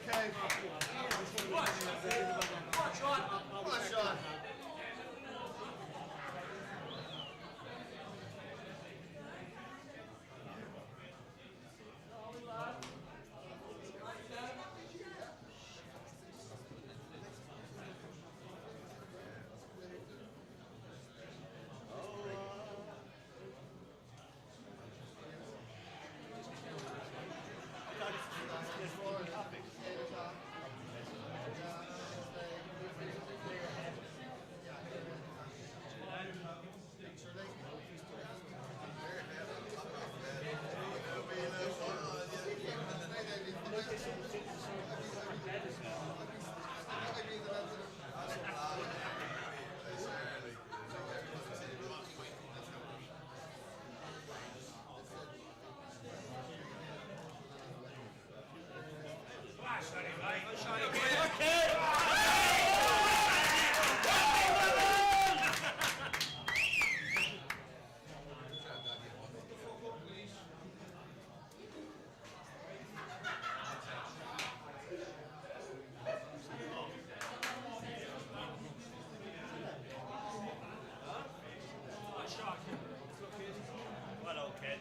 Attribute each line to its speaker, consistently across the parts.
Speaker 1: Okay. Come on, Sean.
Speaker 2: Well, okay.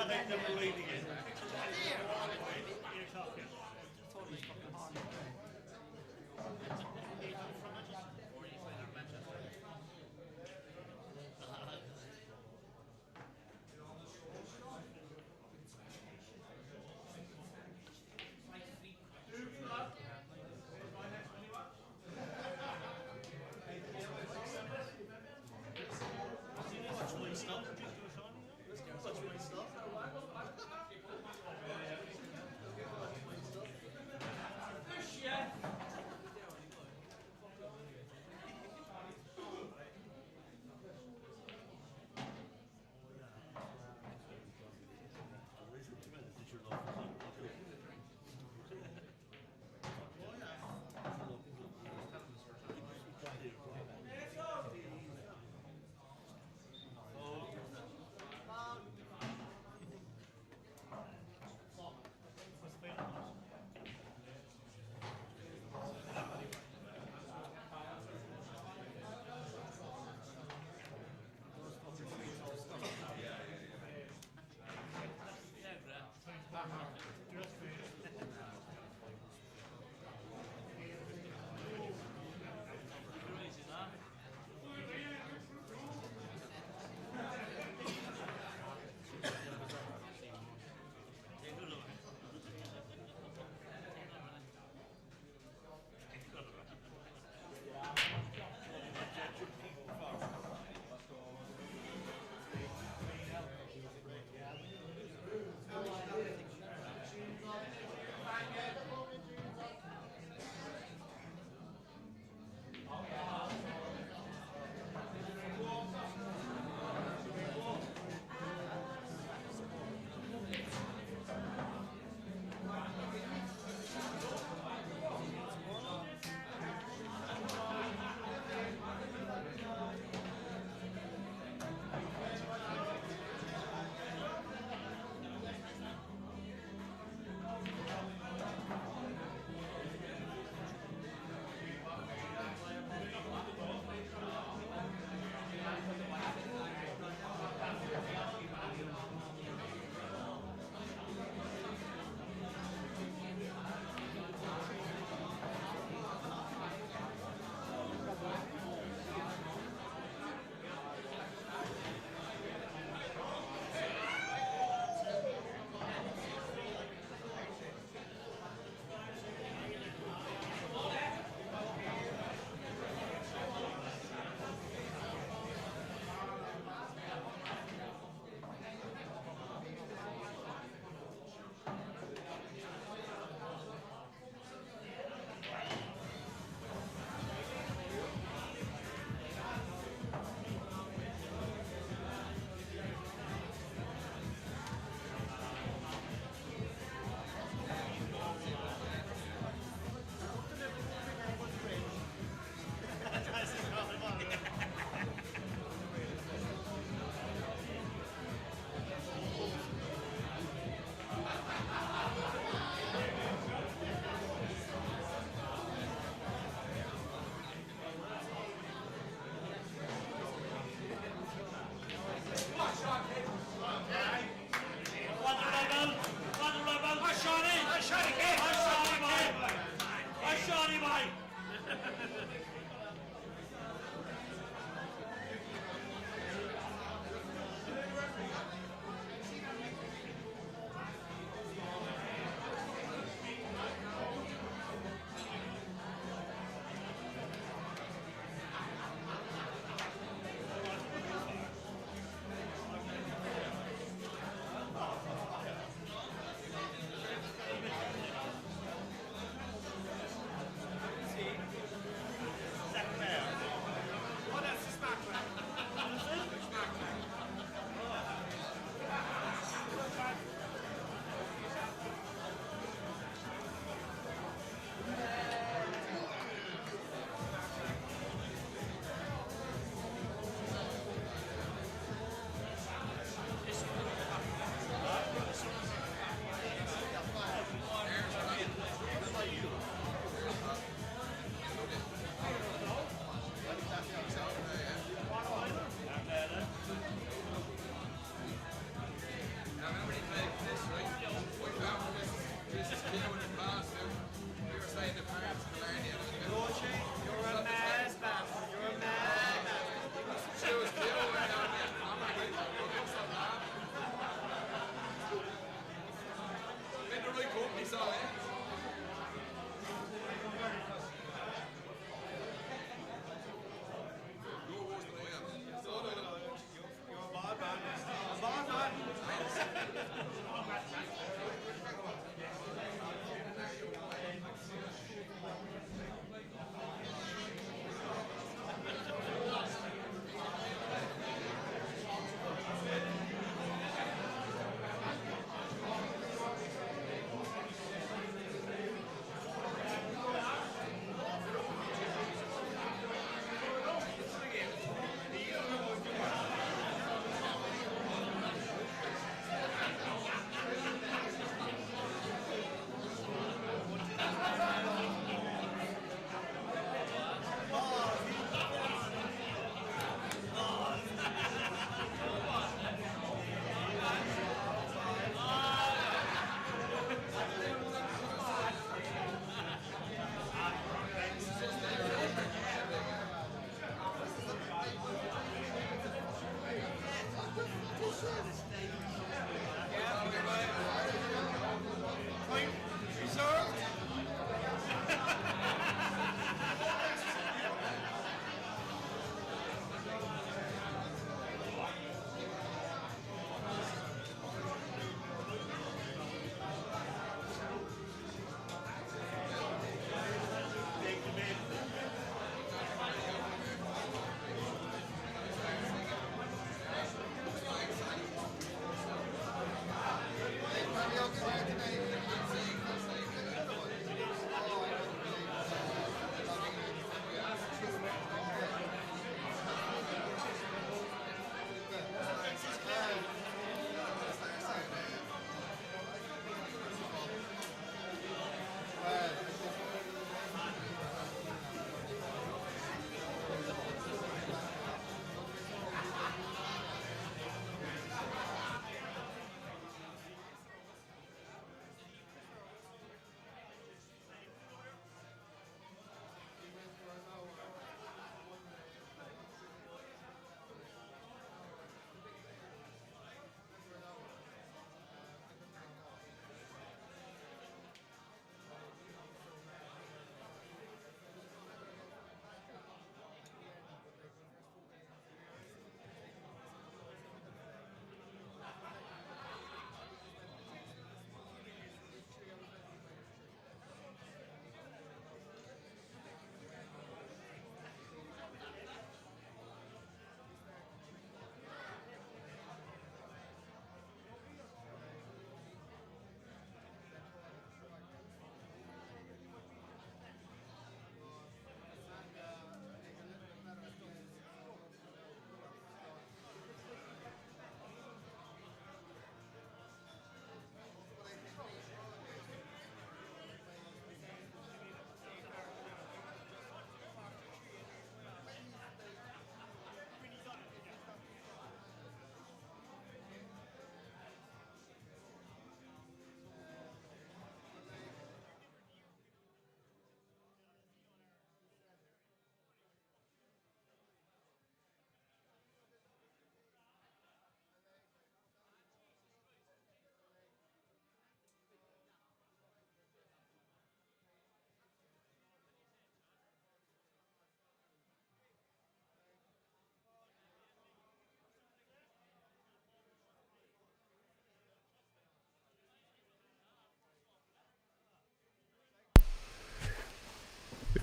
Speaker 2: I think they were leading it.
Speaker 1: Watch my stuff. Watch my stuff. Point reserved.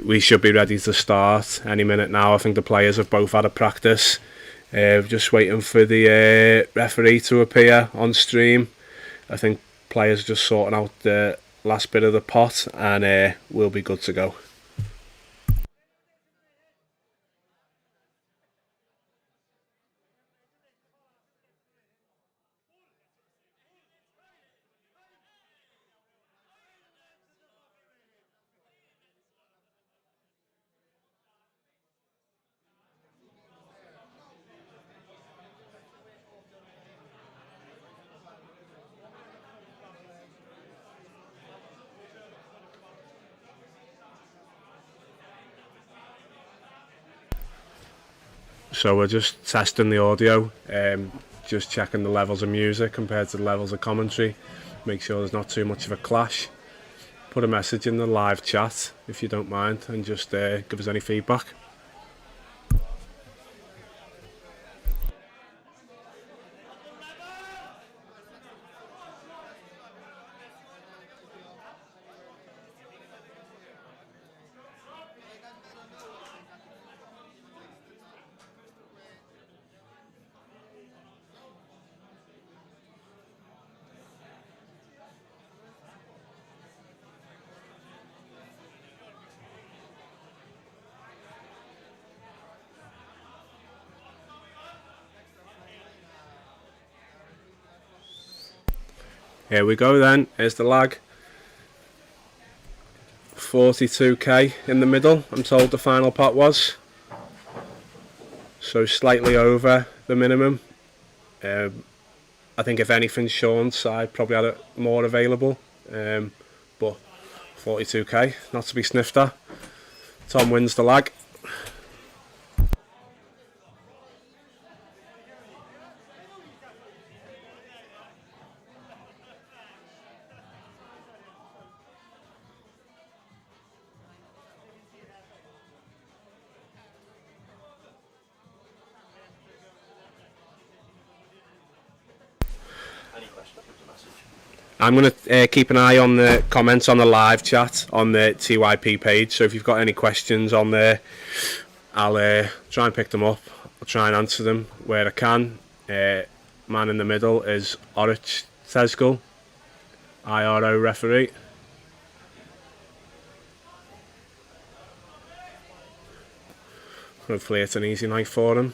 Speaker 2: We should be ready to start any minute now. I think the players have both had a practice. Just waiting for the referee to appear on stream. I think players are just sorting out the last bit of the pot, and we'll be good to go. So we're just testing the audio, just checking the levels of music compared to the levels of commentary. Make sure there's not too much of a clash. Put a message in the live chat if you don't mind, and just give us any feedback. Here we go then, here's the lag. 42k in the middle, I'm told the final pot was. So slightly over the minimum. I think if anything, Sean's side probably had it more available. But 42k, not to be sniffed at. Tom wins the lag. I'm going to keep an eye on the comments on the live chat on the TYP page, so if you've got any questions on there, I'll try and pick them up. I'll try and answer them where I can. Man in the middle is Orich Tezgul, IRO referee. Hopefully it's an easy night for him.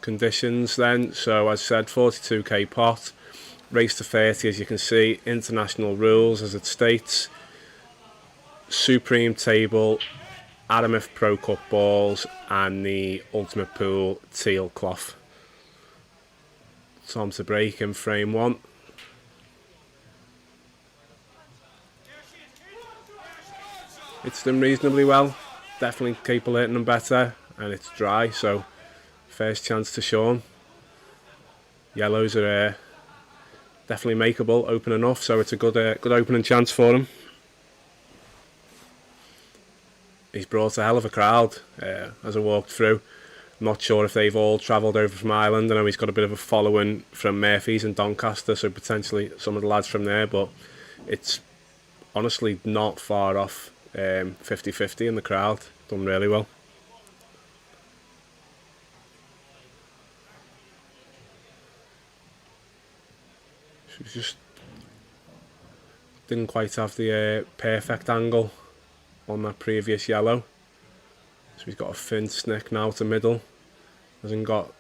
Speaker 2: Conditions then, so as I said, 42k pot, race to 30 as you can see, international rules as it states, supreme table, Aramith Pro Cup balls and the Ultimate Pool teal cloth. Time to break in frame 1. It's done reasonably well, definitely capable of hitting them better, and it's dry, so first chance to Sean. Yellows are definitely makeable, open enough, so it's a good opening chance for him. He's brought a hell of a crowd as I walked through. I'm not sure if they've all travelled over from Ireland. I know he's got a bit of a following from Murphy's and Doncaster, so potentially some of the lads from there, but it's honestly not far off 50-50 in the crowd. Done really well. Just didn't quite have the perfect angle on that previous yellow, so he's got a thin snick now to middle. Hasn't got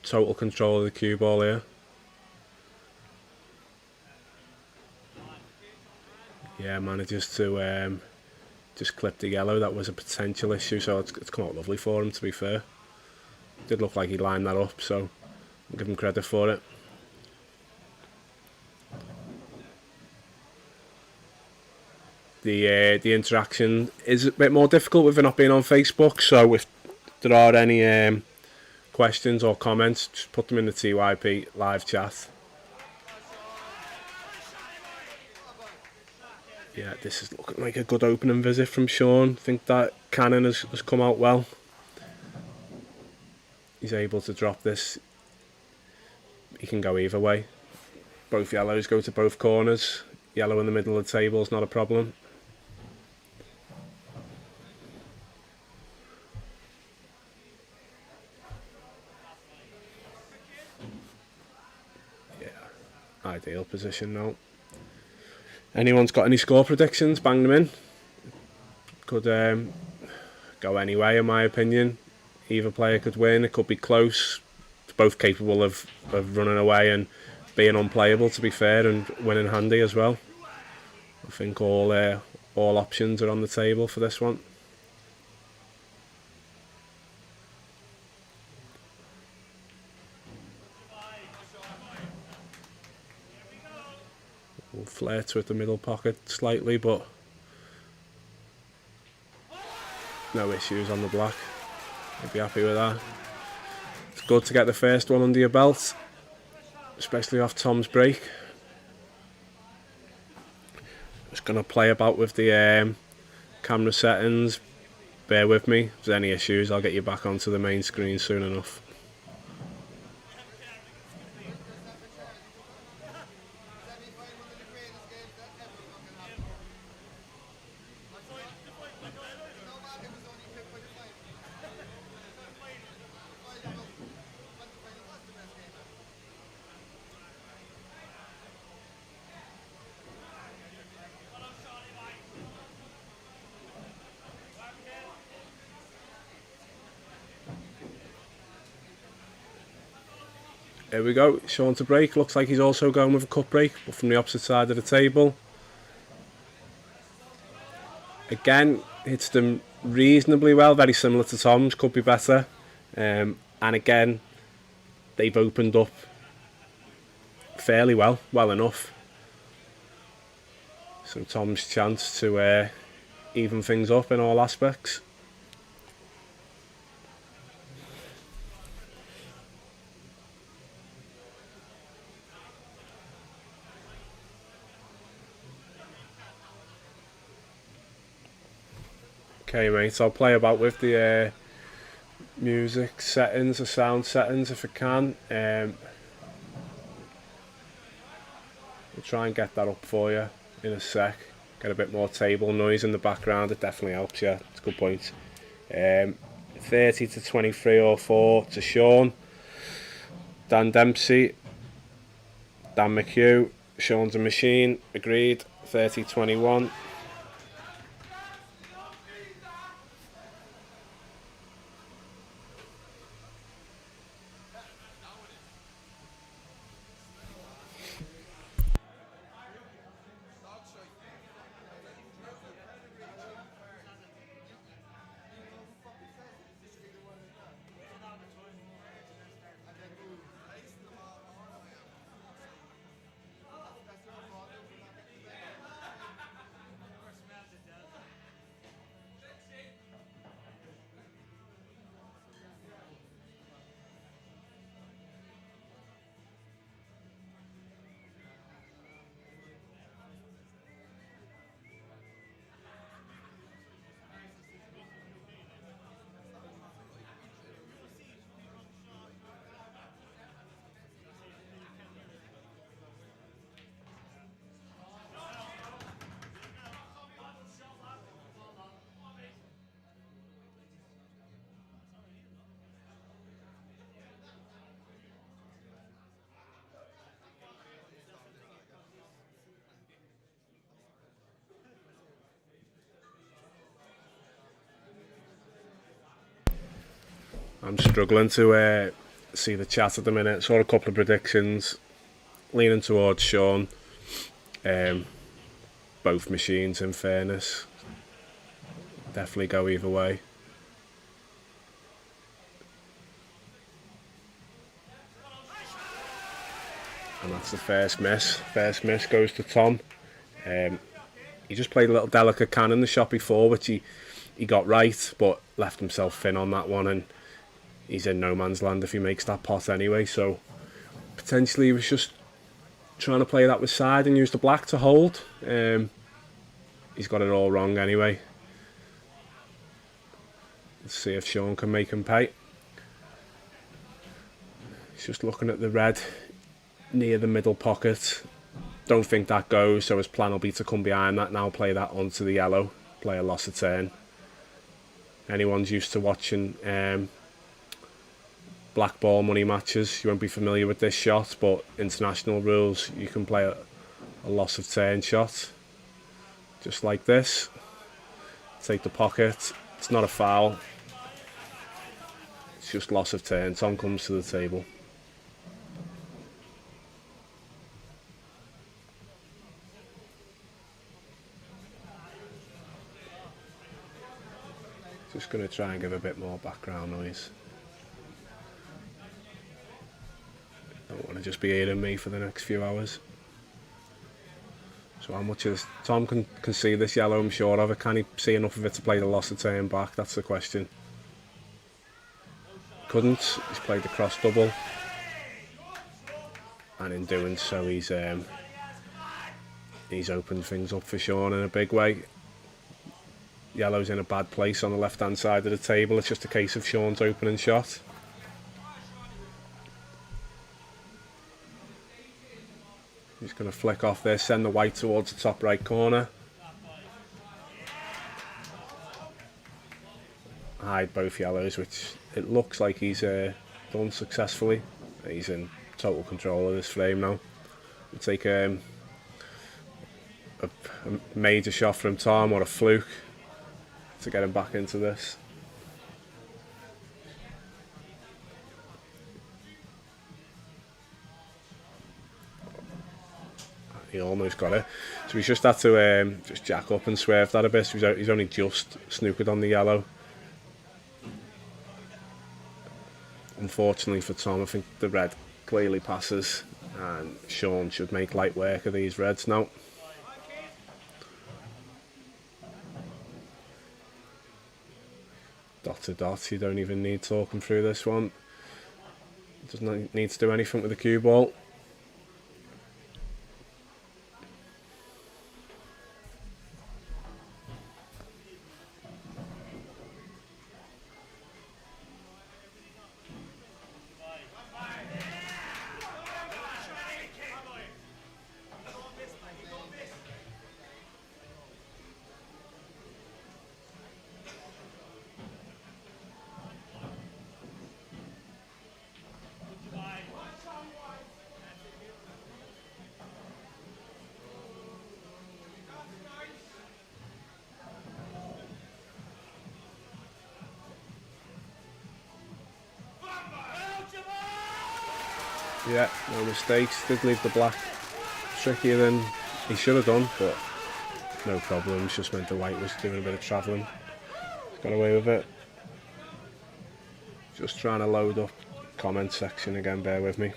Speaker 2: total control of the cue ball here. Yeah, manages to just clip the yellow. That was a potential issue, so it's come out lovely for him, to be fair. Did look like he lined that up, so I'll give him credit for it. The interaction is a bit more difficult with it not being on Facebook, so if there are any questions or comments, just put them in the TYP live chat. Yeah, this is looking like a good opening visit from Sean. I think that cannon has come out well. He's able to drop this. He can go either way. Both yellows go to both corners. Yellow in the middle of the table is not a problem. Ideal position now. Anyone's got any score predictions? Bang them in. Could go any way, in my opinion. Either player could win. It could be close. It's both capable of running away and being unplayable, to be fair, and winning handy as well. I think all options are on the table for this one. We'll flirt with the middle pocket slightly, but no issues on the black. I'd be happy with that. It's good to get the first one under your belt, especially off Tom's break. Just going to play about with the camera settings. Bear with me. If there's any issues, I'll get you back onto the main screen soon enough. There we go, Sean to break. Looks like he's also going with a cut break, but from the opposite side of the table. Again, hits them reasonably well, very similar to Tom's, could be better. And again, they've opened up fairly well enough. So Tom's chance to even things up in all aspects. Okay, mate, I'll play about with the music settings, the sound settings if I can. We'll try and get that up for you in a sec. Get a bit more table noise in the background, it definitely helps, yeah, it's a good point. 30 to 23 or 4 to Sean. Dan Dempsey, Dan McHugh, Sean's a machine, agreed, 30-21. I'm struggling to see the chat at the minute. Saw a couple of predictions, leaning towards Sean. Both machines, in fairness, definitely go either way. And that's the first miss. First miss goes to Tom. He just played a little delicate can in the shot before, which he got right, but left himself thin on that one, and he's in no man's land if he makes that pot anyway. So potentially he was just trying to play that with side and use the black to hold. He's got it all wrong anyway. Let's see if Sean can make him pay. He's just looking at the red near the middle pocket. Don't think that goes, so his plan will be to come behind that now, play that onto the yellow, play a loss of turn. Anyone's used to watching black ball money matches, you won't be familiar with this shot, but international rules, you can play a loss of turn shot just like this. Take the pocket, it's not a foul, it's just loss of turn. Tom comes to the table. Just going to try and give a bit more background noise. Don't want to just be hearing me for the next few hours. So how much is Tom can see this yellow, I'm sure of it. Can he see enough of it to play the loss of turn back? That's the question. Couldn't. He's played the cross double, and in doing so he's opened things up for Sean in a big way. Yellow's in a bad place on the left hand side of the table. It's just a case of Sean's opening shot. He's going to flick off there, send the white towards the top right corner. Hide both yellows, which it looks like he's done successfully. He's in total control of this frame now. We'll take a major shot from Tom, or a fluke, to get him back into this. He almost got it. So he's just had to just jack up and swerve that a bit. So he's only just snookered on the yellow. Unfortunately for Tom, I think the red clearly passes, and Sean should make light work of these reds now. Dot to dot, you don't even need talking through this one. Doesn't need to do anything with the cue ball. Yeah, no mistakes. Did leave the black trickier than he should have done, but no problems. Just meant the white was doing a bit of travelling. Got away with it. Just trying to load up comment section again, bear with me.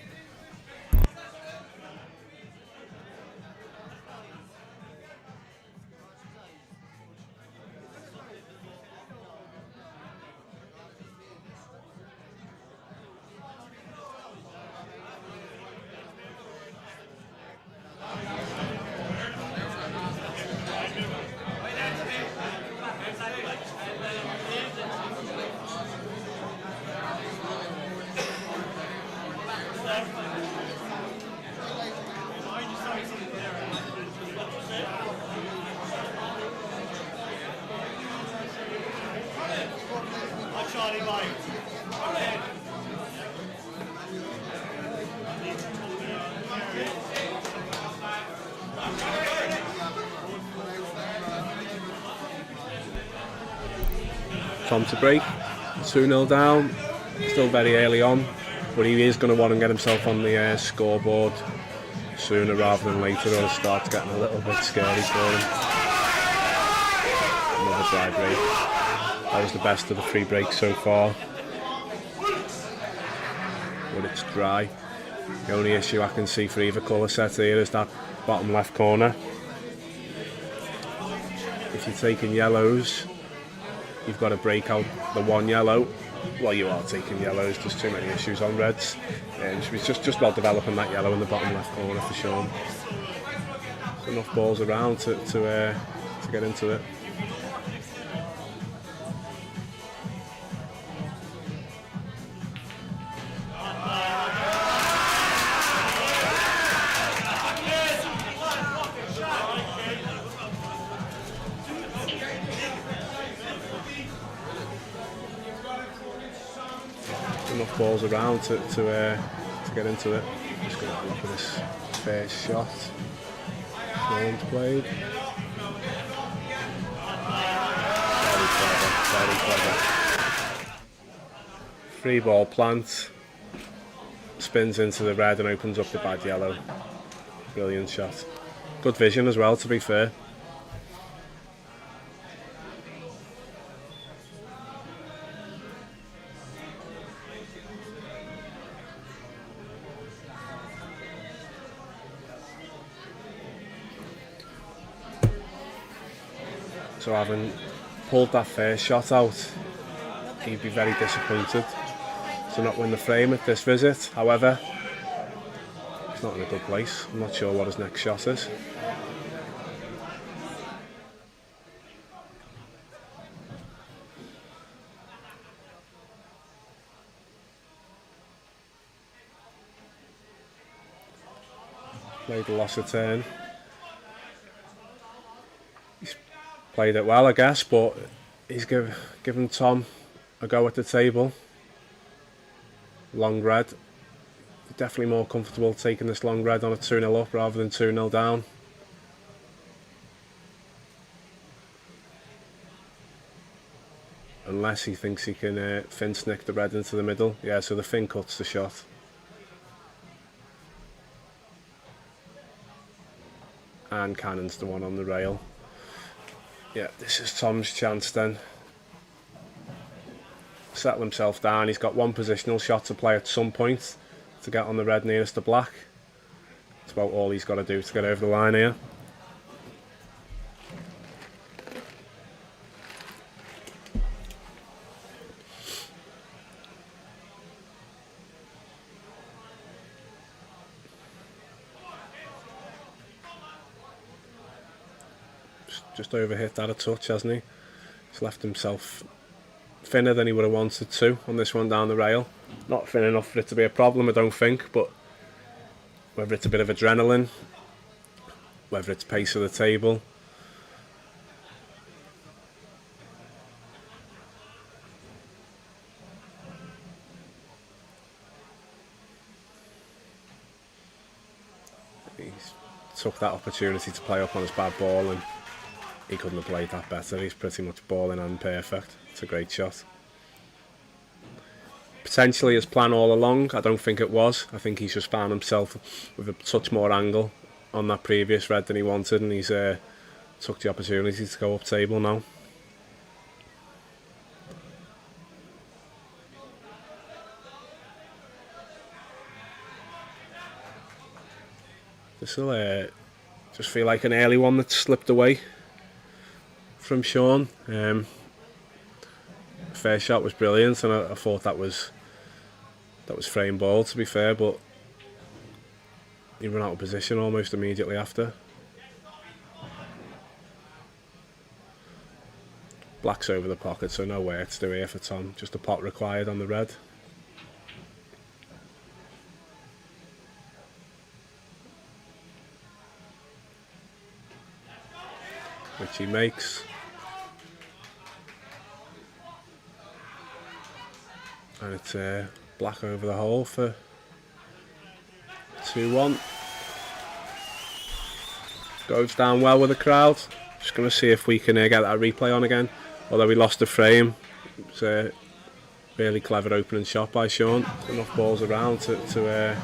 Speaker 2: Tom to break, 2-0 down, still very early on, but he is going to want to get himself on the scoreboard sooner rather than later, or it starts getting a little bit scary for him. Another dry break. That was the best of the free breaks so far, but it's dry. The only issue I can see for either colour set here is that bottom left corner. If you're taking yellows, you've got to break out the one yellow. Well, you are taking yellows, there's too many issues on reds. It's just about developing that yellow in the bottom left corner for Sean. There's enough balls around to get into it. Enough balls around to get into it. Just going to have a look at this first shot. Sean's played. Very clever. Free ball plant. Spins into the red and opens up the bad yellow. Brilliant shot. Good vision as well, to be fair. So having pulled that first shot out, he'd be very disappointed to not win the frame at this visit. However, he's not in a good place. I'm not sure what his next shot is. Played the loss of turn. Played it well, I guess, but he's given Tom a go at the table. Long red. Definitely more comfortable taking this long red on a 2-0 up rather than 2-0 down. Unless he thinks he can fin snick the red into the middle. Yeah, so the fin cuts the shot. And Cannon's the one on the rail. Yeah, this is Tom's chance then. Settle himself down. He's got one positional shot to play at some point to get on the red nearest the black. That's about all he's got to do to get over the line here. Just overhit that a touch, hasn't he? He's left himself thinner than he would have wanted to on this one down the rail. Not thin enough for it to be a problem, I don't think, but whether it's a bit of adrenaline, whether it's pace of the table, he's took that opportunity to play up on his bad ball and he couldn't have played that better. He's pretty much balling and perfect. It's a great shot. potentially his plan all along. I don't think it was. I think he's just found himself with a touch more angle on that previous red than he wanted, and he's took the opportunity to go up table now. This will just feel like an early one that slipped away from Sean. First shot was brilliant, and I thought that was frame ball, to be fair, but he ran out of position almost immediately after. Black's over the pocket, so no work to do here for Tom. Just a pot required on the red. Which he makes. And it's black over the hole for 2-1. Goes down well with the crowd. Just going to see if we can get that replay on again. Although we lost the frame. It's a really clever opening shot by Sean. Enough balls around to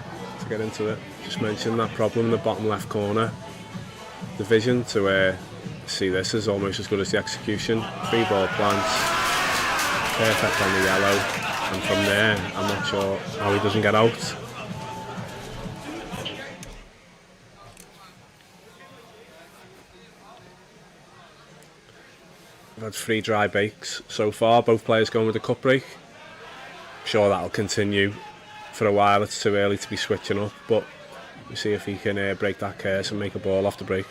Speaker 2: get into it. Just mentioned that problem in the bottom left corner. The vision to see this is almost as good as the execution. 3 ball plants. Perfect on the yellow. And from there, I'm not sure how he doesn't get out. We've had 3 dry breaks so far, both players going with a cut break. I'm sure that'll continue for a while. It's too early to be switching up, but we'll see if he can break that curse and make a ball off the break.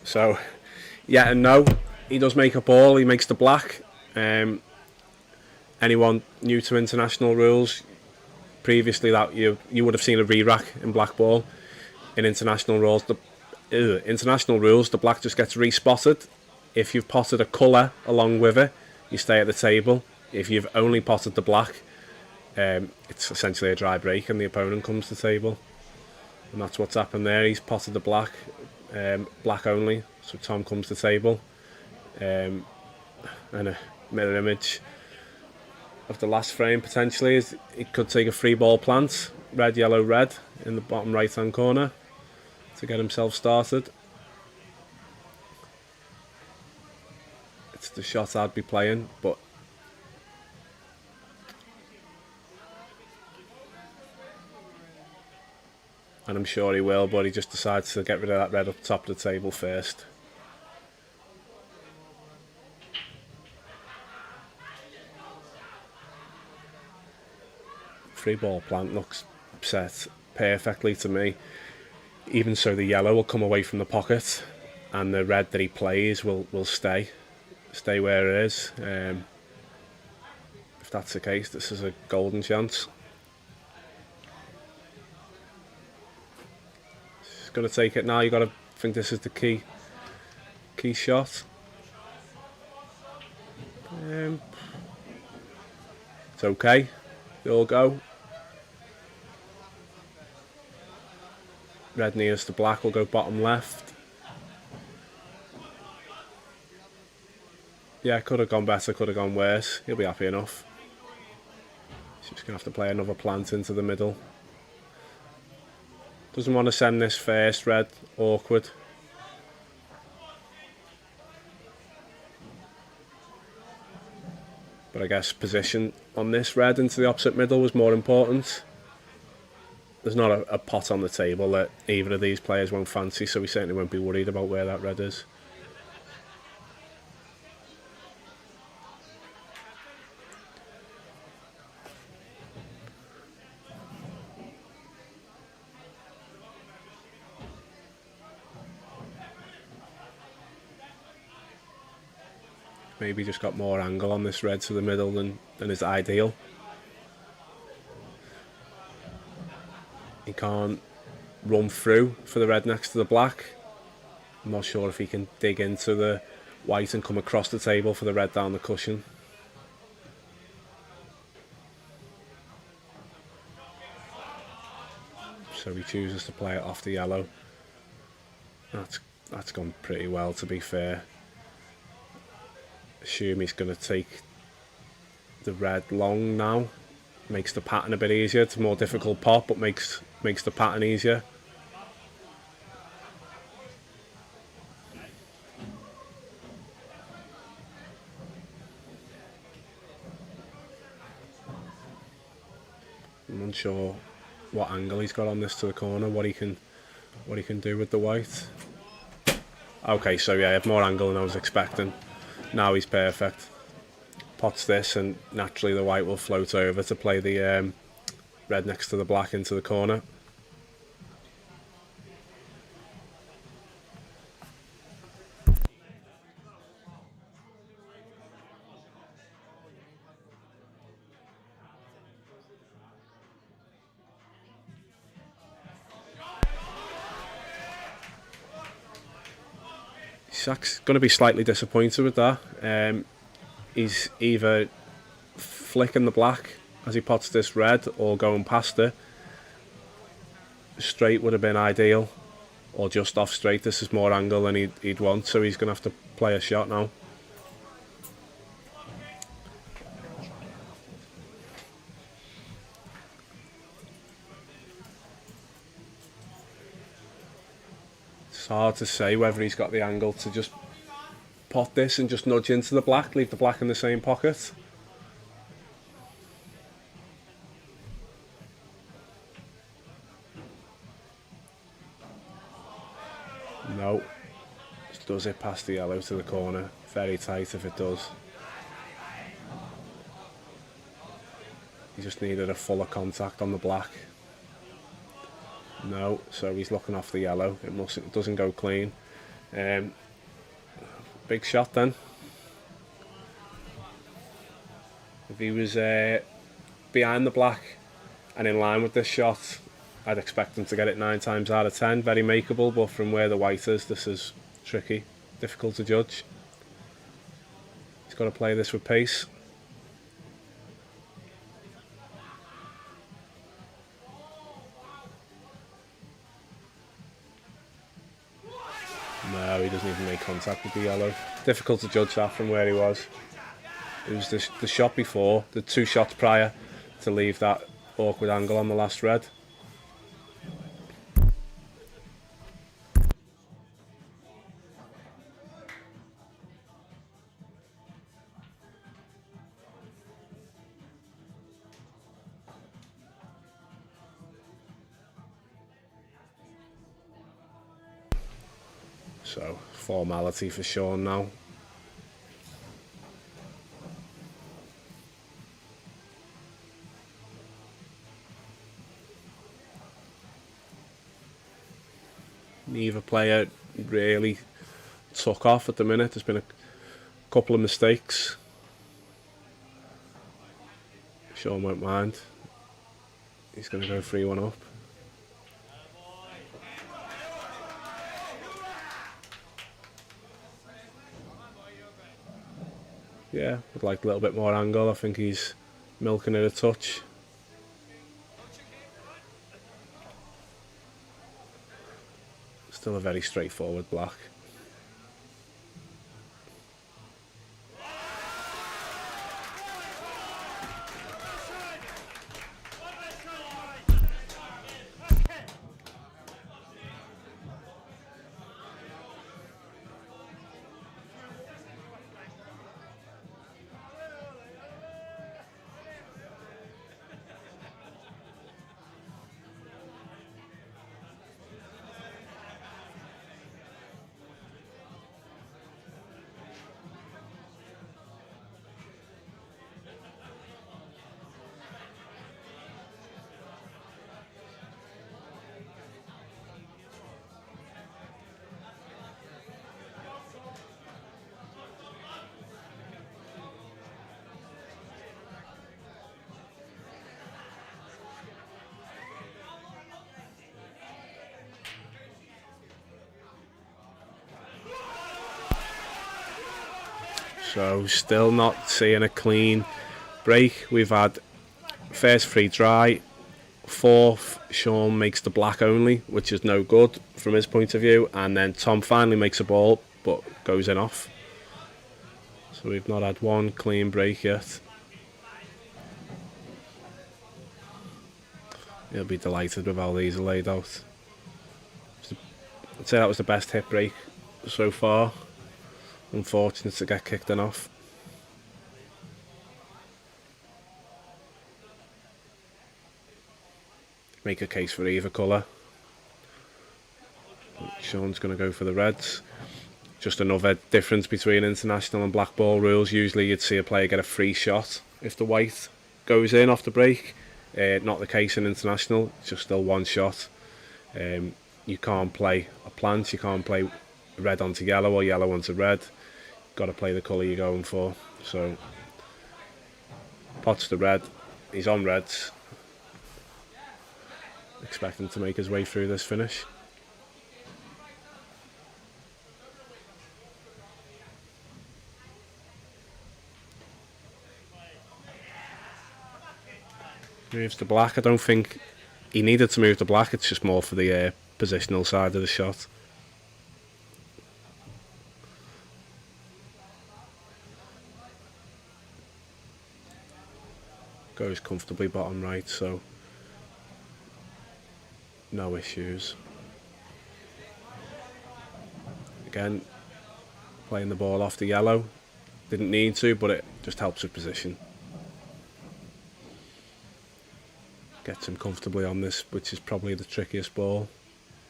Speaker 2: So, yeah and no. He does make a ball, he makes the black. Anyone new to international rules, previously that you would have seen a re-rack in black ball. In international rules, the black just gets re-spotted. If you've potted a colour along with it, you stay at the table. If you've only potted the black, it's essentially a dry break and the opponent comes to the table. And that's what's happened there. He's potted the black. Black only, so Tom comes to the table, and a mirror image of the last frame potentially is it could take a 3 ball plant, red, yellow, red in the bottom right hand corner to get himself started. It's the shot I'd be playing, but and I'm sure he will, but he just decides to get rid of that red up top of the table first. Free ball plant looks set perfectly to me. Even so, the yellow will come away from the pocket and the red that he plays will stay where it is. If that's the case, this is a golden chance. Got to take it now. You got to think this is the key shot. It's okay. They all go. Red nearest to black will go bottom left. Yeah, could have gone better, could have gone worse. He'll be happy enough. He's just going to have to play another plant into the middle. Doesn't want to send this first red awkward. But I guess position on this red into the opposite middle was more important. There's not a pot on the table that either of these players won't fancy, so we certainly won't be worried about where that red is. Maybe just got more angle on this red to the middle than is ideal. He can't run through for the red next to the black. I'm not sure if he can dig into the white and come across the table for the red down the cushion. So he chooses to play it off the yellow. That's gone pretty well, to be fair. Assume he's going to take the red long now. Makes the pattern a bit easier. It's a more difficult pot, but makes the pattern easier. I'm unsure what angle he's got on this to the corner, what he can do with the white. Okay, so yeah, I have more angle than I was expecting. Now he's perfect. Pots this, and naturally the white will float over to play the red next to the black into the corner. Shaq's going to be slightly disappointed with that. He's either flicking the black as he pots this red or going past it. Straight would have been ideal, or just off straight. This is more angle than he'd want, so he's going to have to play a shot now. It's hard to say whether he's got the angle to just pot this and just nudge into the black, leave the black in the same pocket. No. Just does it past the yellow to the corner. Very tight if it does. He just needed a fuller contact on the black. No, so he's looking off the yellow. It doesn't go clean. Big shot then. If he was behind the black and in line with this shot, I'd expect him to get it 9 times out of 10. Very makeable, but from where the white is, this is tricky, difficult to judge. He's got to play this with pace. No, he doesn't even make contact with the yellow. Difficult to judge that from where he was. It was the shot before, the 2 shots prior, to leave that awkward angle on the last red. So, formality for Sean now. Neither player really took off at the minute. There's been a couple of mistakes. Sean won't mind. He's going to go 3-1 up. Yeah, would like a little bit more angle. I think he's milking it a touch. Still a very straightforward black. So still not seeing a clean break. We've had first free dry, fourth Sean makes the black only, which is no good from his point of view, and then Tom finally makes a ball but goes in off. So we've not had one clean break yet. He'll be delighted with how these are laid out. I'd say that was the best hit break so far. Unfortunate to get kicked in off. Make a case for either colour. Sean's going to go for the reds. Just another difference between international and black ball rules. Usually you'd see a player get a free shot if the white goes in off the break. Not the case in international. It's just still one shot. You can't play a plant. You can't play red onto yellow or yellow onto red. Got to play the colour you're going for. So Potts the red. He's on reds. Expecting to make his way through this finish. Moves to black. I don't think he needed to move to black. It's just more for the positional side of the shot. Goes comfortably bottom right, so no issues. Again, playing the ball off the yellow. Didn't need to, but it just helps with position. Gets him comfortably on this, which is probably the trickiest ball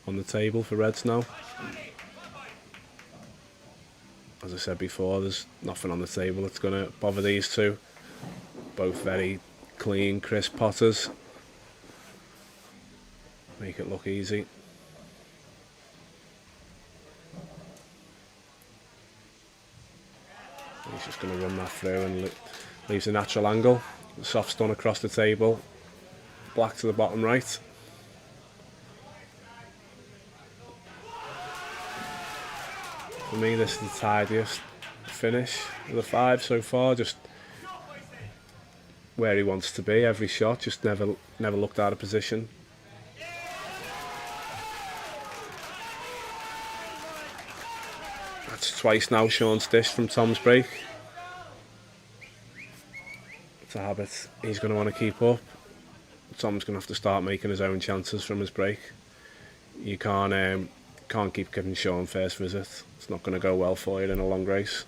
Speaker 2: on the table for Reds now. As I said before, there's nothing on the table that's going to bother these two. Both very clean, crisp potters. Make it look easy. He's just going to run that through and leaves a natural angle. Soft stun across the table. Black to the bottom right. For me, this is the tidiest finish of the 5 so far. Just where he wants to be every shot. Just never looked out of position. That's twice now Sean's dished from Tom's break. It's a habit he's going to want to keep up. Tom's going to have to start making his own chances from his break. You can't keep giving Sean first visit. It's not going to go well for you in a long race.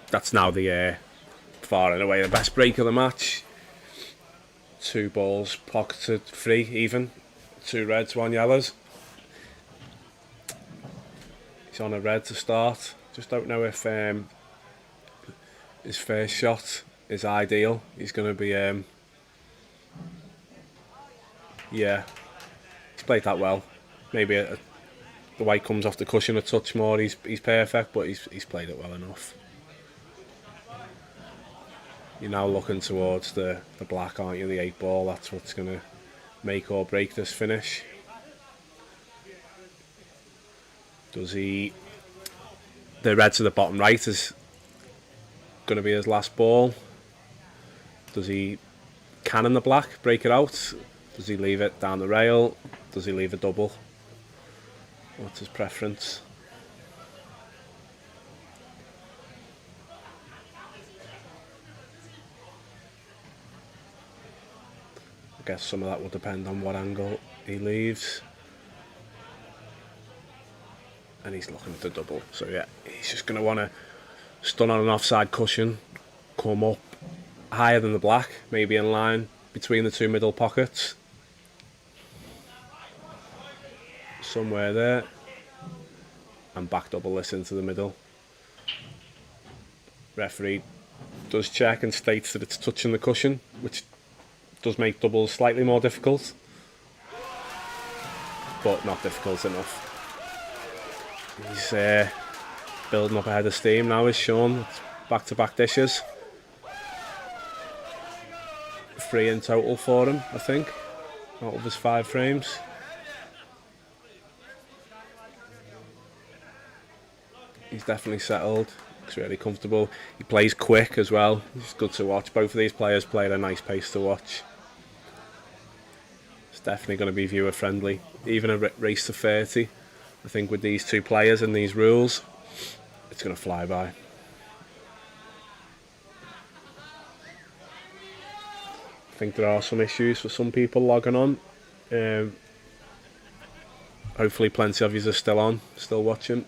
Speaker 2: That's now the far and away the best break of the match. 2 balls pocketed free even. 2 reds, 1 yellows. He's on a red to start. Just don't know if his first shot is ideal. He's going to be yeah, he's played that well. Maybe the white comes off the cushion a touch more. He's perfect, but he's played it well enough. You're now looking towards the black, aren't you? The 8 ball. That's what's going to make or break this finish. Does he? The red to the bottom right is going to be his last ball. Does he cannon the black, break it out? Does he leave it down the rail? Does he leave a double? What's his preference? guess some of that will depend on what angle he leaves. And he's looking at the double. So yeah, he's just going to want to stun on an offside cushion, come up higher than the black, maybe in line between the two middle pockets. Somewhere there. And back double this into the middle. Referee does check and states that it's touching the cushion, which does make doubles slightly more difficult, but not difficult enough. He's building up a head of steam now, is Sean. It's back-to-back dishes. 3 in total for him, I think, out of his 5 frames. He's definitely settled. Looks really comfortable. He plays quick as well. It's good to watch. Both of these players play at a nice pace to watch. It's definitely going to be viewer friendly. Even a race to 30, I think, with these two players and these rules, it's going to fly by. I think there are some issues for some people logging on. Hopefully plenty of you are still on, still watching.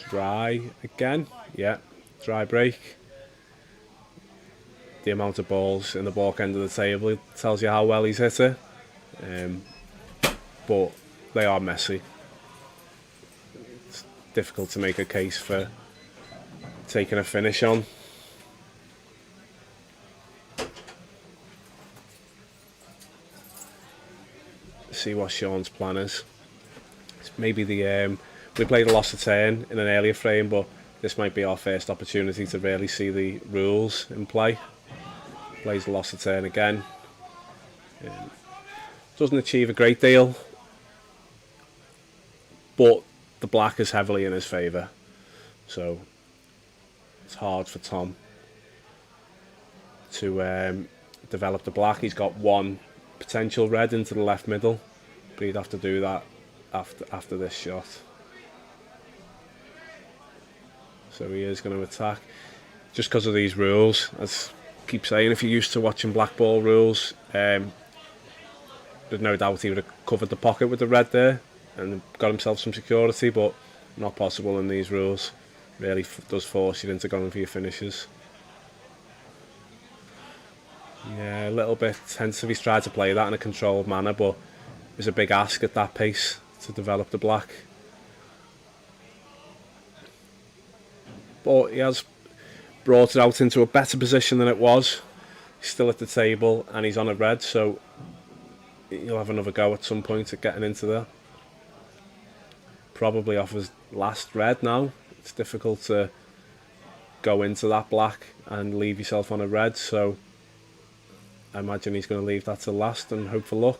Speaker 2: Dry again, yeah, dry break. The amount of balls in the baulk end of the table tells you how well he's hit it, but they are messy. It's difficult to make a case for taking a finish on. See what Sean's plan is. It's maybe the we played a lost a turn in an earlier frame, but this might be our first opportunity to really see the rules in play. Plays a lost a turn again. Doesn't achieve a great deal, but the black is heavily in his favour, so it's hard for Tom to develop the black. He's got 1 potential red into the left middle, but he'd have to do that after this shot. So he is going to attack. Just because of these rules, as I keep saying, if you're used to watching black ball rules, there's no doubt he would have covered the pocket with the red there and got himself some security, but not possible in these rules. Really does force you into going for your finishes. Yeah, a little bit tensive. He's tried to play that in a controlled manner, but it's a big ask at that pace to develop the black. But he has brought it out into a better position than it was. He's still at the table and he's on a red, so he'll have another go at some point at getting into there. Probably off his last red now. It's difficult to go into that black and leave yourself on a red, so I imagine he's going to leave that to last and hope for luck.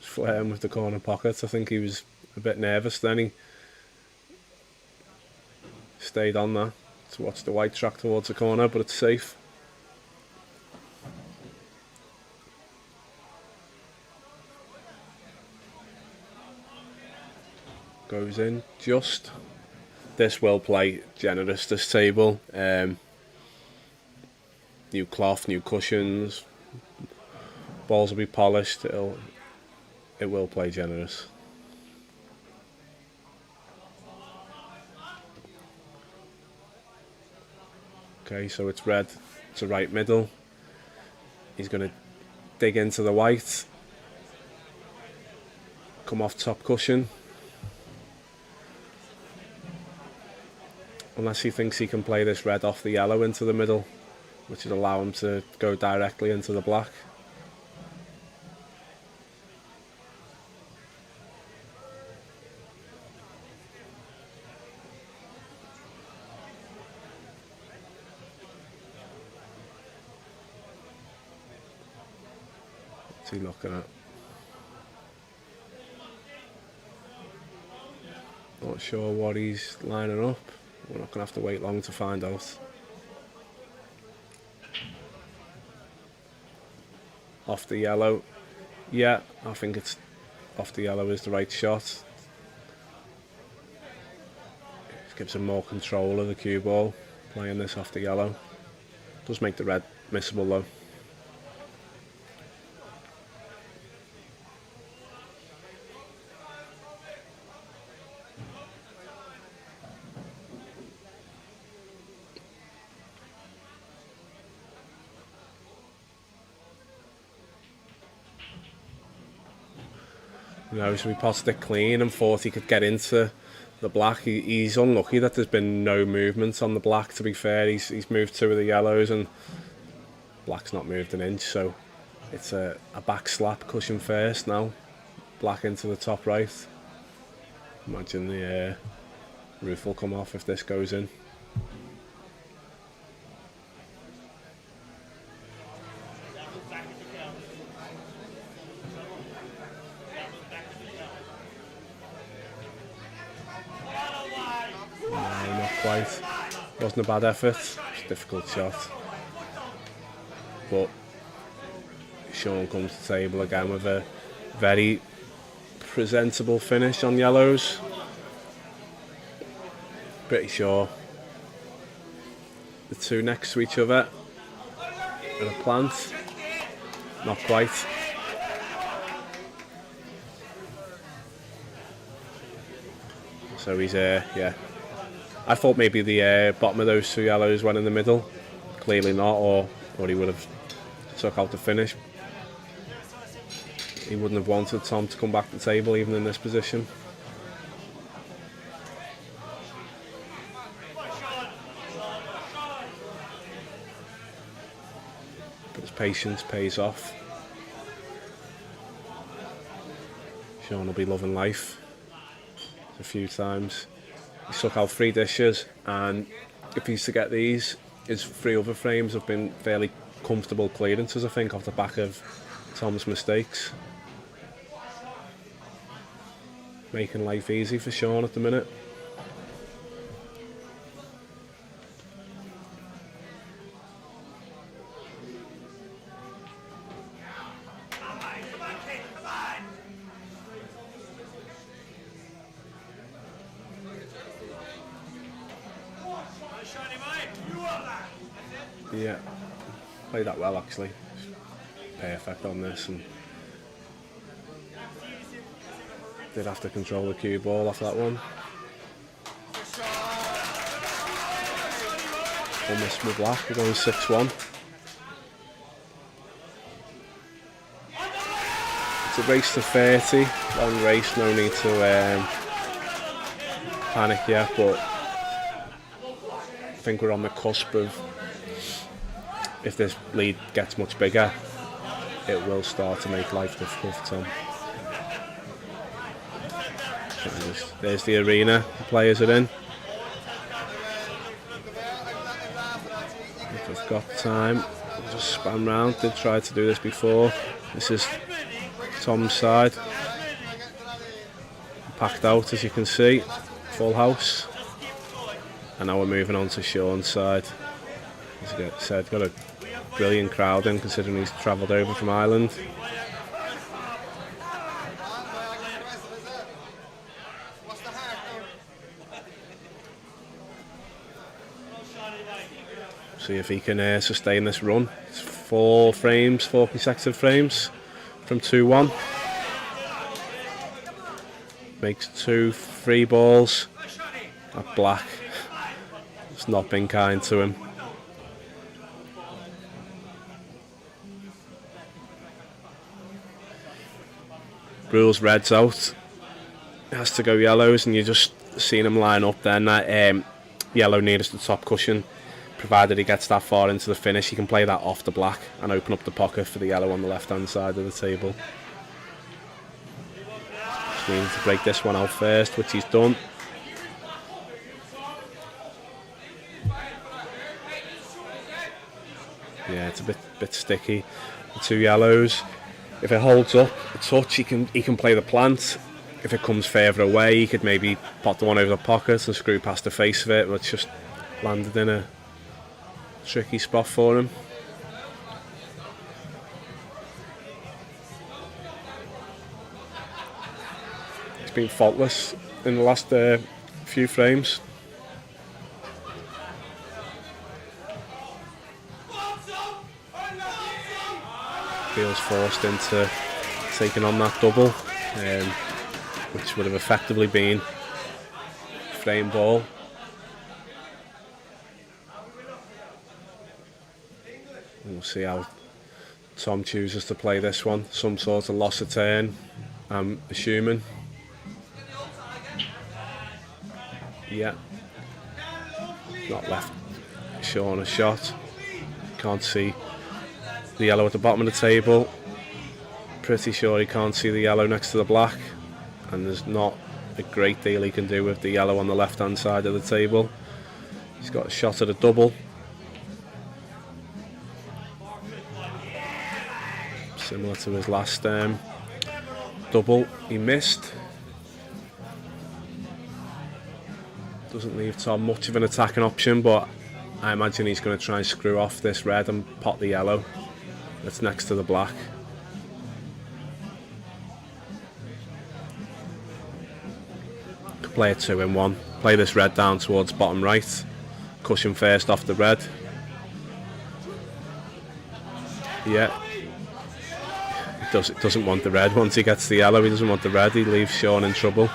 Speaker 2: Flirting with the corner pocket. I think he was a bit nervous then. He stayed on there to watch the white track towards the corner, but it's safe. Goes in just. This will play generous, this table. New cloth, new cushions. Balls will be polished. It will play generous. Okay, so it's red to right middle. He's going to dig into the white. Come off top cushion. Unless he thinks he can play this red off the yellow into the middle, which would allow him to go directly into the black. What's he looking at? Not sure what he's lining up. We're not going to have to wait long to find out. off the yellow. Yeah, I think it's off the yellow is the right shot. It gives him more control of the cue ball, playing this off the yellow. Does make the red missable though. You know, so he potted it clean and thought he could get into the black. He's unlucky that there's been no movement on the black, to be fair. He's moved 2 of the yellows and black's not moved an inch, so it's a back slap cushion first now. Black into the top right. Imagine the roof will come off if this goes in. No, not quite. Wasn't a bad effort. It's a difficult shot. But Sean comes to the table again with a very presentable finish on yellows. Pretty sure the 2 next to each other are a plant. Not quite. So he's yeah. I thought maybe the bottom of those 2 yellows went in the middle. Clearly not, or he would have took out the finish. He wouldn't have wanted Tom to come back to the table even in this position. But his patience pays off. Sean will be loving life. A few times. He's took out 3 dishes, and if he's to get these, his 3 other frames have been fairly comfortable clearances, I think, off the back of Tom's mistakes. Making life easy for Sean at the minute. Yeah, played that well actually. Perfect on this, and did have to control the cue ball off that one. Almost with black, we're going 6-1. It's a race to 30, long race, no need to panic yet, but I think we're on the cusp of, if this lead gets much bigger, it will start to make life difficult for Tom. There's the arena, the players are in. If we've got time, we'll just span round. Did try to do this before. This is Tom's side. Packed out, as you can see, full house. And now we're moving on to Sean's side. As I said, got a brilliant crowd in, considering he's travelled over from Ireland. See if he can sustain this run. It's 4 frames, 4 consecutive frames from 2-1. Makes 2 free balls. That black, it's not been kind to him. Rules reds out. It has to go yellows, and you just seen him line up then. That yellow nearest the top cushion. Provided he gets that far into the finish, he can play that off the black and open up the pocket for the yellow on the left hand side of the table. Just needing to break this one out first, which he's done. Yeah, it's a bit sticky. The 2 yellows. If it holds up a touch, he can play the plant. If it comes further away, he could maybe pot the one over the pocket and screw past the face of it, but it's just landed in a tricky spot for him. been faultless in the last few frames. Feels forced into taking on that double, which would have effectively been frame ball. We'll see how Tom chooses to play this one. Some sort of loss of turn, I'm assuming. Yeah. Not left Sean a shot. Can't see the yellow at the bottom of the table. Pretty sure he can't see the yellow next to the black. And there's not a great deal he can do with the yellow on the left hand side of the table. He's got a shot at a double. Similar to his last double, he missed. Doesn't leave Tom much of an attacking option, but I imagine he's going to try and screw off this red and pot the yellow that's next to the black. Could play a 2-in-1. Play this red down towards bottom right. Cushion first off the red. Yeah. Doesn't want the red. Once he gets the yellow, he doesn't want the red. He leaves Sean in trouble.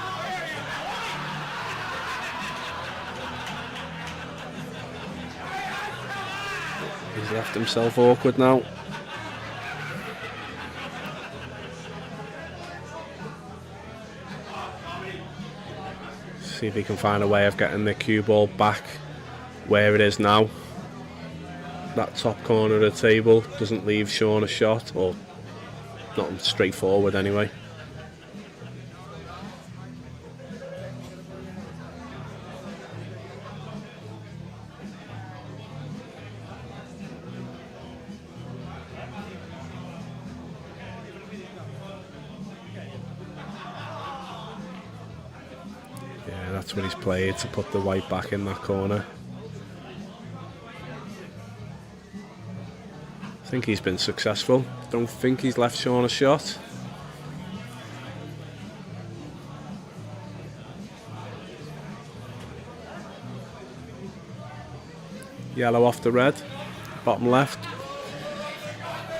Speaker 2: He's left himself awkward now. See if he can find a way of getting the cue ball back where it is now. That top corner of the table doesn't leave Sean a shot, or not straightforward anyway. Yeah, that's what he's played, to put the white back in that corner. I think he's been successful. Don't think he's left Sean a shot. Yellow off the red, bottom left.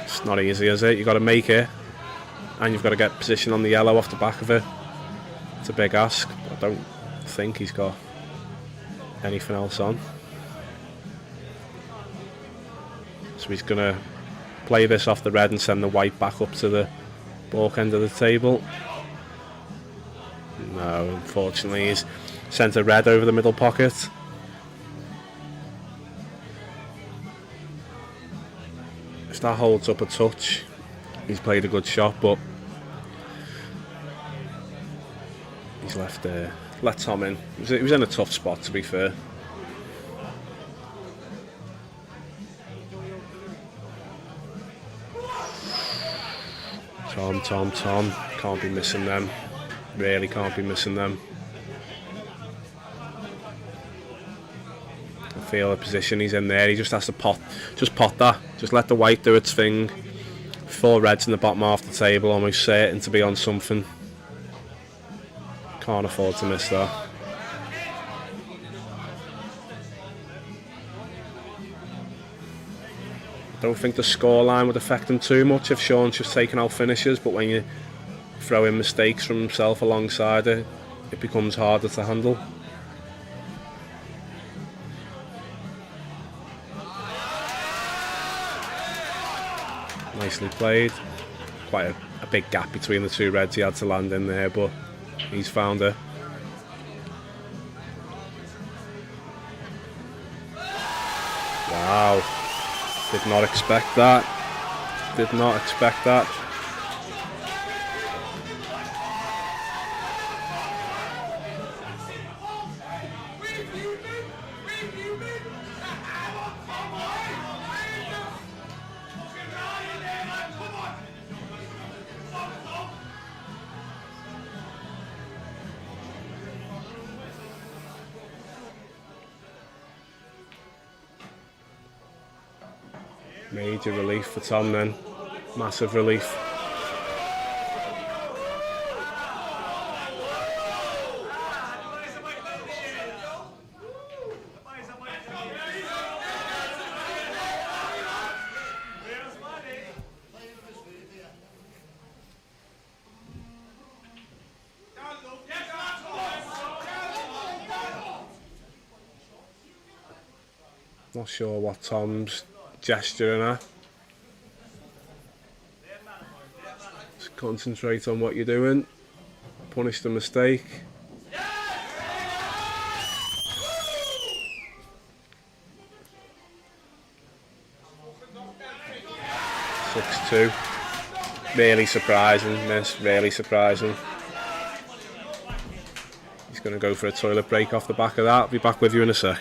Speaker 2: It's not easy, is it? You've got to make it, and you've got to get position on the yellow off the back of it. It's a big ask. I don't think he's got anything else on. So he's going to play this off the red and send the white back up to the baulk end of the table. No, unfortunately he's sent a red over the middle pocket. If that holds up a touch, he's played a good shot, but he's let Tom in. He was in a tough spot, to be fair. Tom, can't be missing them. Really can't be missing them. I feel the position he's in there, he just has to pot that. Just let the white do its thing. 4 reds in the bottom half of the table, almost certain to be on something. Can't afford to miss that. I don't think the scoreline would affect him too much if Sean's just taking out finishes, but when you throw in mistakes from himself alongside it, it becomes harder to handle. Nicely played. Quite a big gap between the 2 reds he had to land in there, but he's found it. Wow. Did not expect that. Did not expect that. Major relief for Tom then. Massive relief. Not sure what Tom's gesturing at. Just concentrate on what you're doing. Punish the mistake. 6-2. Really surprising, miss. Really surprising. He's going to go for a toilet break off the back of that. I'll be back with you in a sec.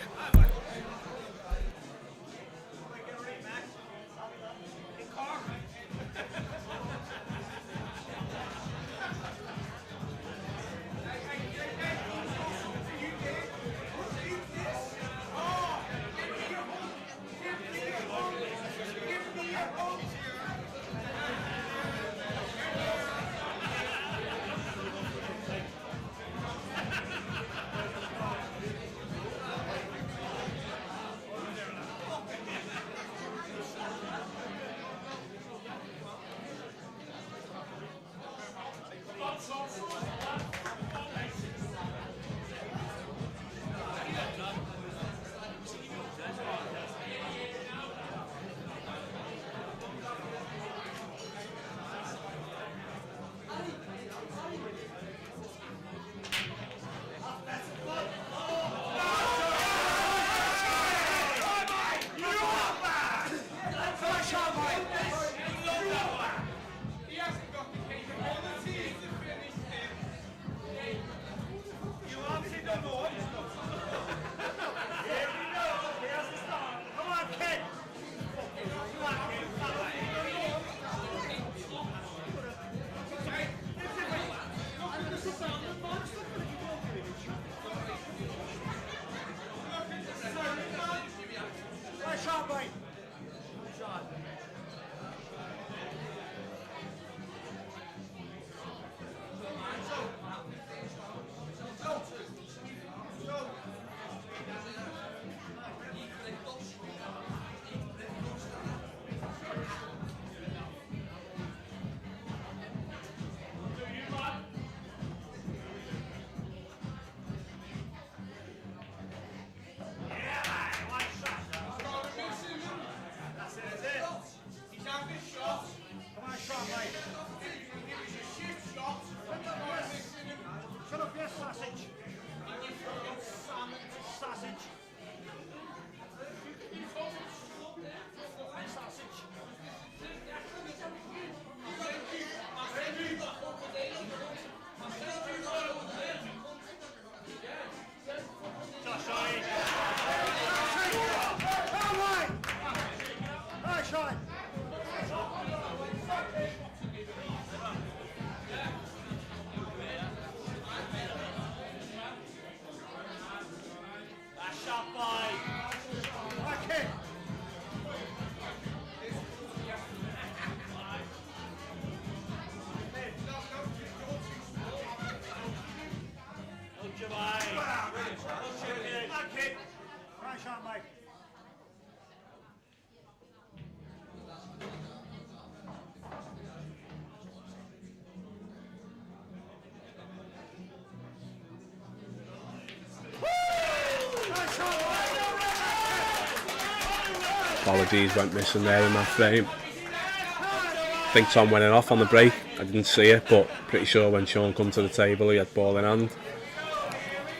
Speaker 2: Apologies, went missing there in that frame. I think Tom went off on the break. I didn't see it, but pretty sure when Sean come to the table, he had ball in hand.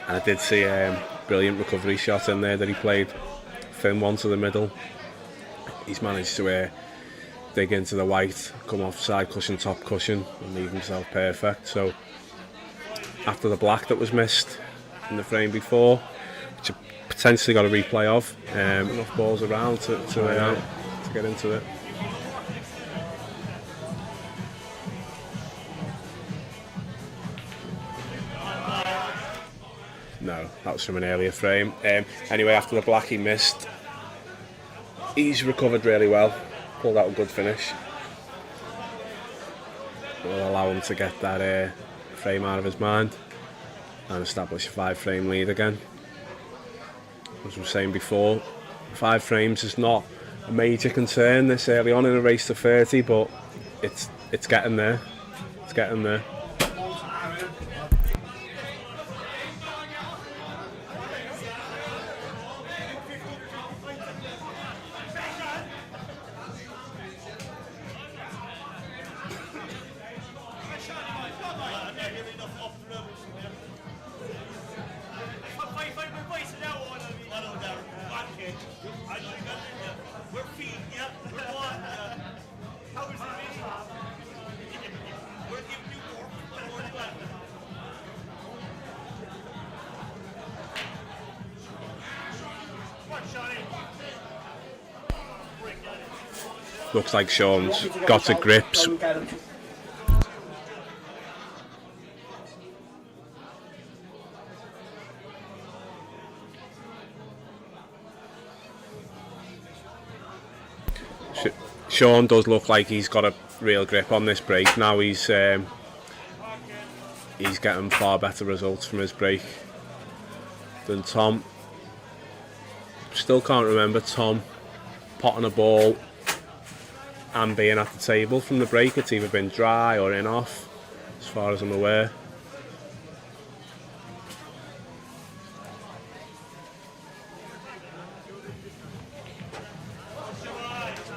Speaker 2: And I did see a brilliant recovery shot in there that he played. Thin one to the middle. He's managed to dig into the white, come off side cushion, top cushion, and leave himself perfect. So after the black that was missed in the frame before, which I potentially got a replay of, enough balls around to get into it. No, that was from an earlier frame. Anyway, after the black he missed, he's recovered really well, pulled out a good finish. Will allow him to get that frame out of his mind and establish a 5-frame lead again. As we were saying before, 5 frames is not a major concern this early on in a race to 30, but it's getting there. It's getting there.
Speaker 1: We're feet, yeah. We're one. How is it? We're giving you more left. Come on, Shani.
Speaker 2: Looks like Sean's got a grip. Sean does look like he's got a real grip on this break now. He's getting far better results from his break than Tom. Still can't remember Tom potting a ball and being at the table from the break. It's either been dry or in off, as far as I'm aware.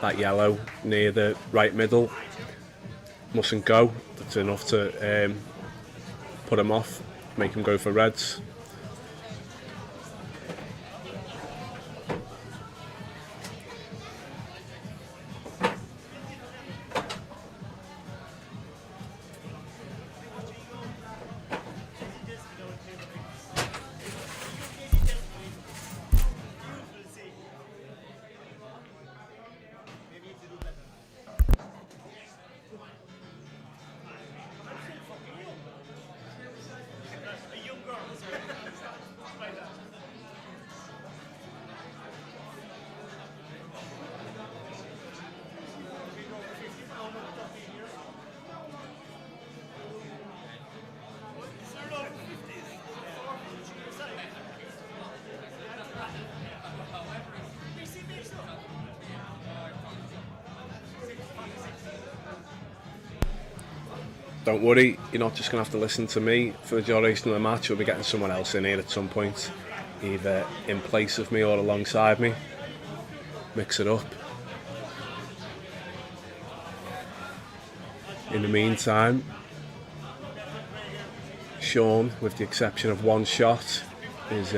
Speaker 2: That yellow near the right middle mustn't go. That's enough to put him off, make him go for reds. Don't worry, you're not just going to have to listen to me for the duration of the match. We'll be getting someone else in here at some point, either in place of me or alongside me. Mix it up. In the meantime, Sean, with the exception of one shot, is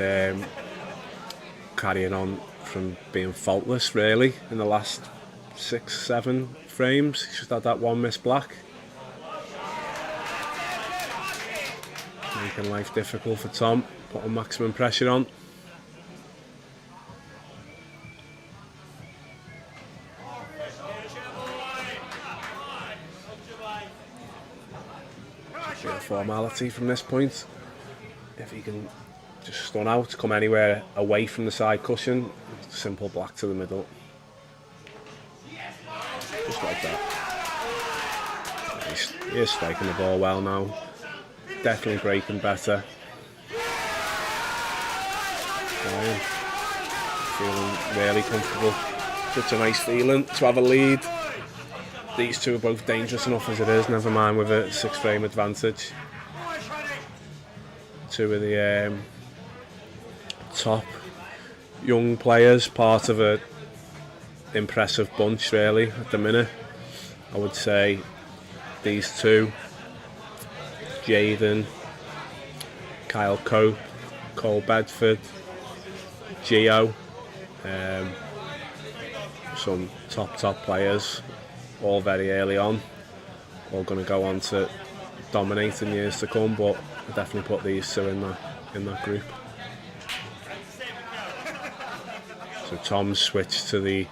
Speaker 2: carrying on from being faultless really in the last 6-7 frames. He's just had that one missed black, making life difficult for Tom, putting maximum pressure on. Bit of formality from this point. If he can just stun out, come anywhere away from the side cushion, simple black to the middle. Just like that. He is striking the ball well now. Definitely breaking better. Feeling really comfortable. Such a nice feeling to have a lead. These two are both dangerous enough as it is, never mind with a 6-frame advantage. Two of the top young players, part of a impressive bunch really at the minute. I would say these two, Jaden, Kyle Cope, Cole Bedford, Gio, some top players, all very early on, all going to go on to dominate in years to come, but I definitely put these two in that group. So Tom's switched to the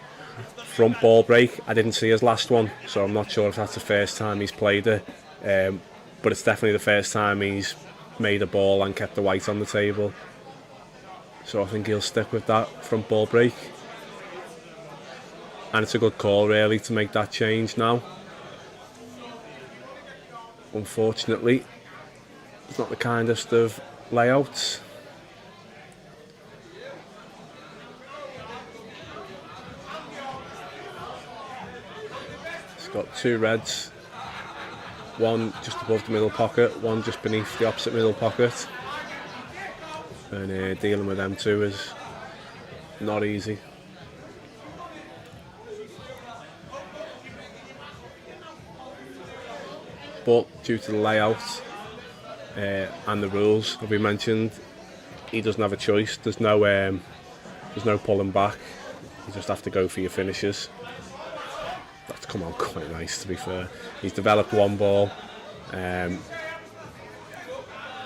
Speaker 2: front ball break. I didn't see his last one, so I'm not sure if that's the first time he's played it, but it's definitely the first time he's made a ball and kept the white on the table. So I think he'll stick with that front ball break. And it's a good call really to make that change now. Unfortunately, it's not the kindest of layouts. It's got two reds, one just above the middle pocket, one just beneath the opposite middle pocket, and dealing with them two is not easy. But due to the layout and the rules that we mentioned, he doesn't have a choice. There's no There's no pulling back. You just have to go for your finishes. That's come on quite nice, to be fair. He's developed one ball.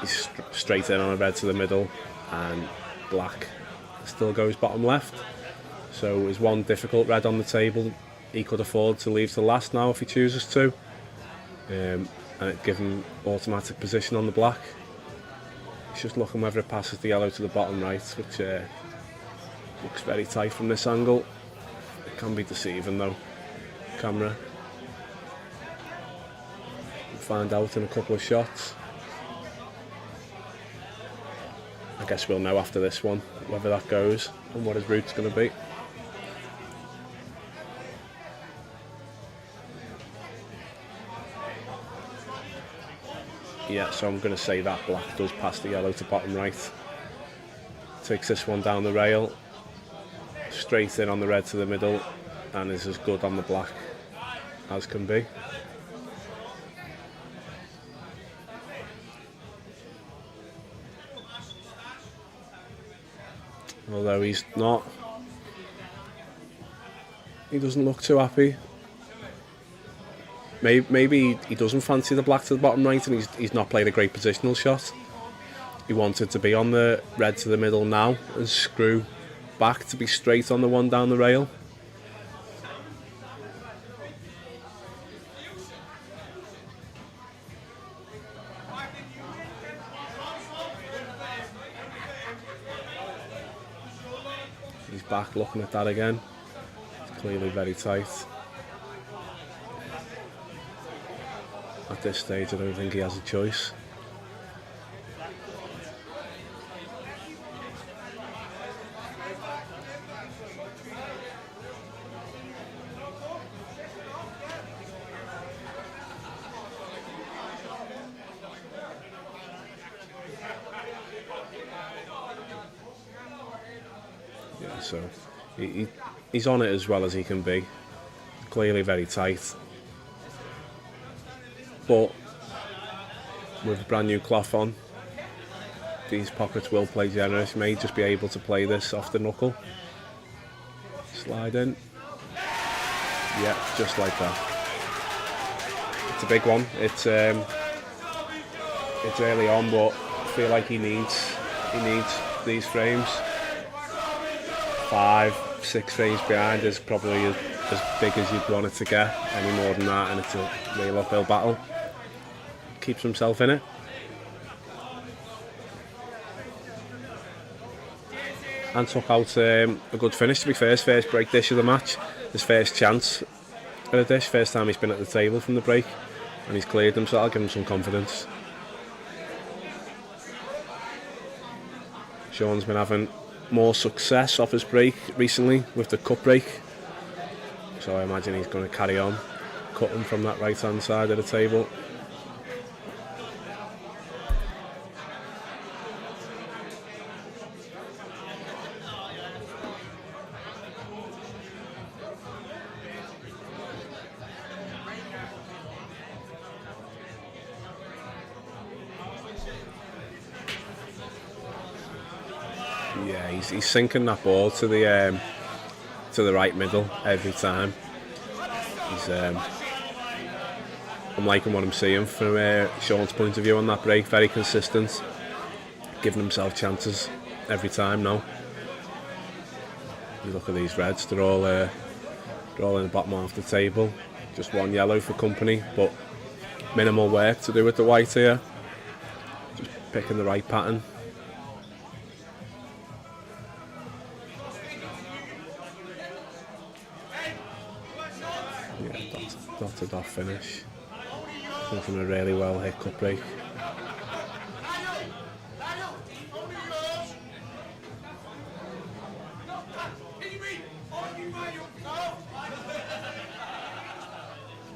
Speaker 2: He's straight in on a red to the middle, and black still goes bottom left. So there's one difficult red on the table. He could afford to leave to last now if he chooses to, and it gives him automatic position on the black. He's just looking whether it passes the yellow to the bottom right, which looks very tight from this angle. It can be deceiving though, camera. We'll find out in a couple of shots. I guess we'll know after this one whether that goes and what his route's going to be. Yeah, so I'm going to say that black does pass the yellow to bottom right. Takes this one down the rail, straight in on the red to the middle, and is as good on the black as can be. Although he's not, he doesn't look too happy. Maybe he doesn't fancy the black to the bottom right, and he's not played a great positional shot. He wanted to be on the red to the middle now and screw back to be straight on the one down the rail. He's back looking at that again. It's clearly very tight. At this stage, I don't think he has a choice. Yeah, so he's on it as well as he can be. Clearly very tight. But with brand new cloth on, these pockets will play generous. You may just be able to play this off the knuckle. Slide in. Yeah, just like that. It's a big one. It's early on, but I feel like he needs these frames. 5, 6 frames behind is probably as big as you'd want it to get. Any more than that, and it's a real uphill battle. Keeps himself in it. And took out a good finish, to be fair. His first break dish of the match. His first chance at a dish. First time he's been at the table from the break. And he's cleared himself. I'll give him some confidence. Sean's been having more success off his break recently with the cut break. So I imagine he's going to carry on cutting from that right hand side of the table. Yeah, he's sinking that ball to the right middle every time. He's I'm liking what I'm seeing from Sean's point of view on that break. Very consistent, giving himself chances every time now. You look at these reds; they're all in the bottom half of the table. Just one yellow for company, but minimal work to do with the white here. Just picking the right pattern. Dotted off finish. Something a really well hit cut break.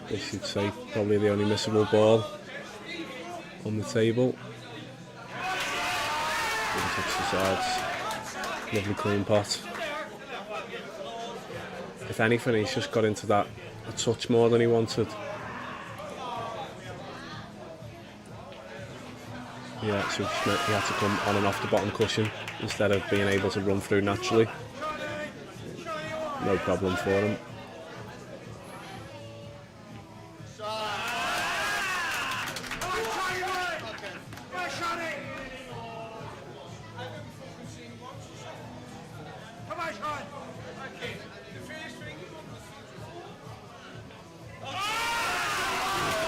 Speaker 2: This you'd say probably the only missable ball on the table. Didn't touch the sides. Lovely clean pot. If anything, he's just got into that a touch more than he wanted. Yeah, so he had to come on and off the bottom cushion instead of being able to run through naturally. no problem for him.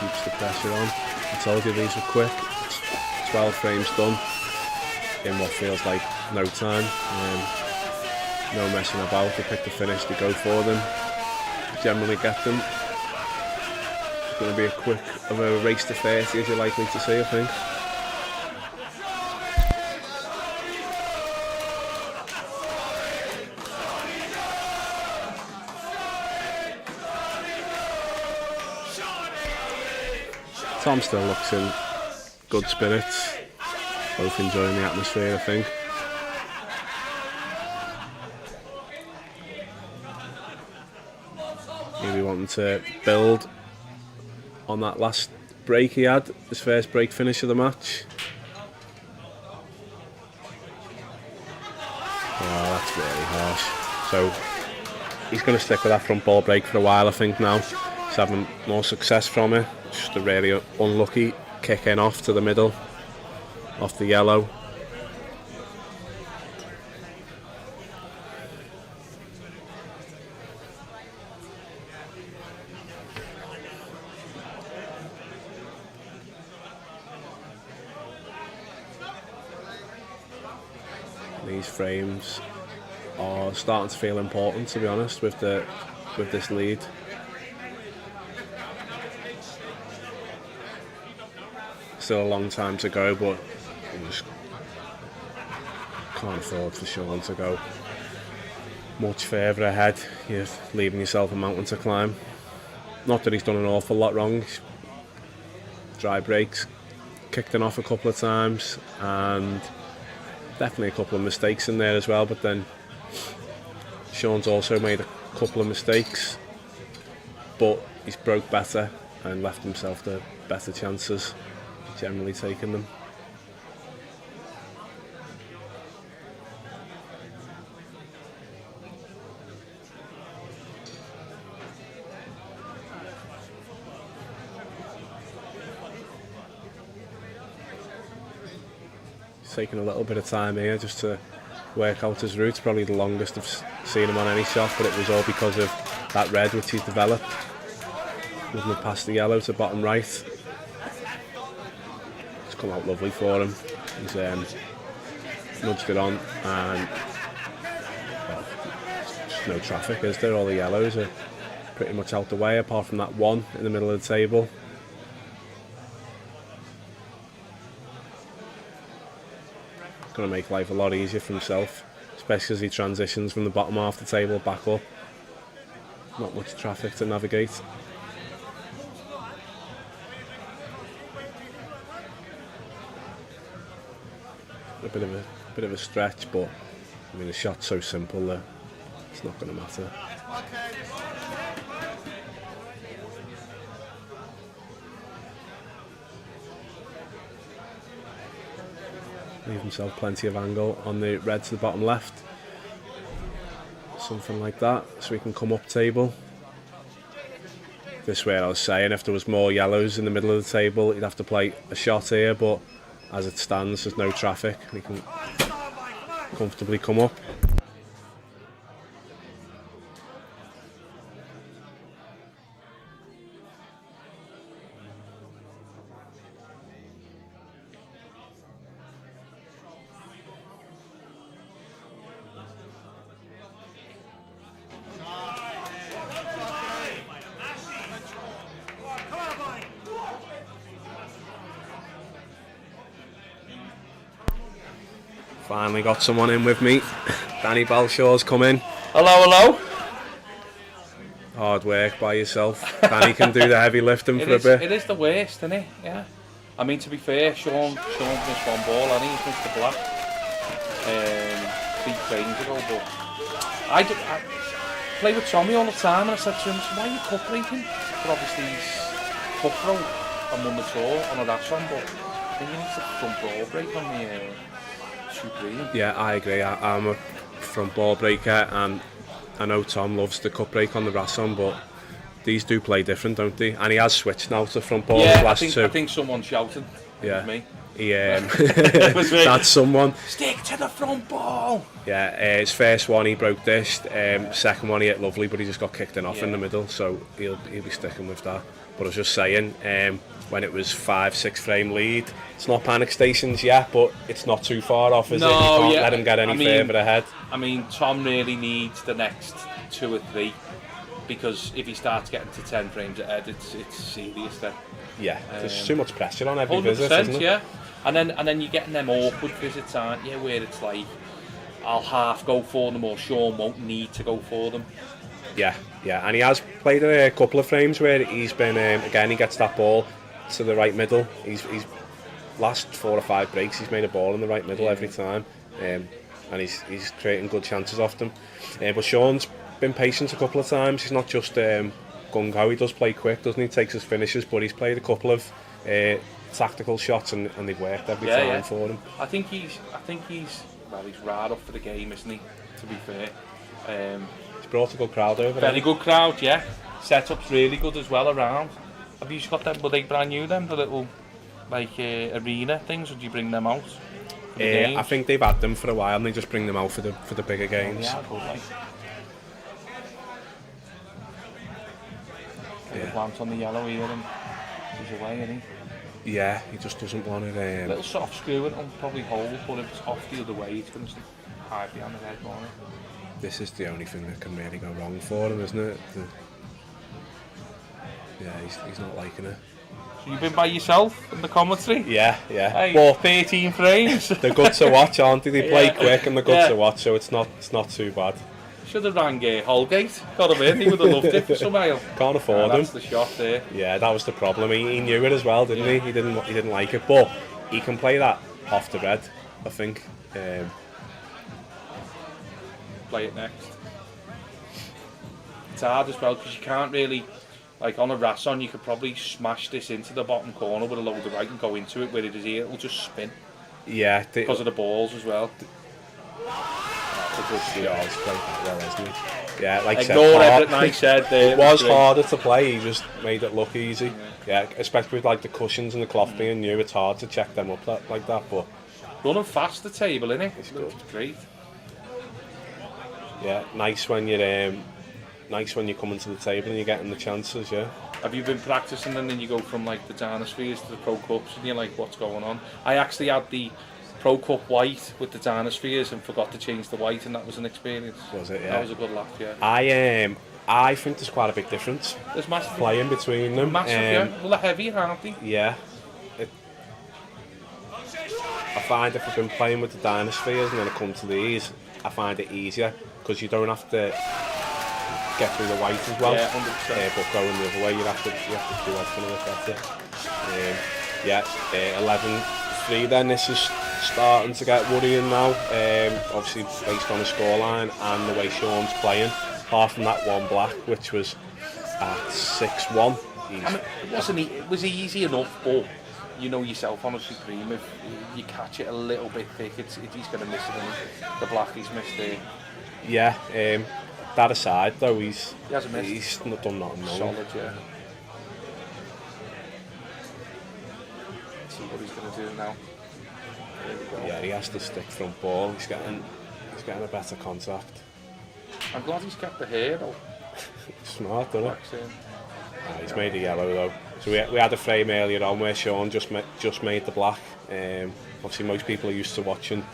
Speaker 2: Keeps the pressure on. I told you these were quick. 12 frames done in what feels like no time. No messing about. They pick the finish, they go for them. Generally get them. It's going to be a quick of a race to 30 as you're likely to see, I think. Tom still looks in good spirits, both enjoying the atmosphere, I think. Maybe wanting to build on that last break he had, his first break finish of the match. Oh, that's really harsh. So he's going to stick with that front ball break for a while, I think now. He's having more success from it. Just a really unlucky kicking off to the middle, off the yellow. These frames are starting to feel important, to be honest, with this lead. Still a long time to go, but you just can't afford for Sean to go much further ahead. You're leaving yourself a mountain to climb. Not that he's done an awful lot wrong. Dry breaks, kicked it off a couple of times, and definitely a couple of mistakes in there as well, but then Sean's also made a couple of mistakes, but he's broke better and left himself the better chances, generally taking them. He's taking a little bit of time here just to work out his route. Probably the longest I've seen him on any shot, but it was all because of that red which he's developed. Moving past the yellow to bottom right. It's come out lovely for him. He's nudged it on, and well, just no traffic, is there? All the yellows are pretty much out the way, apart from that one in the middle of the table. Going to make life a lot easier for himself, especially as he transitions from the bottom half of the table back up. Not much traffic to navigate. A bit of a stretch, but I mean the shot's so simple that it's not going to matter. Leave himself plenty of angle on the red to the bottom left. Something like that, so we can come up table. This way, I was saying, if there was more yellows in the middle of the table, he'd have to play a shot here, but as it stands, there's no traffic, and he can comfortably come up. Finally got someone in with me. Danny Balshaw's come in.
Speaker 3: Hello, hello.
Speaker 2: Hard work by yourself. Danny can do the heavy lifting for a bit.
Speaker 3: It is the worst, isn't it? Yeah. I mean, to be fair, Sean missed one ball, and he's missed the black 3 frames ago. But I play with Tommy all the time, and I said to him, so "Why are you cup rating?" But obviously he's cup pro and won the tour on a dash one, but I think he needs a front ball break on the Supreme.
Speaker 2: Yeah, I agree. I'm a front ball breaker, and I know Tom loves the cut break on the Rasson, but these do play different, don't they? And he has switched now to front ball
Speaker 3: Yeah,
Speaker 2: last two.
Speaker 3: I think someone's shouting.
Speaker 2: Yeah.
Speaker 3: Me.
Speaker 2: He, that's someone.
Speaker 3: Stick to the front ball.
Speaker 2: Yeah, his first one he broke this. Second one he hit lovely, but he just got kicked off in the middle, so he'll be sticking with that. But I was just saying, when it was 5-6 frame lead, it's not panic stations yet, but it's not too far off, is it? You can't let him get any further ahead.
Speaker 3: I mean, Tom really needs the next 2 or 3, because if he starts getting to 10 frames ahead, it's serious then.
Speaker 2: Yeah, there's too much pressure on every visit, isn't it?
Speaker 3: Yeah. And then you're getting them awkward visits, aren't you, where it's like, I'll half go for them, or Sean won't need to go for them.
Speaker 2: Yeah, and he has played a couple of frames where he's been, again, he gets that ball to the right middle. He's last 4 or 5 breaks, he's made a ball in the right middle every time, and he's creating good chances off them. But Sean's been patient a couple of times. He's not just gung-ho, he does play quick, doesn't he? Takes his finishes, but he's played a couple of tactical shots and they've worked every time for him.
Speaker 3: I think he's right up for the game, isn't he? To be fair,
Speaker 2: he's brought a good crowd over.
Speaker 3: Very good crowd, yeah. Setup's really good as well around. Have you got them? Were they brand new? Them the little arena things? Or do you bring them out?
Speaker 2: I think they've had them for a while and they just bring them out for the bigger games.
Speaker 3: Yeah, good, like. The plant on the yellow here and he's away, isn't he?
Speaker 2: Yeah, he just doesn't want it.
Speaker 3: A little soft screw it will probably hold, but if it's off the other way, it's going to hide behind the red more.
Speaker 2: This is the only thing that can really go wrong for him, isn't it? Yeah, he's not liking it.
Speaker 3: So you've been by yourself in the commentary?
Speaker 2: Yeah.
Speaker 3: Hey,
Speaker 2: well,
Speaker 3: 13 frames.
Speaker 2: They're good to watch, aren't they? They play quick and they're good to watch, so it's not too bad.
Speaker 3: Should have rang Holgate, got him in, he would have loved it for somehow.
Speaker 2: Can't afford him.
Speaker 3: That's the shot there.
Speaker 2: Yeah, that was the problem. He knew it as well, didn't he? He didn't like it, but he can play that off the red, I think.
Speaker 3: Play it next. It's hard as well because you can't really, like on a Rasson, you could probably smash this into the bottom corner with a load of right and go into it. Where it is here, it'll just spin.
Speaker 2: Yeah,
Speaker 3: because of the balls as well.
Speaker 2: He always played that well, hasn't he? Yeah, like
Speaker 3: ignore everything I said there.
Speaker 2: It was harder to play, he just made it look easy. Yeah, especially with like the cushions and the cloth being new, it's hard to check them up like that, but...
Speaker 3: Running fast the table, innit?
Speaker 2: It's good.
Speaker 3: Great.
Speaker 2: Yeah, nice when you're coming to the table and you're getting the chances, yeah.
Speaker 3: Have you been practicing and then you go from like the Dynaspheres to the Pro Cups and you're like, what's going on? I actually had the Pro Cup white with the Dynaspheres and forgot to change the white, and that was an experience.
Speaker 2: Was it? Yeah.
Speaker 3: That was a good laugh, yeah.
Speaker 2: I think there's quite a big difference.
Speaker 3: There's massive
Speaker 2: playing between them.
Speaker 3: Massive, yeah. Well, they're heavier, aren't they?
Speaker 2: Yeah. I find if I've been playing with the Dynaspheres and then I come to these, I find it easier because you don't have to get through the white as well.
Speaker 3: Yeah, 100%.
Speaker 2: But going the other way, you have to do everything a bit better. 11-3 then. This is starting to get worrying now. Obviously based on the scoreline and the way Sean's playing. Apart from that one black, which was at 6-1.
Speaker 3: I mean, it was easy enough, but you know yourself on a Supreme, if you catch it a little bit thick, he's going to miss it, and the black he's missed there.
Speaker 2: Yeah, that aside though, he
Speaker 3: hasn't missed.
Speaker 2: He's not done nothing wrong.
Speaker 3: Solid, yeah. Let's see what he's going to do now. There we go.
Speaker 2: Yeah, he has to stick front ball. He's getting a better contact.
Speaker 3: I'm glad he's kept the hair though.
Speaker 2: Smart, doesn't it? He's made it yellow though. So we had a frame earlier on where Sean just made the black. Obviously most people are used to watching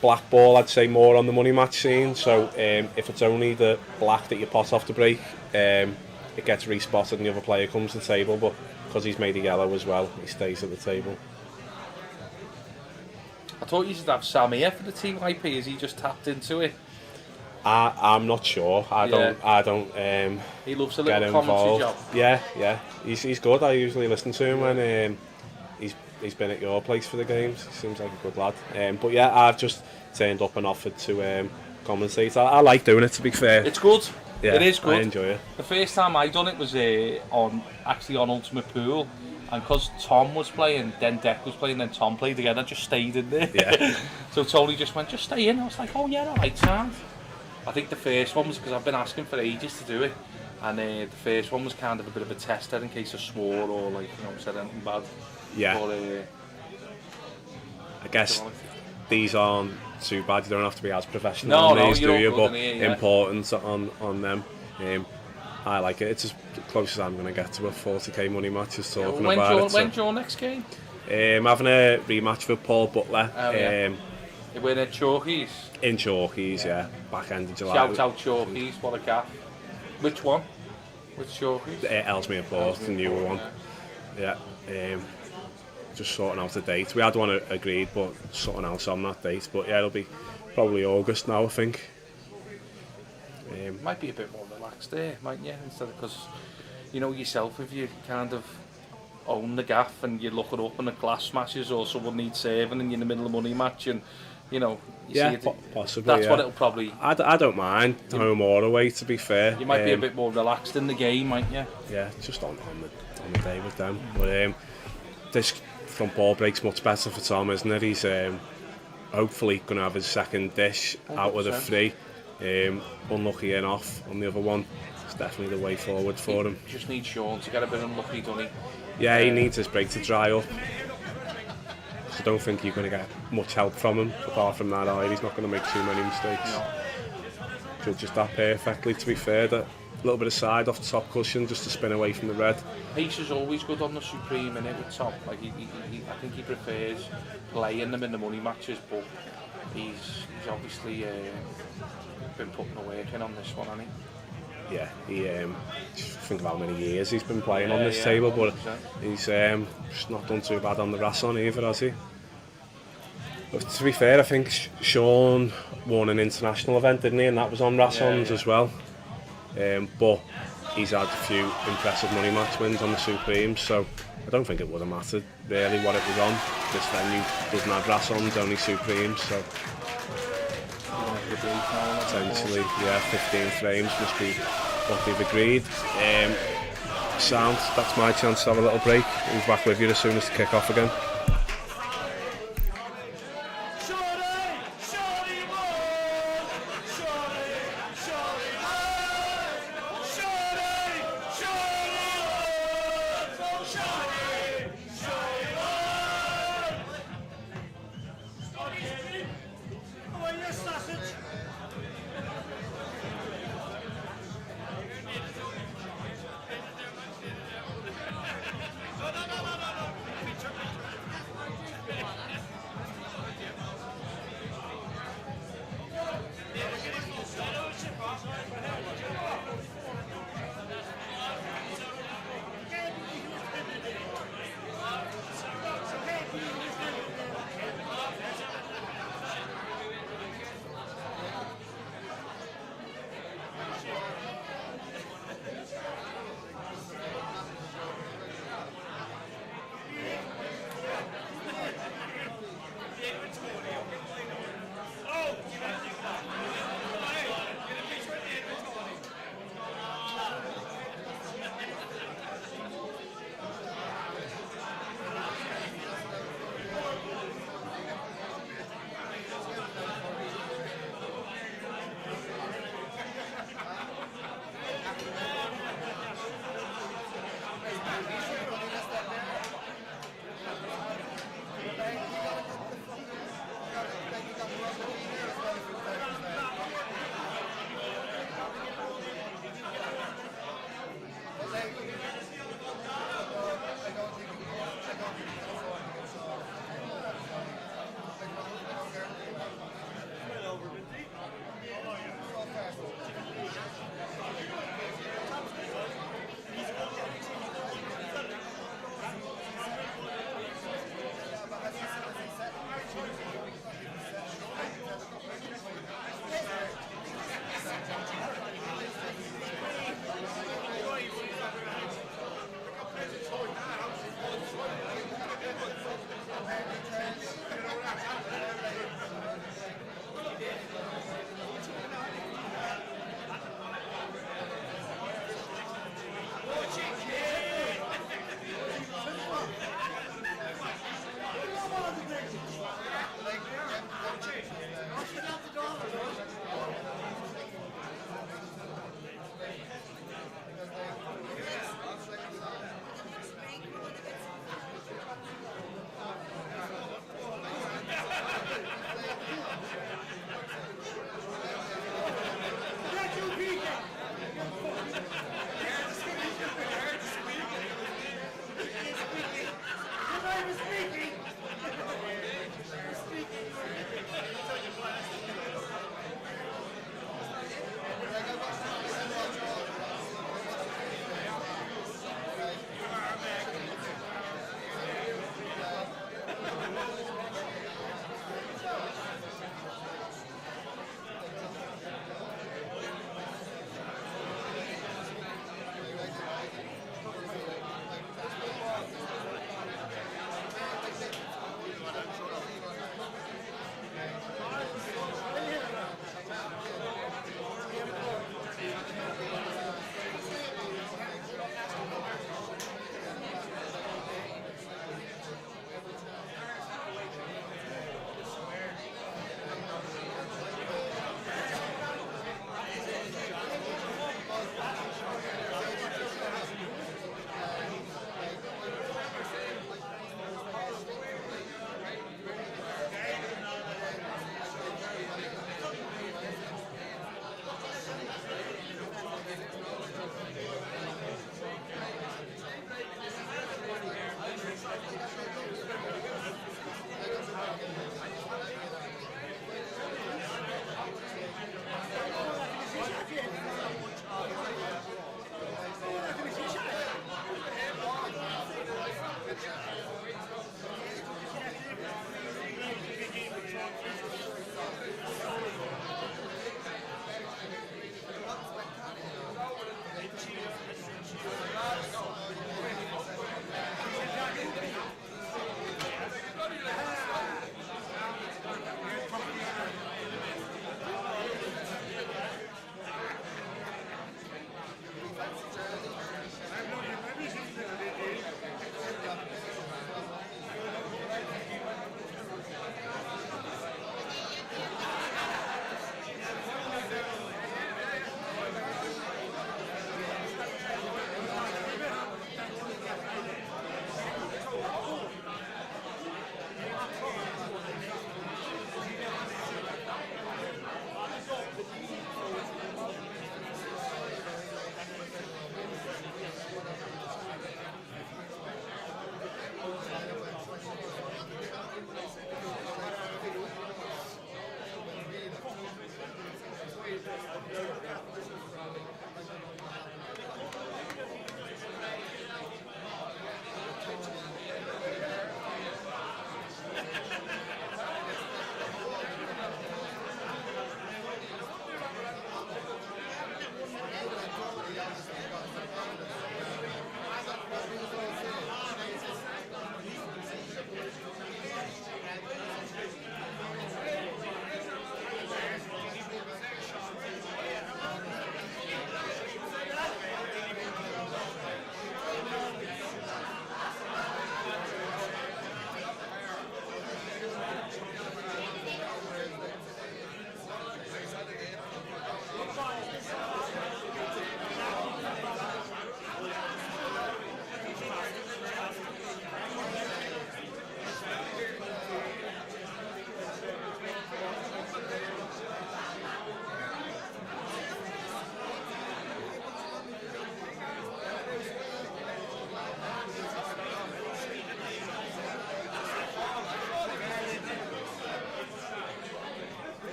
Speaker 2: black ball, I'd say, more on the money match scene. So if it's only the black that you pot off the break, it gets respotted and the other player comes to the table. But because he's made it yellow as well, he stays at the table.
Speaker 3: I thought you should have Sam here for the TYP. Is he just tapped into it?
Speaker 2: I'm not sure. I don't.
Speaker 3: He loves a little commentary job.
Speaker 2: Yeah. He's good. I usually listen to him when he's been at your place for the games. He seems like a good lad. But yeah, I've just turned up and offered to commentate. I like doing it, to be fair.
Speaker 3: It's good.
Speaker 2: Yeah,
Speaker 3: it is good.
Speaker 2: I enjoy it.
Speaker 3: The first time I done it was on Ultimate Pool, and because Tom was playing, then Deck was playing, then Tom played again. I just stayed in there.
Speaker 2: Yeah.
Speaker 3: So Tony just went, just stay in. I was like, oh yeah, alright, sound. I think the first one was because I've been asking for ages to do it, and the first one was kind of a bit of a tester in case I swore or like said anything bad.
Speaker 2: Yeah.
Speaker 3: But,
Speaker 2: I guess these aren't too bad. You don't have to be as professional on these, do you? But important on them. I like it. It's as close as I'm going to get to a 40k money match. Just talking about it.
Speaker 3: When's your next game?
Speaker 2: I'm having a rematch with Paul Butler.
Speaker 3: You win at Chalkies?
Speaker 2: In Chalkies, yeah. Back end of July.
Speaker 3: Shout out Chalkies, what a gaff. Which one? Which Chalkies?
Speaker 2: Ellesmere Port, the newer one. Yeah. Just sorting out the date. We had one agreed, but sorting out on that date. But yeah, it'll be probably August now, I think.
Speaker 3: Might be a bit more relaxed there, mightn't you? Instead of, because you know yourself, if you kind of own the gaff and you look it up and the glass smashes or someone needs saving and you're in the middle of a money match and you see it,
Speaker 2: possibly.
Speaker 3: That's what it'll probably.
Speaker 2: I don't mind home or away. To be fair,
Speaker 3: you might be a bit more relaxed in the game, mightn't you?
Speaker 2: Yeah, just on the day with them. But this front ball break's much better for Tom, isn't it? He's hopefully going to have his second dish 100%. Out of the 3. Unlucky in off on the other one. It's definitely the way forward for him.
Speaker 3: Just needs Sean to get a bit unlucky, doesn't he?
Speaker 2: Yeah, he needs his break to dry up. So I don't think you're going to get much help from him apart from that eye. He's not going to make too many mistakes.
Speaker 3: No.
Speaker 2: Judges that perfectly, to be fair. That little bit of side off the top cushion just to spin away from the red.
Speaker 3: Pace is always good on the Supreme, innit, with Tom. Like I think he prefers playing them in the money matches, but he's obviously been putting the work in on this one, hasn't he?
Speaker 2: Yeah, he think of how many years he's been playing on this table, 100%. But he's just not done too bad on the Rasson either, has he? But to be fair, I think Sean won an international event, didn't he? And that was on Rassons as well. But he's had a few impressive money match wins on the Supremes, so I don't think it would have mattered really what it was on. This venue doesn't have Rassons, only Supremes, so potentially, 15 frames must be what they've agreed. Sound, that's my chance to have a little break. We'll be back with you as soon as the kick off again.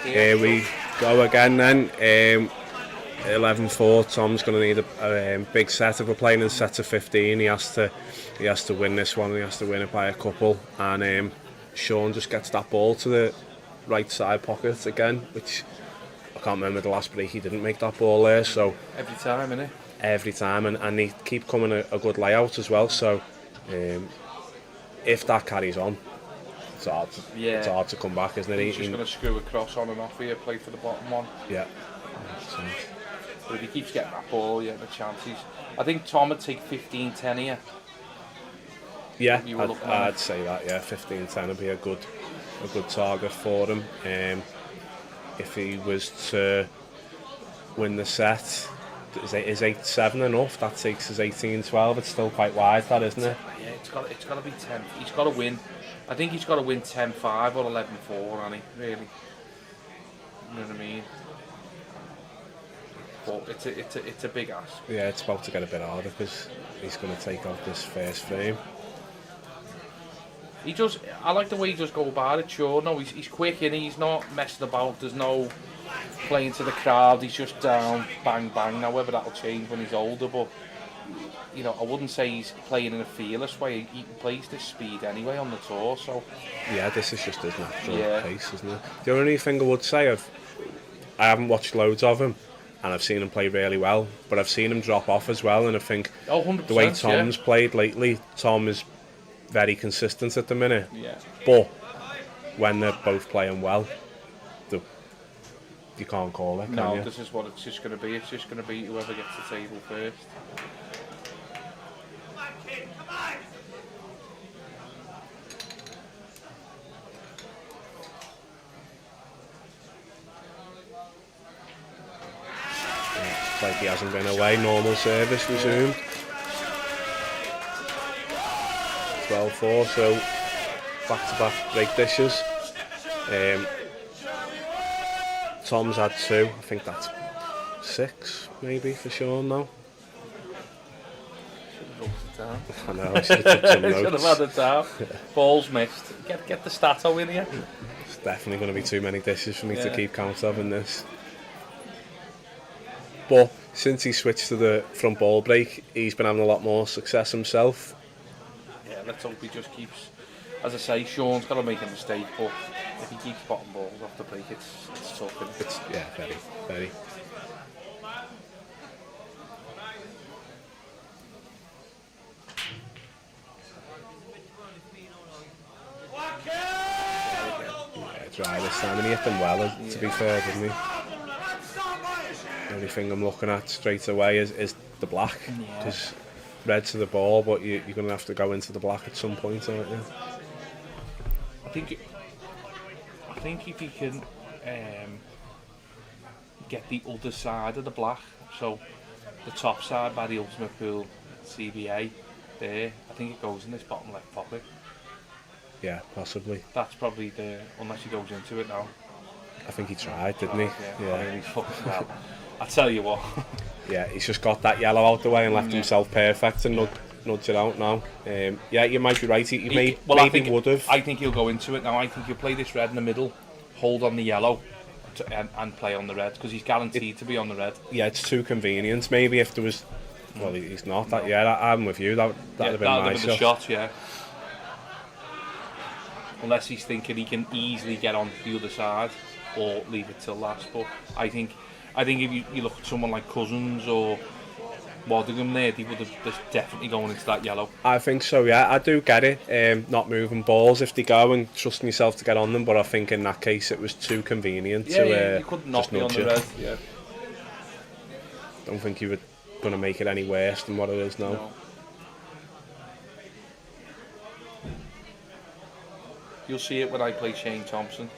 Speaker 2: Here we go again then. 11-4. Tom's going to need a big set. If we're playing in sets of 15, he has to win this one. He has to win it by a couple. And Sean just gets that ball to the right side pocket again, which I can't remember the last break he didn't make that ball there. So
Speaker 3: every time, innit?
Speaker 2: Every time, and they keep coming a good layout as well. So if that carries on, it's hard to come back, isn't it?
Speaker 3: He's just going to screw across on and off here, play for the bottom one.
Speaker 2: Yeah.
Speaker 3: But if he keeps getting that ball, yeah, the chances. I think Tom would take 15-10 here.
Speaker 2: Yeah, I'd say that. Yeah, 15-10 would be a good target for him. If he was to win the set, is 8-7 enough? That takes us 18-12. It's still quite wide, that, isn't it?
Speaker 3: Yeah, it's got to be 10. He's got to win. I think he's got to win 10-5 or 11-4, hasn't he? Really. You know what I mean? But it's a big ask.
Speaker 2: Yeah, it's about to get a bit harder because he's going to take out this first frame.
Speaker 3: He just, I like the way he just go about it. Sure, no, he's quick and he's not messing about. There's no playing to the crowd. He's just down, bang, bang. Now whether that'll change when he's older, but you know, I wouldn't say he's playing in a fearless way. He plays this speed anyway on the tour. So
Speaker 2: yeah, this is just his natural
Speaker 3: Yeah.
Speaker 2: pace, isn't it? The only thing I would say, I haven't watched loads of him, and I've seen him play really well, but I've seen him drop off as well, and I think
Speaker 3: 100%,
Speaker 2: the way Tom's played lately, Tom is very consistent at the minute.
Speaker 3: yeah.
Speaker 2: But when they're both playing well, you can't call it, can
Speaker 3: No,
Speaker 2: you?
Speaker 3: this is what it's just going to be. It's just going to be whoever gets the table first.
Speaker 1: Come on, kid, come on!
Speaker 2: It's like he hasn't been away. Normal service resumed. 12-4, so back-to-back break dishes. Tom's had 2. I think that's 6, maybe, for Sean now. I know, I should have took some
Speaker 3: Should have
Speaker 2: notes.
Speaker 3: had it down. Balls missed. Get the stato in here.
Speaker 2: It's definitely going to be too many dishes for me to
Speaker 3: Yeah.
Speaker 2: keep count of in this. But since he switched to the front ball break, he's been having a lot more success himself.
Speaker 3: Yeah, let's hope he just keeps. As I say, Sean's got to make a mistake, but if he keeps bottom balls off the break, it's tough. Isn't it?
Speaker 2: It's, yeah, very, very. Yeah, dry this time, and he hit them well, to be fair, didn't he? The only thing I'm looking at straight away is the black, because red to the ball, but you're going to have to go into the black at some point, aren't you?
Speaker 3: I think if he can get the other side of the black, so the top side by the ultimate pool CBA there, I think it goes in this bottom left pocket.
Speaker 2: Yeah, possibly.
Speaker 3: That's probably unless he goes into it now.
Speaker 2: I think he tried, didn't he?
Speaker 3: Yeah. Really fucking well. I tell you what.
Speaker 2: Yeah, he's just got that yellow out the way and left himself perfect and nudge it out now. Yeah, you might be right. He maybe would have.
Speaker 3: I think he'll go into it now. I think he'll play this red in the middle, hold on the yellow, and play on the red because he's guaranteed to be on the red.
Speaker 2: Yeah, it's too convenient. Maybe if there was, well, he's not. That. Yeah, I'm with you. That'd have been my
Speaker 3: the shot. Yeah. Unless he's thinking he can easily get on the other side or leave it till last. But I think if you look at someone like Cousins or Waddingham there, they would have definitely going into that yellow.
Speaker 2: I think so, yeah. I do get it. Not moving balls if they go and trusting yourself to get on them, but I think in that case it was too convenient to
Speaker 3: you could not
Speaker 2: just
Speaker 3: be on
Speaker 2: nudge
Speaker 3: the
Speaker 2: it.
Speaker 3: red. Yeah.
Speaker 2: Don't think you were going to make it any worse than what it is now.
Speaker 3: No. You'll see it when I play Shane Thompson.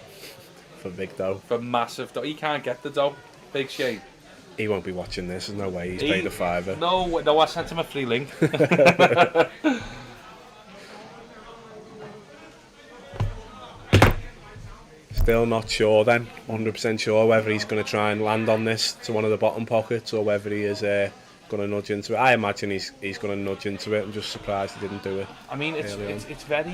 Speaker 2: For big dough.
Speaker 3: For massive dough. He can't get the dough. Big Shane.
Speaker 2: He won't be watching this. There's no way he's paid a £5.
Speaker 3: No, I sent him a free link.
Speaker 2: Still not sure then, 100% sure whether he's going to try and land on this to one of the bottom pockets or whether he is going to nudge into it. I imagine he's going to nudge into it. I'm just surprised he didn't do it.
Speaker 3: I mean, it's very...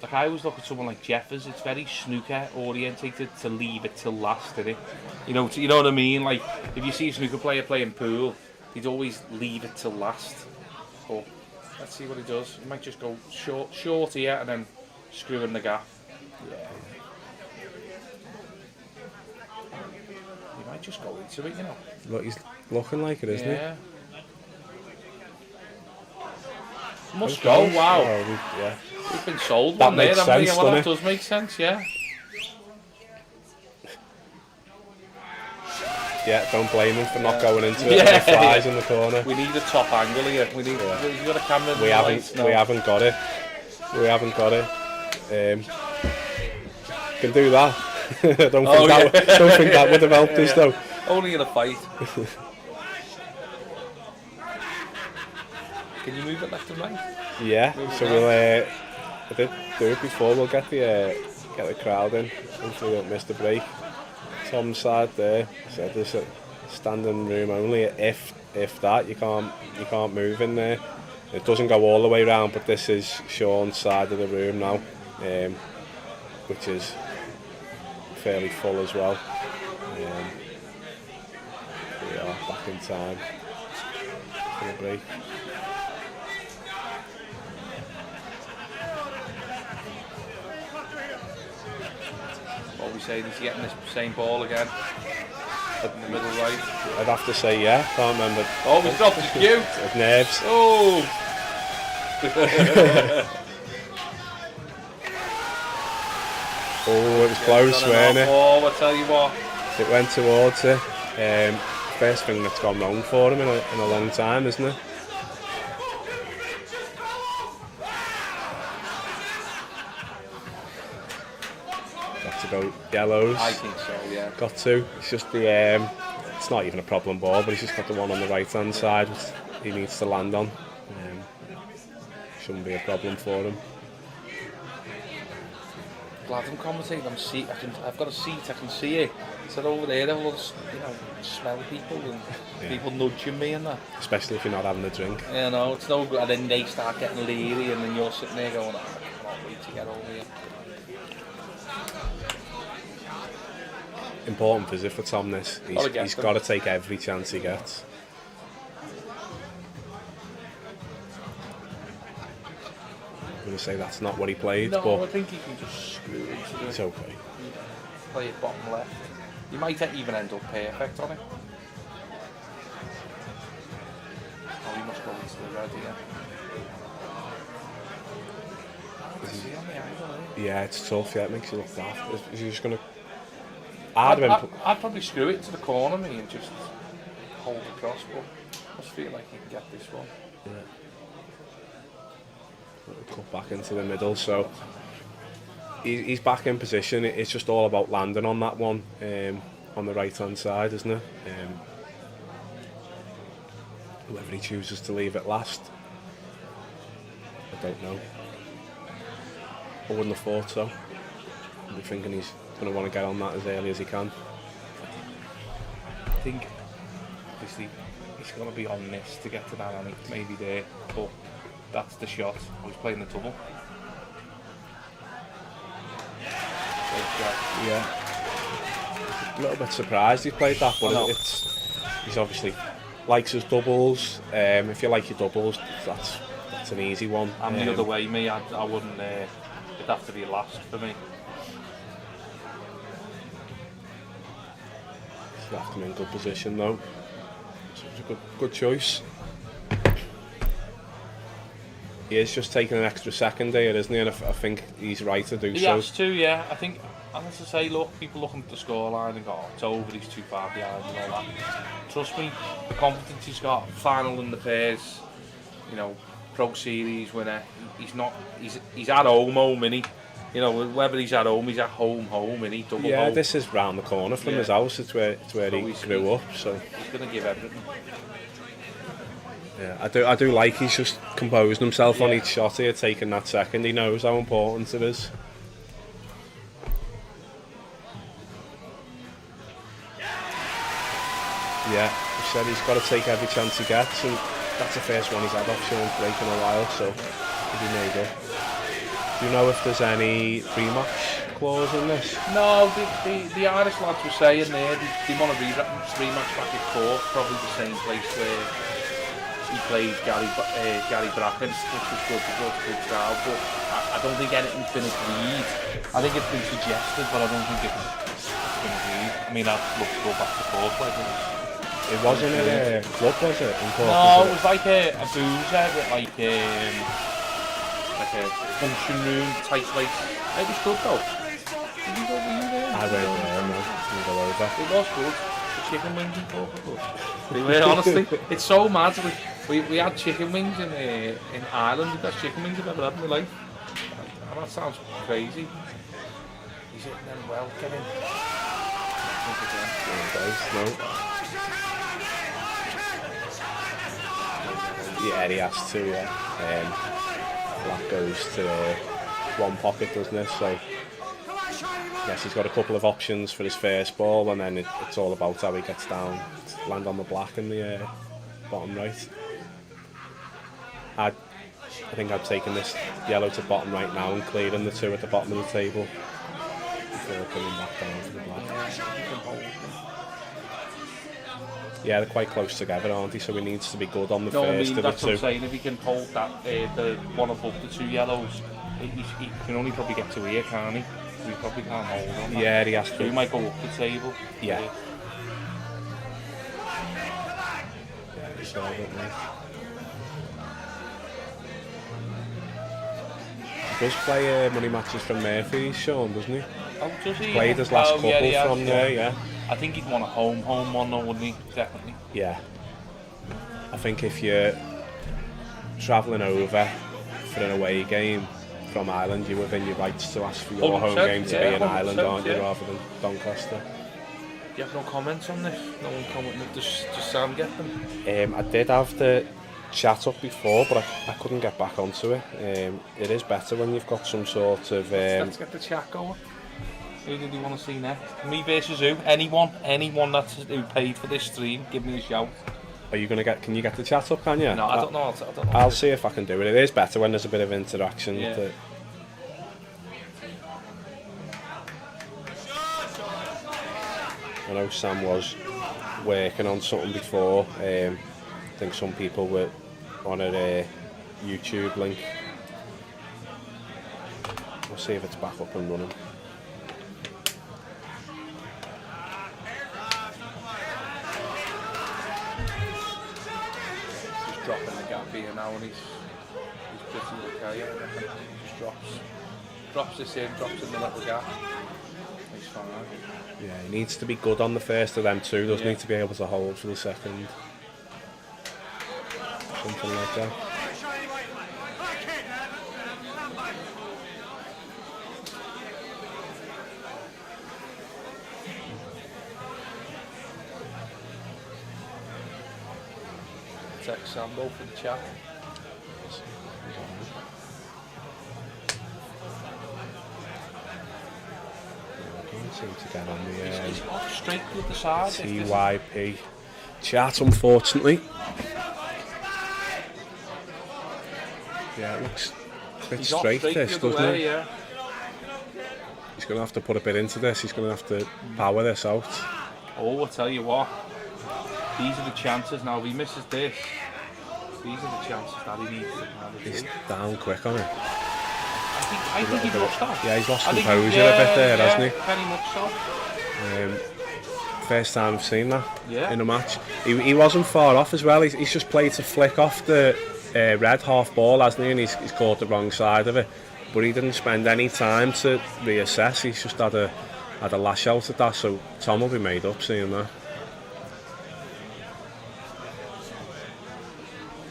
Speaker 3: like I always look at someone like Jeffers, it's very snooker orientated to leave it till last, isn't it? You know what I mean? Like, if you see a snooker player playing pool, he'd always leave it till last. But let's see what he does. He might just go short here and then screw in the gap. Yeah. He might just go into it, you know.
Speaker 2: Look, he's looking like it, isn't he?
Speaker 3: Yeah. Must go, wow.
Speaker 2: Oh, yeah.
Speaker 3: We've been sold
Speaker 2: That
Speaker 3: one there,
Speaker 2: makes
Speaker 3: haven't we?
Speaker 2: sense,
Speaker 3: Well, that
Speaker 2: doesn't it?
Speaker 3: does make sense, yeah.
Speaker 2: Yeah, don't blame him for not going into it.
Speaker 3: Yeah.
Speaker 2: The flies in the corner.
Speaker 3: We need a top angle here. We need. You've got a camera.
Speaker 2: We haven't got it. We haven't got it. Can do that. Don't think that would have helped us though.
Speaker 3: Only in a fight. Can you move it left and right?
Speaker 2: Yeah. So we'll. I did do it before. We'll get the crowd in. Hopefully we don't miss the break. Tom's side there. So there's a standing room only. If that, you can't move in there. It doesn't go all the way round, but this is Sean's side of the room now, which is fairly full as well. We are back in time for a break.
Speaker 3: What we saying, is he getting this same ball again? In the middle right?
Speaker 2: I'd have to say yeah, can't remember.
Speaker 3: Oh, we dropped his cue!
Speaker 2: Of nerves.
Speaker 3: Oh!
Speaker 2: Oh, it was close, wasn't it?
Speaker 3: Oh, I tell you what.
Speaker 2: It went towards it. First thing that's gone wrong for him in a long time, isn't it? Got to go yellows.
Speaker 3: I think so, yeah.
Speaker 2: Got to. It's just the. It's not even a problem ball, but he's just got the one on the right hand side which he needs to land on. Shouldn't be a problem for him.
Speaker 3: Glad I'm commentating. I've got a seat. I can see it. So over there, I will, smell people and people nudging me and that.
Speaker 2: Especially if you're not having a drink.
Speaker 3: You know, it's no good. And then they start getting leery, and then you're sitting there going, "I can't wait to get over here."
Speaker 2: Important visit for Tom. This he's got to take every chance he gets. I'm going to say that's not what he played,
Speaker 3: No,
Speaker 2: but
Speaker 3: I think he can just screw into it.
Speaker 2: it's okay.
Speaker 3: Play it bottom left. You might even end up perfect on it. Oh, he must go into the red here.
Speaker 2: Yeah, it's tough. Yeah, it makes you look daft. Is he just going to?
Speaker 3: I'd probably screw it to the corner, me, and just hold the cross, but I just feel like he can get this one.
Speaker 2: Yeah. Cut back into the middle, so he's back in position. It's just all about landing on that one on the right hand side, isn't it? Whether he chooses to leave it last, I don't know. I wouldn't have thought so. I'd be thinking he's going to want to get on that as early as he can.
Speaker 3: I think obviously he's going to be on this to get to that, and it's maybe there, but that's the shot. He's playing the double.
Speaker 2: Yeah. A little bit surprised he played that, but he's obviously likes his doubles. If you like your doubles, that's an easy one.
Speaker 3: I'm the other way, me. I wouldn't. It'd have to be last for me.
Speaker 2: He's left him in good position though. So it's a good choice. He is just taking an extra second here, isn't he? And I think he's right to do so.
Speaker 3: He has to, yeah. I think, and as I say, look, people looking at the scoreline and go, oh, it's over, he's too far behind and all that. Trust me, the confidence he's got, final in the pairs, Pro Series winner. He's at home, isn't he? Whether he's at home, isn't he? Double home.
Speaker 2: This is round the corner from his house. It's where he grew up. So
Speaker 3: he's going to give everything.
Speaker 2: Yeah, I do like he's just composing himself on each shot here, taking that second. He knows how important it is. Yeah, he said he's got to take every chance he gets, and that's the first one he's had off Sean's break in a while, so he'll be made up. Do you know if there's any rematch clause in this?
Speaker 3: No, the Irish lads were saying there they want a rematch back at court, probably the same place where he played Gary Bracken, which was good crowd, but I don't think anything's been agreed. I think it's been suggested, but I don't think it's been agreed. I mean, I'd love to go back to court like
Speaker 2: it wasn't a club, was it? In court,
Speaker 3: no, it was like a boozer with like a function room type place. It was good though. Did you go there?
Speaker 2: I went there, no. Didn't go over.
Speaker 3: It was good. The chicken wings in court were good. They were, honestly. It's so mad. We had chicken wings in Ireland. The best chicken wings I've ever had in my life. And that sounds crazy. He's hitting them well. Get in.
Speaker 2: No. Yeah, he has to. That goes to one pocket, doesn't it? So yes, he's got a couple of options for his first ball, and then it's all about how he gets down, land on the black in the bottom right. I think I've taken this yellow to bottom right now and clearing the 2 at the bottom of the table before coming back down to the black. Yeah, they're quite close together, aren't they? So he needs to be good on the
Speaker 3: No, I
Speaker 2: first
Speaker 3: mean,
Speaker 2: of the
Speaker 3: that's what I'm
Speaker 2: 2.
Speaker 3: saying. If he can hold that, the one above the 2 yellows, he can only probably get to here, can't he? So he probably can't hold on that.
Speaker 2: Yeah, he has
Speaker 3: So he
Speaker 2: to.
Speaker 3: might go up the table.
Speaker 2: Yeah. Yeah, he's all right, mate. He does play money matches from Murphy's, Sean, doesn't he?
Speaker 3: Oh, does he?
Speaker 2: Played his last couple from there, yeah.
Speaker 3: I think he'd want a home one though, wouldn't he? Definitely.
Speaker 2: Yeah. I think if you're travelling over for an away game from Ireland, you're within your rights to ask for your home
Speaker 3: 100%,
Speaker 2: game to
Speaker 3: yeah,
Speaker 2: be in Ireland,
Speaker 3: 100%,
Speaker 2: aren't you,
Speaker 3: yeah.
Speaker 2: rather than Doncaster.
Speaker 3: You have no comments on this? No one commenting, just Sam get them?
Speaker 2: I did have the chat up before, but I couldn't get back onto it. It is better when you've got some sort of...
Speaker 3: Let's get the chat going. Who did you want to see next? Me versus who? Anyone who paid for this stream, give me a shout.
Speaker 2: Are you gonna get? Can you get the chat up? Can you?
Speaker 3: No, I don't know. I don't know.
Speaker 2: I'll see if I can do it. It is better when there's a bit of interaction.
Speaker 3: Yeah.
Speaker 2: I know Sam was working on something before. I think some people were on a YouTube link. We'll see if it's back up and running.
Speaker 3: Dropping the gap here now, and he's pretty okay. I reckon. Just drops this in, drops in the little gap. He's fine.
Speaker 2: Yeah, he needs to be good on the first of them too. Doesn't need to be able to hold for the second. Something like that.
Speaker 3: Text Sambo for the chat.
Speaker 2: Seem to get on the
Speaker 3: He's off straight with the side.
Speaker 2: TYP chat, unfortunately. Yeah, it looks a bit straight this, doesn't it?
Speaker 3: Yeah.
Speaker 2: He's going to have to put a bit into this. He's going to have to power this out.
Speaker 3: Oh, I'll tell you what. These are the chances now. If he misses this, these are the chances that he needs to have.
Speaker 2: He's down quick on it.
Speaker 3: I think he's lost that.
Speaker 2: Yeah, he's lost composure a bit there, hasn't he?
Speaker 3: Very much so.
Speaker 2: First time I've seen that in a match. He wasn't far off as well. He's just played to flick off the red half ball, hasn't he? And he's caught the wrong side of it. But he didn't spend any time to reassess. He's just had a lash out at that. So Tom will be made up seeing that.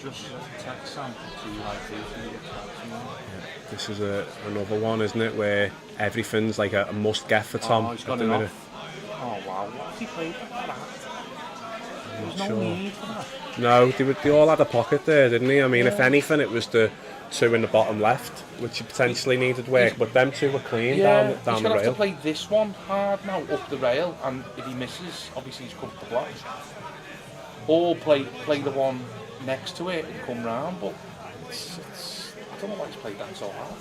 Speaker 3: Just text Sam to TYPLive.
Speaker 2: This is another one, isn't it, where everything's like a must get for Tom.
Speaker 3: Oh, he's got enough. Oh wow, what's he played like that? There's no need for that.
Speaker 2: No, they all had a pocket there, didn't he? I mean, if anything, it was the 2 in the bottom left, which potentially needed work, but them 2 were clean down the
Speaker 3: he's going to
Speaker 2: rail.
Speaker 3: have to play this one hard now, up the rail, and if he misses, obviously he's come to the block. Or play the one next to it and come round, but I don't know why he's played that so hard.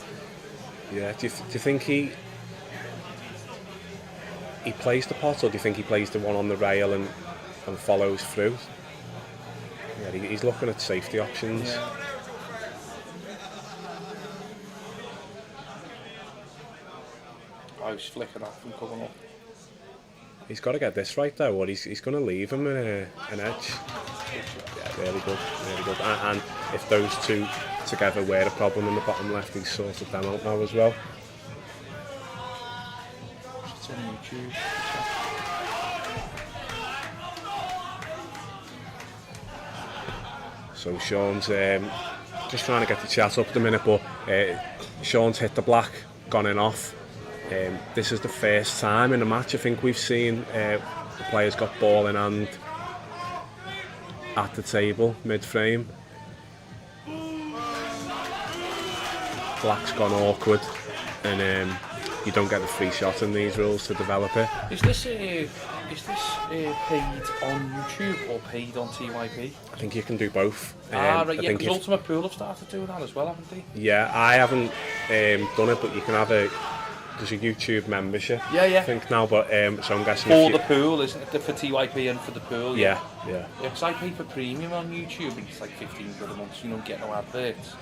Speaker 2: Yeah, do you think he plays the pot, or do you think he plays the one on the rail and follows through? Yeah, he's looking at safety options.
Speaker 3: Yeah. I was flicking off from coming up.
Speaker 2: He's got to get this right though, or he's going to leave him an edge. Yeah, really good, really good. And if those 2 together were a problem in the bottom left, he's sorted them out now as well.
Speaker 3: It's on YouTube.
Speaker 2: So Sean's just trying to get the chat up at the minute, but Sean's hit the black, gone in off. This is the first time in a match I think we've seen the players got ball in hand at the table, mid-frame. Black's gone awkward, and you don't get the free shot in these rules to develop it.
Speaker 3: Is this paid on YouTube or paid on TYP?
Speaker 2: I think you can do both.
Speaker 3: Right,
Speaker 2: I
Speaker 3: yeah,
Speaker 2: think
Speaker 3: because Ultimate Pool have started doing that as well, haven't they?
Speaker 2: Yeah, I haven't done it, but you can have there's a YouTube membership.
Speaker 3: Yeah.
Speaker 2: I think now, but so I'm guessing
Speaker 3: For the pool, isn't it? For TYP and for the pool.
Speaker 2: Yeah.
Speaker 3: Yeah, because I pay for premium on YouTube, and it's like 15 quid a month, so you don't get no adverts.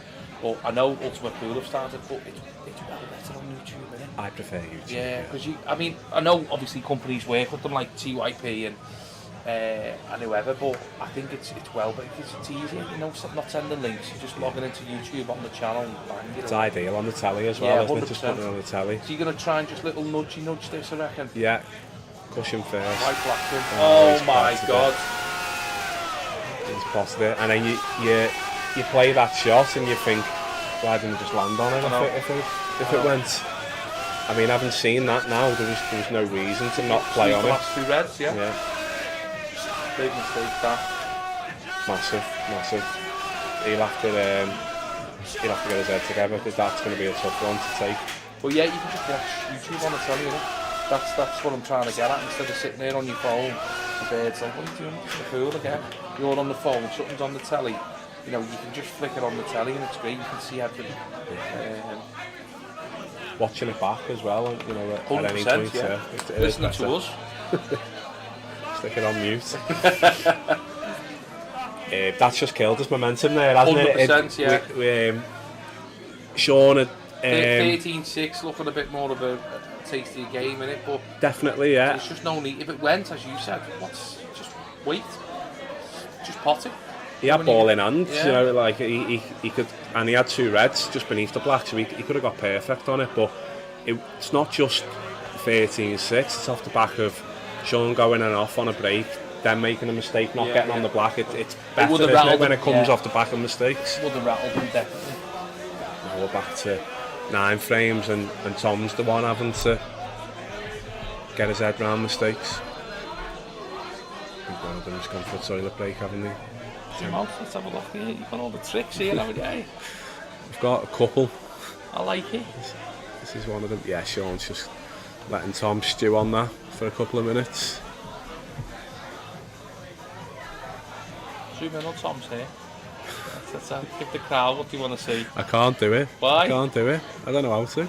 Speaker 3: But I know Ultimate Pool have started, but it's well better on YouTube, isn't it?
Speaker 2: I prefer YouTube.
Speaker 3: Yeah, because I know obviously companies work with them like TYP and whoever, but I think it's well, but it's easier, not sending links, you're just logging into YouTube on the channel and bang it.
Speaker 2: It's ideal on the telly as well,
Speaker 3: Yeah,
Speaker 2: isn't it? Just
Speaker 3: 100%.
Speaker 2: putting it on the telly.
Speaker 3: So you're going to try and just little nudge this, I reckon?
Speaker 2: Yeah, cushion first.
Speaker 3: Right, Blackton.
Speaker 2: Oh,
Speaker 3: Oh my
Speaker 2: he's
Speaker 3: God.
Speaker 2: He's potted it, and then you play that shot and you think, why didn't it just land on it if it went? I mean, I haven't seen that now. There was no reason to not play on
Speaker 3: The
Speaker 2: it.
Speaker 3: last two reds, yeah. Big mistake that.
Speaker 2: Massive. He'll have to get his head together, because that's going to be a tough one to take.
Speaker 3: But yeah, you can just watch YouTube on the telly, you know? That's what I'm trying to get at, instead of sitting there on your phone. The bird's like, what are you doing? It's the pool again. You're on the phone, something's on the telly. You know, you can just flick it on the telly and it's great. You can see everything.
Speaker 2: Watching it back as well, you know, at any
Speaker 3: 100%,
Speaker 2: point.
Speaker 3: yeah.
Speaker 2: It
Speaker 3: Listening
Speaker 2: is
Speaker 3: to us.
Speaker 2: Stick it on mute. That's just killed his momentum there, hasn't
Speaker 3: 100%,
Speaker 2: it?
Speaker 3: yeah.
Speaker 2: Sean had
Speaker 3: 13-6, looking a bit more of a tasty game in it, but
Speaker 2: definitely, yeah.
Speaker 3: there's just no need. If it went, as you said, just wait. Just pot it.
Speaker 2: He had ball in hand,
Speaker 3: yeah.
Speaker 2: you know, like he could, and he had two reds just beneath the black, so he could have got perfect on it. But it's not just 13-6; it's off the back of Sean going and off on a break, then making a mistake, not getting on the black. It's better, isn't it, when it comes off the back of mistakes.
Speaker 3: Would have rattled him, definitely.
Speaker 2: Now we're back to 9 frames, and Tom's the one having to get his head round mistakes. I think one of them's gone for a toilet break, haven't they?
Speaker 3: Let's have a look here. You've got all the tricks here, haven't you?
Speaker 2: I've got a couple.
Speaker 3: I like it.
Speaker 2: This is one of them. Yeah, Sean's just letting Tom stew on that for a couple of minutes.
Speaker 3: Zoom in on Tom's here. Let's give the crowd what they want to see.
Speaker 2: I can't do it.
Speaker 3: Why?
Speaker 2: I can't do it. I don't know how to.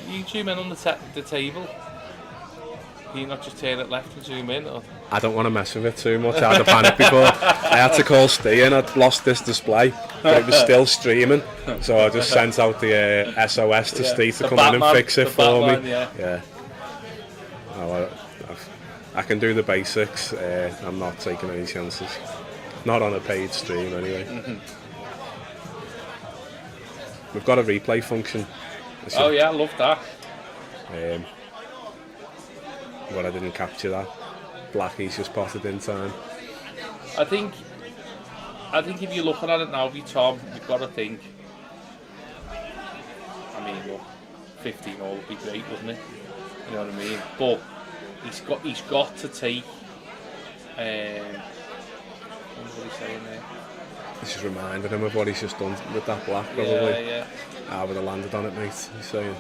Speaker 3: You zoom in on the table. Can you not just turn it left and zoom in? Or?
Speaker 2: I don't want to mess with it too much. I had a panic before. I had to call Steve, I'd lost this display. But it was still streaming. So I just sent out the SOS to Steve to come in and fix it for me. Yeah. Oh, I can do the basics. I'm not taking any chances. Not on a paid stream anyway. We've got a replay function.
Speaker 3: Oh yeah, I love that.
Speaker 2: But I didn't capture that. Blackie's just potted in time.
Speaker 3: I think if you're looking at it now, with Tom, you've got to think. I mean, look, 15 all would be great, wouldn't it? You know what I mean? But he's got to take. What he's saying there?
Speaker 2: This is reminding him of what he's just done with that black, probably.
Speaker 3: Yeah.
Speaker 2: I would have landed on it, mate. He's saying.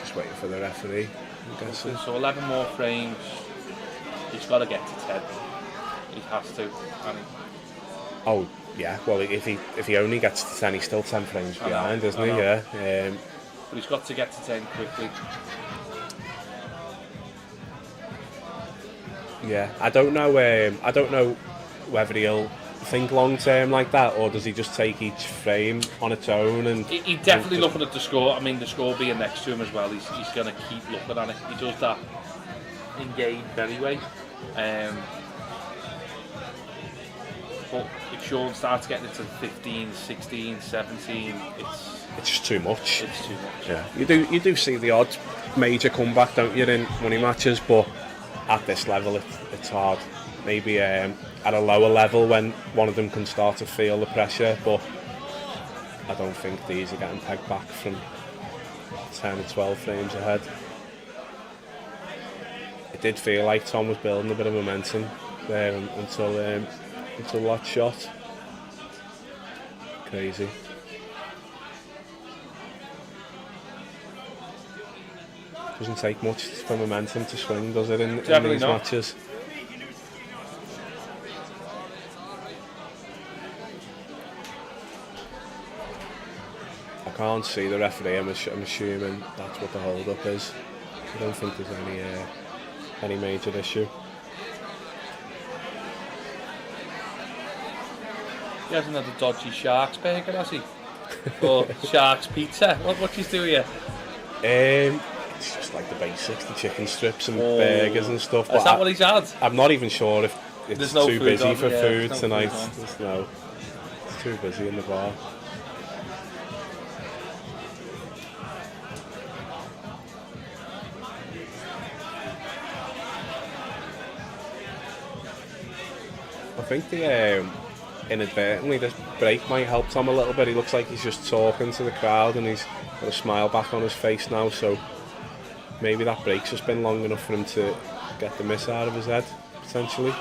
Speaker 2: Just waiting for the referee. I'm guessing.
Speaker 3: So 11 more frames. He's got to get to 10. He has to.
Speaker 2: Oh yeah. Well, if he only gets to 10, he's still 10 frames behind, isn't he? Yeah.
Speaker 3: But he's got to get to 10 quickly.
Speaker 2: Yeah, I don't know whether he'll think long term like that, or does he just take each frame on its own? And
Speaker 3: He's definitely looking at the score. I mean, the score being next to him as well. He's going to keep looking at it. He does that in game anyway. But if Sean starts getting into 15, 16, 17,
Speaker 2: it's just too much.
Speaker 3: It's too much.
Speaker 2: Yeah, you do see the odd major comeback, don't you, in money matches? But at this level, it's hard. Maybe at a lower level when one of them can start to feel the pressure, but I don't think these are getting pegged back from 10 or 12 frames ahead. It did feel like Tom was building a bit of momentum there until until that shot. Crazy. Doesn't take much for momentum to swing, does it, in these matches? I can't see the referee. I'm assuming that's what the hold-up is. I don't think there's any major issue.
Speaker 3: He hasn't had a dodgy Sharks burger, has he? Or Sharks pizza? What do you do here?
Speaker 2: It's just like the basics, the chicken strips and burgers and stuff.
Speaker 3: Is that what he's had?
Speaker 2: I'm not even sure if it's too busy for food tonight. It's too busy in the bar. I think inadvertently this break might help Tom a little bit. He looks like he's just talking to the crowd and he's got a smile back on his face now, so maybe that break's just been long enough for him to get the miss out of his head, potentially.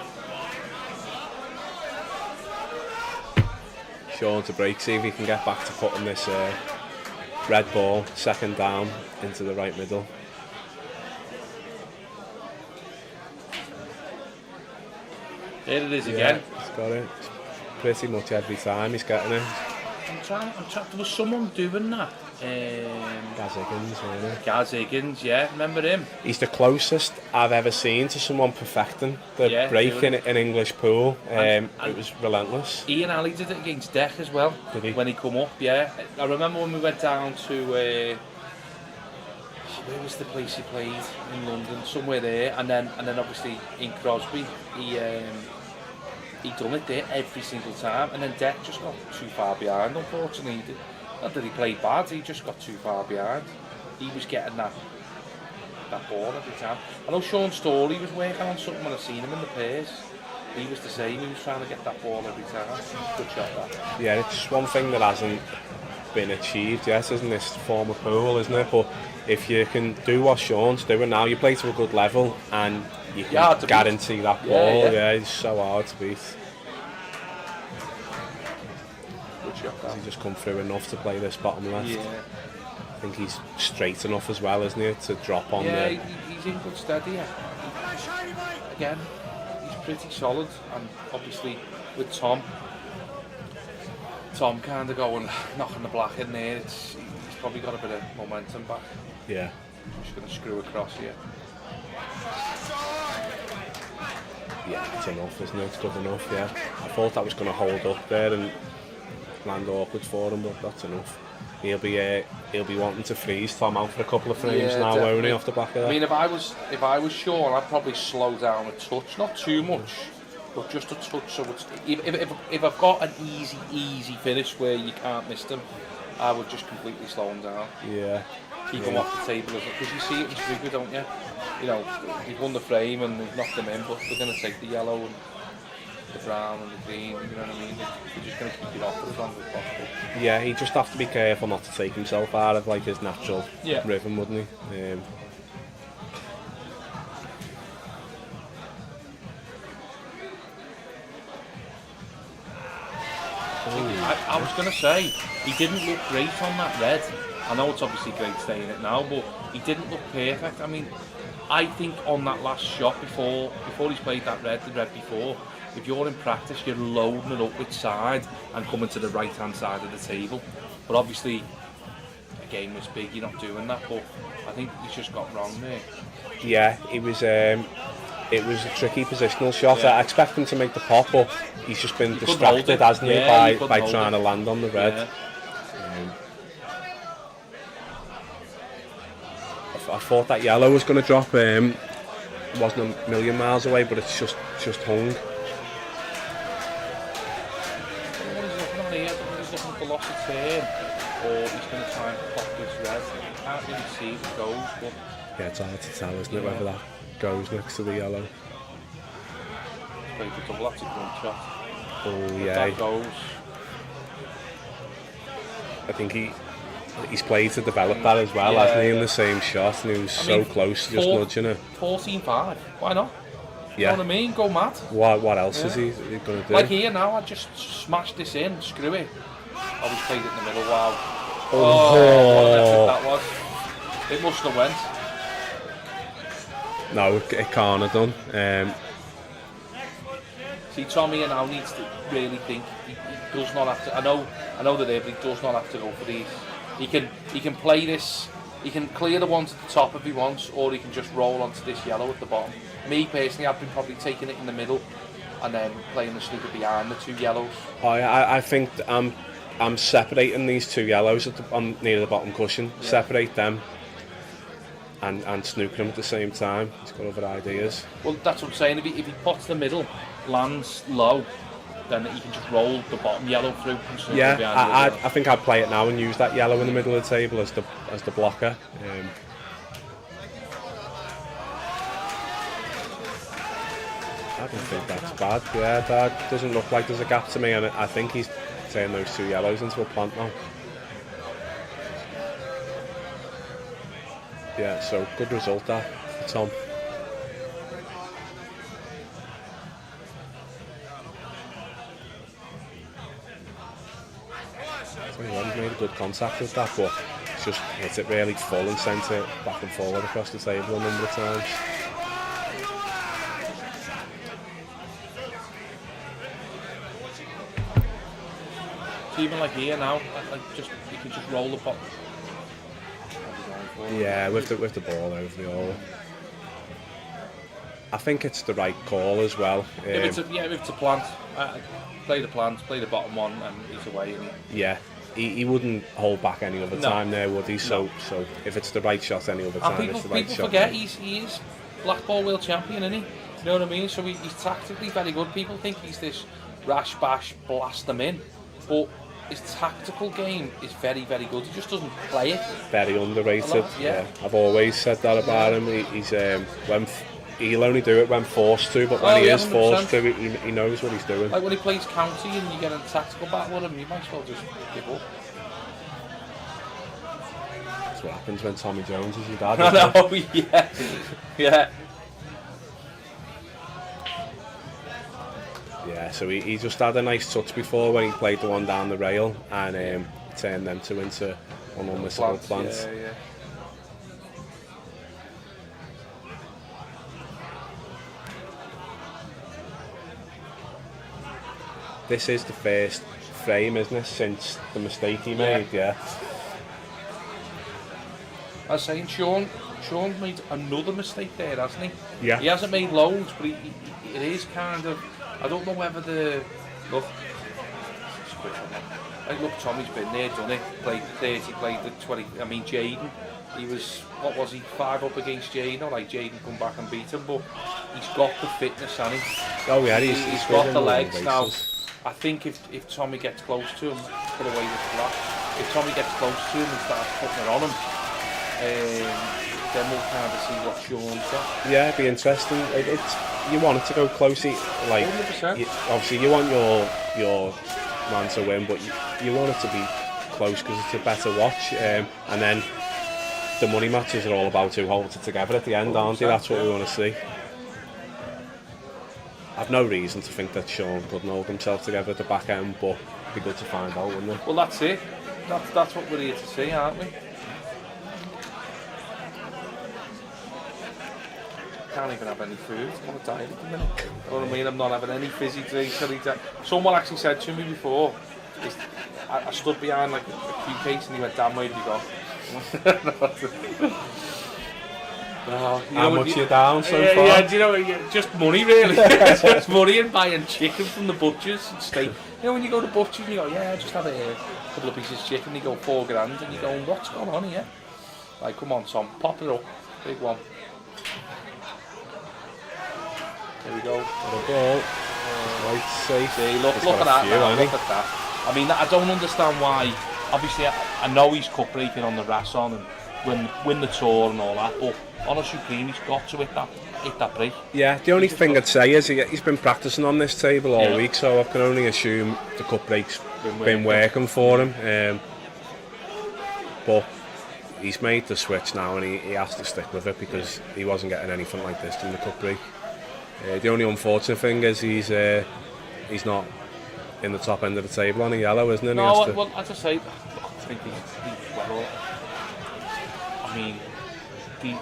Speaker 2: Sean to break, see if he can get back to putting this red ball, second down, into the right middle.
Speaker 3: There it is again.
Speaker 2: He's got it. Pretty much every time he's getting it.
Speaker 3: I'm trying. There was someone doing that.
Speaker 2: Gaz Higgins, really.
Speaker 3: Gaz Higgins, yeah, remember him?
Speaker 2: He's the closest I've ever seen to someone perfecting the break in an English pool. It was relentless.
Speaker 3: Ian Ali did it against Deck as well.
Speaker 2: Did he?
Speaker 3: When he come up, yeah. I remember when we went down to where was the place he played in London? Somewhere there, and then obviously in Crosby, he done it there every single time, and then Deck just got too far behind. Unfortunately, not that he played bad, he just got too far behind. He was getting that ball every time. I know Sean Storey was working on something when I seen him in the pairs. He was the same, he was trying to get that ball every time. Good shot, that.
Speaker 2: Yeah, it's one thing that hasn't been achieved yet, isn't this form of pool, isn't it? But if you can do what Sean's doing now, you play to a good level and you can guarantee that ball. Yeah, it's so hard to beat. Has he just come through enough to play this bottom left?
Speaker 3: Yeah.
Speaker 2: I think he's straight enough as well, isn't he, to drop on
Speaker 3: there. Yeah, he's in good steady. Yeah. Again, he's pretty solid, and obviously with Tom kind of going knocking the black in there. He's probably got a bit of momentum back.
Speaker 2: Yeah.
Speaker 3: Just going to screw across here.
Speaker 2: Yeah, it's enough, isn't it? It's good enough. Yeah. I thought that was going to hold up there and land awkward for him, but that's enough. He'll be wanting to freeze Tom out for a couple of frames now, won't he, off the back of that?
Speaker 3: I mean, if I was Sean, I'd probably slow down a touch, not too much, but just a touch. So it's, if I've got an easy finish where you can't miss them, I would just completely slow him down.
Speaker 2: Yeah.
Speaker 3: Keep him off the table, because you see it in Strigger, don't you? You know, they've won the frame and they've knocked them in, but they're going to take the yellow and the brown and the green, you know what I mean? They're just going to keep it off for as long as possible.
Speaker 2: Yeah, he'd just have to be careful not to take himself out of like his natural rhythm, wouldn't he?
Speaker 3: I was going to say, he didn't look great on that red. I know it's obviously great staying it now, but he didn't look perfect. I mean, I think on that last shot before he's played the red before, if you're in practice, you're loading it up which side and coming to the right-hand side of the table. But obviously, a game was big, you're not doing that, but I think he's just got wrong there.
Speaker 2: Yeah, it was a tricky positional shot. Yeah. I expect him to make the pop, but he's just been distracted, hasn't he, by trying to land on the red. Yeah. I thought that yellow was going to drop. It wasn't a million miles away, but it's just hung.
Speaker 3: He's looking for loss of turn, or he's going to try and pop this red. You can't really see if it goes, but
Speaker 2: yeah, it's hard to tell, isn't it, whether that goes next to the yellow.
Speaker 3: Played the double, that's a grunt shot.
Speaker 2: Oh yeah.
Speaker 3: That goes.
Speaker 2: I think he's played to develop that as well, hasn't he, in the same shot, and he was so close to just nudging it.
Speaker 3: 14-5, why not? You know what I mean? Go mad.
Speaker 2: What else is he going to do?
Speaker 3: Like here now, I just smashed this in, screw it. I was played it in the middle, wow. Oh, what an effort that was. It must have went.
Speaker 2: No, it can't have done.
Speaker 3: See, Tommy now needs to really think. He does not have to. I know that he does not have to go for these. He can play this. He can clear the one to the top if he wants, or he can just roll onto this yellow at the bottom. Me personally, I've been probably taking it in the middle and then playing the snooker behind the two yellows.
Speaker 2: I think I'm separating these two yellows near the bottom cushion. Yeah. Separate them and snooker them at the same time. He's got other ideas.
Speaker 3: Well, that's what I'm saying. If he puts the middle, lands low, then he can just roll the bottom yellow through. And snooker behind
Speaker 2: I think I'd play it now and use that yellow in the middle of the table as the blocker. I don't think that's bad. Yeah, that doesn't look like there's a gap to me, and I think he's turning those two yellows into a plant now. Yeah, so good result that for Tom. So he hadn't made a good contact with that, but he's just hit it really full and sent it back and forward across the table a number of times.
Speaker 3: Even like here now, you can just roll the pot.
Speaker 2: Yeah, with the ball over the hole. I think it's the right call as well.
Speaker 3: If it's a plant, play the plant, play the bottom one, and he's away.
Speaker 2: Yeah, he wouldn't hold back any other time there, would he? So if it's the right shot any other time, it's the right shot.
Speaker 3: People forget he is black ball world champion, isn't he? You know what I mean? So he's tactically very good. People think he's this rash bash, blast them in, but his tactical game is very, very good. He just doesn't play it.
Speaker 2: Very underrated.
Speaker 3: Yeah.
Speaker 2: I've always said that about him. He's he'll only do it when forced to, but when he is 100%. Forced to, he knows what he's doing.
Speaker 3: Like when he plays county and you get a tactical battle with him, you might as well just give up.
Speaker 2: That's what happens when Tommy Jones is your dad.
Speaker 3: I know, yeah.
Speaker 2: Yeah, so he just had a nice touch before when he played the one down the rail and turned them two into unmissable plants.
Speaker 3: Yeah.
Speaker 2: This is the first frame, isn't it, since the mistake he made, yeah.
Speaker 3: I was saying, Sean made another mistake there, hasn't he?
Speaker 2: Yeah.
Speaker 3: He hasn't made loads, but it is kind of... I don't know whether the... Look, Tommy's been there, done it. Played 30, played the 20... I mean, Jaden, he was... What was he? 5 up against Jaden. Not like Jaden come back and beat him, but he's got the fitness, hasn't he?
Speaker 2: Oh, yeah,
Speaker 3: he's got the legs now. I think if Tommy gets close to him, put away the flat. If Tommy gets close to him and starts putting it on him, then we'll kind of see what Sean's got.
Speaker 2: Yeah, it'd be interesting. You want it to go close, like
Speaker 3: 100%.
Speaker 2: Obviously you want your man to win, but you want it to be close because it's a better watch. And then the money matches are all about who holds it together at the end, aren't they? That's what we want to see. I've no reason to think that Sean couldn't hold himself together at the back end, but it'd be good to find out, wouldn't it?
Speaker 3: Well, that's it. That's what we're here to see, aren't we? Can't even have any food. I'm on a diet at the minute. You know what I mean? I'm not having any fizzy drinks. Someone actually said to me before, I stood behind like a cue case and he went, "Damn, where did you go?"
Speaker 2: No, how much you're down so far?
Speaker 3: Yeah, do you know, just money really. Just money and buying chicken from the butchers and steak. You know, when you go to butchers and you go, yeah, just have a couple of pieces of chicken, you go $4,000 and you go, what's going on here? Like, come on, Tom, pop it up, big one. There we go.
Speaker 2: Got a ball. Right, safe.
Speaker 3: See, look at that now, look at that. I mean, I don't understand why. Obviously, I know he's cup breaking on the Rasson and win the tour and all that, but on a Supreme, he's got to hit that break.
Speaker 2: Yeah, the only thing I'd say is he's been practicing on this table all week, so I can only assume the cup break's been working for him. But he's made the switch now and he has to stick with it because he wasn't getting anything like this in the cup break. The only unfortunate thing is he's not in the top end of the table on a yellow, isn't he?
Speaker 3: No, well, as I say, look, I think he's well. I mean, the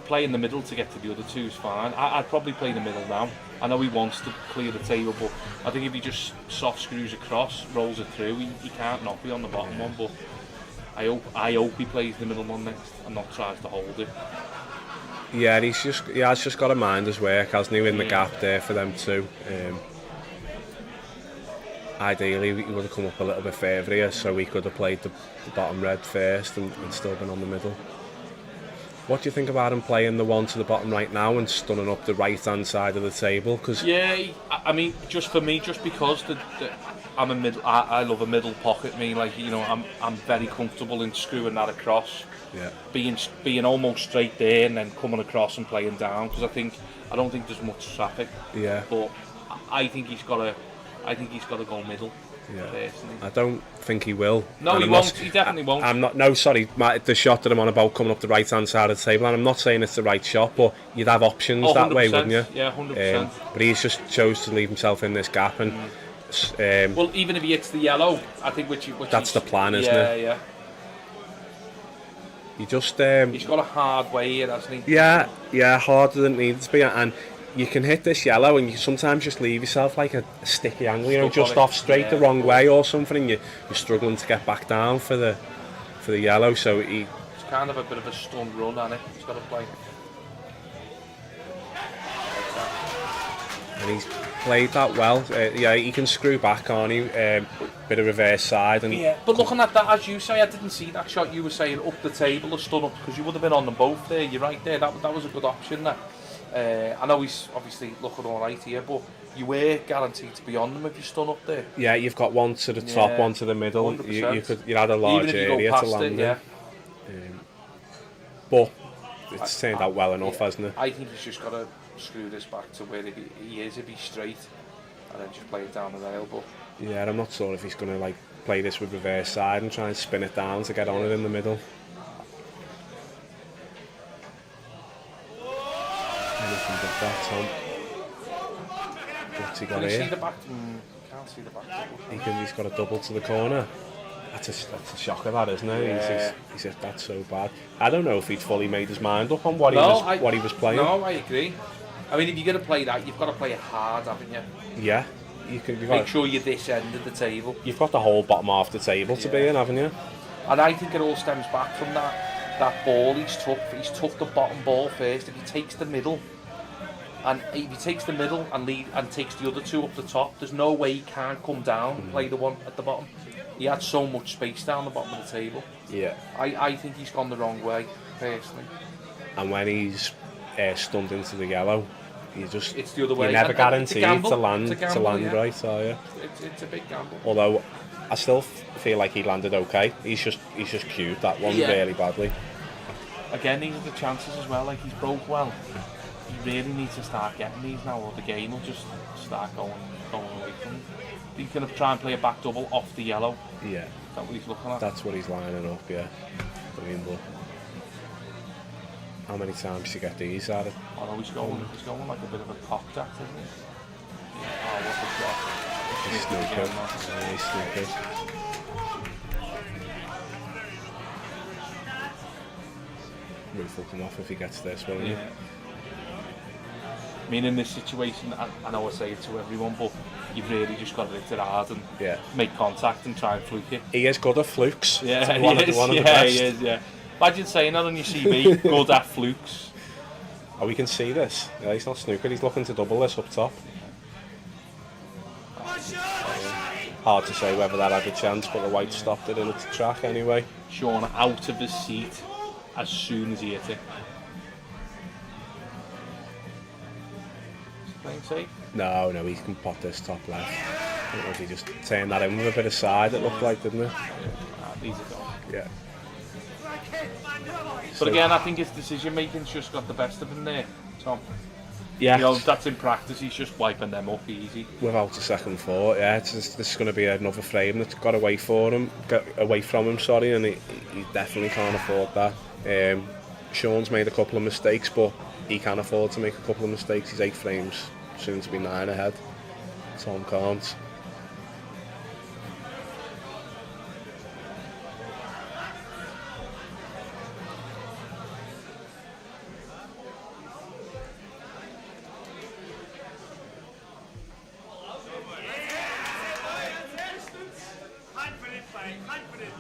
Speaker 3: play in the middle to get to the other two is fine. I'd probably play the middle now. I know he wants to clear the table, but I think if he just soft screws across, rolls it through, he can't not be on the bottom one. But I hope he plays the middle one next and not tries to hold it.
Speaker 2: Yeah, he has just got to mind his work, hasn't he, in the gap there for them too. Ideally, he would have come up a little bit further here, so he could have played the bottom red first and still been on the middle. What do you think about him playing the one to the bottom right now and stunning up the right-hand side of the table? Cause
Speaker 3: yeah, I mean, just for me, just because I'm a middle, I love a middle pocket. Me, like, you know, I'm very comfortable in screwing that across.
Speaker 2: Yeah.
Speaker 3: Being almost straight there and then coming across and playing down, because I don't think there's much traffic.
Speaker 2: Yeah.
Speaker 3: But I think he's got to go middle.
Speaker 2: Yeah.
Speaker 3: Personally.
Speaker 2: I don't think he will.
Speaker 3: No, he won't. He definitely won't.
Speaker 2: I'm not. No, sorry. The shot that I'm on about coming up the right-hand side of the table, and I'm not saying it's the right shot, but you'd have options that way, wouldn't you?
Speaker 3: Yeah, 100%.
Speaker 2: But he's just chose to leave himself in this gap, and
Speaker 3: well, even if he hits the yellow, I think which
Speaker 2: that's the plan, isn't it?
Speaker 3: Yeah.
Speaker 2: You just
Speaker 3: he's got a hard way here, hasn't he?
Speaker 2: Yeah, harder than it needs to be, and you can hit this yellow and you sometimes just leave yourself like a sticky angle, you know, just off straight the wrong way or something, and you're struggling to get back down for the yellow. So it's
Speaker 3: kind of a bit of a stunned run, and he's got to play.
Speaker 2: And he's played that well. Yeah, he can screw back, can't he? Bit of reverse side. And
Speaker 3: yeah, but looking at that, as you say, I didn't see that shot you were saying up the table or stun up, because you would have been on them both there. You're right there. That was a good option there. I know he's obviously looking all right here, but you were guaranteed to be on them if you stun up there.
Speaker 2: Yeah, you've got one to the top, one to the middle. You had a large area to land in. But it's turned out well enough, hasn't it?
Speaker 3: I think he's just got to screw this back to where he is, if he's straight, and then just play it down the rail. But
Speaker 2: yeah, I'm not sure if he's going to like play this with reverse side and try and spin it down to get on it in the middle. Anything but that, Tom. What's he got here?
Speaker 3: Can you see the back? Can't see the back.
Speaker 2: He's got a double to the corner. That's a shocker, that, isn't it?
Speaker 3: Yeah.
Speaker 2: He's hit that so bad. I don't know if he'd fully made his mind up on what he was playing.
Speaker 3: No, I agree. I mean, if you're going to play that, you've got to play it hard, haven't you?
Speaker 2: Yeah.
Speaker 3: Make sure you're this end of the table.
Speaker 2: You've got the whole bottom half of the table to be in, haven't you?
Speaker 3: And I think it all stems back from that ball he's took. He's took the bottom ball first. If he takes the middle, and takes the other two up the top, there's no way he can't come down and play the one at the bottom. He had so much space down the bottom of the table.
Speaker 2: Yeah.
Speaker 3: I think he's gone the wrong way, personally.
Speaker 2: And when he's stunned into the yellow, it's the
Speaker 3: other way.
Speaker 2: You're never guaranteed to land
Speaker 3: yeah.
Speaker 2: right, are you?
Speaker 3: It's a big gamble.
Speaker 2: Although I still feel like he landed okay. He's just cued that one really badly.
Speaker 3: Again, these are the chances as well. Like, he's broke well. He really needs to start getting these now, or the game will just start going away from him. He's going to try and play a back double off the yellow.
Speaker 2: Yeah.
Speaker 3: Is that what he's looking at?
Speaker 2: That's what he's lining up, yeah. I mean, but how many times do you get these out of?
Speaker 3: I know he's going like a bit of a cock jack, isn't he? Oh, what a shot.
Speaker 2: He's stupid. He's stupid. Roof will come off if he gets this, won't he?
Speaker 3: Yeah. I mean, in this situation, I know I say it to everyone, but you've really just got to hit it hard and make contact and try and fluke it.
Speaker 2: He is good at flukes.
Speaker 3: Yeah,
Speaker 2: one of the best.
Speaker 3: He is, yeah. Imagine saying that on your CV, good at flukes.
Speaker 2: Oh, we can see this. Yeah, he's not snooker, he's looking to double this up top. Hard to say whether that had a chance, but the white stopped it in its track anyway.
Speaker 3: Sean out of his seat as soon as he hit it. Safe?
Speaker 2: No, he can pot this top left. I don't know if he just turned that in with a bit of side, it looked like, didn't it?
Speaker 3: These are gone.
Speaker 2: Yeah.
Speaker 3: But again, I think his decision making's just got the best of him there, Tom.
Speaker 2: Yeah.
Speaker 3: You know, that's in practice, he's just wiping them up easy.
Speaker 2: Without a second thought, yeah. This is going to be another frame that's got away from him, and he definitely can't afford that. Sean's made a couple of mistakes, but he can afford to make a couple of mistakes. He's 8 frames, soon to be 9 ahead. Tom can't.
Speaker 1: Confident, mate, confident.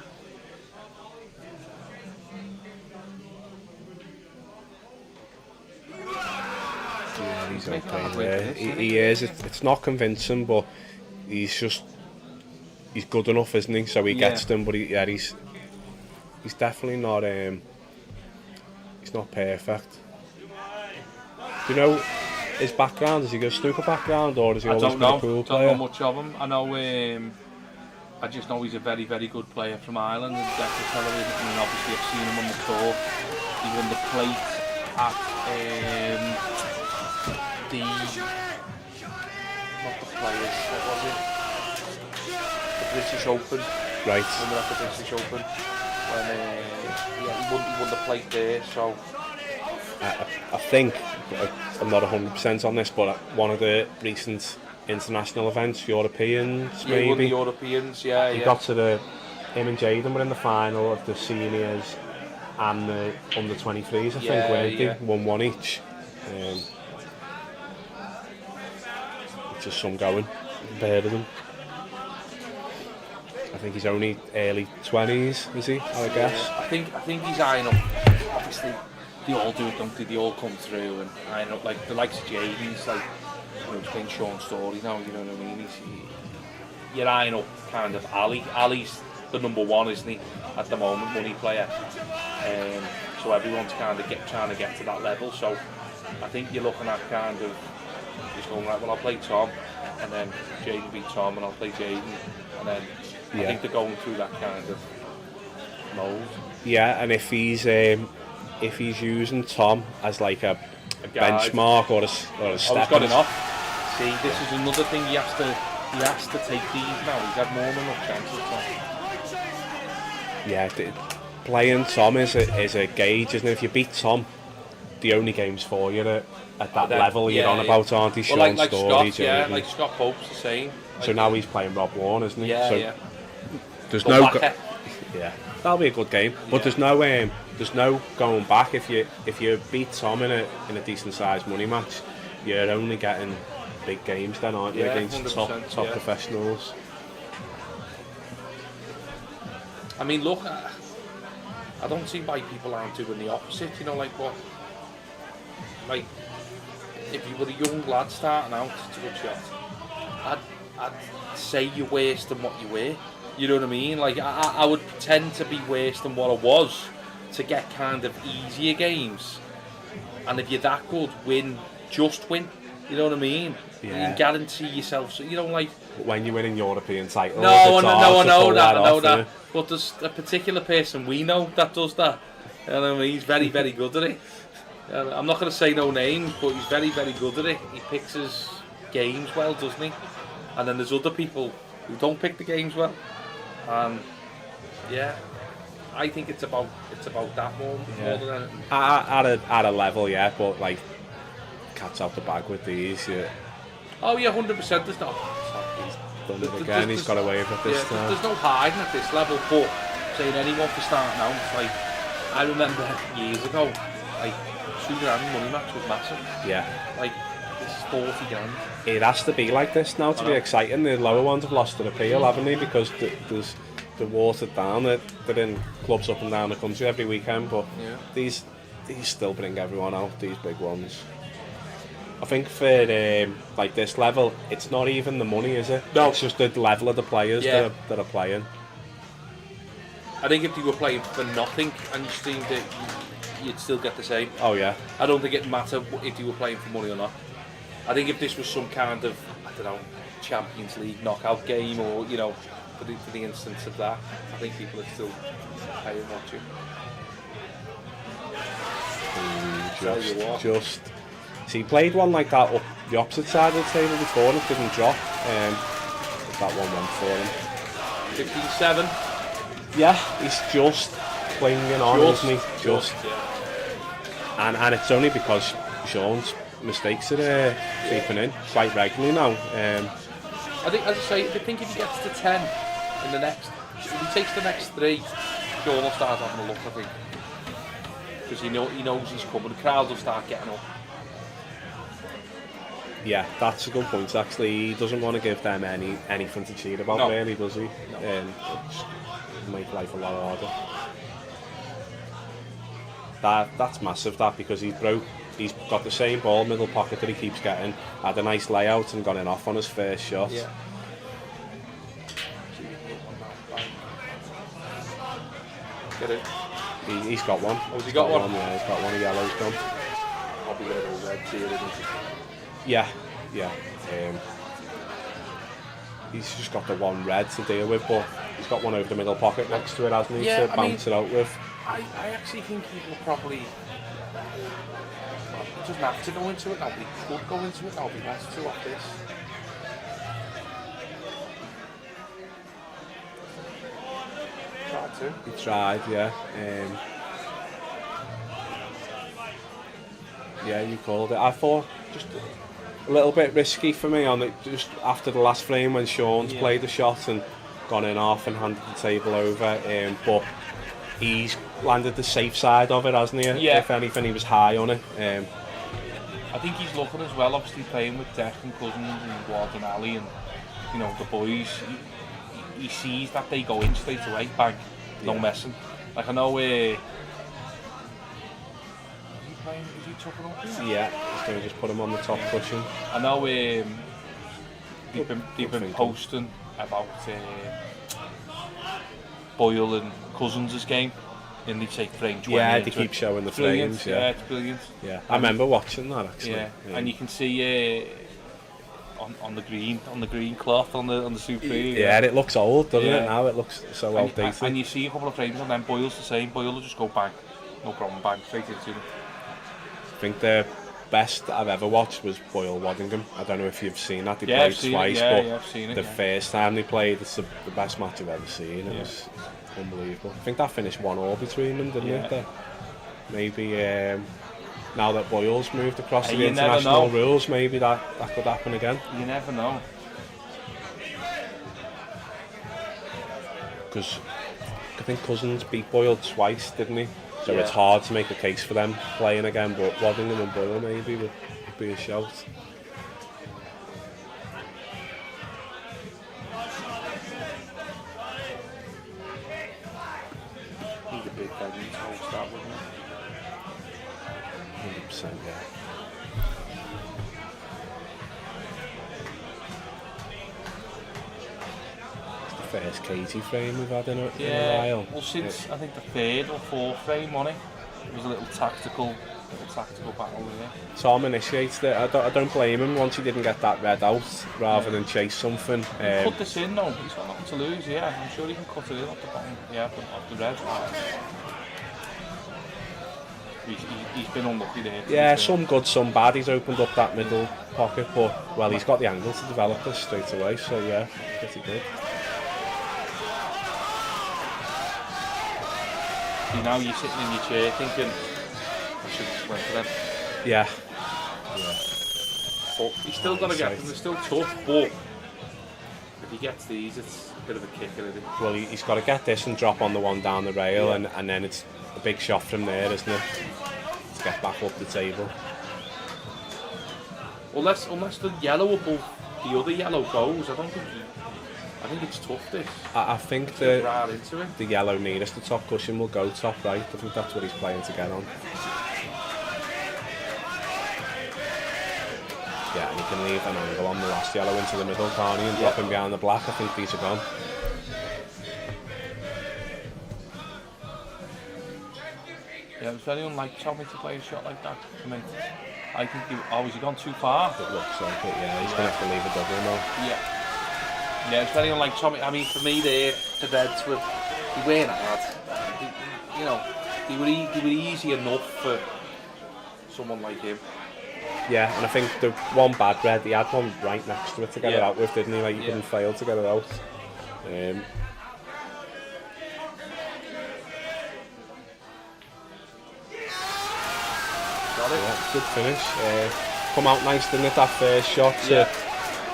Speaker 2: Yeah, he's
Speaker 3: making
Speaker 2: okay
Speaker 3: that
Speaker 2: there.
Speaker 3: win,
Speaker 2: He is. It's not convincing, but he's good enough, isn't he? So he gets them, but he's definitely not. He's not perfect. Do you know his background? Has he got a snooker background, or has he
Speaker 3: I
Speaker 2: always
Speaker 3: don't
Speaker 2: been
Speaker 3: know.
Speaker 2: a pool
Speaker 3: Don't
Speaker 2: player?
Speaker 3: know much of him. I know. I just know he's a very, very good player from Ireland and get the television. I mean, obviously I've seen him on the tour. He won the plate at not the Players. What was it? The British Open.
Speaker 2: Right.
Speaker 3: Remember at the British Open when he won the plate there. So
Speaker 2: I think I'm not 100% on this, but one of the recent international events, Europeans
Speaker 3: yeah, he won the
Speaker 2: maybe.
Speaker 3: Europeans.
Speaker 2: He
Speaker 3: Yeah.
Speaker 2: got to him and Jaden were in the final of the seniors and the under 23s, I think, weren't they? 1-1 each. Just some going, compared to them. I think he's only early 20s, is he? I guess.
Speaker 3: I think he's eyeing up. Obviously, they all do it, don't they? They all come through and eyeing up like the likes of Jaden's, like he's playing Sean Story now. You know what I mean? You're eyeing up kind of Ali. Ali's the number one, isn't he? At the moment, money player. So everyone's kind of trying to get to that level. So I think you're looking at kind of just going right. Well, I'll play Tom, and then Jaden beat Tom, and I'll play Jaden, and then. I think they're going through that kind of mould. Yeah,
Speaker 2: and if he's using Tom as like a benchmark or a step.
Speaker 3: He's got enough. See, this is another thing he has to take these now. He's had more than enough chances.
Speaker 2: Yeah, playing Tom is a gauge, isn't it? If you beat Tom, the only games for you at that level you're on about, aren't he?
Speaker 3: Well,
Speaker 2: Sean
Speaker 3: like
Speaker 2: Story,
Speaker 3: Scott, yeah, like Scott Pope's the same.
Speaker 2: So now he's playing Rob Warren, isn't he?
Speaker 3: Yeah,
Speaker 2: so
Speaker 3: yeah.
Speaker 2: There's
Speaker 3: Go
Speaker 2: no
Speaker 3: back,
Speaker 2: yeah, that'll be a good game. But there's no going back if you beat Tom in a decent sized money match. You're only getting big games then, aren't you, against top professionals.
Speaker 3: I mean, look, I don't see why people aren't doing the opposite. You know, like what, like if you were a young lad starting out to a shot, I'd say you're worse than what you were. You know what I mean? Like I would pretend to be worse than what I was to get kind of easier games. And if you're that good, just win. You know what I mean? Yeah. You can guarantee yourself. So, you know, like
Speaker 2: when you're winning European titles.
Speaker 3: No, I know that. But there's a particular person we know that does that. You know what I mean? He's very, very good at it. I'm not going to say no names, but he's very, very good at it. He picks his games well, doesn't he? And then there's other people who don't pick the games well. Yeah, I think it's about that more than anything.
Speaker 2: At a level, yeah, but like cat's out the bag with these. Yeah.
Speaker 3: Oh yeah, 100%. There's not.
Speaker 2: He's done it again. He's got away with it this time.
Speaker 3: There's no hiding at this level. But saying anyone for starting out, it's like I remember years ago, like £2,000 money match was massive.
Speaker 2: Yeah.
Speaker 3: Like this is 40 grand.
Speaker 2: It has to be like this now to be exciting. The lower ones have lost their appeal, haven't they? Because they're watered down. They're in clubs up and down the country every weekend, but these still bring everyone out. These big ones. I think for like this level, it's not even the money, is it?
Speaker 3: No.
Speaker 2: It's just the level of the players that are playing.
Speaker 3: I think if you were playing for nothing and you streamed it, you'd still get the same.
Speaker 2: Oh yeah.
Speaker 3: I don't think it'd matter if you were playing for money or not. I think if this was some kind of, I don't know, Champions League knockout game, or you know, for the instance of that, I think people are still paying watching.
Speaker 2: Just. So he played one like that up the opposite side of the table before, and it didn't drop. That one went for him.
Speaker 3: 15-7.
Speaker 2: Yeah, he's just clinging on, isn't he? Just. Yeah. And it's only because Sean's mistakes are creeping in quite regularly now.
Speaker 3: I think, as I say, I think if he gets to 10 in the next, if he takes the next 3, Sean will start having a look, I think. Because he knows he's coming, the crowd will start getting up.
Speaker 2: Yeah, that's a good point. Actually, he doesn't want to give them anything to cheer about,
Speaker 3: No.
Speaker 2: really, does he? Which make life a lot harder. That's massive, that, because he's got the same ball middle pocket that he keeps getting, had a nice layout and gone in off on his first shot.
Speaker 3: Yeah. Get it.
Speaker 2: He's got one.
Speaker 3: Oh, has he got one?
Speaker 2: Yeah, he's got one. A yellow's gone.
Speaker 3: I'll be there all red cheering.
Speaker 2: Yeah. He's just got the one red to deal with, but he's got one over the middle pocket next to it, hasn't he, to bounce it out with.
Speaker 3: I actually think he will probably... He doesn't have to go into it now, but he could go into it now if he wants to like this. Tried to.
Speaker 2: He tried, yeah. Yeah, you called it. I thought just a little bit risky for me on it, just after the last frame when Sean's played the shot and gone in off and handed the table over. But he's landed the safe side of it, hasn't he?
Speaker 3: Yeah.
Speaker 2: If anything, he was high on it.
Speaker 3: I think he's looking as well, obviously playing with Deck and Cousins and Ward and Ali and the boys. He sees that they go in straight away, bang, no messing. Like I know is he tucking up here?
Speaker 2: Yeah, he's going to just put him on the top cushion.
Speaker 3: I know they've been posting about Boyle and Cousins' game in the frame 20.
Speaker 2: Yeah, they keep showing the frames.
Speaker 3: Yeah, it's brilliant.
Speaker 2: Yeah, I remember watching that actually.
Speaker 3: Yeah, and you can see on the green cloth on the Supreme.
Speaker 2: Yeah, it looks old, doesn't it? Now it looks so outdated.
Speaker 3: And you see a couple of frames and then Boyle's the same. Boyle will just go bang, no problem, bang straight into them.
Speaker 2: I think the best I've ever watched was Boyle Waddingham. I don't know if you've seen that. They played
Speaker 3: I've seen
Speaker 2: twice,
Speaker 3: it.
Speaker 2: but
Speaker 3: I've seen it,
Speaker 2: the first time they played, it's the best match I've ever seen. It was unbelievable. I think that finished 1-1 between them, didn't it? Maybe now that Boyle's moved across to the international rules, maybe that could happen again.
Speaker 3: You never know.
Speaker 2: Because I think Cousins beat Boyle twice, didn't he? So it's hard to make a case for them playing again, but Waddingham and Boyle maybe would be a shout.
Speaker 3: He's a big guy, he's host that, wouldn't he?
Speaker 2: 100%, yeah. First Katie frame we've had in a while.
Speaker 3: Well, since I think the 3rd or 4th frame, wasn't it? It was a little tactical battle there.
Speaker 2: Tom initiated it. I don't blame him once he didn't get that red out rather than chase something.
Speaker 3: Cut this in though, he's got nothing to lose, I'm sure he can cut it in off the bottom, off the red. He's been unlucky there.
Speaker 2: Yeah, some good, some bad. He's opened up that middle pocket, but he's got the angle to develop this straight away, so yeah, pretty good.
Speaker 3: See, now you're sitting in your chair thinking, I should have just went for them.
Speaker 2: Yeah.
Speaker 3: But he's still got to get them, they're still tough, but if he gets these, it's a bit of a kicker, isn't it?
Speaker 2: Well, he's got to get this and drop on the one down the rail, and then it's a big shot from there, isn't it? To get back up the table.
Speaker 3: Unless the yellow above the other yellow goes, I think it's tough, this.
Speaker 2: I think the yellow nearest the top cushion will go top right. I think that's what he's playing to get on. Yeah, and he can leave an angle on the last yellow into the middle, can't he, and drop him behind the black. I think these are gone.
Speaker 3: Yeah, it was very unlike Tommy to play a shot like that. I mean, I think has he gone too far?
Speaker 2: It looks like it, yeah. He's going to have to leave a double now.
Speaker 3: Yeah, it's very unlike Tommy. I mean, for me, the Reds were weren't hard. They were easy enough for someone like him.
Speaker 2: Yeah, and I think the one bad red, he had one right next to it to get it out with, didn't he? Like, he couldn't fail to get it out.
Speaker 3: got it.
Speaker 2: Yeah, good finish. Come out nice, didn't it, that first shot?
Speaker 3: Yeah.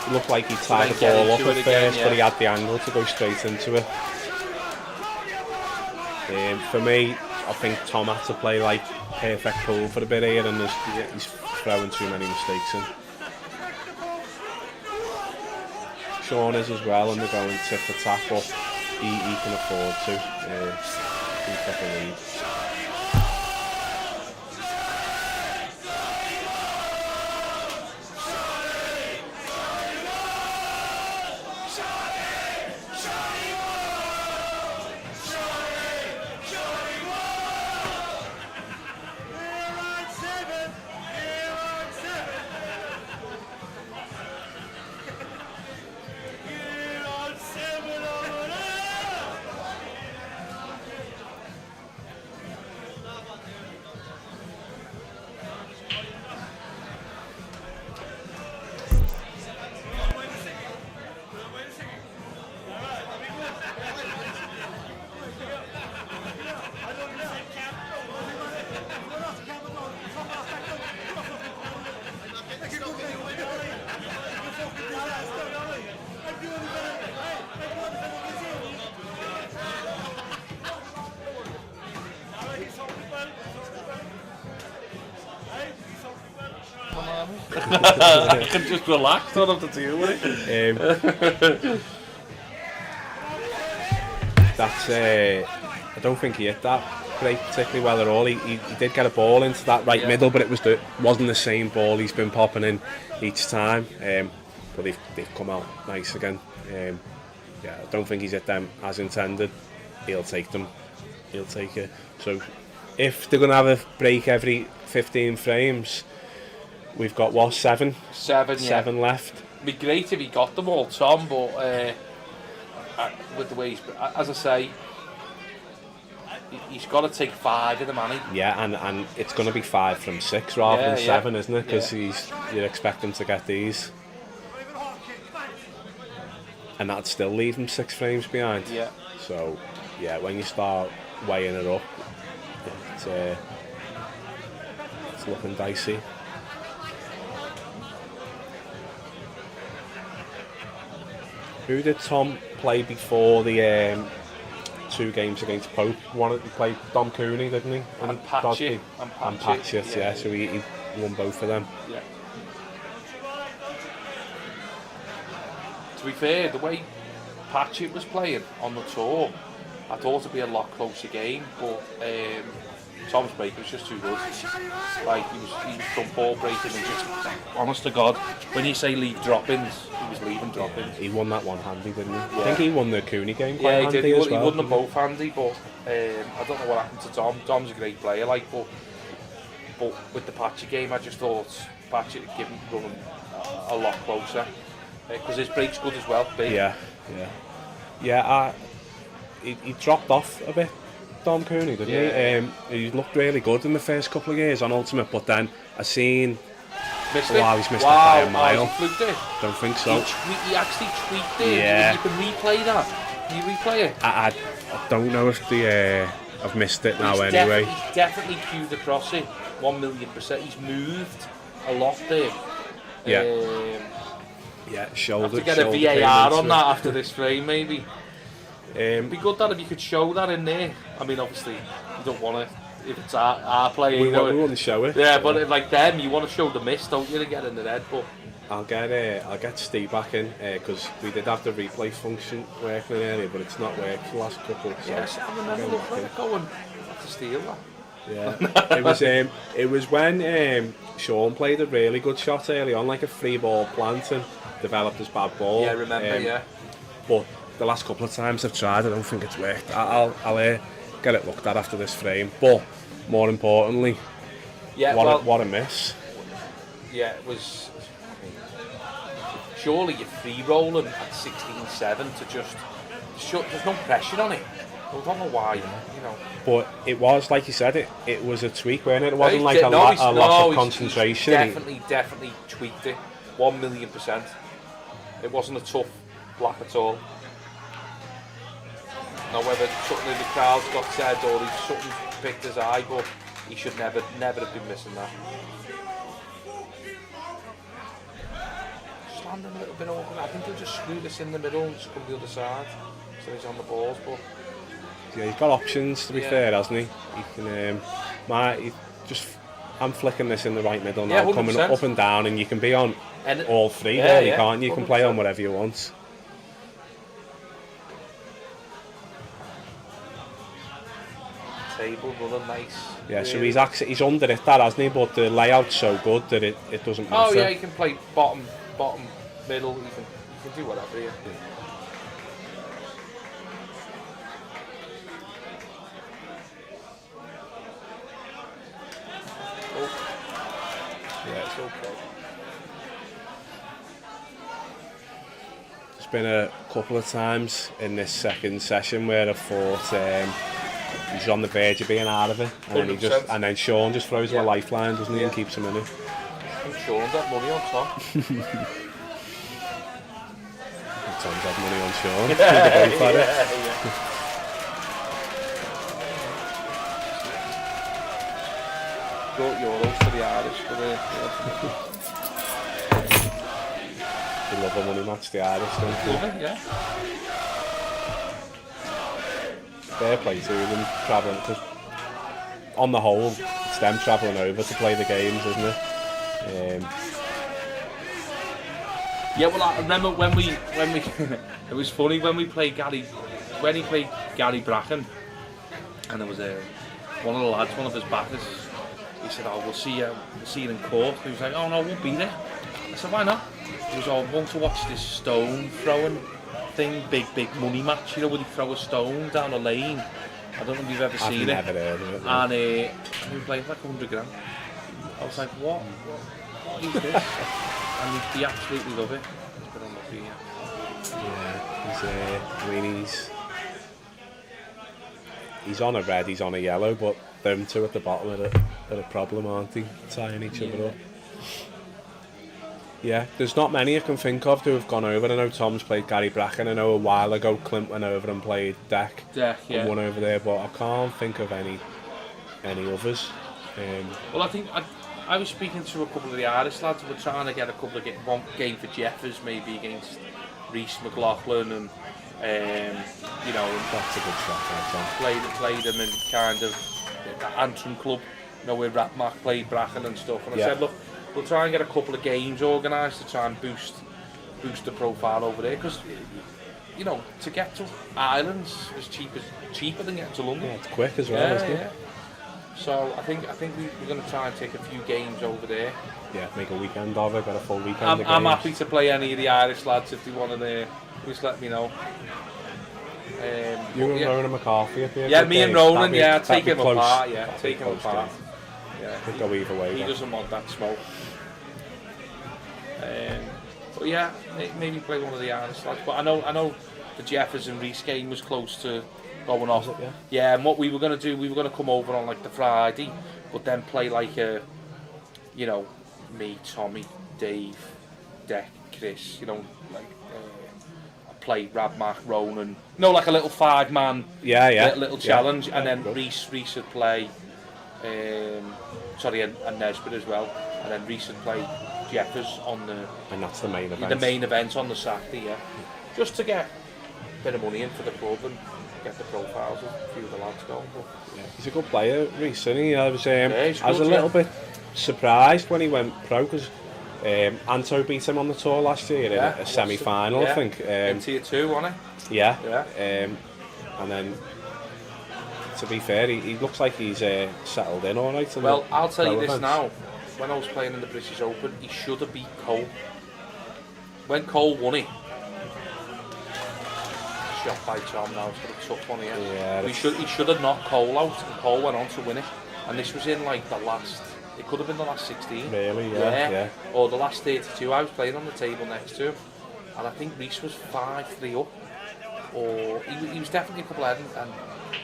Speaker 2: It looked like he tied the
Speaker 3: then
Speaker 2: ball
Speaker 3: get
Speaker 2: up
Speaker 3: into
Speaker 2: at
Speaker 3: it again,
Speaker 2: first, but he had the angle to go straight into it. For me, I think Tom had to play like perfect pool for a bit here, and he's throwing too many mistakes in. Sean is as well, and they're going tit for tat, but he can afford to. He's got the lead.
Speaker 3: I can just relax, don't have to deal with it.
Speaker 2: That's I don't think he hit that break particularly well at all. He did get a ball into that right middle, but it wasn't the same ball he's been popping in each time. But they've come out nice again. I don't think he's hit them as intended. He'll take them. He'll take it. So if they're going to have a break every 15 frames, we've got what, seven left.
Speaker 3: It'd be great if he got them all, Tom, but with the way he's, as I say, he's got to take 5 of them, hasn't he?
Speaker 2: Yeah, and it's going to be 5 from 6 rather than 7, isn't it? Because you'd expect him to get these. And that'd still leave him 6 frames behind.
Speaker 3: Yeah.
Speaker 2: So, yeah, when you start weighing it up, it's looking dicey. Who did Tom play before the 2 games against Pope? He played Dom Cooney, didn't he?
Speaker 3: And Patchett.
Speaker 2: And Patchett, yeah. So he won both of them.
Speaker 3: Yeah. To be fair, the way Patchett was playing on the tour, I thought it'd be a lot closer game, but Tom's break was just too good. Like he was done ball breaking and just, honest to God, when you say leave drop-ins, he was leaving drop-ins.
Speaker 2: He won that one handy, didn't he? Yeah. I think he won the Cooney game quite
Speaker 3: handy.
Speaker 2: He did.
Speaker 3: He won them both handy, but I don't know what happened to Tom. Tom's a great player, like, but with the Patchett game, I just thought Patchett would give him running a lot closer because his break's good as well. Big.
Speaker 2: Yeah. He dropped off a bit, Dom Cooney, didn't he? He looked really good in the first couple of years on Ultimate, but then I seen
Speaker 3: he's missed
Speaker 2: it by a mile.
Speaker 3: He fluked it.
Speaker 2: Don't think so.
Speaker 3: He actually tweaked it.
Speaker 2: Yeah.
Speaker 3: You can replay that. Can you replay it?
Speaker 2: I don't know if I've missed it now anyway.
Speaker 3: He's definitely cued across it, 1,000,000%. He's moved a lot there.
Speaker 2: Shoulder.
Speaker 3: To get a VAR on that after this frame, maybe. It'd be good that if you could show that in there. I mean, obviously, you don't want to, if it's our player.
Speaker 2: We wouldn't show it.
Speaker 3: Yeah, but like them, you want to show the miss, don't you, to get in the head. But
Speaker 2: I'll get Steve back in because we did have the replay function working earlier, but it's not worked for the last couple. So
Speaker 3: yes, I remember going to steal that.
Speaker 2: Yeah, it was when Sean played a really good shot early on, like a free ball plant, and developed his bad ball.
Speaker 3: Yeah, I remember.
Speaker 2: But the last couple of times I've tried, I don't think it's worked. I'll get it looked at after this frame. But more importantly, what a miss.
Speaker 3: Yeah, it was. Surely you're free rolling at 16-7 to just. There's no pressure on it. I don't know why,
Speaker 2: But it was, like you said, it was a tweak, wasn't it? It wasn't like a loss of concentration.
Speaker 3: He definitely tweaked it, 1,000,000%. It wasn't a tough lap at all. Now whether something in the crowd's got said or something picked his eye, but he should never have been missing that. Just landing a little bit over. I think he'll just screw this in the middle and just come the other side. So he's on the balls, but
Speaker 2: yeah, he's got options to be fair, hasn't he? He can, I'm flicking this in the right middle now, coming up and down, and you can be on all three there, you can't. You can play on whatever you want.
Speaker 3: Table running nice.
Speaker 2: Yeah, really. So he's under it, that hasn't he? But the layout's so good that it doesn't matter.
Speaker 3: Oh yeah, you can play bottom, middle. You can do whatever. Yeah. Yeah, it's okay.
Speaker 2: There's been a couple of times in this second session where I thought he's on the verge of being out of it, and then Sean just throws him a lifeline, doesn't he, and keeps him in it.
Speaker 3: I think Sean's had money on top.
Speaker 2: Tom's had money on Sean.
Speaker 3: Brought euros for the Irish for the.
Speaker 2: They love a money match, the Irish, don't they?
Speaker 3: Love it, yeah.
Speaker 2: Fair play to them travelling, because on the whole, it's them travelling over to play the games, isn't it?
Speaker 3: Yeah, well, I remember when we it was funny when he played Gary Bracken, and there was one of the lads, one of his backers. He said, "Oh, we'll see you in court." He was like, "Oh no, I won't be there." I said, "Why not?" He was all, "I want to watch this stone throwing thing, big money match, you know, where they throw a stone down a lane." I don't know if you've ever seen it.
Speaker 2: I've never heard of it.
Speaker 3: And we played like 100 grand. I was like, what is this? And he absolutely love it. He's been unlucky,
Speaker 2: yeah. He's on a red, he's on a yellow, but them two at the bottom are a problem, aren't they? Tying each other up. Yeah, there's not many I can think of who have gone over. I know Tom's played Gary Bracken. I know a while ago Clint went over and played Deck and won over there, but I can't think of any others.
Speaker 3: Well, I think I was speaking to a couple of the Irish lads. We're trying to get a couple of one game for Jeffers, maybe against Reece McLaughlin, and you know,
Speaker 2: that's a good shot.
Speaker 3: Play them in kind of Antrim club, you know, where Mac played Bracken and stuff. And I said, look, we'll try and get a couple of games organised to try and boost the profile over there, because you know, to get to Ireland is cheaper than getting to London.
Speaker 2: Yeah, it's quick as well, isn't it?
Speaker 3: Yeah. So I think we're going to try and take a few games over there.
Speaker 2: Yeah, make a weekend of it, got a full weekend.
Speaker 3: I'm happy to play any of the Irish lads if they want to. Just let me know.
Speaker 2: You and Ronan McCarthy at the end.
Speaker 3: Yeah, me and Ronan. Take him apart. Yeah, take him apart. Yeah,
Speaker 2: could go either way.
Speaker 3: He doesn't want that smoke. But yeah, maybe play one of the Irish lads. But I know the Jeffers and Reece game was close to going off. Yeah, and what we were going to do, we were going to come over on like the Friday, but then play like you know, me, Tommy, Dave, Deck, Chris, you know, like play Radmark, Ronan, like a little 5-man, little challenge, and then Reece would play, and Nesbitt as well, and then Reece would play Jeffers on the.
Speaker 2: And that's the main event.
Speaker 3: The main event on the Saturday, just to get a bit of money in for the club and get the profiles of a few of the lads going. But
Speaker 2: he's a good player, Reece, isn't he? I was a little bit surprised when he went pro, because Anto beat him on the tour last year in a semi-final, I think.
Speaker 3: In Tier 2, wasn't
Speaker 2: he? Yeah. And then, to be fair, he looks like he's settled in all right.
Speaker 3: Well, I'll tell you this now. When I was playing in the British Open, he should have beat Cole. When Cole won it, shot by Tom now, it's got a tough one here. Yeah, he should have knocked Cole out, and Cole went on to win it. And this was in like the last. It could have been the last 16.
Speaker 2: Really? Yeah.
Speaker 3: Or the last 32. I was playing on the table next to him, and I think Reece was 5-3 up. Or he was definitely a couple ahead, and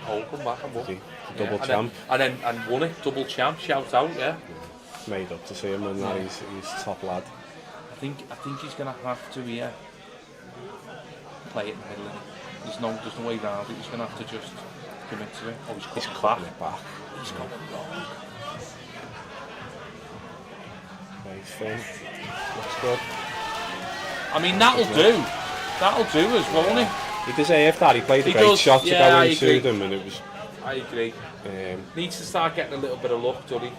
Speaker 3: Cole come back and won.
Speaker 2: Double champ.
Speaker 3: And won it. Double champ. Shout out,
Speaker 2: Made up to see him, and he's top lad.
Speaker 3: I think he's going to have to play it in the middle. There's no way round it. He's going to have to just commit to it. Oh, he's coming back.
Speaker 2: It back.
Speaker 3: He's coming back.
Speaker 2: Right, Finn. Looks good.
Speaker 3: I mean, that'll do. That'll do us, won't it?
Speaker 2: He deserved that. He played a
Speaker 3: He
Speaker 2: great
Speaker 3: does,
Speaker 2: shot to
Speaker 3: yeah,
Speaker 2: go
Speaker 3: I
Speaker 2: into
Speaker 3: agree.
Speaker 2: them, and it was.
Speaker 3: I agree. Needs to start getting a little bit of luck, doesn't he?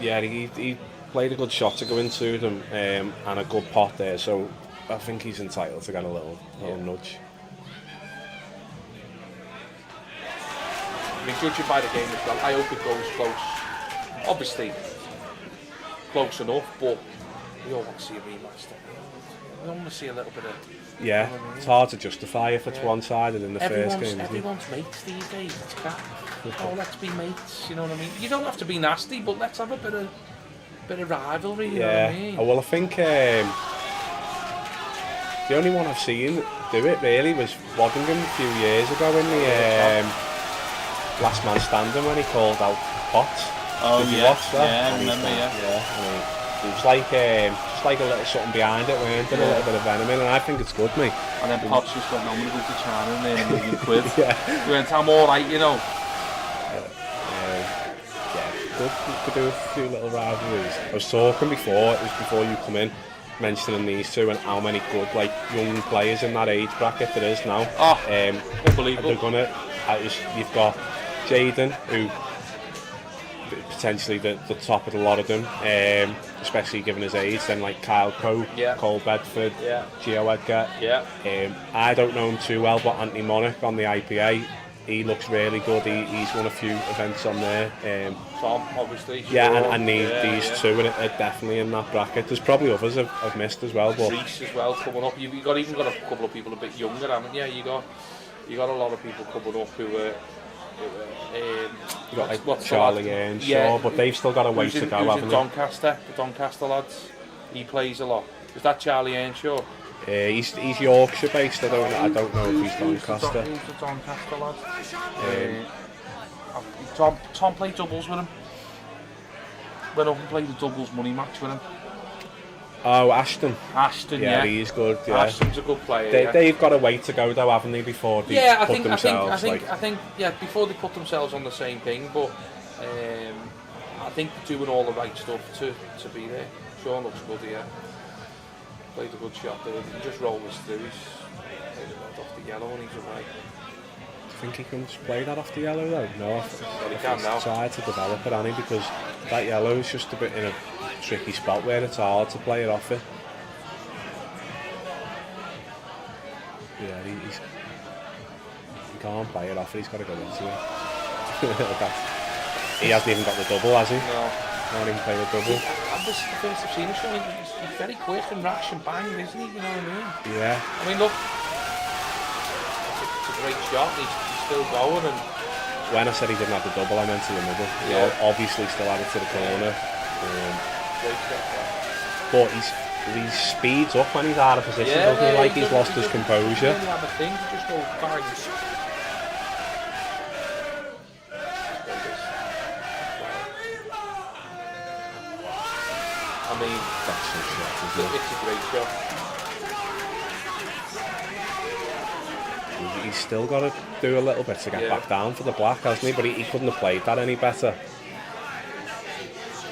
Speaker 2: Yeah, he played a good shot to go into them, and a good pot there. So I think he's entitled to get a little nudge.
Speaker 3: I mean, judging by the game as well, I hope it goes close. Obviously, close enough, but we all want to see a rematch. We all want to see a little bit of.
Speaker 2: Yeah, it's hard to justify if it's one-sided in the first game.
Speaker 3: Everyone's mates these days. It's crap. Oh, let's be mates. You know what I mean? You don't have to be nasty, but let's have a bit of rivalry. You know what I mean?
Speaker 2: Oh, well, I think the only one I've seen do it really was Waddingham a few years ago in the Last Man Standing when he called out Potts.
Speaker 4: Oh,
Speaker 2: Did you
Speaker 4: yeah.
Speaker 2: watch that?
Speaker 4: Yeah, I remember, yeah.
Speaker 2: I mean, it was like just like a little something behind it, weren't there? A little bit of venom in, and I think it's good, mate.
Speaker 4: And then Potts just went, no, I'm going to go to China and earn £1 million quid.
Speaker 2: Yeah.
Speaker 4: He went, I'm alright, you know.
Speaker 2: Yeah, good to do a few little rivalries. I was talking before, it was before you come in, mentioning these two and how many good like young players in that age bracket there is now.
Speaker 3: Oh, unbelievable.
Speaker 2: You've got Jaden, who potentially the top of a lot of them, especially given his age. Then like Kyle Cope, Cole Bedford, Gio Edgar. I don't know him too well, but Anthony Monarch on the IPA, he looks really good. He's won a few events on there.
Speaker 3: Tom, obviously.
Speaker 2: And these two are definitely in that bracket. There's probably others I've missed as well. But
Speaker 3: Reese as well coming up. You've got a couple of people a bit younger, haven't you? You got a lot of people coming up who are.
Speaker 2: You got like Charlie Earnshaw, but they've still got a way to go, haven't they?
Speaker 3: Doncaster, the Doncaster lads. He plays a lot. Is that Charlie Earnshaw?
Speaker 2: He's Yorkshire based. I don't know if he's Doncaster.
Speaker 3: Who's the Doncaster lad? Tom played doubles with him. Went up and played the doubles money match with him.
Speaker 2: Oh, Ashton.
Speaker 3: Yeah,
Speaker 2: he's good. Yeah.
Speaker 3: Ashton's a good player.
Speaker 2: They've got a way to go though, haven't they? Before they put themselves.
Speaker 3: I think before they put themselves on the same thing. But I think they're doing all the right stuff to be there. Sean looks good here. Played a good shot there. He just rolls through. He's off the yellow and he's away.
Speaker 2: I think he can just play that off the yellow though. No,
Speaker 3: he can now.
Speaker 2: Tried to develop it, Annie, because that yellow is just a bit in a tricky spot where it's hard to play it off it. Yeah, he can't play it off it. He's got to go into it. He hasn't even got the double, has he?
Speaker 3: No.
Speaker 2: Can't even play the double.
Speaker 3: This is the first I've seen him. He's very quick and rash and bang, isn't he? You know what I mean?
Speaker 2: Yeah.
Speaker 3: I mean, look, it's a great shot. He's still going. And
Speaker 2: when I said he didn't have the double, I meant to the middle.
Speaker 3: Yeah.
Speaker 2: He obviously still had it to the corner.
Speaker 3: great shot.
Speaker 2: But he speeds up when he's out of position, doesn't he? Like he's lost his composure.
Speaker 3: He doesn't have a thing. He just goes bang. I mean,
Speaker 2: That's so shot, isn't it?
Speaker 3: it's a great shot.
Speaker 2: He's still got to do a little bit to get back down for the black, hasn't he? But he couldn't have played that any better.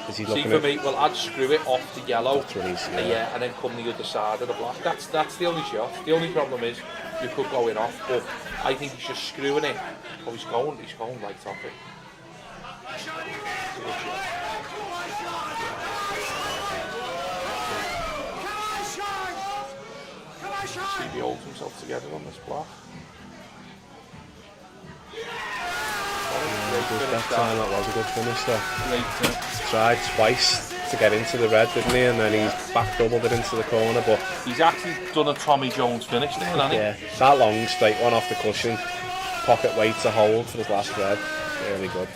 Speaker 2: Is he looking
Speaker 3: See, for me, well, I'd screw it off the yellow,
Speaker 2: and
Speaker 3: then come the other side of the black. That's the only shot. The only problem is you could go in off, but I think he's just screwing it. Oh, he's going right off it. It's a good shot. See, he holds himself together on this block.
Speaker 2: That was a good finish though.
Speaker 4: Great.
Speaker 2: Tried twice to get into the red, didn't he? And then he's back doubled it into the corner, but
Speaker 3: He's actually done a Tommy Jones finish there, hasn't he?
Speaker 2: yeah, that long straight one off the cushion, pocket weight to hold for his last red. Really good.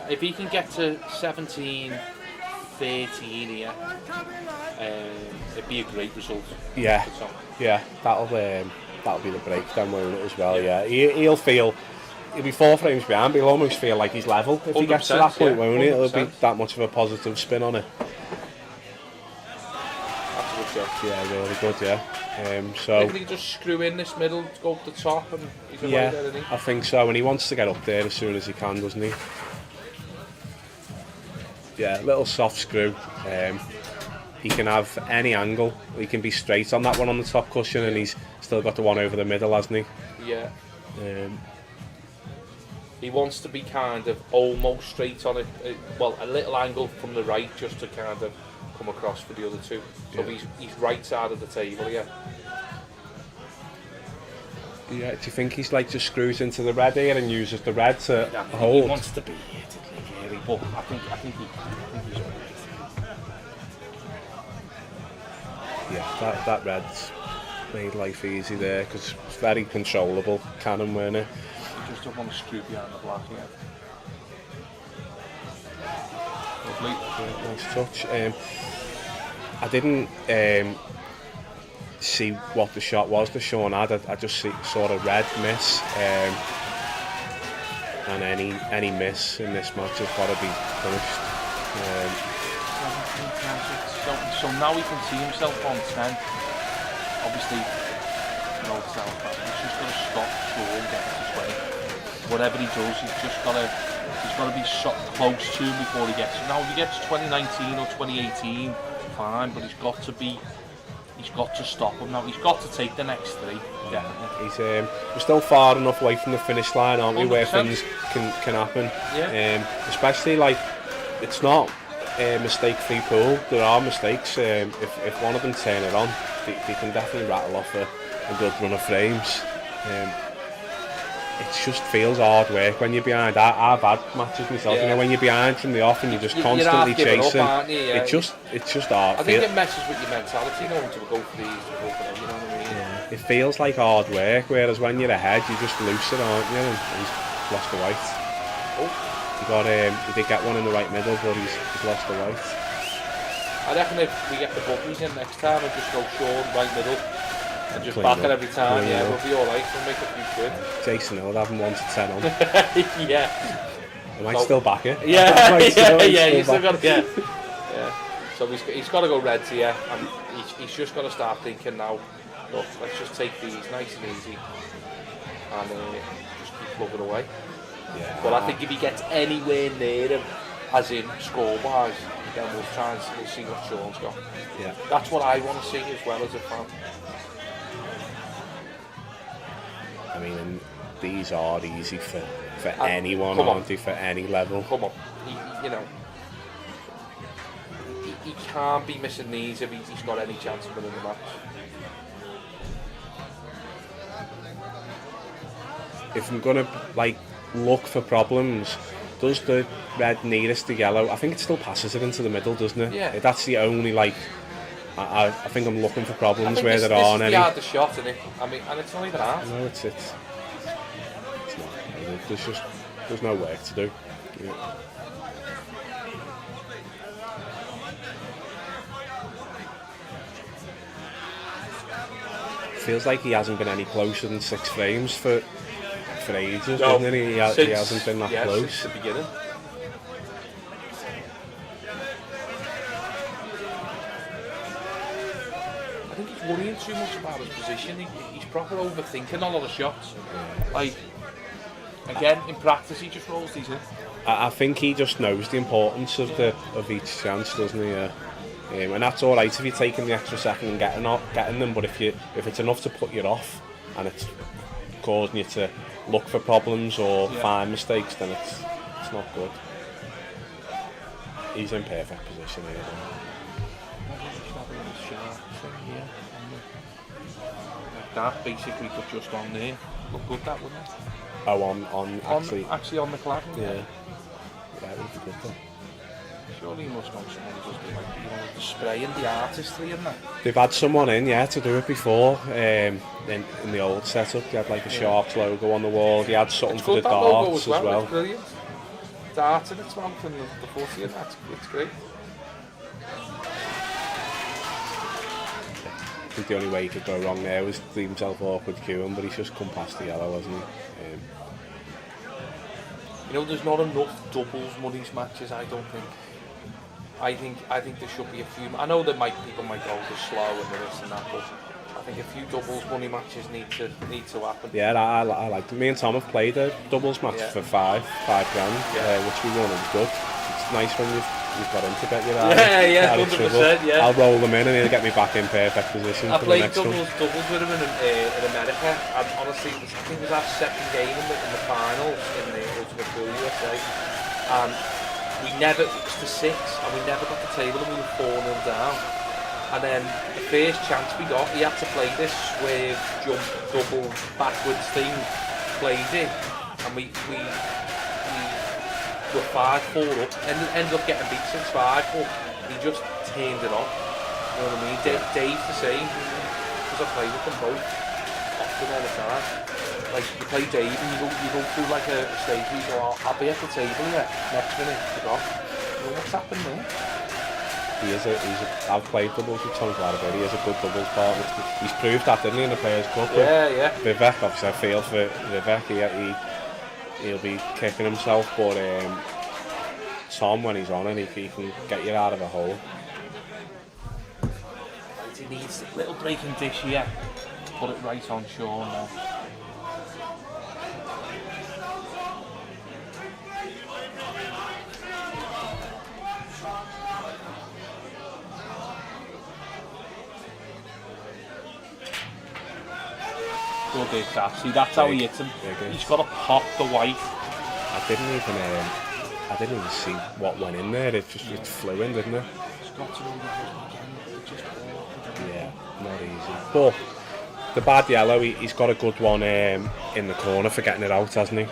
Speaker 3: if he can get to 17, 13 here, it'd be a great result.
Speaker 2: Yeah,
Speaker 3: for Tom.
Speaker 2: yeah, that'll be the breakdown, won't it, as well? Yeah, he'll be 4 frames behind, but he'll almost feel like he's level if he gets to that point,
Speaker 3: yeah,
Speaker 2: won't he? It'll
Speaker 3: 100%.
Speaker 2: be that much of a positive spin on it.
Speaker 3: That's a good shot.
Speaker 2: Yeah, really good. Yeah.
Speaker 3: So if he can just screw in this middle, go up the top, and he's away
Speaker 2: yeah,
Speaker 3: there, isn't he?
Speaker 2: I think so, and he wants to get up there as soon as he can, doesn't he? Yeah, little soft screw. He can have any angle. He can be straight on that one on the top cushion, and he's still got the one over the middle, hasn't he?
Speaker 3: Yeah. He wants to be kind of almost straight on it. Well, a little angle from the right just to kind of come across for the other two. So
Speaker 2: Yeah.
Speaker 3: he's right side of the table, yeah.
Speaker 2: Yeah. Do you think he's like just screws into the red here and uses the red to hold?
Speaker 3: He wants to be here to really, but I think he's alright.
Speaker 2: Yeah, that red's made life easy there because it's very controllable cannon, weren't it?
Speaker 3: You just don't want to screw behind the black here. Lovely.
Speaker 2: Yeah, nice touch. I didn't see what the shot was that Sean had. I just saw a red miss, and any miss in this match has got to be punished.
Speaker 3: So now he can see himself on 10. Obviously, no self, he's just got to stop Sean getting to 20. Whatever he does, he's got to be so close to him before he gets. Now, if he gets 2019 or 2018, fine, but he's got to stop him now. He's got to take the next 3.
Speaker 2: Definitely. We're still far enough away from the finish line, aren't we,
Speaker 3: 100%.
Speaker 2: where things can happen.
Speaker 3: Yeah.
Speaker 2: Especially like it's not a mistake-free pool. There are mistakes. If one of them turn it on, they can definitely rattle off a good run of frames. It just feels hard work when you're behind. I've had matches myself,
Speaker 3: Yeah.
Speaker 2: you know, when you're behind from the off and you're just
Speaker 3: You're
Speaker 2: constantly
Speaker 3: half giving up,
Speaker 2: chasing.
Speaker 3: aren't you? Yeah.
Speaker 2: It's just hard.
Speaker 3: I think it messes with your mentality, knowing to go for these, to go for them, you know what I mean?
Speaker 2: Yeah. It feels like hard work, whereas when you're ahead, you just loose it, aren't you? And he's lost the white.
Speaker 3: Oh.
Speaker 2: He did get one in the right middle, but he's lost the white.
Speaker 3: I reckon if we get the buttons in next time and just go short, right middle, and just
Speaker 2: Clean
Speaker 3: back
Speaker 2: up.
Speaker 3: it every time,
Speaker 2: Clean
Speaker 3: yeah,
Speaker 2: up.
Speaker 3: we'll be alright, we'll make a few quid.
Speaker 2: Jason Hill having 1 to 10 on.
Speaker 3: Yeah.
Speaker 2: I might still back it.
Speaker 3: Yeah,
Speaker 2: He's
Speaker 3: he's
Speaker 2: still
Speaker 3: still got to, yeah. So he's got to go reds here, and he's just got to start thinking now, look, let's just take these nice and easy, and just keep plugging away.
Speaker 2: Yeah.
Speaker 3: But I think if he gets anywhere near him, as in score-wise, then we'll see what Sean's got.
Speaker 2: Yeah.
Speaker 3: That's what I want to see as well as a fan.
Speaker 2: I mean, and these are easy for anyone,
Speaker 3: come on.
Speaker 2: aren't they? For any level.
Speaker 3: Come on, he can't be missing these if he's got any chance of winning the match.
Speaker 2: If I'm gonna look for problems, does the red nearest the yellow? I think it still passes it into the middle, doesn't it?
Speaker 3: Yeah.
Speaker 2: That's the only I think I'm looking for problems where there
Speaker 3: this
Speaker 2: aren't
Speaker 3: is
Speaker 2: any.
Speaker 3: the hardest shot, isn't it? I mean, and it's not even hard.
Speaker 2: No, it's not. There's no work to do. Yeah. Feels like he hasn't been any closer than 6 frames for ages,
Speaker 3: No,
Speaker 2: doesn't he? He hasn't been that close.
Speaker 3: Since the beginning. I think he's worrying too much about his position. He's proper overthinking a lot of shots. Like, again, in practice, he just rolls these in.
Speaker 2: I think he just knows the importance of each chance, doesn't he? Yeah. And that's all right if you're taking the extra second and getting them, but if it's enough to put you off and it's causing you to look for problems or find mistakes, then it's not good. He's in perfect position here.
Speaker 3: That basically, but just on there. Look good, that wouldn't it?
Speaker 2: Oh,
Speaker 3: actually on the clad.
Speaker 2: Yeah, that would be good though.
Speaker 3: Surely he must know someone who does the spray and the artistry in that.
Speaker 2: They've had someone in, to do it before. In the old setup, they had a Sharks logo on the wall. They had something for the darts as well.
Speaker 3: It's brilliant. darts in its mouth and the footy, and it's great.
Speaker 2: I think the only way he could go wrong there was leave himself awkward queuing, but he's just come past the yellow, hasn't he?
Speaker 3: You know, there's not enough doubles money's matches, I don't think. I think there should be a few. I know that people might go too slow and this and that, but I think a few doubles money matches need to happen.
Speaker 2: Yeah, I like it. Me and Tom have played a doubles match for five grand, which we won. It was good. It's nice when you've got him to get you out.
Speaker 3: Yeah, 100%. Yeah.
Speaker 2: I'll roll them in and he'll get me back in perfect position.
Speaker 3: I
Speaker 2: for
Speaker 3: played
Speaker 2: the next
Speaker 3: doubles with him in America, and honestly, I think it was our second game in the finals in the Ultimate Pool USA, and it was the 6, and we never got the table, and we were 4-0 down. And then the first chance we got, he had to play this swerve, jump, double, backwards thing, played it, and we were 5-4 up, ended up getting beat 6-5, but he just turned it off. You know what I mean? Dave's the same, because I play with them both often all the time. Like, you play Dave and you go through like a stage where you go, I'll be at the table here, next minute, you go, well, what's happened there?
Speaker 2: I've played doubles with Tom quite a bit. He is a good doubles partner. He's proved that, didn't he, in the Players' Cup?
Speaker 3: Yeah.
Speaker 2: Vivek, obviously, I feel for Vivek. He'll be kicking himself, but Tom, when he's on, and he can get you out of a hole.
Speaker 3: He needs a little breaking dish here. Put it right on Sean now. Good hit that. See, that's how he hits him. He's got to pop the white.
Speaker 2: I didn't even see what went in there. It flew in, didn't it?
Speaker 3: He's got to know the
Speaker 2: yeah, not easy. But the bad yellow, he's got a good one in the corner for getting it out, hasn't he?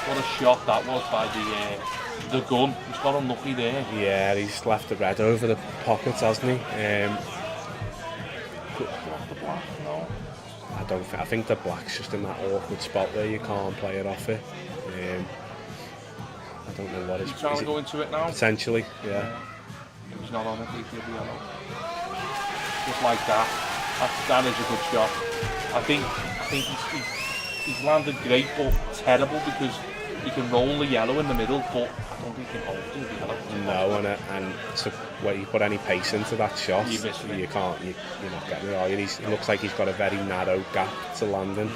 Speaker 3: What a shot that was by the gun. He's got unlucky there.
Speaker 2: Yeah, he's left the red over the pockets, hasn't he?
Speaker 3: No.
Speaker 2: I think the black's just in that awkward spot where you can't play it off it. I don't know what
Speaker 3: He's trying to go into it now.
Speaker 2: Potentially, yeah.
Speaker 3: If he's not on it, he'll be yellow. Just like that. That is a good shot. I think he's landed great, but terrible because he can roll the yellow in the middle, but I don't think he can hold the yellow.
Speaker 2: No, and so where you put any pace into that shot,
Speaker 3: you
Speaker 2: can't. You're not getting it, are you? He looks like he's got a very narrow gap to land in.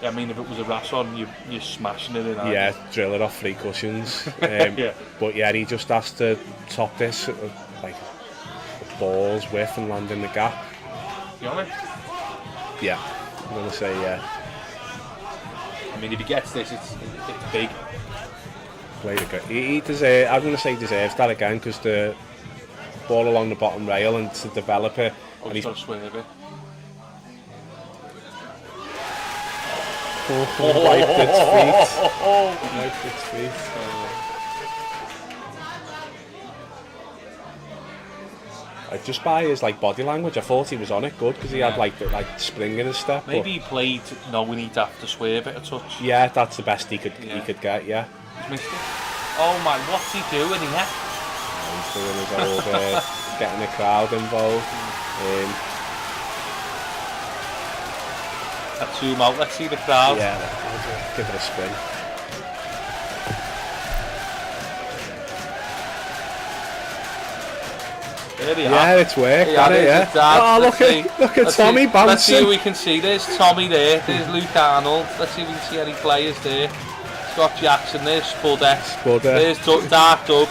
Speaker 3: I mean, if it was a Rasson, you're smashing it in.
Speaker 2: Yeah, drill it off 3 cushions. Yeah. But yeah, he just has to top this like the ball's width and land in the gap.
Speaker 3: You on it?
Speaker 2: Yeah, I'm gonna say yeah.
Speaker 3: I mean, if he gets this, it's big.
Speaker 2: Played it good. He deserves. I'm gonna say he deserves that again because the ball along the bottom rail and to develop it.
Speaker 3: And he's got to swing a bit.
Speaker 2: Wiped its feet. Wiped its feet. Just by his body language, I thought he was on it good because he had like spring in his step.
Speaker 3: Maybe he played knowing he'd have to swerve it a touch.
Speaker 2: Yeah, that's the best he could get. Yeah.
Speaker 3: He's missed it. Oh man, what's he doing here?
Speaker 2: He's doing his old getting the crowd involved.
Speaker 3: Let's zoom out. Let's see the crowd.
Speaker 2: Yeah, give it a spin. Yeah, it's worked, yeah. Oh, look at Tommy bouncing.
Speaker 3: Let's see if we can see. There's Tommy there. There's Luke Arnold. Let's see if we can see any players there. Scott Jackson there. Spudder. There's Dark Doug.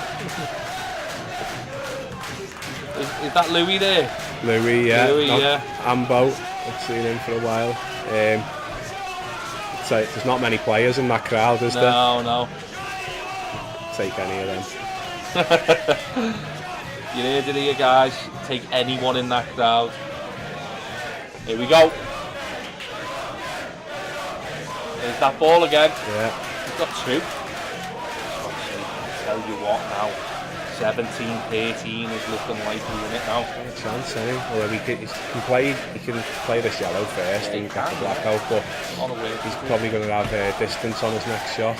Speaker 3: that Louis there?
Speaker 2: Louis, yeah.
Speaker 3: Louis,
Speaker 2: not,
Speaker 3: yeah.
Speaker 2: Ambo, I've seen him for a while. So there's not many players in that crowd, is there?
Speaker 3: No.
Speaker 2: Take any of them.
Speaker 3: You heard it here, guys. Take anyone in that crowd. Here we go. There's that ball again.
Speaker 2: Yeah.
Speaker 3: He's got two. Tell you what now. 17-13 is looking like doing it now.
Speaker 2: Got a chance, eh? Or he can play this yellow first and get the blackout, but
Speaker 3: On the way.
Speaker 2: he's probably going to have distance on his next shot.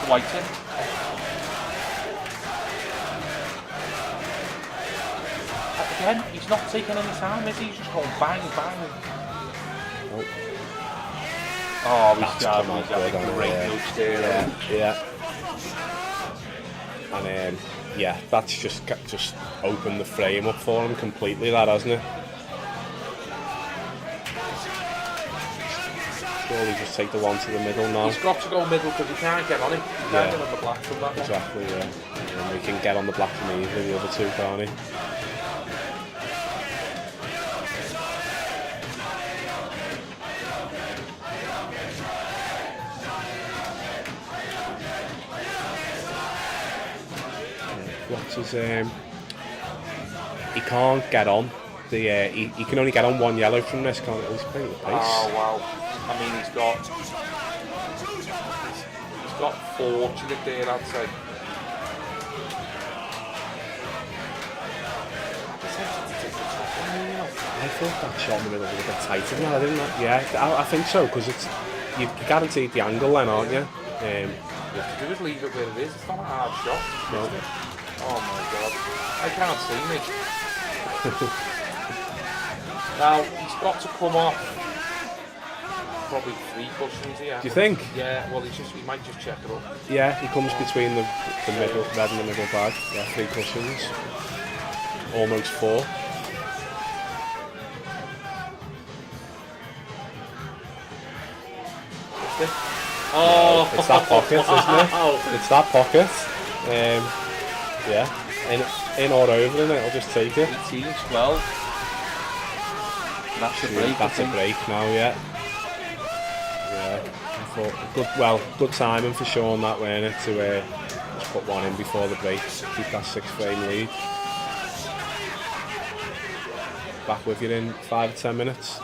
Speaker 3: White in. Again, he's not taking any time, is he? He's just going bang, bang.
Speaker 2: Oh.
Speaker 3: Oh,
Speaker 2: That's
Speaker 3: he's
Speaker 2: come out
Speaker 3: having
Speaker 2: good on
Speaker 3: a great
Speaker 2: it,
Speaker 3: nudge there.
Speaker 2: Yeah. And yeah, that's just opened the frame up for him completely, that, hasn't it? Surely just take the one to the middle now.
Speaker 3: He's got to go middle because he can't get on it. He can't get on the black from that one.
Speaker 2: Exactly, yeah. And we can get on the black from either the other two, can't he? What's his he can't get on the he can only get on one yellow from this, can't he? He's playing with pace.
Speaker 3: Oh wow. I mean he's got fortunate there, I'd say.
Speaker 2: I thought that shot in the middle was a bit tighter than that, didn't I? Yeah, I think so, because it's you guaranteed the angle then, aren't you?
Speaker 3: What you have to do is leave it where it is. It's not a hard shot.
Speaker 2: No.
Speaker 3: Oh my god. I can't see me. Now, he's got to come off probably 3 cushions here.
Speaker 2: Do you think?
Speaker 3: Yeah, well, he might just check it up.
Speaker 2: Yeah, he comes between the middle, red and the middle bag. Yeah, 3 cushions. Almost 4.
Speaker 3: Oh,
Speaker 2: It's that pocket, isn't it? It's that pocket. Yeah, in or over, and it'll just take it.
Speaker 3: 18, 12. That's a break.
Speaker 2: That's a break now, yeah. Yeah, I thought good timing for Sean that, weren't it, to just put one in before the break, keep that 6-frame lead. Back with you in 5 or 10 minutes.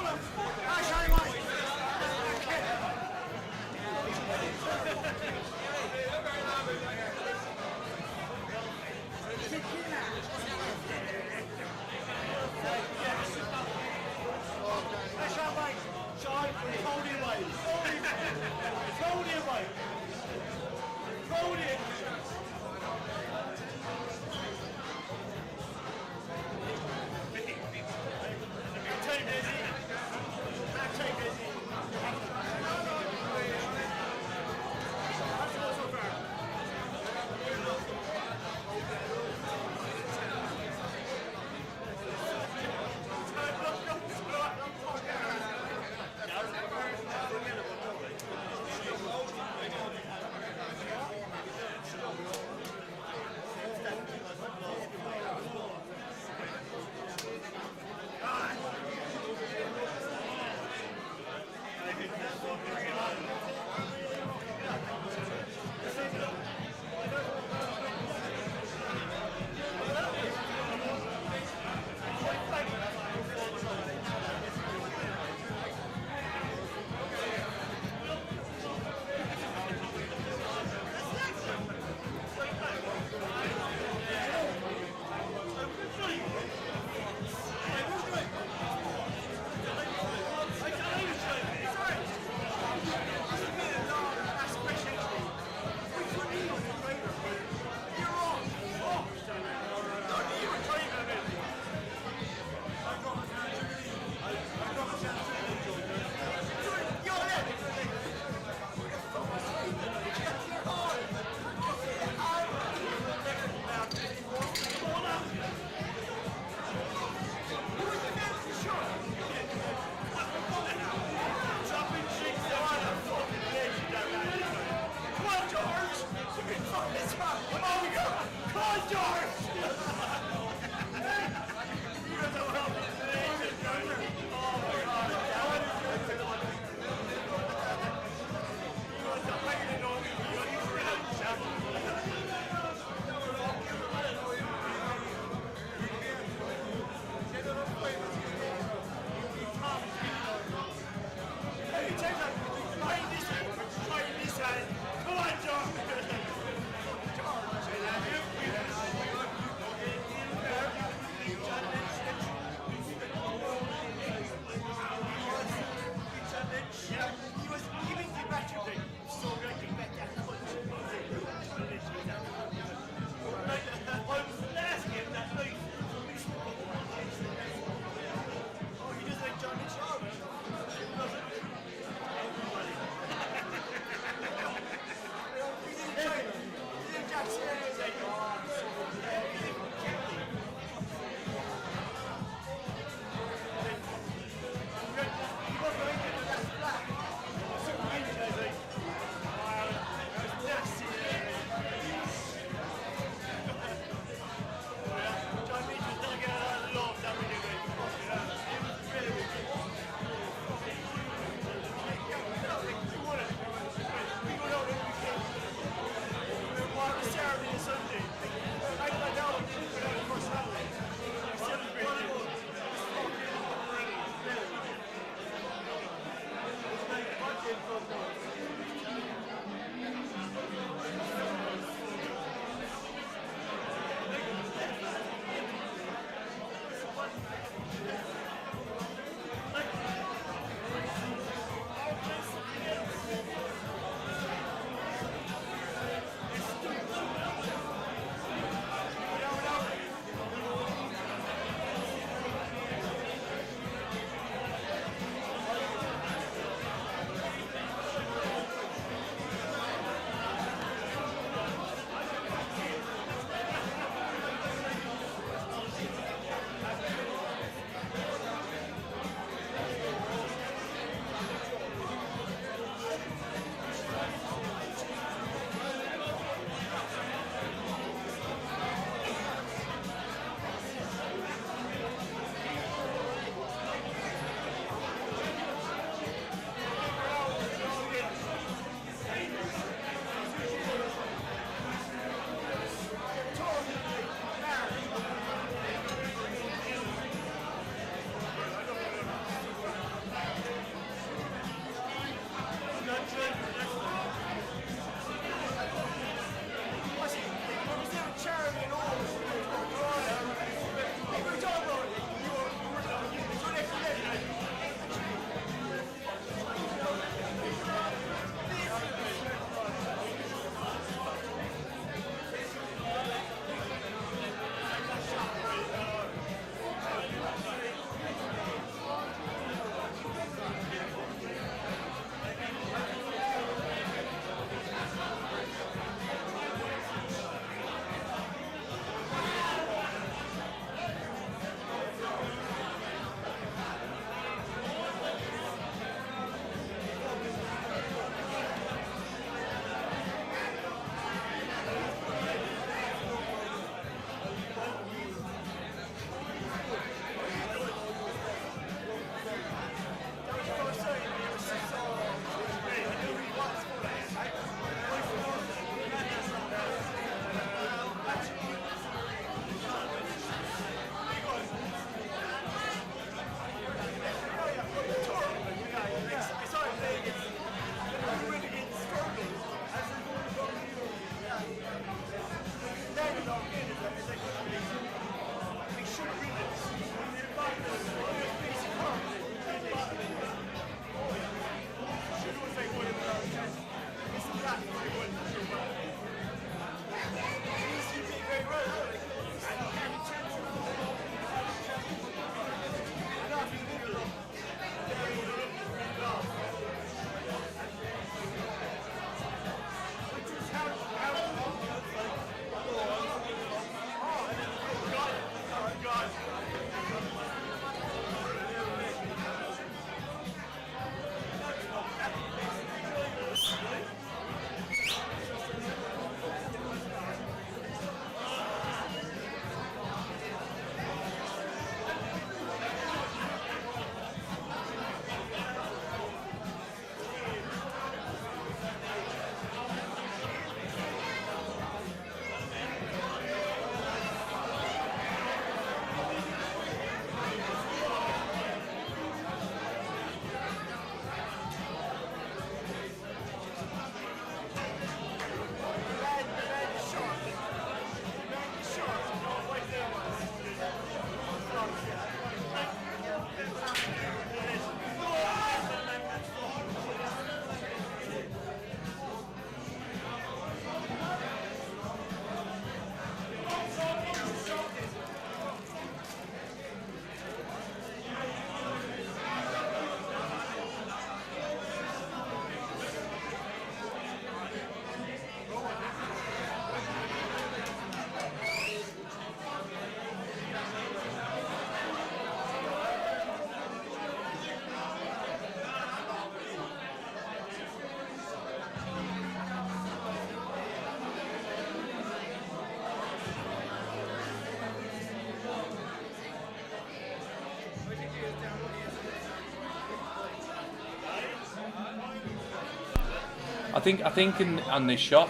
Speaker 3: I think in this shot,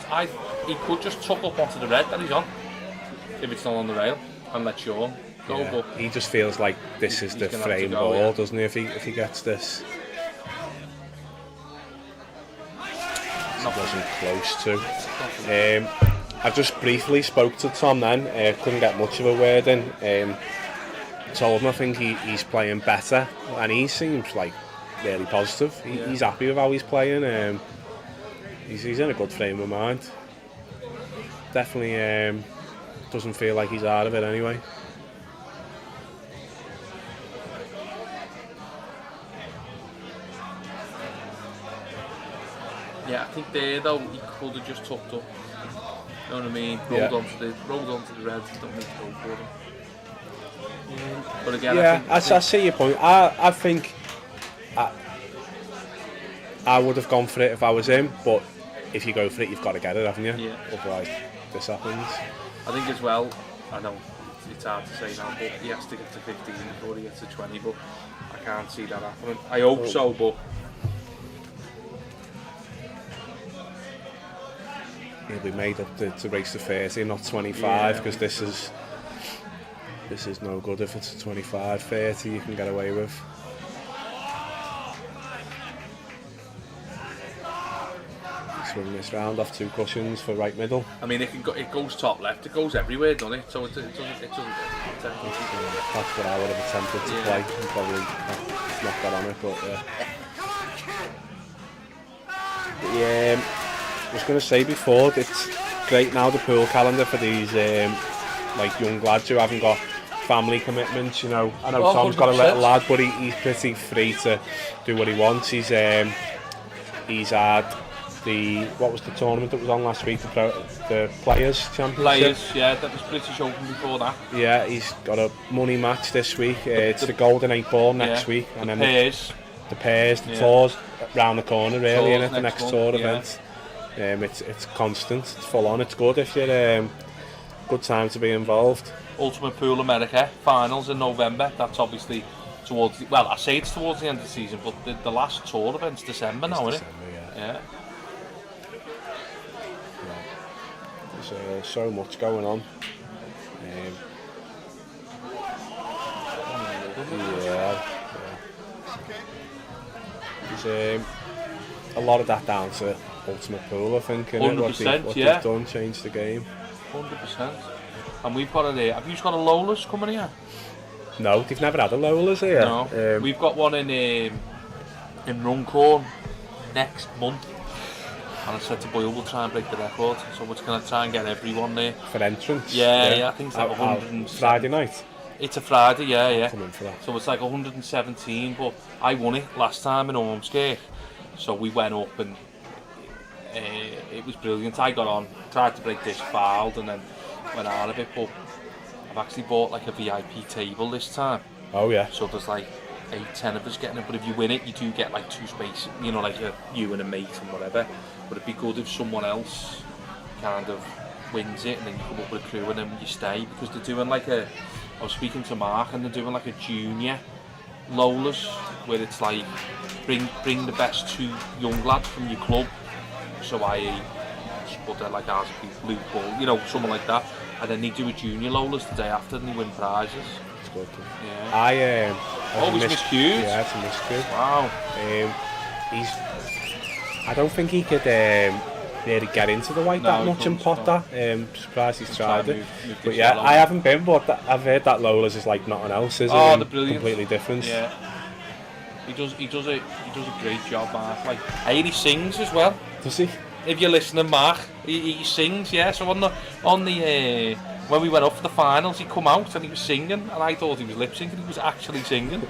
Speaker 3: he could just tuck up onto the red that he's on, if it's not on the rail, and let Sean go.
Speaker 2: Yeah.
Speaker 3: But
Speaker 2: He just feels like this is the
Speaker 3: gonna have
Speaker 2: frame
Speaker 3: to go,
Speaker 2: ball,
Speaker 3: yeah.
Speaker 2: doesn't he? If he gets this, it wasn't close to. I just briefly spoke to Tom then. Couldn't get much of a word in. Told him I think he's playing better, and he seems like really positive. He's happy with how he's playing. He's in a good frame of mind. Definitely doesn't feel like he's out of it anyway.
Speaker 3: yeah, I think there though he could have just tucked up. You know what I mean? Rolled onto the red. Don't need to go for them. But again,
Speaker 2: Yeah,
Speaker 3: I
Speaker 2: see your point. I think I would have gone for it if I was him, but if you go for it, you've got to get it, haven't you?
Speaker 3: Yeah.
Speaker 2: Otherwise, this happens.
Speaker 3: I think as well, I know it's hard to say now, but he has to get to 15 before he gets to 20, but I can't see that happening. I hope so, but
Speaker 2: He'll be made up to race to 30, not 25, because this is no good. If it's a 25, 30, you can get away with. Swing this round off 2 cushions for right middle.
Speaker 3: I mean, it goes top left, it goes everywhere, doesn't it? So it doesn't.
Speaker 2: That's what I would have attempted to play, and probably not got on it, but yeah. I was going to say before, it's great now, the pool calendar for these like young lads who haven't got family commitments, you know. I know Tom's got a little lad, but he's pretty free to do what he wants. He's had what was the tournament that was on last week, the Players Championship?
Speaker 3: Yeah, that was British Open before that.
Speaker 2: Yeah, he's got a money match this week. It's the Golden 8 Ball next week, and then the pairs, the tours round the corner really, innit? The next tour event. It's constant, it's full on, it's good if you're good time to be involved.
Speaker 3: Ultimate Pool America finals in November. That's obviously towards I say it's towards the end of the season, but the last tour event's December now, isn't it? Yeah.
Speaker 2: There's so much going on. There's a lot of that down to Ultimate Pool, I think.
Speaker 3: 100%,
Speaker 2: what they've done, changed the game.
Speaker 3: 100%. And we've got have you got a Lola's coming here?
Speaker 2: No, they've never had a Lola's here.
Speaker 3: No. We've got one in Runcorn next month. And I said to Boyle, we'll try and break the record, so we're going to try and get everyone there.
Speaker 2: For entrance?
Speaker 3: Yeah, I think it's like 100.
Speaker 2: Friday night?
Speaker 3: It's a Friday, yeah.
Speaker 2: Come in for that.
Speaker 3: So it's like 117, but I won it last time in Ormskirk. So we went up and it was brilliant. I got on, tried to break this, fouled, and then went out of it, but I've actually bought like a VIP table this time.
Speaker 2: Oh yeah.
Speaker 3: So there's like 8-10 of us getting it, but if you win it, you do get like 2 spaces, you know, like you and a mate and whatever. But it'd be good if someone else kind of wins it and then you come up with a crew and then you stay, because they're doing like I was speaking to Mark, and they're doing like a junior Lola's where it's like bring the best 2 young lads from your club, so I put there like RSP Blue Ball, you know, someone like that, and then they do a junior Lola's the day after and they win prizes.
Speaker 2: It's good.
Speaker 3: Yeah. Always miscued.
Speaker 2: Yeah, it's a miscue.
Speaker 3: Wow.
Speaker 2: I don't think he could really get into the white that much and pot that. Surprised he's tried it. But yeah, I haven't been, but I've heard that Lola's is like nothing else, isn't it?
Speaker 3: Oh, they're brilliant.
Speaker 2: Completely different.
Speaker 3: Yeah. He does a great job, Mark. Like, I hear he sings as well.
Speaker 2: Does he?
Speaker 3: If you're listening, Mark, he sings, yeah. So on the when we went up for the finals, he come out and he was singing, and I thought he was lip syncing. He was actually singing,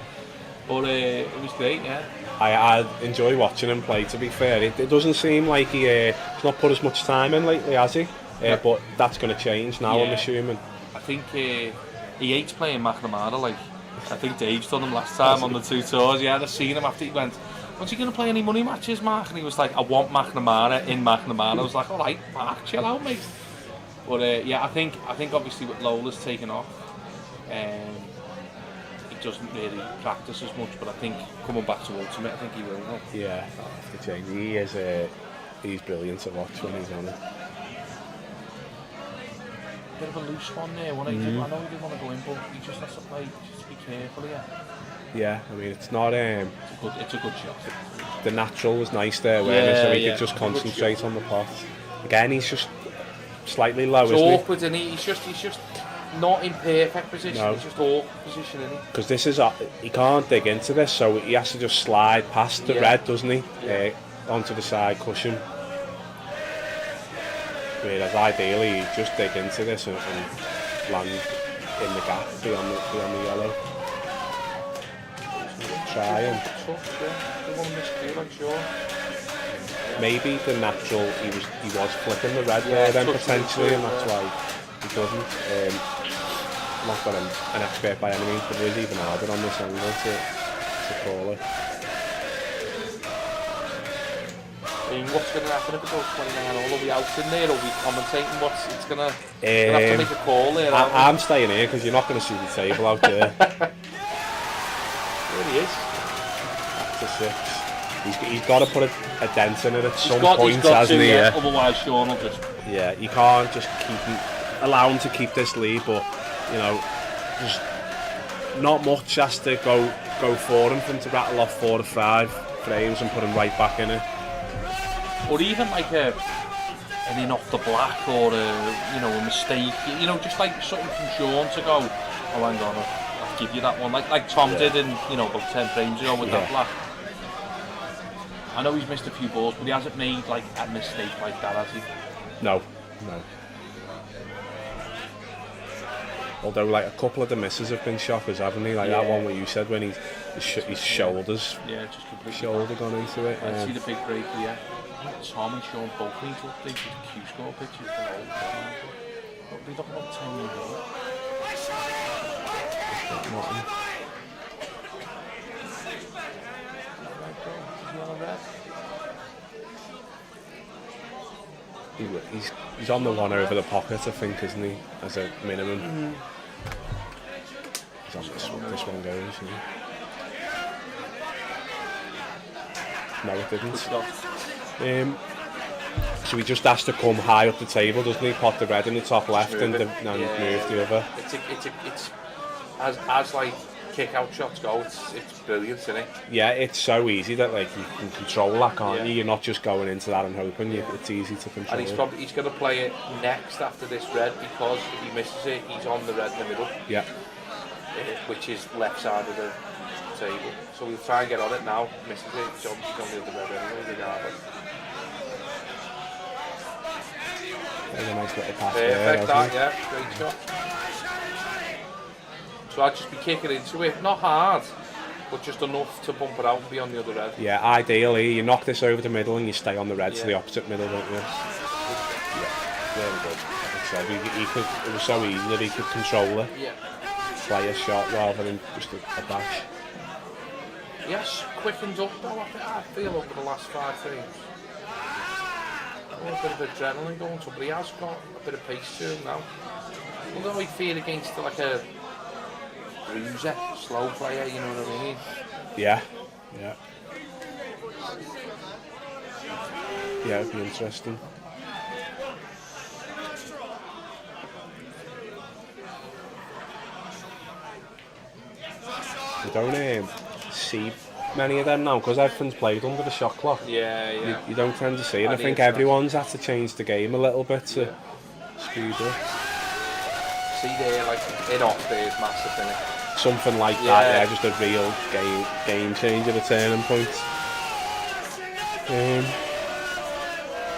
Speaker 3: but it was great, yeah.
Speaker 2: I enjoy watching him play, to be fair. It doesn't seem like he's not put as much time in lately, has he? But that's going to change now, I'm assuming.
Speaker 3: I think he hates playing McNamara, like, I think Dave's done him last time on the 2 tours. Yeah, I seen him after he went, "Was he going to play any money matches, Mark?" And he was like, "I want McNamara in McNamara." I was like, "Alright, Mark, chill out, mate." But yeah, I think obviously with Lola's taken off, he doesn't really practice as much, but I think coming back to Ultimate, I think he will.
Speaker 2: Yeah, I'll have to change. He's brilliant to watch when he's on it.
Speaker 3: Bit of a loose one there. When I know he didn't want to go in, but he just has to play. Just be careful here.
Speaker 2: Yeah, I mean it's not.
Speaker 3: It's a good shot.
Speaker 2: The natural was nice there, so he could just concentrate on the pot. Again, he's just slightly low, isn't he?
Speaker 3: It's awkward, isn't he? He's just not in perfect position.
Speaker 2: No.
Speaker 3: He's just awkward position, isn't he?
Speaker 2: Because this is he can't dig into this, so he has to just slide past the red, doesn't he?
Speaker 3: Yeah.
Speaker 2: Onto the side cushion. Whereas ideally, he'd just dig into this and land in the gap beyond the yellow. Trying. Maybe the natural he was flicking the red there then potentially, and that's why he doesn't. Not that I'm an expert by any means, but it is even harder on this angle to call it.
Speaker 3: What's going to happen if it goes 29 all? Are we out in there? Or are we commentating? It's going to have to make a call there?
Speaker 2: I'm staying here because you're not going to see the table out there.
Speaker 3: There he is.
Speaker 2: After 6. He's got to put a dent in it at some point, hasn't he?
Speaker 3: Yeah. Otherwise, Sean will just...
Speaker 2: Yeah, you can't just allow him to keep this lead, but, you know, there's not much has to go for him to rattle off 4 or 5 frames and put him right back in it.
Speaker 3: Or even like an in off the black or a mistake, just like something from Sean to go, oh hang on, I'll give you that one, like Tom did in about 10 frames ago with that black. I know he's missed a few balls, but he hasn't made like a mistake like that, has he?
Speaker 2: No. Although like a couple of the misses have been shockers, haven't he? Like that one where you said when his shoulders,
Speaker 3: just completely
Speaker 2: shoulder gone into it.
Speaker 3: I see the big break here. Tom and Sean both need to update the Q-score pictures. But we're talking about 10 years old.
Speaker 2: He's on the one over the pocket, I think, isn't he? As a minimum. He's on this one goes. Isn't he? No, it didn't. So he just has to come high up the table, doesn't he? Pot the red in the top left and move the other.
Speaker 3: It's as like kick-out shots go, it's brilliant, isn't it?
Speaker 2: Yeah, it's so easy that like you can control that, can't you? You're not just going into that and hoping. It's easy to control.
Speaker 3: And he's going to play it next after this red, because if he misses it, he's on the red in the middle.
Speaker 2: Yeah.
Speaker 3: Which is left side of the table. So we'll try and get on it now. Misses it, he's on the other red anyway, regardless.
Speaker 2: There's a nice little pass
Speaker 3: perfect there, great shot. So I'd just be kicking into it, not hard, but just enough to bump it out and be on the other red.
Speaker 2: Yeah, ideally you knock this over the middle and you stay on the red to the opposite middle, don't you? Yeah, very good. It was so easy that he could control it.
Speaker 3: Yeah.
Speaker 2: Play a shot rather than just a bash.
Speaker 3: Yes, quickened up though, I feel, over the last 5 frames. A bit of adrenaline going to, but he has got a bit of pace to him now. Although he feared against like a bruiser, slow player, you know what I mean?
Speaker 2: Yeah. Yeah, it'd be interesting. We don't see many of them now because everyone's played under the shot clock.
Speaker 3: Yeah.
Speaker 2: You don't tend to see it. I think everyone's had to change the game a little bit to speed up.
Speaker 3: See there, like in off there is massive, isn't it?
Speaker 2: Something like that, just a real game changer, a turning point.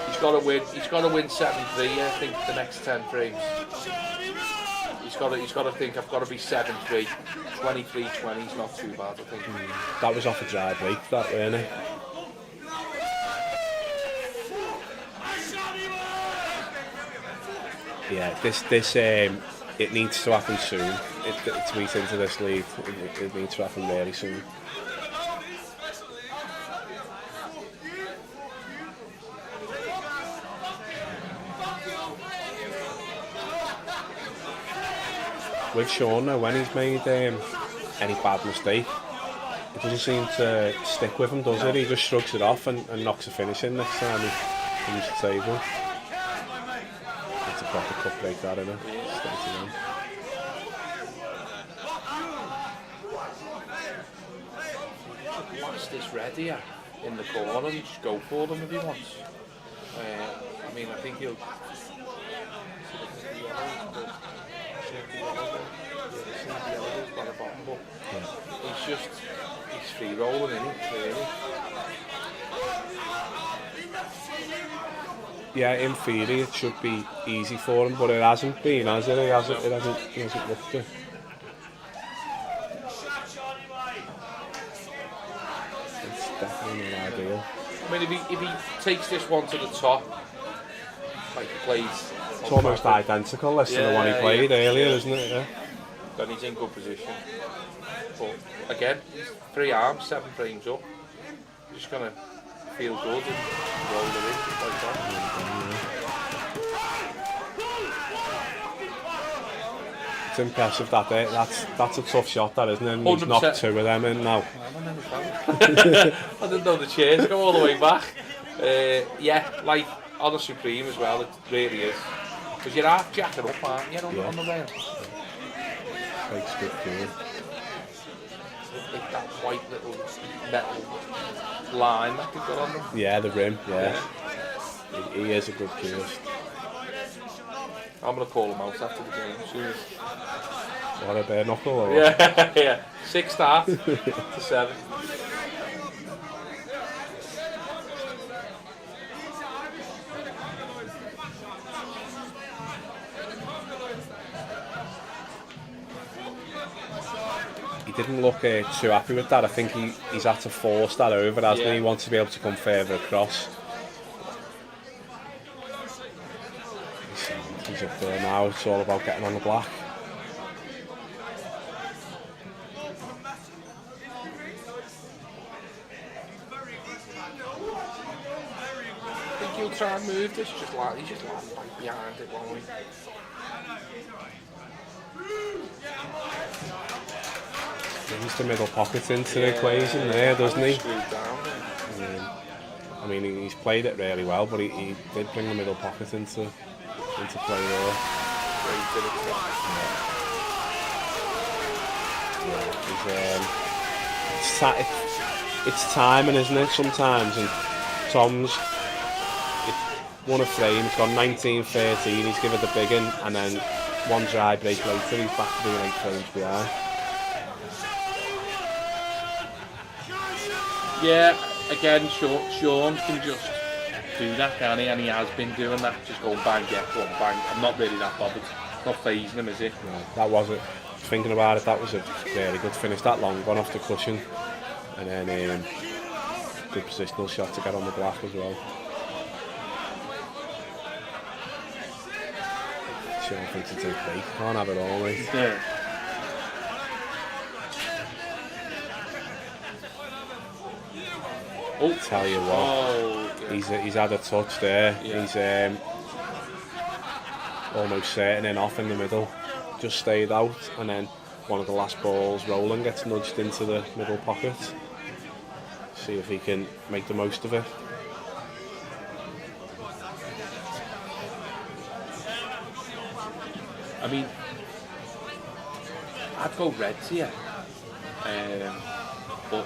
Speaker 3: He's got to win 7-3, I think, the next 10 frames. He's got to think, I've got to be 7-3. 23-20 is not too bad, I think.
Speaker 2: That was off a dry break, that, wasn't it? Yeah, this it needs to happen soon. To eat into this lead, it needs to happen really soon. With Sean now, when he's made any bad mistake, it doesn't seem to stick with him, does it? He just shrugs it off and knocks a finish in next time comes to the table. It's a proper cup break, that, isn't it? Straight to them.
Speaker 3: Blast this red here in the corner and just go for them if he wants. I mean, I think he'll. He's free rolling, isn't he? Really.
Speaker 2: Yeah, in theory it should be easy for him, but it hasn't been, has it? He hasn't looked it. It's definitely not ideal.
Speaker 3: I mean, if he takes this one to the top, like he plays.
Speaker 2: It's almost identical to the one he played earlier, isn't it? Yeah.
Speaker 3: Then he's in good position. But again, 3 arms, 7 frames up. Just gonna feel good and roll it in just like that.
Speaker 2: It's impressive that that's a tough shot, that, isn't it? He's knocked 2 of them in now.
Speaker 3: I didn't know the chairs go all the way back. Yeah, like on the Supreme as well, it really is. Because you're half jacking up, aren't you, on the rail?
Speaker 2: Takes good game.
Speaker 3: Like that white little metal line that they've got on them.
Speaker 2: Yeah, the rim, yeah. He is a good curist.
Speaker 3: I'm going to call him out after the game soon.
Speaker 2: What, a bare knuckle or what?
Speaker 3: Yeah, yeah. 6 start to 7.
Speaker 2: He didn't look too happy with that. I think he's had to force that over, hasn't he? He wants to be able to come further across. He's up there now, it's all about getting on the black.
Speaker 3: I think he'll try and move this, he's just like behind it, won't he?
Speaker 2: Brings the middle pocket into the equation there, doesn't he? I mean, he's played it really well, but he did bring the middle pocket into play there. It's timing, isn't it, sometimes? And Tom's won a frame, he's gone 19-13, he's given the big one, and then one dry break later, he's back to being 8 frames behind.
Speaker 3: Yeah, again, Sean can just do that, can he? And he has been doing that, just going bang, yeah, go on, bang. I'm not really that bothered. It's not phasing him, is it?
Speaker 2: No, that was it. Thinking about it, that was a really good finish. That long one off the cushion, and then good positional shot to get on the black as well. Sean thinks it's okay. Can't have it all, mate.
Speaker 3: Yeah.
Speaker 2: Oh, tell you what, yeah. he's had a touch there. Yeah. He's almost setting off in the middle. Just stayed out, and then one of the last balls rolling gets nudged into the middle pocket. See if he can make the most of it.
Speaker 3: I mean, I'd go reds here, but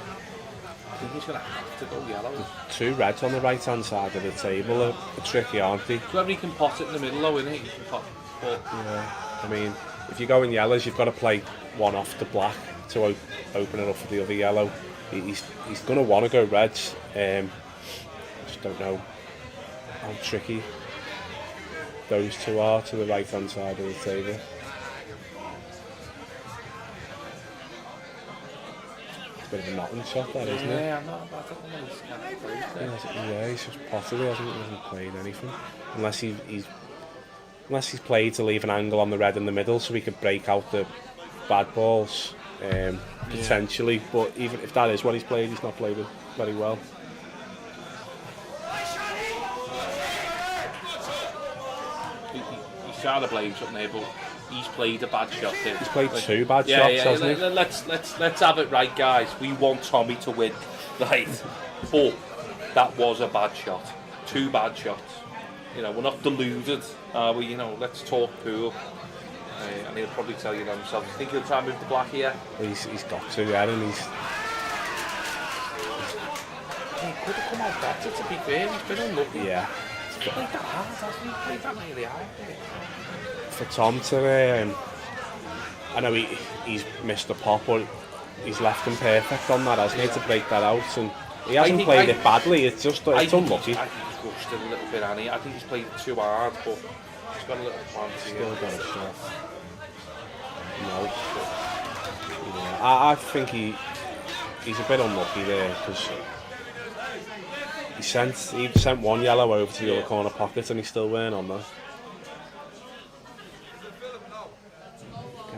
Speaker 3: I think he's going to have to go yellow.
Speaker 2: 2 reds on the right hand side of the table are tricky, aren't they?
Speaker 3: Whoever he can pot it in the middle though, isn't he? He can pot, but
Speaker 2: yeah, I mean, if you go in yellows, you've got to play one off the black to open it up for the other yellow. He's going to want to go reds. Just don't know how tricky those 2 are to the right hand side of the table. It's a bit of a knotting shot, that, isn't it?
Speaker 3: Yeah, I don't know. He's kind of played it.
Speaker 2: Yeah, he's just possibly hasn't played anything. Unless he's played to leave an angle on the red in the middle so he could break out the bad balls, potentially. Yeah. But even if that is what he's played, he's not played it very well.
Speaker 3: He's trying to blame something there, but he's played a bad shot here.
Speaker 2: He's played 2 bad shots, hasn't he?
Speaker 3: Let's have it right, guys. We want Tommy to win, right? But that was a bad shot. 2 bad shots. You know, we're not deluded, are we? You know, let's talk pool. And he'll probably tell you that himself. Do you think he'll try and move the black here?
Speaker 2: He's got to, yeah, and he's...
Speaker 3: He could have come out better, to be fair. He's been unlucky.
Speaker 2: Yeah.
Speaker 3: He's played that hard, hasn't he? He's played that really hard.
Speaker 2: For Tom to... I know he's missed the pot, but he's left him perfect on that, hasn't he, to break that out. And he hasn't played it badly, it's just it's unlucky.
Speaker 3: I think he's rushed it a little bit, Annie. I think he's played it too hard, but he's got a little plant here.
Speaker 2: Still got a shot. No. Yeah, I think he's a bit unlucky there, because he sent one yellow over to the other corner pocket and he still weren't on there.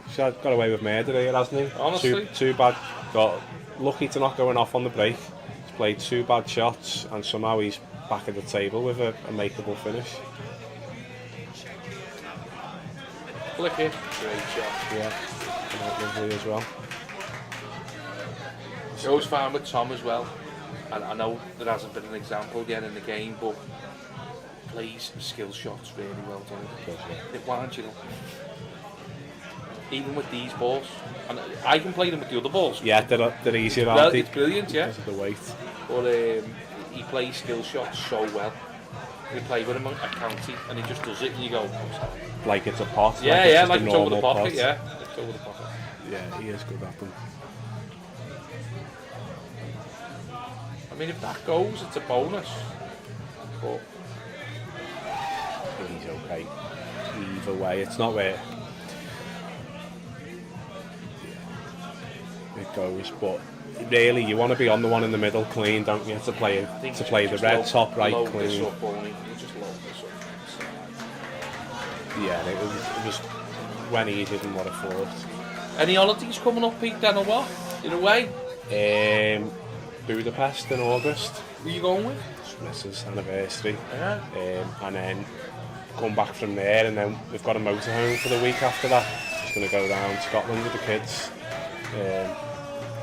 Speaker 2: He's got away with murder here, hasn't he?
Speaker 3: Honestly.
Speaker 2: Two bad. Got lucky to not going off on the break. He's played 2 bad shots and somehow he's back at the table with a makeable finish.
Speaker 3: Flick it. Great shot.
Speaker 2: Yeah, lovely as well.
Speaker 3: It's always fine with Tom as well. And I know there hasn't been an example again in the game, but plays skill shots really well, doesn't he? It winds you up. Even with these balls. And I can play them with the other balls.
Speaker 2: Yeah, they're easier,
Speaker 3: Well,
Speaker 2: aren't they?
Speaker 3: it's brilliant, yeah.
Speaker 2: Because of the weight.
Speaker 3: But he plays skill shots so well. You play with him at county and he just does it and you go, oh, sorry.
Speaker 2: Like it's a pot.
Speaker 3: Yeah, like
Speaker 2: it's
Speaker 3: it's over the pocket,
Speaker 2: pot.
Speaker 3: yeah. It's over the pocket.
Speaker 2: Yeah, he is good at them.
Speaker 3: I mean, if that goes, it's a bonus. But
Speaker 2: He's okay. Either way, it's not where it goes, but really you want to be on the one in the middle clean, don't you, to play the red top right clean.
Speaker 3: This up, you just load this up.
Speaker 2: Yeah, it was when easier than what I thought.
Speaker 3: Any holidays coming up, Pete, then, or what? In a way?
Speaker 2: Budapest in August.
Speaker 3: Who are you going with?
Speaker 2: It's Mrs. anniversary.
Speaker 3: Yeah.
Speaker 2: And then come back from there, and then we've got a motorhome for the week after that. Just going to go down Scotland with the kids.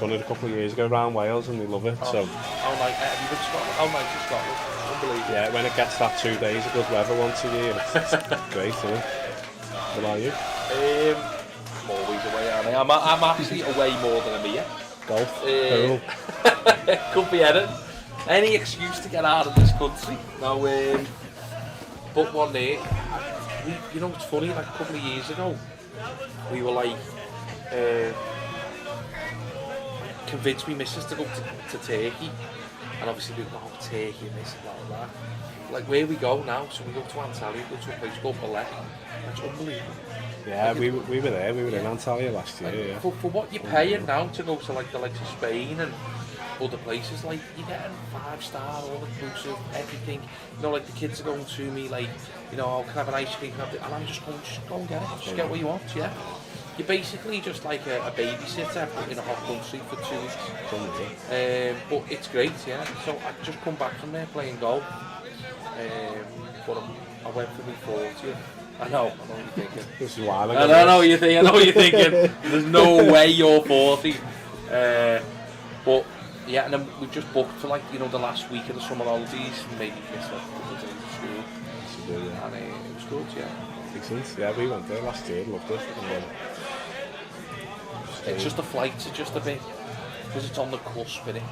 Speaker 2: Done it a couple of years ago around Wales and they love it. So
Speaker 3: How nice, have you been to Scotland? How nice is Scotland? Unbelievable.
Speaker 2: yeah, when it gets that 2 days of good weather once a year, it's great, isn't it? What are you?
Speaker 3: I'm always away, aren't I? I'm actually away more than I'm here.
Speaker 2: Golf? Pool?
Speaker 3: Could be anything. Any excuse to get out of this country. No, but one day, you know, it's funny, like a couple of years ago, we were like, convinced me missus to go to Turkey, and obviously we go, oh, Turkey, miss, blah, blah, blah. Like, where we go now, so we go to Antalya, go to a place called Balek. It's unbelievable.
Speaker 2: Yeah, we were there, we were in Antalya last year,
Speaker 3: Like,
Speaker 2: yeah.
Speaker 3: for what you're paying now to go to like the likes of Spain and other places, like you're getting 5-star, all inclusive, everything. You know, like the kids are going to me, like, you know, oh, can I have an ice cream? And I'm just going, just go and get it, just get what you want, yeah. You're basically just like a babysitter in a hot country for 2 weeks. But it's great, yeah. So I just come back from there playing golf. But I went for my 40th. I know what you're thinking.
Speaker 2: This is a while ago.
Speaker 3: I know what you're thinking. I know what you're thinking. There's no way you're 40. But yeah, and then we just booked for like, you know, the last week of the summer holidays, maybe missed like a couple of days of school. And it was good, yeah.
Speaker 2: Excellent. Yeah, we went there last year, loved it.
Speaker 3: It's just the flights are just a bit, because it's on the cusp, innit?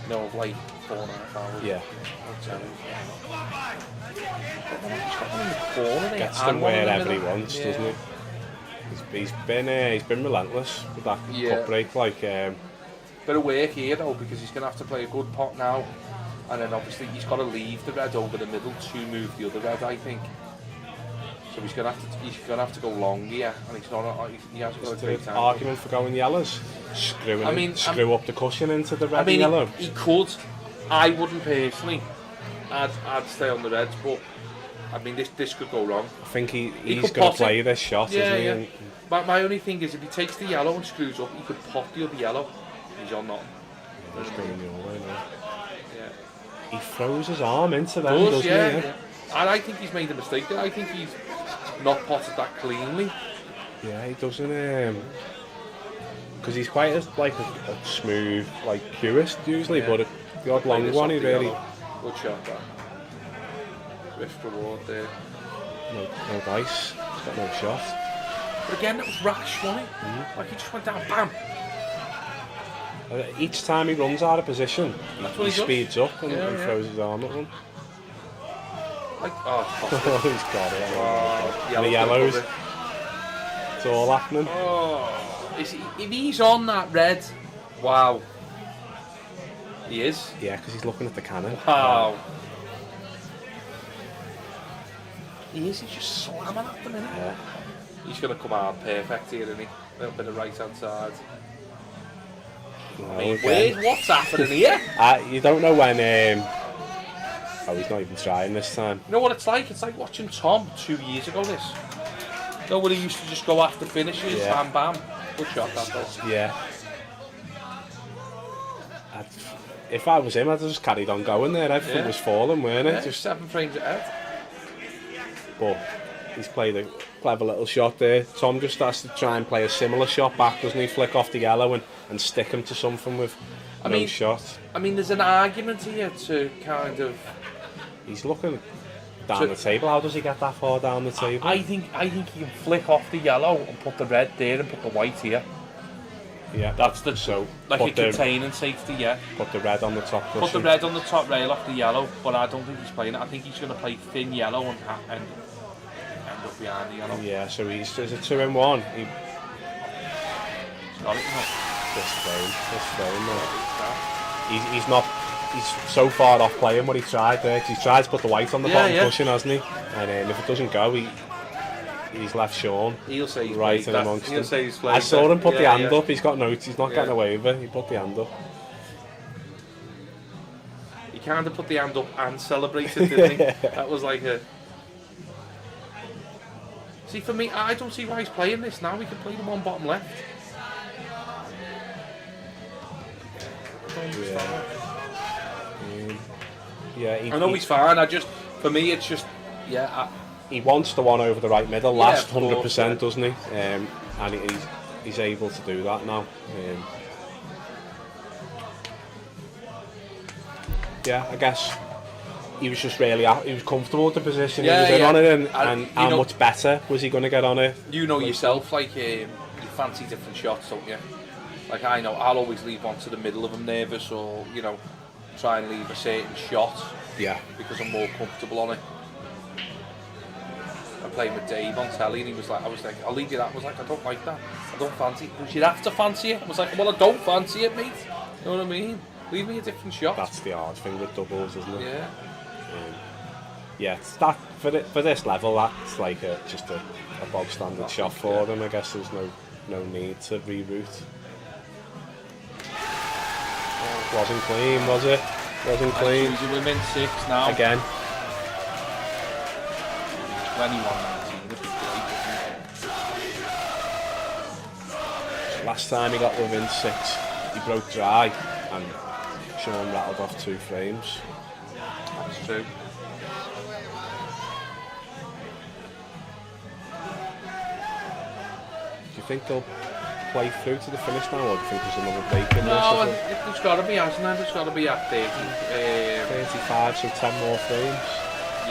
Speaker 3: You know, of like 4.5 hours.
Speaker 2: Yeah.
Speaker 3: Hotel. He's got one in the corner there.
Speaker 2: Gets them wherever he wants,
Speaker 3: yeah.
Speaker 2: doesn't he? He's been relentless with that cup break. Like,
Speaker 3: bit of work here though, because he's going to have to play a good pot now, and then obviously he's got to leave the red over the middle to move the other red, I think. So he's going to have to go long here, and he hasn't got a great time.
Speaker 2: Argument for going yellows, screw up the cushion into the red and yellow.
Speaker 3: He could. I wouldn't personally. I'd stay on the reds, but I mean this could go wrong.
Speaker 2: I think he's going to play this shot, isn't he?
Speaker 3: Yeah. My only thing is if he takes the yellow and screws up, he could pop the other yellow. He's on nothing.
Speaker 2: He's going the other way now.
Speaker 3: Yeah.
Speaker 2: He throws his arm into them, doesn't he?
Speaker 3: Yeah. And I think he's made a mistake there. I think he's not potted that cleanly.
Speaker 2: Yeah, he doesn't. Because he's quite a smooth, like purist usually, but the odd long one he really.
Speaker 3: Good shot, that. Swift reward there.
Speaker 2: No dice. He's got no shot.
Speaker 3: But again, it was rash, wasn't it? Like he just went down, bam.
Speaker 2: Each time he runs out of position, he
Speaker 3: He
Speaker 2: speeds up and,
Speaker 3: Yeah.
Speaker 2: throws his arm at them.
Speaker 3: Like, oh,
Speaker 2: Oh, he's got it.
Speaker 3: oh,
Speaker 2: And the yellows. It's all happening.
Speaker 3: Oh, if he's on that red, wow. He is.
Speaker 2: Yeah, because he's looking at the cannon.
Speaker 3: Wow. He's just slamming at them, isn't he?
Speaker 2: Yeah.
Speaker 3: He's going to come out perfect here, isn't he? A little bit of right hand side.
Speaker 2: No,
Speaker 3: I mean,
Speaker 2: again.
Speaker 3: what's happening here?
Speaker 2: You don't know when. Oh, he's not even trying this time.
Speaker 3: You know what it's like? It's like watching Tom 2 years ago. This. Nobody used to just go after finishes,
Speaker 2: Yeah.
Speaker 3: bam, bam. Good shot, that does.
Speaker 2: Yeah. If I was him, I'd have just carried on going there. Everything was falling, weren't it?
Speaker 3: Yeah,
Speaker 2: Just,
Speaker 3: 7 frames ahead.
Speaker 2: but he's played a clever little shot there. Tom just has to try and play a similar shot back, doesn't he? Flick off the yellow and stick him to something with no shot.
Speaker 3: I mean, there's an argument here to kind of.
Speaker 2: He's looking down the table. How does he get that far down the table?
Speaker 3: I think he can flick off the yellow and put the red there and put the white here.
Speaker 2: Yeah,
Speaker 3: That's the
Speaker 2: so.
Speaker 3: like a
Speaker 2: Put the,
Speaker 3: containing safety, yeah.
Speaker 2: put the red on the top cushion.
Speaker 3: Put the red on the top rail off the yellow, but I don't think he's playing it. I think he's going to play thin yellow and end up behind the yellow.
Speaker 2: Yeah, so there's a 2-in-1.
Speaker 3: He's got it, no?
Speaker 2: This frame. He's not. He's so far off playing what he tried there. 'Cause he's tried to put the white on the bottom cushion, hasn't he? And if it doesn't go, he's left Sean
Speaker 3: He'll say he's
Speaker 2: right
Speaker 3: played
Speaker 2: in
Speaker 3: that.
Speaker 2: amongst
Speaker 3: He'll
Speaker 2: them.
Speaker 3: say he's played
Speaker 2: I saw him put
Speaker 3: that.
Speaker 2: the
Speaker 3: Yeah,
Speaker 2: hand
Speaker 3: yeah.
Speaker 2: up. He's got notes. He's not getting away with it. He put the hand up.
Speaker 3: He kind of put the hand up and celebrated, didn't he? That was like a. See, for me, I don't see why he's playing this now. We can play them on bottom left.
Speaker 2: Yeah,
Speaker 3: I know he's fine. For me, it's just,
Speaker 2: he wants the one over the right middle,
Speaker 3: Yeah,
Speaker 2: last
Speaker 3: of course,
Speaker 2: 100%, doesn't he? And he's able to do that now. Yeah, I guess he was just really he was comfortable with the position he was in on it, and how much better was he going to get on it?
Speaker 3: You know yourself, like you fancy different shots, don't you? Like I know, I'll always leave one to the middle if I'm nervous, or try and leave a certain shot.
Speaker 2: Yeah.
Speaker 3: Because I'm more comfortable on it. I played with Dave on telly, and he was like, I was like, I'll leave you that. I was like, I don't like that. I don't fancy it. Because you'd have to fancy it. I was like, well, I don't fancy it, mate. You know what I mean? Leave me a different shot.
Speaker 2: That's the hard thing with doubles, isn't it?
Speaker 3: Yeah.
Speaker 2: Yeah, it's that for this level, that's like just a bog standard shot for them. I guess there's no need to reroute. Wasn't clean, was it? Wasn't clean.
Speaker 3: We're in 6 now.
Speaker 2: Again.
Speaker 3: 21-19. Would be great.
Speaker 2: Last time he got within 6, he broke dry and Sean rattled off 2 frames.
Speaker 3: That's true.
Speaker 2: Do you think they'll play through to the finish now, or do you think there's another break in there?
Speaker 3: No, there's got to be, hasn't there? There's got to be at 30.
Speaker 2: 35, so 10 more frames.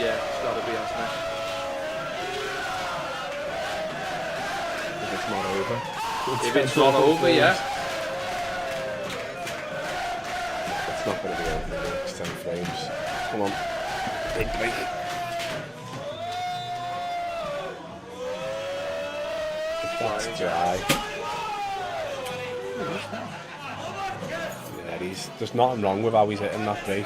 Speaker 3: Yeah, it's got to be, hasn't it?
Speaker 2: If it's not over.
Speaker 3: If it's not over, yeah.
Speaker 2: It's not going to be over in the next 10 frames. Come on. Big break. If that's dry. Yeah, there's nothing wrong with how he's hitting that break.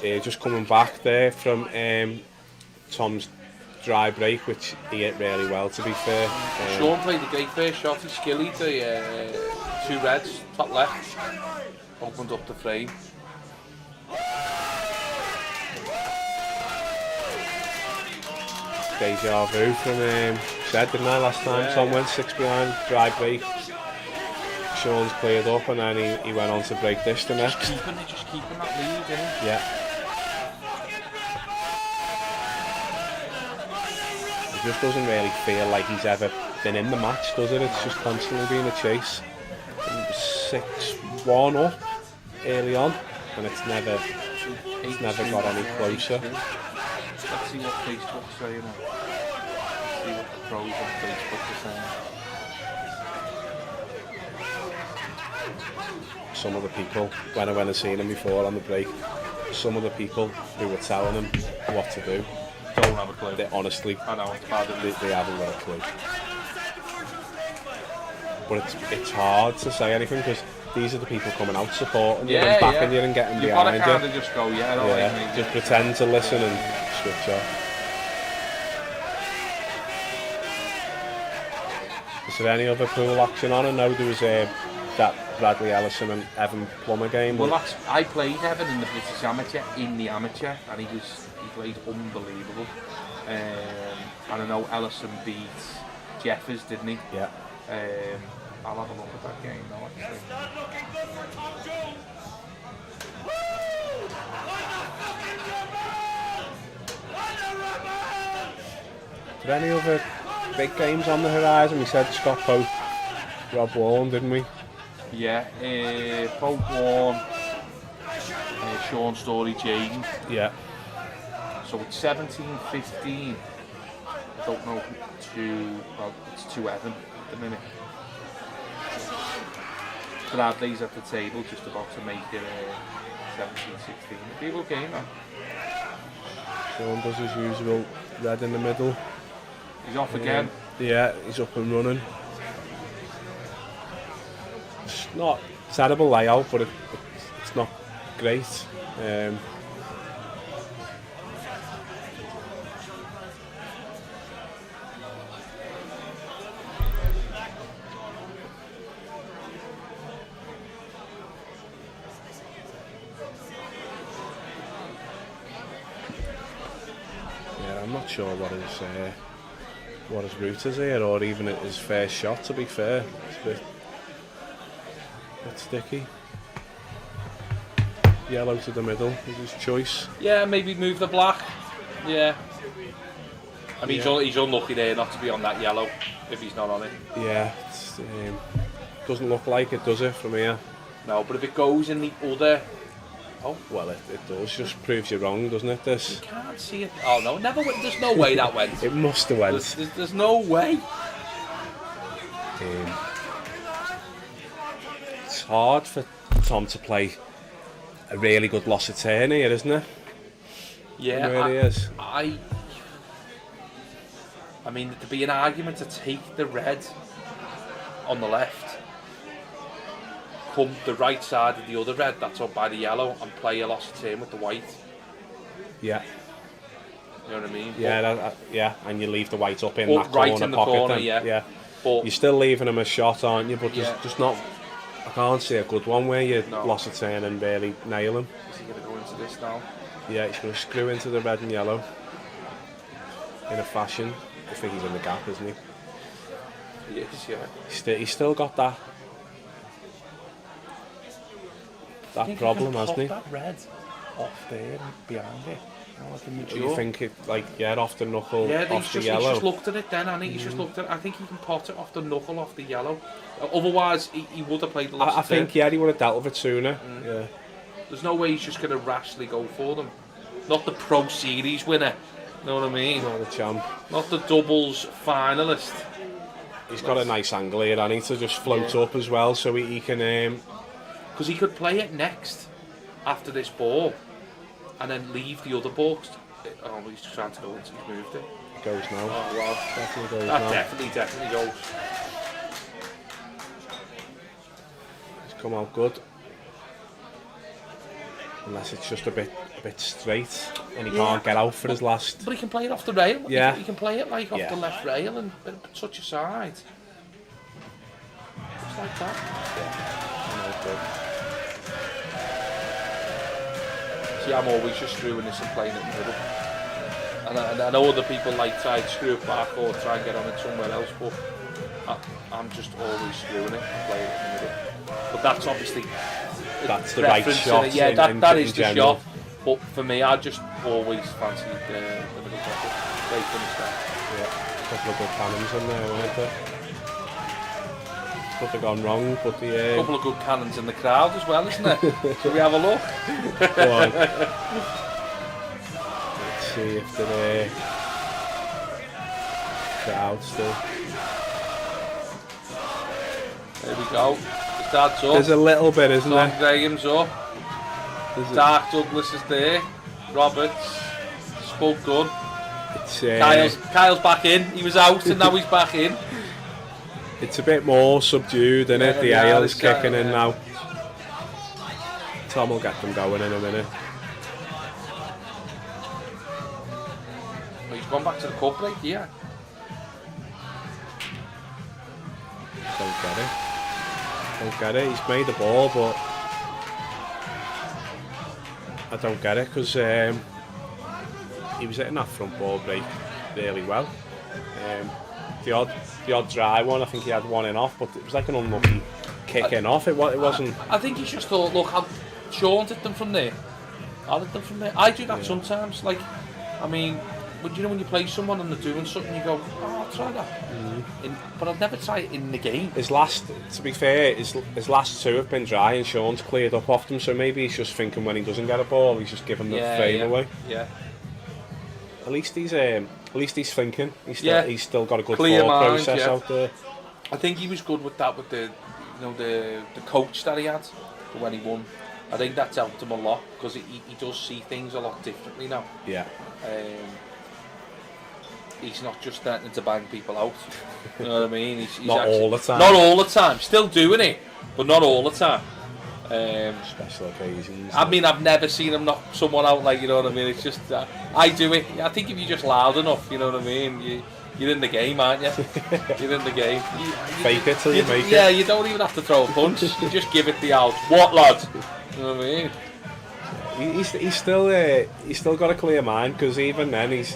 Speaker 2: just coming back there from Tom's dry break, which he hit really well, to be fair.
Speaker 3: Sean played a great first shot. He skillied the 2 reds, top left. Opened up the frame.
Speaker 2: Deja vu from said, didn't I, last time? Tom went 6 behind, dry break. Sean's cleared up, and then he went on to break this the next.
Speaker 3: Just keeping that lead, isn't he?
Speaker 2: Yeah. It just doesn't really feel like he's ever been in the match, does it? It's just constantly been a chase. 6-1 up early on, and it's never got any closer.
Speaker 3: Let's see what Facebook's saying. Let's see what the pros on Facebook are saying.
Speaker 2: Some of the people, when I went and seen him before on the break, some of the people who were telling him what to do,
Speaker 3: Don't have a clue.
Speaker 2: they honestly,
Speaker 3: I know, it's bad.
Speaker 2: they haven't got a clue. But it's hard to say anything because these are the people coming out supporting you and backing you and getting behind you.
Speaker 3: You've got to kind of just go,
Speaker 2: Just pretend to listen and switch off. Is there any other pool action on? I know there was that Bradley Ellison and Evan Plummer game.
Speaker 3: Well, I played Evan in the British Amateur, in the Amateur, and he played unbelievable. And I know Ellison beat Jeffers, didn't he?
Speaker 2: Yeah.
Speaker 3: I'll have a look at that game now, actually.
Speaker 2: Are there any other big games on the horizon? We said Scott Pope, Rob Warren, didn't we?
Speaker 3: Yeah, Pope Warren, Sean Story, Jaden.
Speaker 2: Yeah.
Speaker 3: So it's 17-15. I don't know it's 2-11 at the minute. Bradley's at the table just about to make it 17-16. A big old game, man.
Speaker 2: Sean does his usual red in the middle.
Speaker 3: He's off again.
Speaker 2: Yeah, he's up and running. It's not terrible layout, but it's not great. I'm not sure what his route is here, or even his first shot. To be fair, it's a bit sticky. Yellow to the middle is his choice.
Speaker 3: Yeah, maybe move the black. Yeah. I mean, he's unlucky there not to be on that yellow if he's not on it.
Speaker 2: Yeah, doesn't look like it, does it, from here?
Speaker 3: No, but if it goes in the other...
Speaker 2: Oh, well, it does. Just proves you wrong, doesn't it, this?
Speaker 3: You can't see it. Oh, no, never went. There's no way that went.
Speaker 2: It must have went.
Speaker 3: There's no way.
Speaker 2: It's hard for Tom to play a really good loss of turn here, isn't it?
Speaker 3: Yeah,
Speaker 2: it really is.
Speaker 3: I mean, there'd be an argument to take the red on the left, come the right side of the other red that's up by the yellow, and play a loss of turn with the white.
Speaker 2: Yeah.
Speaker 3: You know what I mean?
Speaker 2: Yeah, yeah, and you leave the white up in that
Speaker 3: right
Speaker 2: corner
Speaker 3: in the
Speaker 2: pocket.
Speaker 3: corner,
Speaker 2: then.
Speaker 3: yeah. But
Speaker 2: you're still leaving him a shot, aren't you? But there's just not. I can't see a good one where you loss of turn and barely nail him.
Speaker 3: Is he going to go into this now?
Speaker 2: Yeah, he's going to screw into the red and yellow in a fashion. I think he's in the gap, isn't he?
Speaker 3: He is, yeah.
Speaker 2: He's still got that problem, hasn't he?
Speaker 3: That red off there and behind it.
Speaker 2: You think it off the knuckle, off the yellow?
Speaker 3: He's just looked at it then, hasn't he? He's just looked at it. I think he can pot it off the knuckle, off the yellow. Otherwise, he would have played the loss.
Speaker 2: I think he would have dealt with it sooner. Yeah.
Speaker 3: There's no way he's just going to rashly go for them. Not the Pro Series winner. Know what I mean?
Speaker 2: Not the champ.
Speaker 3: Not the doubles finalist.
Speaker 2: He's got a nice angle here, and he to just float up as well, so he can.
Speaker 3: Because he could play it next after this ball, and then leave the other ball. Oh, he's just trying to go into. He's moved it.
Speaker 2: It goes now.
Speaker 3: Oh wow,
Speaker 2: Definitely goes
Speaker 3: that
Speaker 2: now.
Speaker 3: definitely goes.
Speaker 2: It's come out good. unless it's just a bit straight and he can't get out for his last.
Speaker 3: But he can play it off the rail.
Speaker 2: Yeah.
Speaker 3: He can play it like off the left rail and touch aside. Just like that. See, I'm always just screwing this and playing it in the middle. And I know other people like try to screw it back or try and get on it somewhere else, but I'm just always screwing it and playing it in the middle. But that's obviously
Speaker 2: the right shot.
Speaker 3: Yeah, that is the
Speaker 2: general.
Speaker 3: shot. But for me, I just always fancied the middle pocket. Great finish there.
Speaker 2: Yeah, a couple of good cannons in there, weren't there? Could have gone wrong, but
Speaker 3: A couple of good cannons in the crowd as well, isn't there? Shall we have a look?
Speaker 2: Go on. Let's see if the crowd still.
Speaker 3: There we go. His dad's up.
Speaker 2: There's a little bit, isn't
Speaker 3: Tom
Speaker 2: there?
Speaker 3: Graham's up. Dark Douglas is there. Roberts. Spud Gunn.
Speaker 2: It's,
Speaker 3: Kyle's back in. He was out and now he's back in.
Speaker 2: It's a bit more subdued, isn't it? The ale is kicking in now. Tom will get them going in a minute.
Speaker 3: Well, he's gone back to the cup right here.
Speaker 2: Don't get it. He's made the ball, but I don't get it because he was hitting that front ball break really well. The odd dry one, I think he had one in off, but it was like an unlucky kick in off. It wasn't.
Speaker 3: I think he just thought, look, Sean did them from there. I did them from there. I do that sometimes. Like, I mean, but you know when you play someone and they're doing something, you go, oh, I'll try that. But I'd never try it in the game.
Speaker 2: To be fair, his last two have been dry and Sean's cleared up off them, so maybe he's just thinking when he doesn't get a ball, he's just giving the fame away.
Speaker 3: Yeah.
Speaker 2: At least he's thinking. He's still got a good
Speaker 3: clear
Speaker 2: thought
Speaker 3: mind,
Speaker 2: process out there.
Speaker 3: I think he was good with that, with the coach that he had when he won. I think that's helped him a lot because he does see things a lot differently now.
Speaker 2: Yeah.
Speaker 3: He's not just starting to bang people out. You know what I mean? He's
Speaker 2: not
Speaker 3: actually,
Speaker 2: all the time.
Speaker 3: Not all the time. Still doing it, but not all the time.
Speaker 2: Special occasions.
Speaker 3: I mean, I've never seen him knock someone out, like, you know what I mean? It's just, I do it. I think if you're just loud enough, you know what I mean? You're in the game, aren't you? You're in the game.
Speaker 2: Fake it till you make it.
Speaker 3: Yeah, you don't even have to throw a punch. You just give it the out. What, lad? You know what I mean?
Speaker 2: He's still got a clear mind because even then he's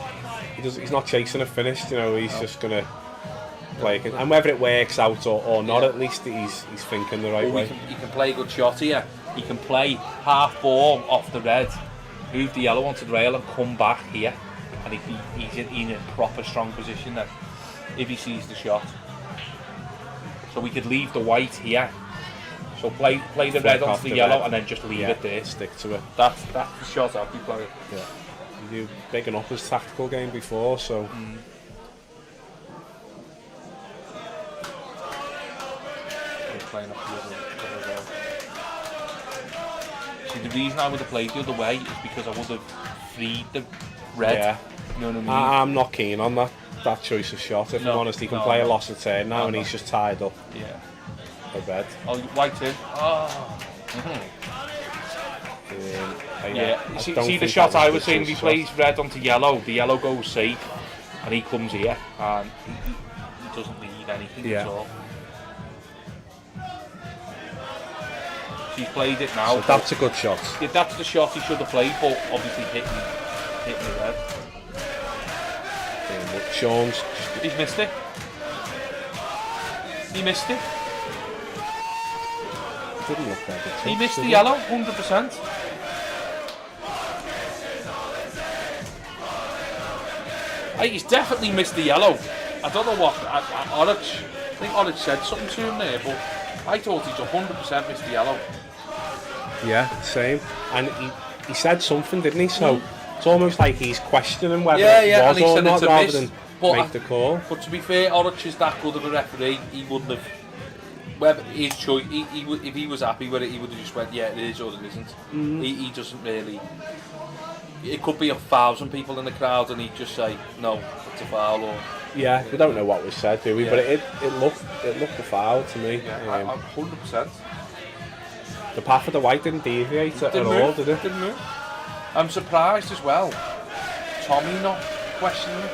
Speaker 2: not chasing a finish. You know, he's just gonna play it, and whether it works out or not, at least he's thinking the right way.
Speaker 3: He can play a good shot here. He can play half ball off the red, move the yellow onto the rail, and come back here, and he's in a proper strong position then if he sees the shot. So we could leave the white here. So play the red onto the yellow and then just leave it there.
Speaker 2: Stick to it.
Speaker 3: That's the shot I'll be playing.
Speaker 2: Yeah. You bigging up his tactical game before, so.
Speaker 3: Playing up the other way. See, the reason I would have played the other way is because I would have freed the red.
Speaker 2: Yeah.
Speaker 3: You know what I mean?
Speaker 2: I'm not keen on that choice of shot. If I'm honest, he can play a loss of turn now, and he's just tied up.
Speaker 3: Yeah.
Speaker 2: A red.
Speaker 3: Oh, white in. Oh. Yeah. See the shot I was saying. If he plays red onto yellow, the yellow goes safe, and he comes here, and he doesn't need anything at all. He's played it now.
Speaker 2: So that's a good shot.
Speaker 3: Yeah, that's the shot he should have played, but obviously hitting the red.
Speaker 2: Sean's.
Speaker 3: He's missed it. He missed it.
Speaker 2: Didn't look like it.
Speaker 3: He missed the yellow, 100%. He's definitely missed the yellow. I don't know what. I think Orich said something to him there, but I thought he's 100% missed the yellow.
Speaker 2: Yeah, same. And he said something, didn't he? So it's almost like he's questioning whether it was or not, rather than make the call.
Speaker 3: But to be fair, Orich is that good of a referee. He wouldn't have. Whether his choice, he would, if he was happy with it, he would have just went, yeah, it is or it isn't. He doesn't really. It could be 1,000 people in the crowd, and he'd just say, no, it's a foul. Or
Speaker 2: yeah, we don't know what was said, do we? Yeah. But it looked a foul to me.
Speaker 3: Yeah, 100%.
Speaker 2: The path of the white didn't deviate at
Speaker 3: Didn't
Speaker 2: all,
Speaker 3: move,
Speaker 2: did it?
Speaker 3: Didn't move. I'm surprised as well. Tommy not questioning it.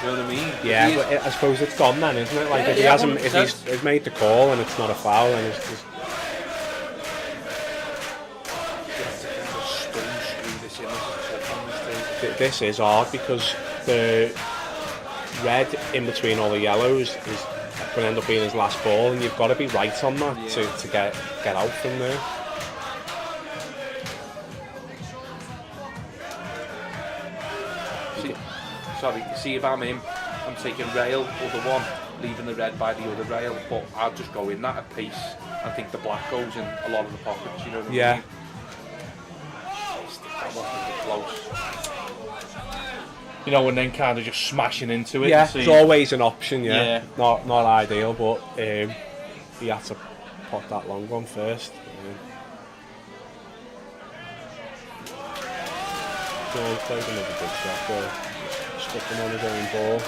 Speaker 3: You know what I mean?
Speaker 2: Yeah,
Speaker 3: He is-
Speaker 2: but I suppose it's gone then, isn't it? Like
Speaker 3: Yeah,
Speaker 2: if he
Speaker 3: yeah,
Speaker 2: hasn't, if
Speaker 3: 100%.
Speaker 2: he's made the call and it's not a foul, then it's just this is hard because the red in between all the yellows is going to end up being his last ball, and you've got to be right on that to get out from there.
Speaker 3: See if I'm him, I'm taking rail or the one, leaving the red by the other rail, but I'll just go in that at pace. I think the black goes in a lot of the pockets, you know what I
Speaker 2: Yeah.
Speaker 3: mean? That wasn't a bit close. You know, and then kind of just smashing into it.
Speaker 2: Yeah,
Speaker 3: and
Speaker 2: it's
Speaker 3: seeing-
Speaker 2: always an option.
Speaker 3: Yeah.
Speaker 2: Not ideal, but he had to pot that long one first. So he played another good shot there. Stuck him on his own ball.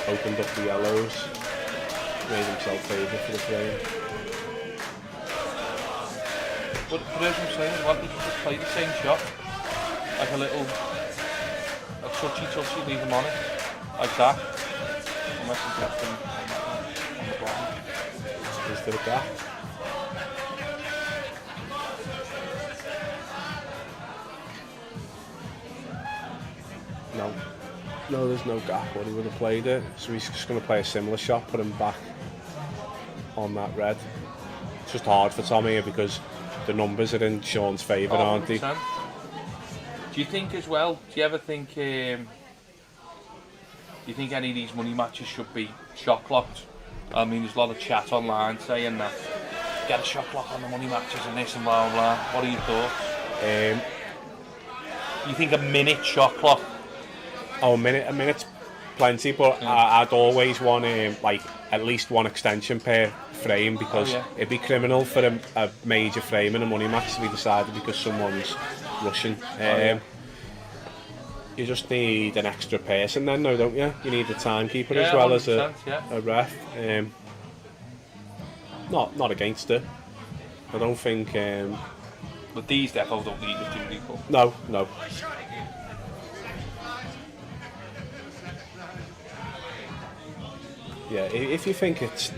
Speaker 2: Opened up the yellows. Made himself favourite for the frame.
Speaker 3: But as I'm saying, why don't you just play the same shot? Like a touchy, leave him on it. Like that. Unless he's left him on the bottom.
Speaker 2: Is there a gap? No, there's no gap where he would have played it. So he's just going to play a similar shot, put him back on that red. It's just hard for Tommy here because the numbers are in Sean's favour, aren't they?
Speaker 3: 100%. Do you think as well, do you ever think, do you think any of these money matches should be shot clocked? I mean, there's a lot of chat online saying that, get a shot clock on the money matches and this and blah, blah, blah. What are your thoughts? You think a minute shot clock?
Speaker 2: A minute's plenty, but I'd always want like at least one extension per frame because it'd be criminal for a major frame in a money match to be decided because someone's rushing. You just need an extra person then, no, don't you? You need a timekeeper as well as a ref. Not against it. I don't think.
Speaker 3: But these depots don't need it, do they?
Speaker 2: No. Yeah, if you think it's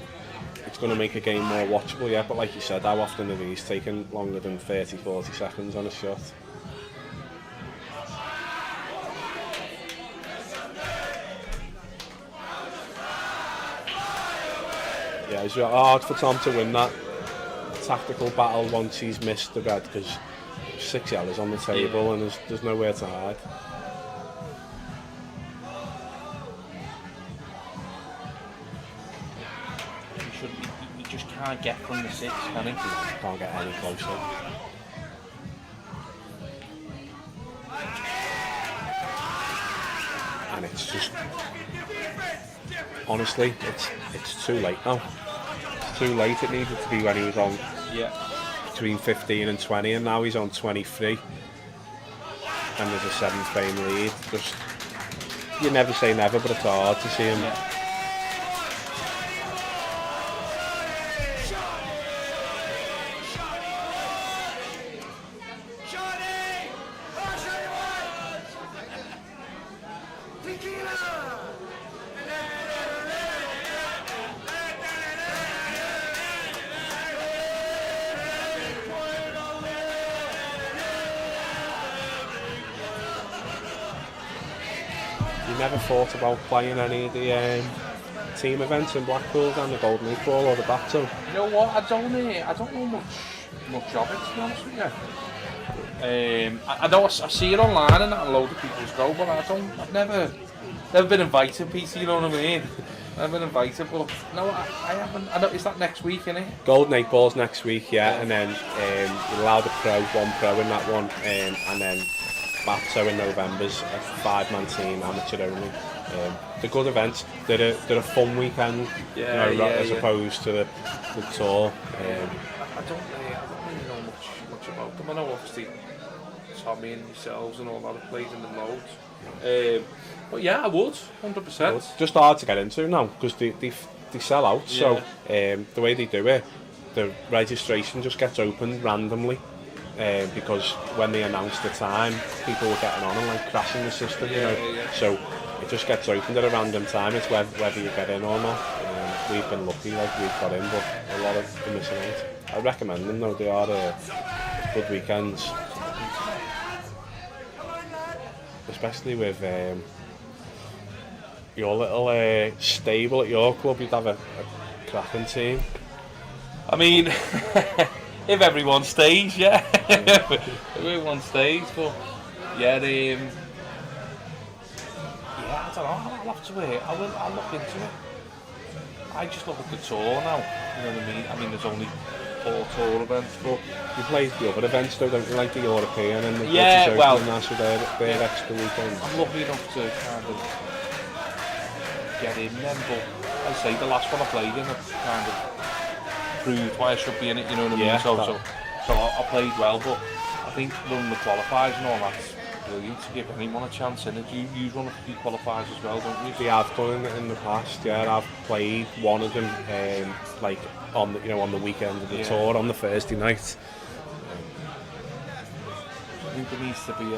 Speaker 2: going to make a game more watchable, yeah, but like you said, how often are these taking longer than 30-40 seconds on a shot? Yeah, it's hard for Tom to win that tactical battle once he's missed the red because 6 yellows on the table and there's nowhere to hide.
Speaker 3: You just can't get from the 6, can he?
Speaker 2: Can't get any closer. And it's just, honestly, it's too late now. It's too late. It needed to be when he was on between 15 and 20, and now he's on 23. And there's a 7-frame lead. Just, you never say never, but it's hard to see him. You never thought about playing any of the team events in Blackpool and the Golden League Ball or the Battle?
Speaker 3: You know what? I don't know much of it, to be honest with you. I know I see it online and that a load of people's go, but I've never been invited, Peter. You know what I mean? I've been invited, but no, I haven't. I know it's that next week, isn't it?
Speaker 2: Golden League Ball's next week, and then you're allowed one pro in that one, and then Battle in November's a 5-man team, amateur only. They're good events. They're a fun weekend, as opposed to the tour.
Speaker 3: I don't really know much about them. I know obviously Tommy and yourselves and all that have played in the loads. But yeah, I would 100%.
Speaker 2: It's just hard to get into now because they sell out. So the way they do it, the registration just gets opened randomly. Because when they announce the time, people were getting on and like crashing the system, you know. So it just gets opened at a random time. It's whether you get in or not. We've been lucky, like we've got in, but a lot of them missing out. I recommend them though. They are good weekends, especially with your little stable at your club. You'd have a cracking team.
Speaker 3: I mean, if everyone stays, yeah. If everyone stays, but yeah, I don't know. I'll have to wait. I'll look into it. I just look at the tour now. You know what I mean? I mean, there's only 4 tour events, but
Speaker 2: you play the other events though, don't you? Like the European and the
Speaker 3: British
Speaker 2: Open and that's their extra weekends.
Speaker 3: I'm lucky enough to kind of get in then, but I say the last one I played in, I kind of proved why I should be in it, you know what I mean? So I played well, but I think running the qualifiers and all that's brilliant to give anyone a chance in it. You run a few qualifiers as well, don't you?
Speaker 2: They have done it in the past, yeah. I've played one of them, like on the weekend of the tour on the Thursday night.
Speaker 3: I think there needs to be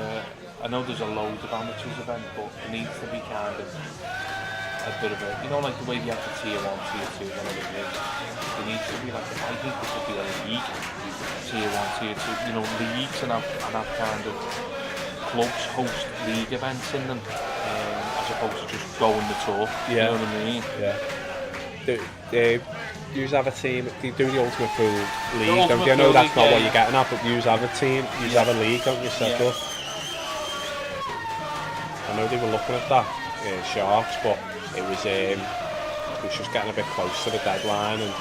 Speaker 3: I know there's a load of amateurs event, but there needs to be kind of a bit of a, you know, like the way you have the tier 1, tier 2, whatever it is. There needs to be like, I think there should be a league, tier 1, tier 2, you know, leagues and have kind of clubs host league events in them, as opposed to just going the tour. You know what I mean?
Speaker 2: Yeah. You have a team. They do the Ultimate Pool League, don't you? I know that's not what you're getting at, but you have a team. You have a league, don't you? Set up. I know they were looking at that, Sharks, but it was just getting a bit close to the deadline and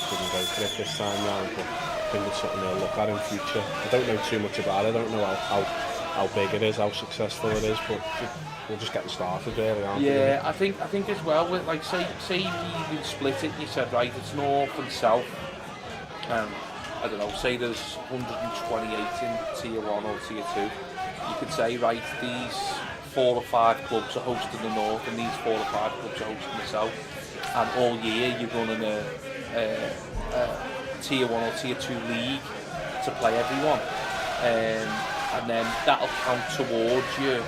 Speaker 2: didn't go for it this time round. But I think it's something they'll look at in future. I don't know too much about it. I don't know how big it is, how successful it is, but we're just getting started really, aren't we?
Speaker 3: Yeah, I think as well, with like say you even split it, you said right, it's north and south. I don't know, say there's 128 in tier 1 or tier 2. You could say right, these 4 or 5 clubs are hosting the north and these 4 or 5 clubs are hosting the south. And all year you're running a tier 1 or tier 2 league to play everyone. And then that'll count towards your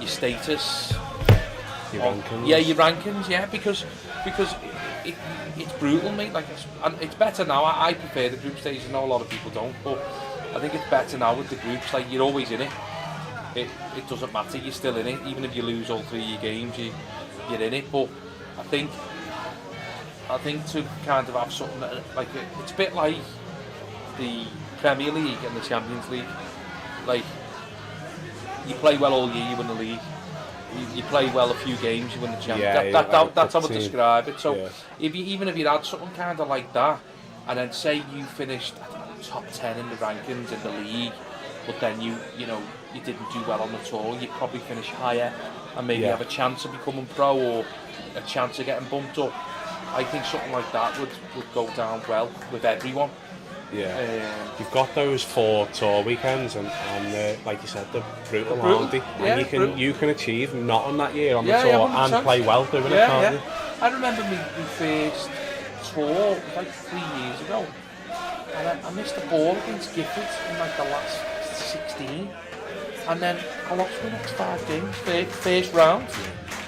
Speaker 3: status.
Speaker 2: Your rankings.
Speaker 3: Yeah, your rankings, yeah, because it's brutal, mate. Like it's better now. I prefer the group stages. I know a lot of people don't, but I think it's better now with the groups. Like you're always in it. It doesn't matter. You're still in it, even if you lose all 3 of your games. You're in it. But I think to kind of have something like it's a bit like the Premier League and the Champions League. Like you play well all year, you win the league. You play well a few games, you win the Champions. That's how I would describe it. So even if you had something kind of like that, and then say you finished top 10 in the rankings in the league, but then you didn't do well on the tour, you'd probably finish higher and maybe have a chance of becoming pro or a chance of getting bumped up. I think something like that would go down well with everyone.
Speaker 2: Yeah, you've got those 4 tour weekends, and like you said, they're brutal, aren't they? And you can achieve not on that year on the tour and play well doing it, can't you?
Speaker 3: I remember my first tour like 3 years ago, and I missed the ball against Gifford in like the last 16, and then I lost my next 5 games, first round,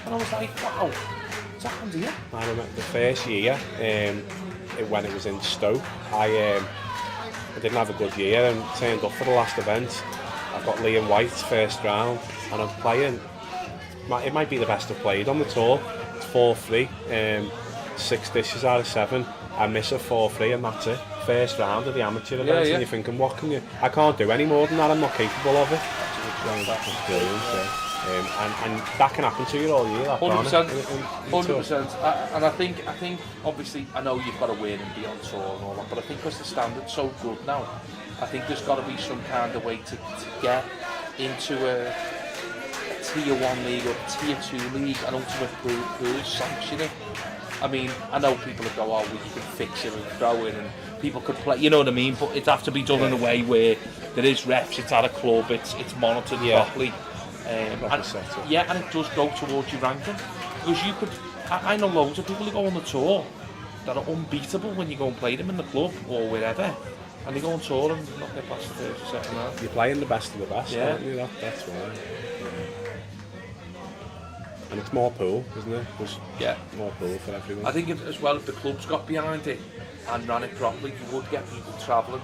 Speaker 3: and I was like, wow, what's happened here?
Speaker 2: I remember the first year, when it was in Stoke, I didn't have a good year and turned up for the last event. I got Liam White's first round and I'm playing, it might be the best I've played on the tour. It's 4-3, 6 dishes out of 7. I miss a 4-3 and that's it. First round of the amateur event and you're thinking, I can't do any more than that, I'm not capable of it. That's brilliant, and that can happen to you all year.
Speaker 3: 100%. And I think obviously I know you've got to win and be on tour and all that, but I think because the standard's so good now, I think there's got to be some kind of way to get into a tier 1 league or a tier 2 league and Ultimate Pool sanction it. I mean, I know people that go, well, you can fix it and throw in and people could play, you know what I mean, but it'd have to be done in a way where there is refs, it's at a club, it's monitored properly. And it does go towards your ranking, because you could I know loads of people who go on the tour that are unbeatable when you go and play them in the club or wherever. And they go on tour and not get past the first or second round.
Speaker 2: You're playing the best of the best,
Speaker 3: Yeah.
Speaker 2: aren't you? That's why. Yeah. And it's more pool, isn't it? There's more pool for everyone.
Speaker 3: I think as well, if the club's got behind it and ran it properly, you would get people travelling,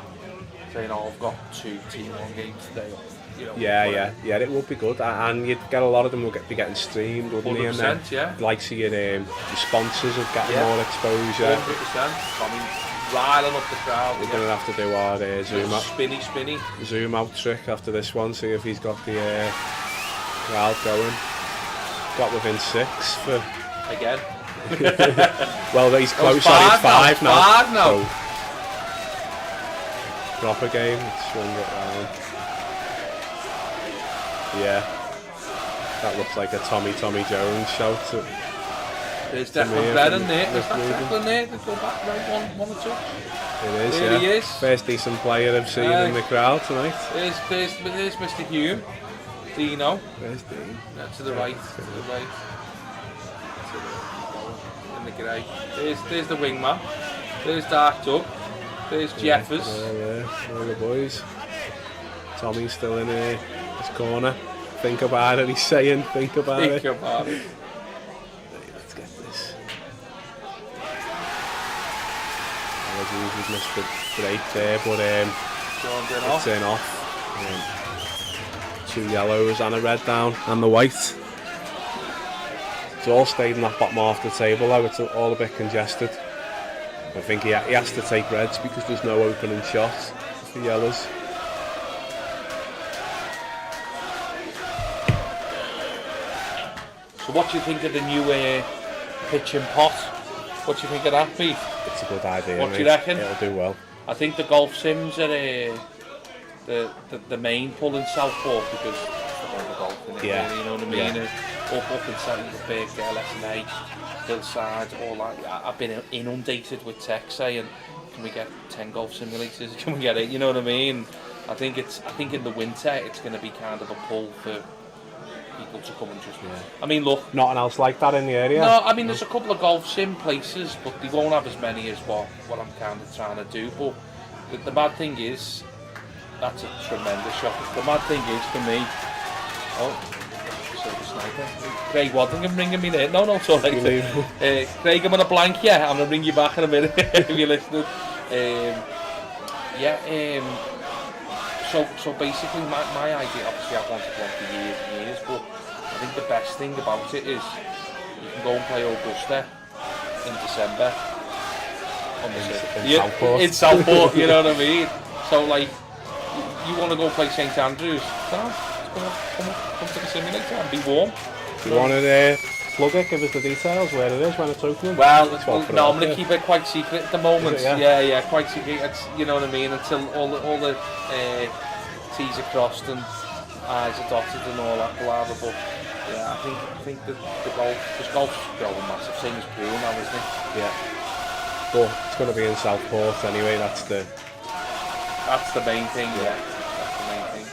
Speaker 3: saying, "Oh, I've got 2 Team 1 games today." You know,
Speaker 2: Yeah, it would be good, and you'd get a lot of them will be getting streamed, wouldn't you? And then,
Speaker 3: 100%, yeah.
Speaker 2: like seeing your sponsors of getting more exposure.
Speaker 3: 100%. I mean, riling up the crowd.
Speaker 2: We're going to have to do our zoom out trick after this one, see if he's got the crowd going. Got within 6 for...
Speaker 3: Again.
Speaker 2: Well, he's close,
Speaker 3: five
Speaker 2: sorry, 5 now.
Speaker 3: 5 now.
Speaker 2: So, proper game, swing it round. Yeah. That looks like a Tommy Jones shout.
Speaker 3: There's Declan Brennan there. There's Declan there. Let's go back right one or two.
Speaker 2: It is,
Speaker 3: There he is.
Speaker 2: First decent player I've seen in the crowd tonight.
Speaker 3: There's Mr. Hume. Dino.
Speaker 2: Where's Dean?
Speaker 3: To the right. In the grey. There's the wingman. There's Dark Doug. There's Jeffers.
Speaker 2: All the boys. Tommy's still in his corner. Think about it, he's saying, think about it.
Speaker 3: Think about it.
Speaker 2: Right, let's get this. Apologies, we've missed the break there, but it's in off. 2 yellows and a red down, and the white. It's all stayed in that bottom half of the table though, it's all a bit congested. I think he has to take reds because there's no opening shot for yellows.
Speaker 3: So what do you think of the new pitch and pot? What do you think of that, Pete?
Speaker 2: It's a good idea.
Speaker 3: What do you reckon?
Speaker 2: It'll do well.
Speaker 3: I think the golf sims are the main pull in Southport because the golf in it,
Speaker 2: Yeah.
Speaker 3: really, you know what I mean? Up inside the big LSNA, Hillside, all that. I've been inundated with text saying, "Can we get 10 golf simulators? Can we get it?" You know what I mean? I think in the winter it's going to be kind of a pull for people to come and just.
Speaker 2: Yeah.
Speaker 3: I mean, look.
Speaker 2: Nothing else like that in the area.
Speaker 3: No, I mean there's a couple of golf sim places, but they won't have as many as what I'm kind of trying to do. But the bad thing is, that's a tremendous shot. The mad thing is for me, so the sniper, Craig Waddingham ringing me there. No, it's all right. Craig, I'm on a blank. Yeah, I'm gonna ring you back in a minute if you're listening. So basically, my idea, obviously, I've wanted one for years and years, but I think the best thing about it is you can go and play Augusta in December. In Southport, you know what I mean? So like, you want to go play St Andrews? Come to the simulator and be warm.
Speaker 2: You want to plug it, give us the details, where it is, when it's opening?
Speaker 3: Well, no, I'm going to keep it quite secret at the moment.
Speaker 2: Is it,
Speaker 3: yeah, quite secret. It's, you know what I mean, until all the T's are crossed and I's are dotted and all that blather. But yeah, I think that golf's growing massive. Same as pool now, isn't it?
Speaker 2: Yeah. But it's going to be in Southport anyway. That's the
Speaker 3: main thing. Yeah, that's the main thing.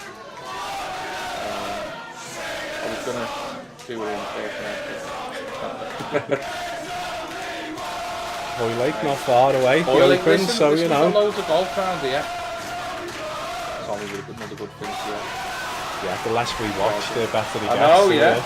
Speaker 3: I was going to do it in person.
Speaker 2: Hoy Lake, not far away.
Speaker 3: Hoy Lake,
Speaker 2: open, so you know.
Speaker 3: There's loads of golf around here. It's only another good finish here.
Speaker 2: Yeah, the less we watch, the better he gets.
Speaker 3: I know, yeah.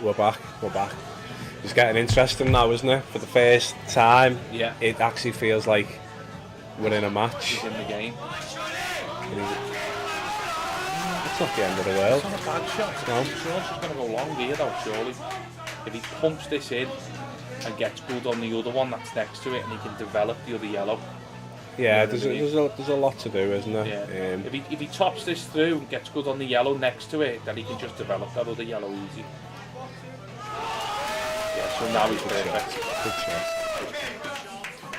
Speaker 2: We're back. It's getting interesting now, isn't it? For the first time,
Speaker 3: Yeah.
Speaker 2: it actually feels like we're in a match.
Speaker 3: He's in the game.
Speaker 2: It's not the end of the world.
Speaker 3: It's not a bad shot.
Speaker 2: No.
Speaker 3: Sean's just going to go long here though, surely. If he pumps this in and gets good on the other one that's next to it, and he can develop the other yellow.
Speaker 2: Yeah, there's a lot to do, isn't there?
Speaker 3: Yeah. If he tops this through and gets good on the yellow next to it, then he can just develop that other yellow easy. Yeah, so now he's perfect.
Speaker 2: Good shot.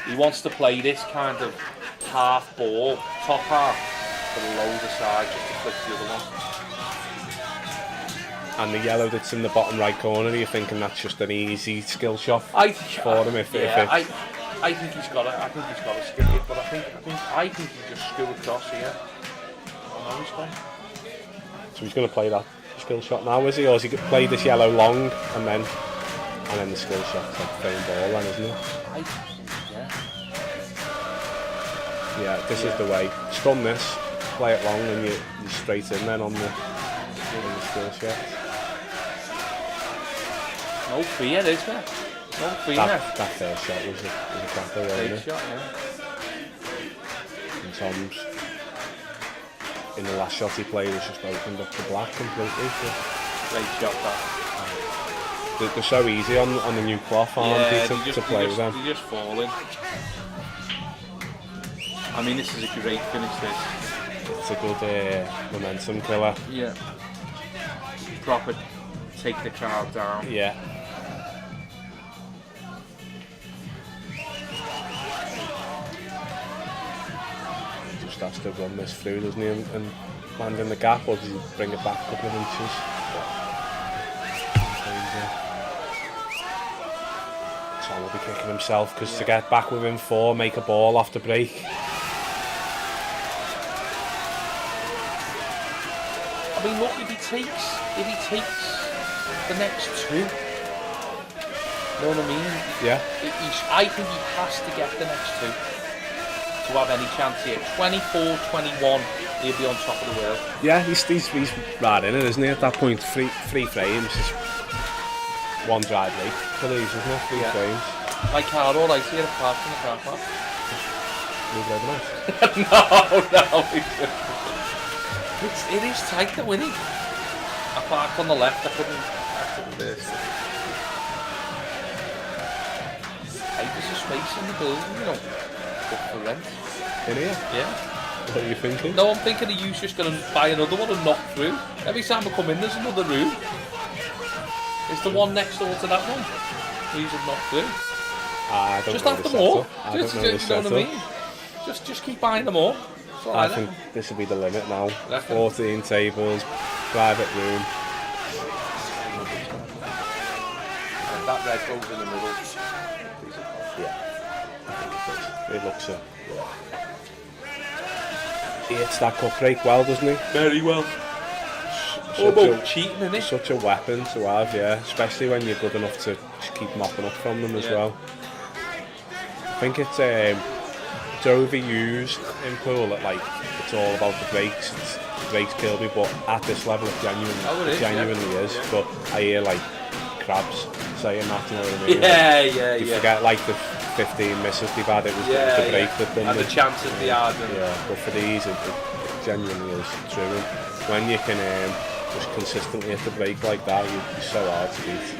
Speaker 3: He wants to play this kind of half ball, top half, to the lower side, just to flick the other one.
Speaker 2: And the yellow that's in the bottom right corner, are you thinking that's just an easy skill shot for him?
Speaker 3: I think he's got it. I think he's got a skill it, but I think he just screw across here. Oh no, he's gone.
Speaker 2: So he's going to play that skill shot now, is he? Or is he going to play this yellow long and then the skill shot's like playing ball then, isn't it? Yeah, this is the way. Stun this, play it long, and you're straight in then on the skill shot.
Speaker 3: No fear, is there? No fear.
Speaker 2: That first shot was a cracker, wasn't
Speaker 3: Great
Speaker 2: it?
Speaker 3: shot, yeah.
Speaker 2: And Tom's, in the last shot he played, has just opened up the black completely.
Speaker 3: Great shot, that.
Speaker 2: They're so easy on the new cloth, aren't they, to play with them?
Speaker 3: They're just falling. I mean, this is a great finish, this.
Speaker 2: It's a good momentum killer.
Speaker 3: Yeah. Proper take the crowd down.
Speaker 2: Yeah. Just has to run this through, doesn't he, and land in the gap, or does he bring it back a couple of inches? Tom will be kicking himself, because to get back within 4, make a ball off the break.
Speaker 3: I mean, look, if he takes the next 2, you know what I mean?
Speaker 2: Yeah.
Speaker 3: I think he has to get the next 2 to have any chance here. 24-21, he'll be on top of the world.
Speaker 2: Yeah, he's right in it, isn't he? At that point, three frames is 1 dry break for these, isn't it? 3 frames.
Speaker 3: Like Carl, right here, apart from the car park.
Speaker 2: Move over nice.
Speaker 3: No. It is tight though, isn't it? I parked on the left, I couldn't burst it. Hey, there's a space in the building, you know, up for rent.
Speaker 2: In here?
Speaker 3: Yeah.
Speaker 2: What are you thinking?
Speaker 3: No, I'm thinking of you just going to buy another one and knock through. Every time I come in, there's another room. It's the one next door to that one. You should knock through.
Speaker 2: I don't
Speaker 3: just
Speaker 2: know
Speaker 3: have
Speaker 2: the
Speaker 3: them all.
Speaker 2: setup. I don't know the
Speaker 3: You know what I
Speaker 2: setup.
Speaker 3: mean? Just keep buying them all.
Speaker 2: I think this will be the limit now.
Speaker 3: Reckon?
Speaker 2: 14 tables, private room.
Speaker 3: And that red goes in the middle.
Speaker 2: Yeah, I think it does. It looks it. He hits that cup break well, doesn't he?
Speaker 3: Very well. Cheating, isn't it?
Speaker 2: Such a weapon to have, yeah. Especially when you're good enough to just keep mopping up from them as well. I think it's overused in pool that like it's all about the breaks. The breaks kill me, but at this level it genuinely is.
Speaker 3: Yeah.
Speaker 2: But I hear like crabs saying that, you know what I mean?
Speaker 3: Yeah.
Speaker 2: You forget like the 15 misses they've had, it was the break that done
Speaker 3: and the chances they had.
Speaker 2: Yeah, but for these it genuinely is true. And when you can just consistently hit the break like that, you're so hard to beat.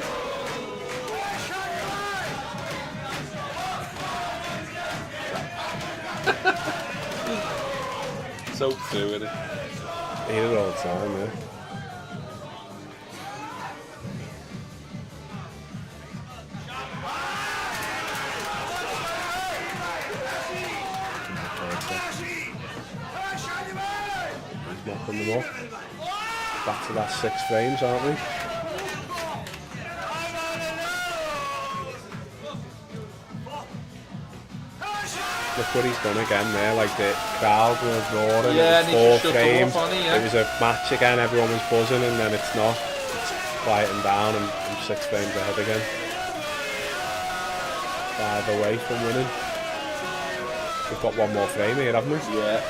Speaker 3: So true, isn't it?
Speaker 2: I hear it all the time, yeah. He's mopping them up. Back to that 6 frames, aren't we? Look what he's done again there, like the crowd were roaring,
Speaker 3: Yeah,
Speaker 2: it
Speaker 3: and he
Speaker 2: was
Speaker 3: just
Speaker 2: 4
Speaker 3: shut them
Speaker 2: frames,
Speaker 3: off, hasn't he, yeah?
Speaker 2: It was a match again, everyone was buzzing, and then it's not. It's quieting down and 6 frames ahead again. 5 away from winning. We've got 1 more frame here, haven't we?
Speaker 3: Yeah.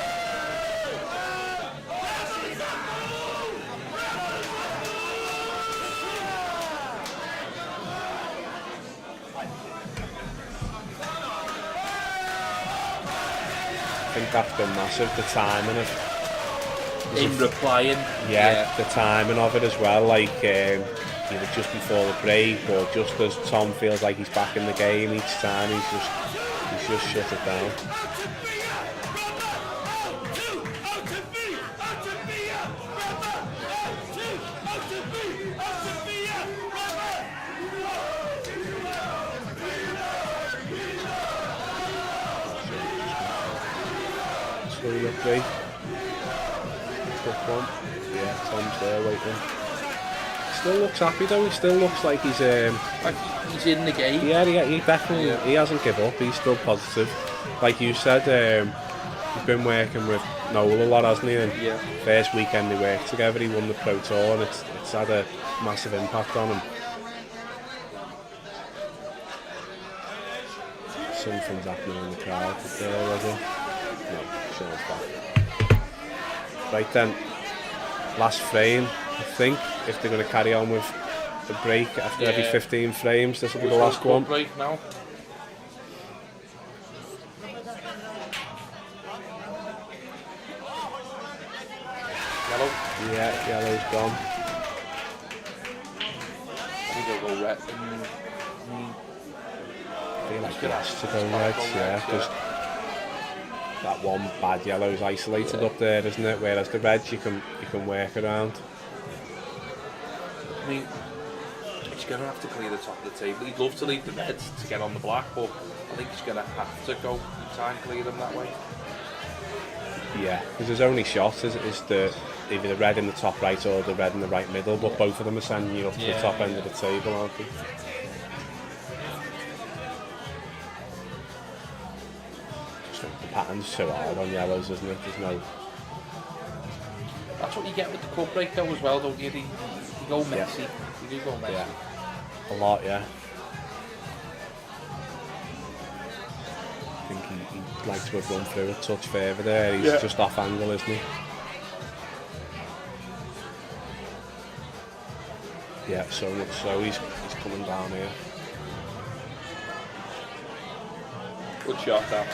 Speaker 2: think that's been massive. The timing of
Speaker 3: In replying.
Speaker 2: the timing of it as well. Like either just before the break or just as Tom feels like he's back in the game each time, he's just shut it down. Slowly up three. Quick one. Yeah, Tom's there waiting. Still looks happy though. He still looks like he's
Speaker 3: Like he's in the game.
Speaker 2: yeah, he definitely he hasn't given up. He's still positive. Like you said, he's been working with Noel a lot, hasn't he? And first weekend they worked together, he won the Pro Tour, and it's had a massive impact on him. Something's happening in the crowd there already. No, Sean's back. Right then, last frame. I think if they're going to carry on with the break after every 15 frames, this will be the last one.
Speaker 3: Break now. Yellow.
Speaker 2: Yeah, yellow's gone.
Speaker 3: I think they'll go red.
Speaker 2: I feel like it has to go red, yeah, because that one bad yellow is isolated up there, isn't it? Whereas the reds you can work around.
Speaker 3: I mean, he's going to have to clear the top of the table. He'd love to leave the reds to get on the black, but I think he's going to have to go try and clear them that way.
Speaker 2: Yeah, because his only shot is the either the red in the top right or the red in the right middle, but both of them are sending you up to the top end of the table, aren't they? Just think the pattern's too hard on yellows, isn't it? There's no...
Speaker 3: That's what you get with the cup break though as well, don't you? You go messy. You do go messy.
Speaker 2: Yeah, a lot, yeah. I think he'd like to have run through a touch further there. He's just off angle, isn't he? Yeah, so much so he's coming down here.
Speaker 3: Good shot, that.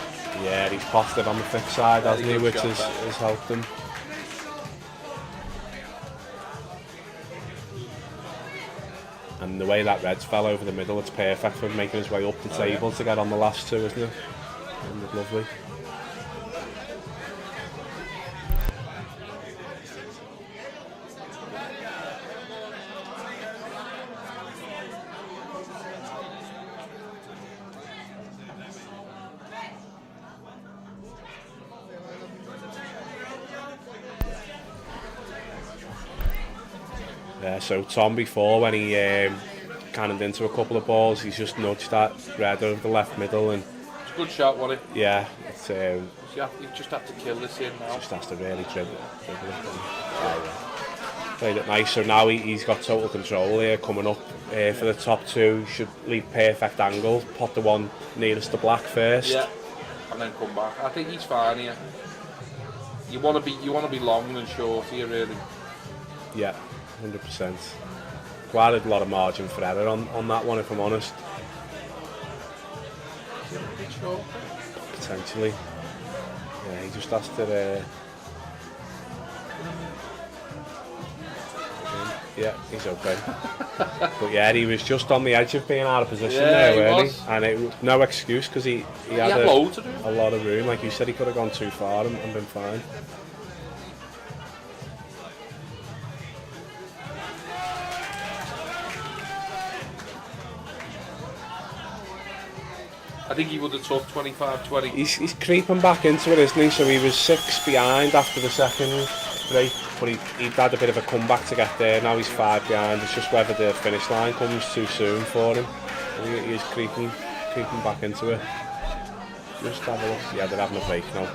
Speaker 2: Yeah, he's potted it on the thick side, hasn't he,
Speaker 3: good
Speaker 2: which
Speaker 3: shot,
Speaker 2: has helped him. And the way that red's fell over the middle, it's perfect for making his way up the table to get on the last two, isn't it? And lovely. So Tom before, when he cannoned into a couple of balls, he's just nudged that red over the left middle, and
Speaker 3: It's a good shot, wasn't it?
Speaker 2: yeah, it's
Speaker 3: You just have to kill this in now.
Speaker 2: just has to really dribble it. Played it nice, so now he's got total control here, coming up for the top two. Should leave perfect angle, pot the one nearest the black first.
Speaker 3: Yeah, and then come back. I think he's fine here. You want to be long and short here, really.
Speaker 2: Yeah, 100%. Quite a lot of margin for error on that one, if I'm honest. Potentially. Yeah, he just has to... yeah, he's okay. But yeah, he was just on the edge of being out of position there, really. And it was no excuse, because he had a lot of room. Like you said, he could have gone too far and been fine.
Speaker 3: I think he would have took 25-20.
Speaker 2: He's creeping back into it, isn't he? So he was 6 behind after the second break, but he'd had a bit of a comeback to get there. Now he's 5 behind. It's just whether the finish line comes too soon for him. He's creeping back into it. Just have a look. Yeah, they're having a break now.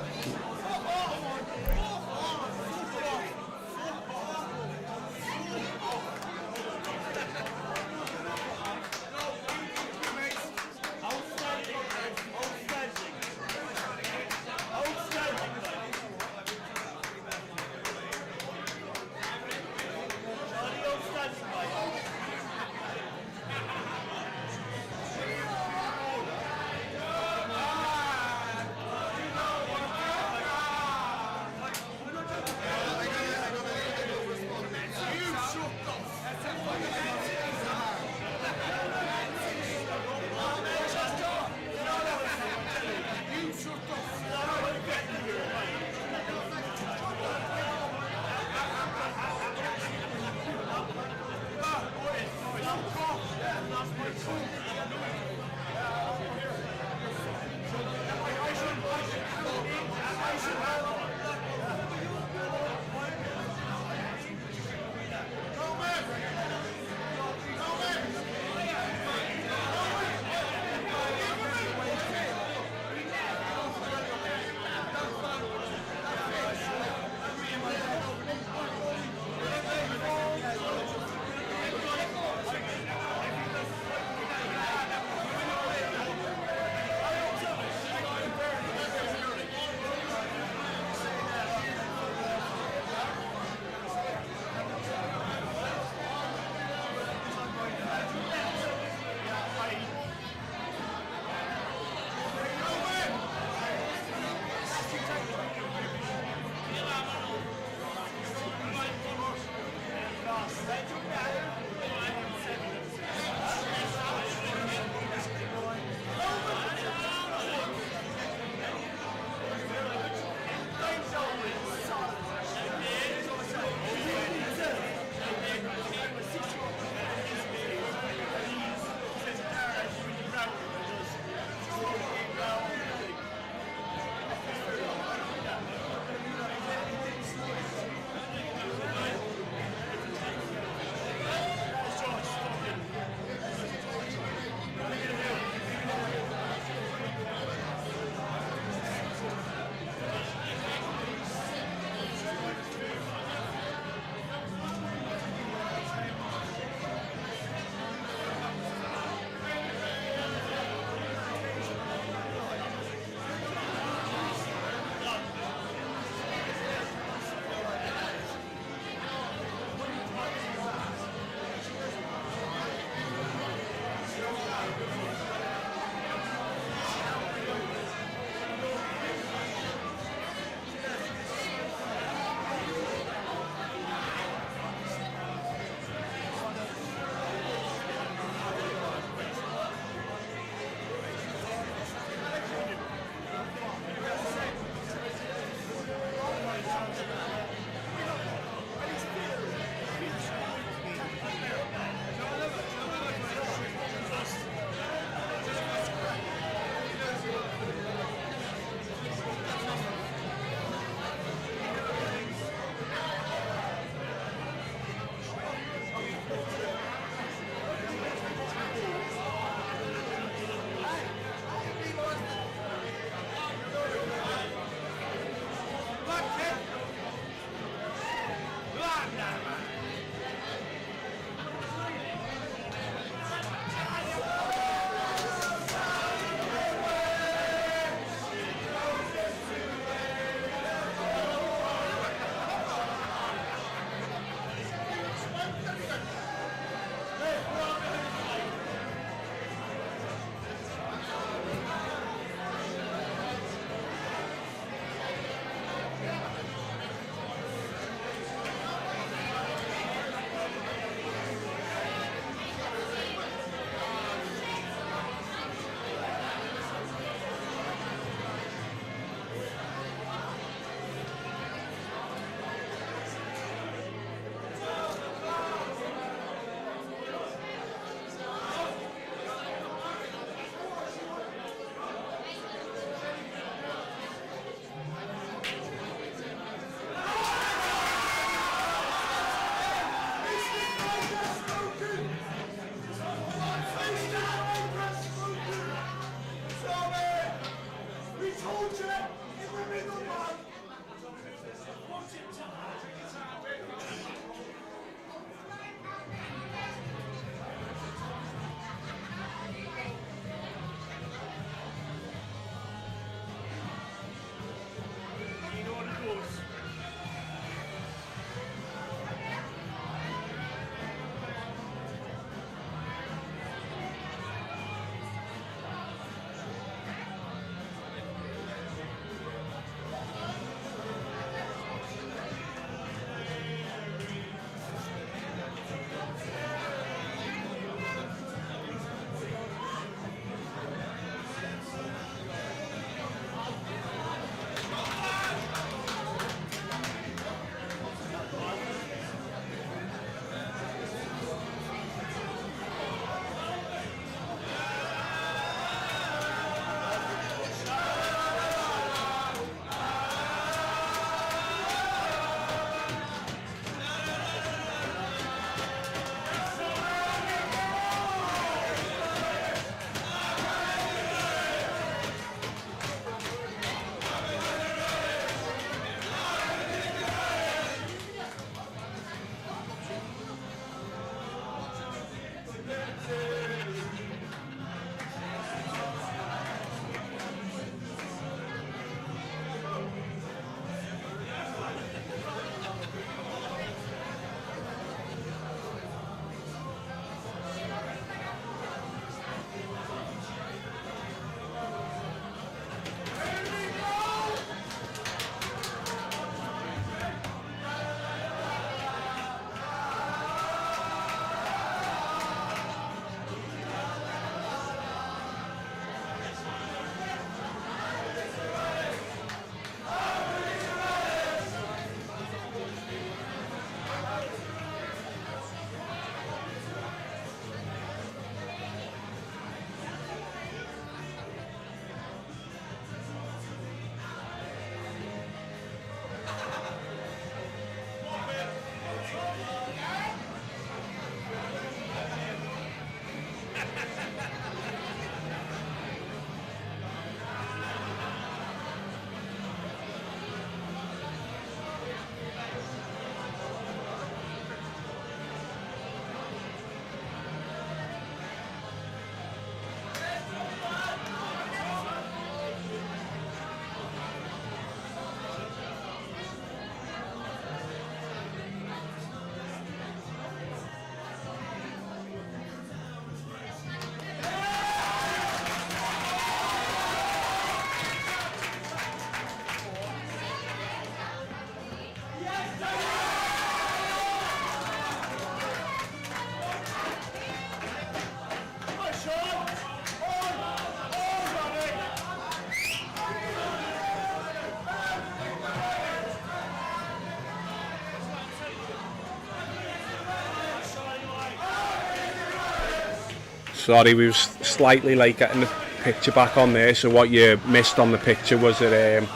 Speaker 2: sorry, we was slightly late getting the picture back on there, so what you missed on the picture was an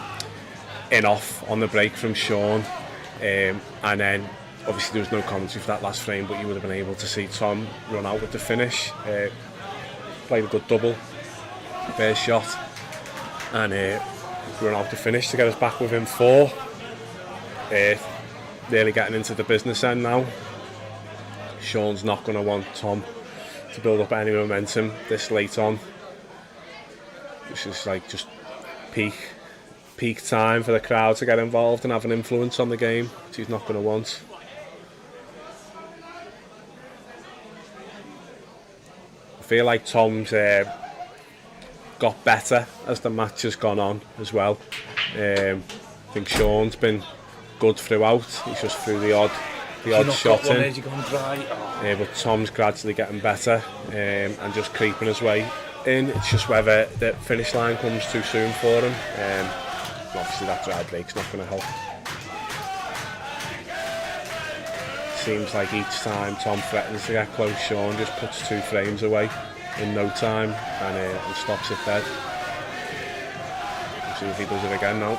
Speaker 2: in off on the break from Sean, and then obviously there was no commentary for that last frame, but you would have been able to see Tom run out with the finish, played a good double, first shot, and run out the finish to get us back within 4. Really getting into the business end now. Sean's not going to want Tom to build up any momentum this late on. This is like just peak time for the crowd to get involved and have an influence on the game, which he's not going to want. I feel like Tom's got better as the match has gone on as well. I think Sean's been good throughout. He's just threw the odd shot in. But Tom's gradually getting better and just creeping his way in. It's just whether the finish line comes too soon for him. Obviously that dry break's not going to help. Seems like each time Tom threatens to get close, Sean just puts 2 frames away in no time and stops it dead. We'll see if he does it again now.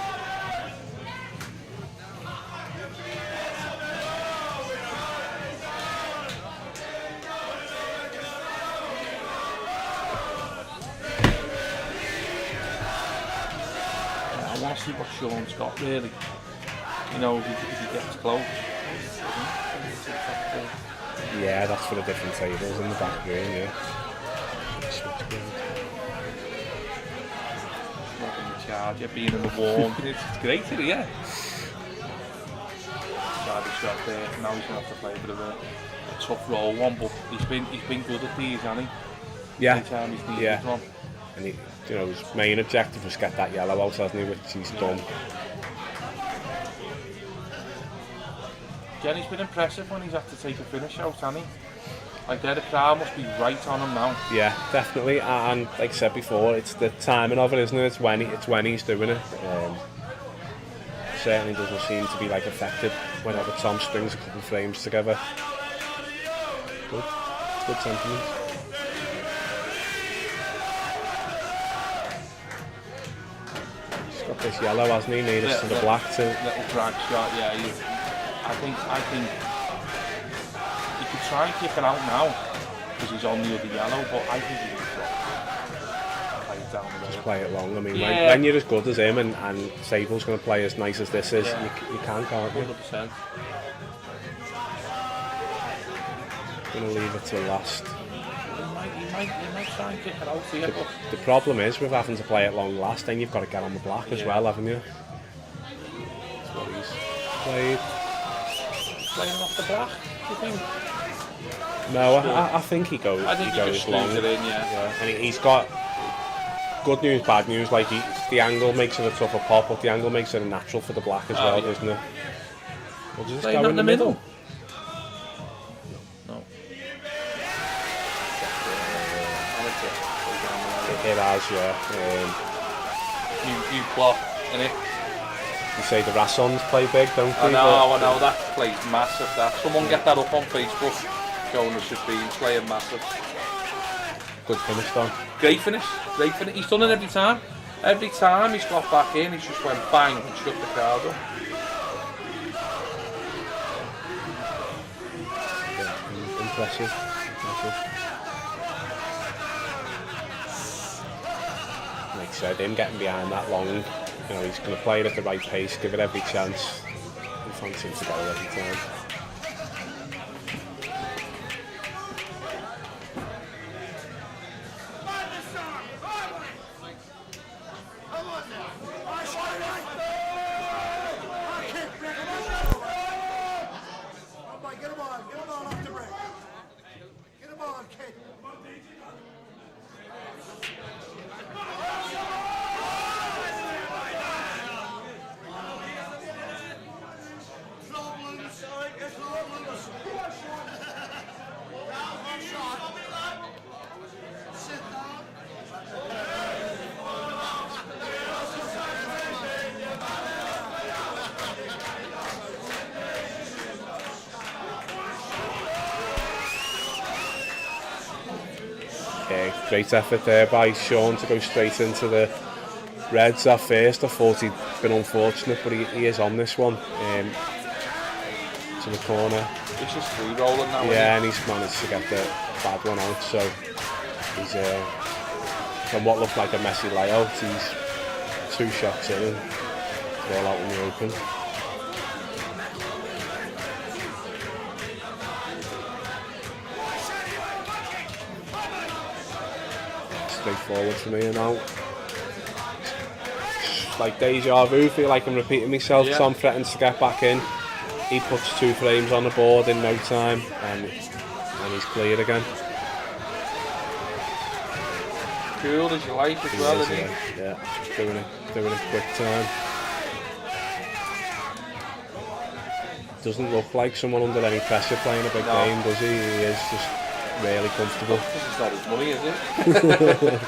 Speaker 3: I want to see what Sean's got really. You know, if he gets close.
Speaker 2: Yeah, that's for the different tables in the back room, yeah.
Speaker 3: Smoking the charger, being in the warm. It's great here, yeah. Charlie shot there, now he's going to have to play a bit of a tough roll one, but he's been good at these, hasn't he?
Speaker 2: Yeah,
Speaker 3: Anytime he's needed one.
Speaker 2: And he, you know, his main objective was get that yellow out, hasn't he, which he's done.
Speaker 3: Jenny's been impressive when he's had to take a finish out, hasn't he? Like the crowd must be right on him now.
Speaker 2: Yeah, definitely. And like I said before, it's the timing of it, isn't it? It's when he's doing it. Certainly doesn't seem to be like affected whenever Tom strings a couple of frames together. Good sentiment. He's got this yellow, hasn't he? Made us to the black too.
Speaker 3: Little drag shot, yeah. I think he could try and kick it out now because he's on the other yellow, but I think he could play it down the road.
Speaker 2: Just play it long. I mean, when you're as good as him and Sable's going to play as nice as this is, you can't you?
Speaker 3: 100%.
Speaker 2: Going to leave it till last.
Speaker 3: He might try and kick it out here, but
Speaker 2: the problem is with having to play it long last, then you've got to get on the black as well, haven't you? That's what he's played.
Speaker 3: Playing off the black, do you think?
Speaker 2: No, I think he goes.
Speaker 3: I think he goes long. It in, yeah.
Speaker 2: And he's got good news, bad news. Like the angle makes it a tougher pop, but the angle makes it a natural for the black as well, doesn't it? We'll just go in the middle.
Speaker 3: No.
Speaker 2: It has, yeah.
Speaker 3: New block, innit?
Speaker 2: You say the Rassons play big, don't they?
Speaker 3: I know, that plays massive. Someone get that up on Facebook. Going to should be playing massive.
Speaker 2: Good finish, though.
Speaker 3: Great finish. He's done it every time. Every time he's got back in, he's just went bang and shut the crowd up.
Speaker 2: Yeah, impressive. Like I said, him getting behind that long, you know, he's going to play it at the right pace, give it every chance. He fancies him to go every time. great effort there by Sean to go straight into the Reds at first. I thought he'd been unfortunate, but he is on this one. To the corner.
Speaker 3: It's just free rolling now.
Speaker 2: Yeah, and he's managed to get the bad one out, so he's from what looked like a messy layout, he's 2 shots in and it's all out in the open. Straightforward for me now. It's like deja vu, feel like I'm repeating myself.
Speaker 3: Yeah.
Speaker 2: Tom threatens to get back in. He puts 2 frames on the board in no time and he's cleared again.
Speaker 3: Cool as you like as well, isn't he?
Speaker 2: Yeah, doing it quick time. Doesn't look like someone under any pressure playing a big game, does he? He is just really comfortable.
Speaker 3: This is not his money, is it?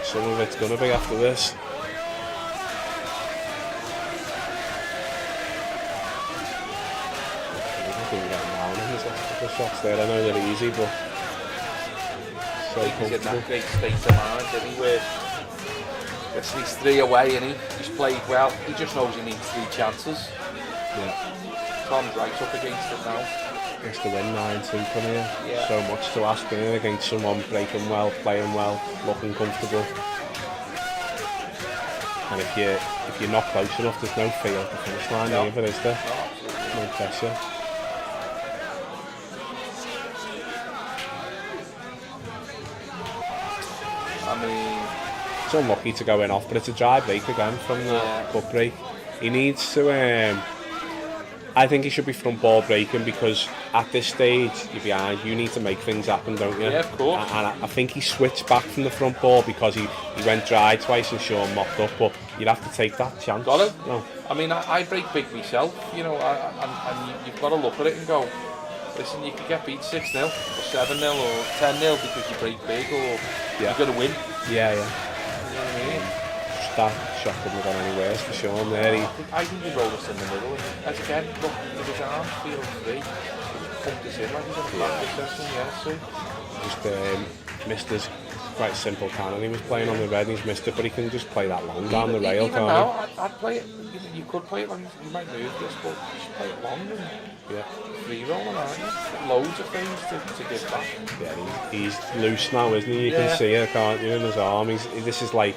Speaker 2: Some of it's gonna be after this. The shots there, I know they're easy, but so
Speaker 3: He's in
Speaker 2: comfortable.
Speaker 3: that great state of mind, isn't he? Where gets these 3 away and he's played well. He just knows he needs 3 chances.
Speaker 2: Yeah,
Speaker 3: Tom's right up against it now.
Speaker 2: gets to win 9-2 from here.
Speaker 3: Yeah.
Speaker 2: So much to ask in against someone breaking well, playing well, looking comfortable. And if you're not close enough, there's no feel at the finish line either, is there? No pressure.
Speaker 3: I mean,
Speaker 2: It's unlucky to go in off, but it's a dry break again from the cup break. He needs to. I think he should be front ball breaking because at this stage you're behind. You need to make things happen, don't you?
Speaker 3: Yeah, of course.
Speaker 2: And I think he switched back from the front ball because he went dry twice and Sean mopped up. But you'd have to take that chance.
Speaker 3: got it.
Speaker 2: No.
Speaker 3: I mean, I break big myself, you know, and you've got to look at it and go, listen, you could get beat 6-0 or 7-0 or 10-0 because you break big, or you've got to win.
Speaker 2: Yeah.
Speaker 3: You know what I mean?
Speaker 2: That shot couldn't have gone any worse for Sean there.
Speaker 3: I think he rolled us in the middle. As again, look, with his arms feel free. He pumped us in like he's in a practice session, yeah, see?
Speaker 2: Just missed his quite simple cannon. He was playing on the red and he's missed it, but he can just play that long down the rail,
Speaker 3: even
Speaker 2: can't
Speaker 3: now, I'd play it. You could play it long. You might move this, but you should play it long and free rolling, aren't you? Loads of things to give back.
Speaker 2: Yeah, he's loose now, isn't he? You can see it, can't you, in his arm. This is like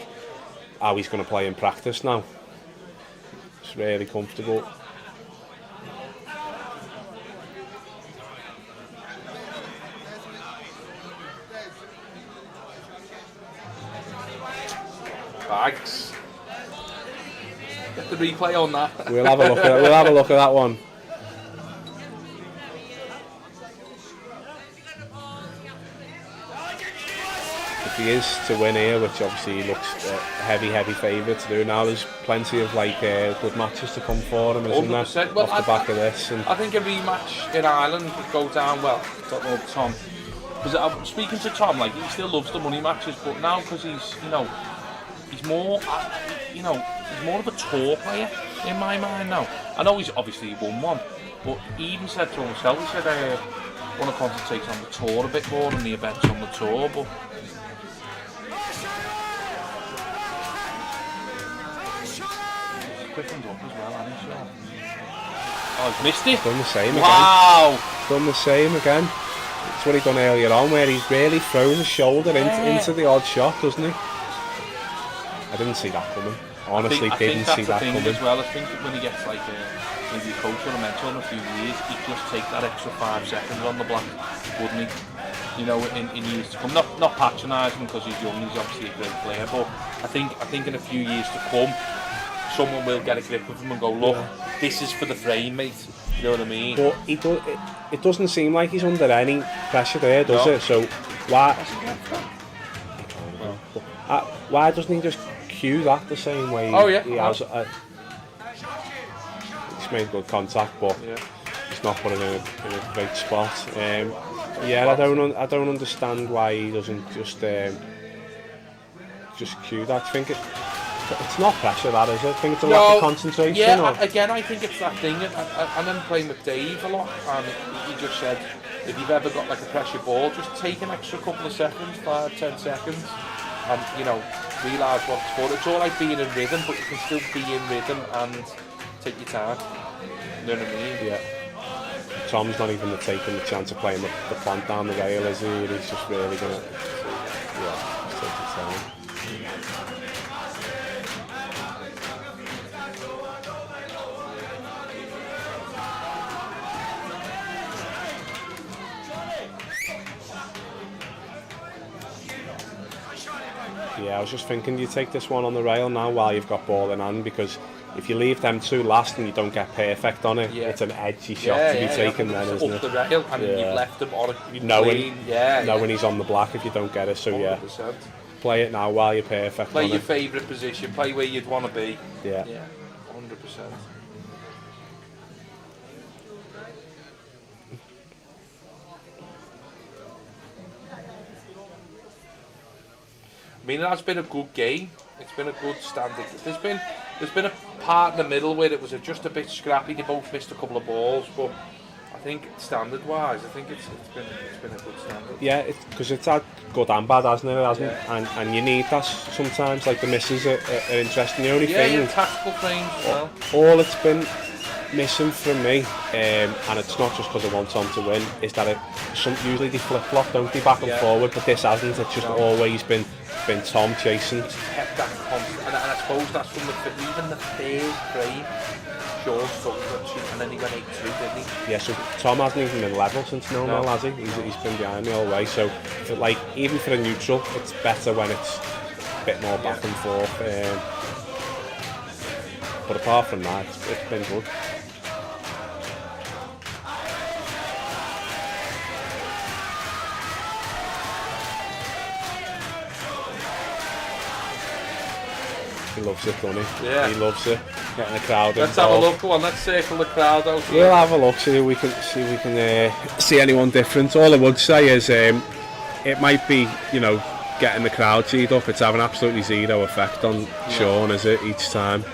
Speaker 2: how he's going to play in practice now. It's really comfortable.
Speaker 3: Bags. Get the replay on that.
Speaker 2: We'll have a look at that one. If he is to win here, which obviously he looks a heavy favourite to do now, there's plenty of good matches to come for him, isn't there?
Speaker 3: 100%. Well,
Speaker 2: off the back of this. And
Speaker 3: I think a rematch in Ireland would go down well. Don't know, Tom. Because I'm speaking to Tom, like, he still loves the money matches, but now because he's more, he's more of a tour player in my mind now. I know he's obviously won one, but he even said to himself, he said, I want to concentrate on the tour a bit more and the events on the tour, but quickened up as well, hasn't he, Sean? Oh, he's missed it.
Speaker 2: done the same
Speaker 3: Wow.
Speaker 2: again. Done the same again. It's what he done earlier on, where he's really thrown his shoulder into the odd shot, doesn't he? I didn't see that coming. Honestly, didn't see that coming.
Speaker 3: As well. I think when he gets like maybe a coach or a mentor in a few years, he'd just take that extra 5 seconds on the block, wouldn't he? You know, in years to come. Not patronising because he's young, he's obviously a great player, but I think in a few years to come, someone will get a grip of him and go, look, this is for the frame, mate. You know what I mean?
Speaker 2: But it doesn't seem like he's under any pressure there, does it? So why doesn't he just cue that the same way he has? He's made good contact, but he's not put it in a great spot. I don't understand why he doesn't just cue that. I think it's not pressure, that is it? I think it's a lack of concentration.
Speaker 3: Yeah, again, I think it's that thing. And then playing with Dave a lot, and he just said, if you've ever got like a pressure ball, just take an extra couple of seconds, 5-10 seconds, and you know, realise what it's for. It's all like being in rhythm, but you can still be in rhythm and take your time. You know what I mean?
Speaker 2: Yeah. Tom's not even taking the chance of playing the plant down the rail, is he? He's just really gonna, yeah, just take his time. Yeah, I was just thinking, do you take this one on the rail now while you've got ball in hand? Because if you leave them two last and you don't get perfect on it, it's an edgy shot to be taken then, isn't it?
Speaker 3: Up the rail and you've left him on it.
Speaker 2: Knowing he's on the black if you don't get it, so
Speaker 3: 100%.
Speaker 2: Play it now while you're perfect
Speaker 3: play
Speaker 2: on
Speaker 3: your
Speaker 2: it.
Speaker 3: favourite position, play where you'd want to be.
Speaker 2: Yeah.
Speaker 3: 100%. I mean, it has been a good game. It's been a good standard. There's been a part in the middle where it was just a bit scrappy. They both missed a couple of balls, but I think standard-wise, I think it's been a good standard.
Speaker 2: Yeah, because it's had good and bad, hasn't it? And you need that sometimes. Like the misses are interesting. The only thing,
Speaker 3: tactical frames as well.
Speaker 2: All it's been missing from me, and it's not just because I want Tom to win, is that usually they flip-flop, don't they, back and forward, but this hasn't. It's just always been Tom chasing.
Speaker 3: It's kept that constant, and I suppose that's from even the third frame. Sean stuck and then he went 8-2, didn't he?
Speaker 2: Yeah, so Tom hasn't even been level since no, has he? He's been behind me all the way. So, even for a neutral, it's better when it's a bit more back and forth. But apart from that, it's been good. He loves it, doesn't he?
Speaker 3: Yeah.
Speaker 2: He loves it. Getting the crowd
Speaker 3: Let's
Speaker 2: involved.
Speaker 3: have a look. Go on, let's circle the crowd out.
Speaker 2: We'll have a look, see if we can see anyone different. All I would say is it might be, getting the crowd teed up. It's having absolutely zero effect on Sean, is it? Each time.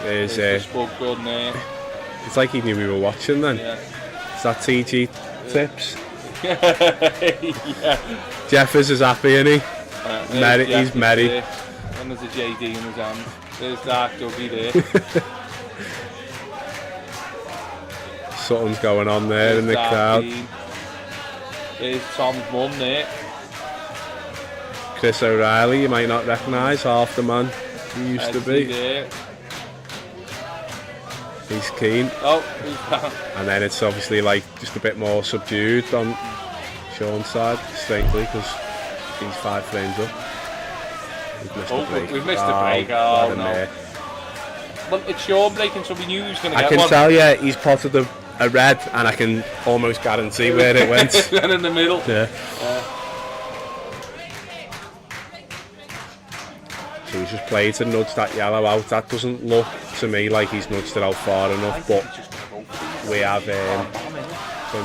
Speaker 2: It's like he knew we were watching then.
Speaker 3: Yeah.
Speaker 2: Is that TG tips?
Speaker 3: Yeah.
Speaker 2: Jeffers is happy, isn't he? He's merry.
Speaker 4: And there's a JD in his hand. There's Dark Dougie there.
Speaker 2: Something's going on there in the crowd.
Speaker 4: There's Tom's mum there.
Speaker 2: Chris O'Reilly, you might not recognise, half the man he used to be.
Speaker 4: There.
Speaker 2: He's keen.
Speaker 4: Oh, he's back.
Speaker 2: And then it's obviously just a bit more subdued on Sean's side, strangely, because he's 5 frames up. We've missed the break.
Speaker 4: We've missed the break. Oh, no.
Speaker 3: Well, it's Sean breaking, so we knew he was going to get
Speaker 2: one. I
Speaker 3: one.
Speaker 2: can tell you, he's potted a red, and I can almost guarantee where it went.
Speaker 3: And in the middle.
Speaker 2: Yeah. So he's just played to nudge that yellow out. That doesn't look to me like he's nudged it out far enough, but we have been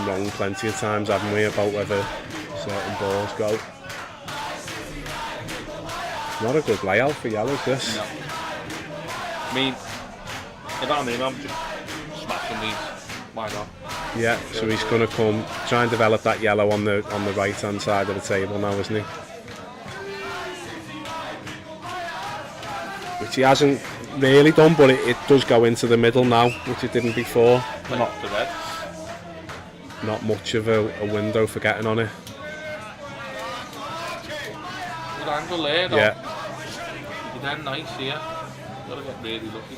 Speaker 2: wrong plenty of times, haven't we, about whether certain balls go. Not a good layout for yellows, this.
Speaker 4: No. I mean, if I'm him, I'm just smashing these. Why not?
Speaker 2: Yeah, so he's going to come try and develop that yellow on the right hand side of the table now, isn't he? Which he hasn't really done, but it does go into the middle now, which it didn't before. Not much of a window for getting on it.
Speaker 3: Good angle there, though.
Speaker 2: Yeah.
Speaker 3: You're damn nice here. Gotta get really lucky.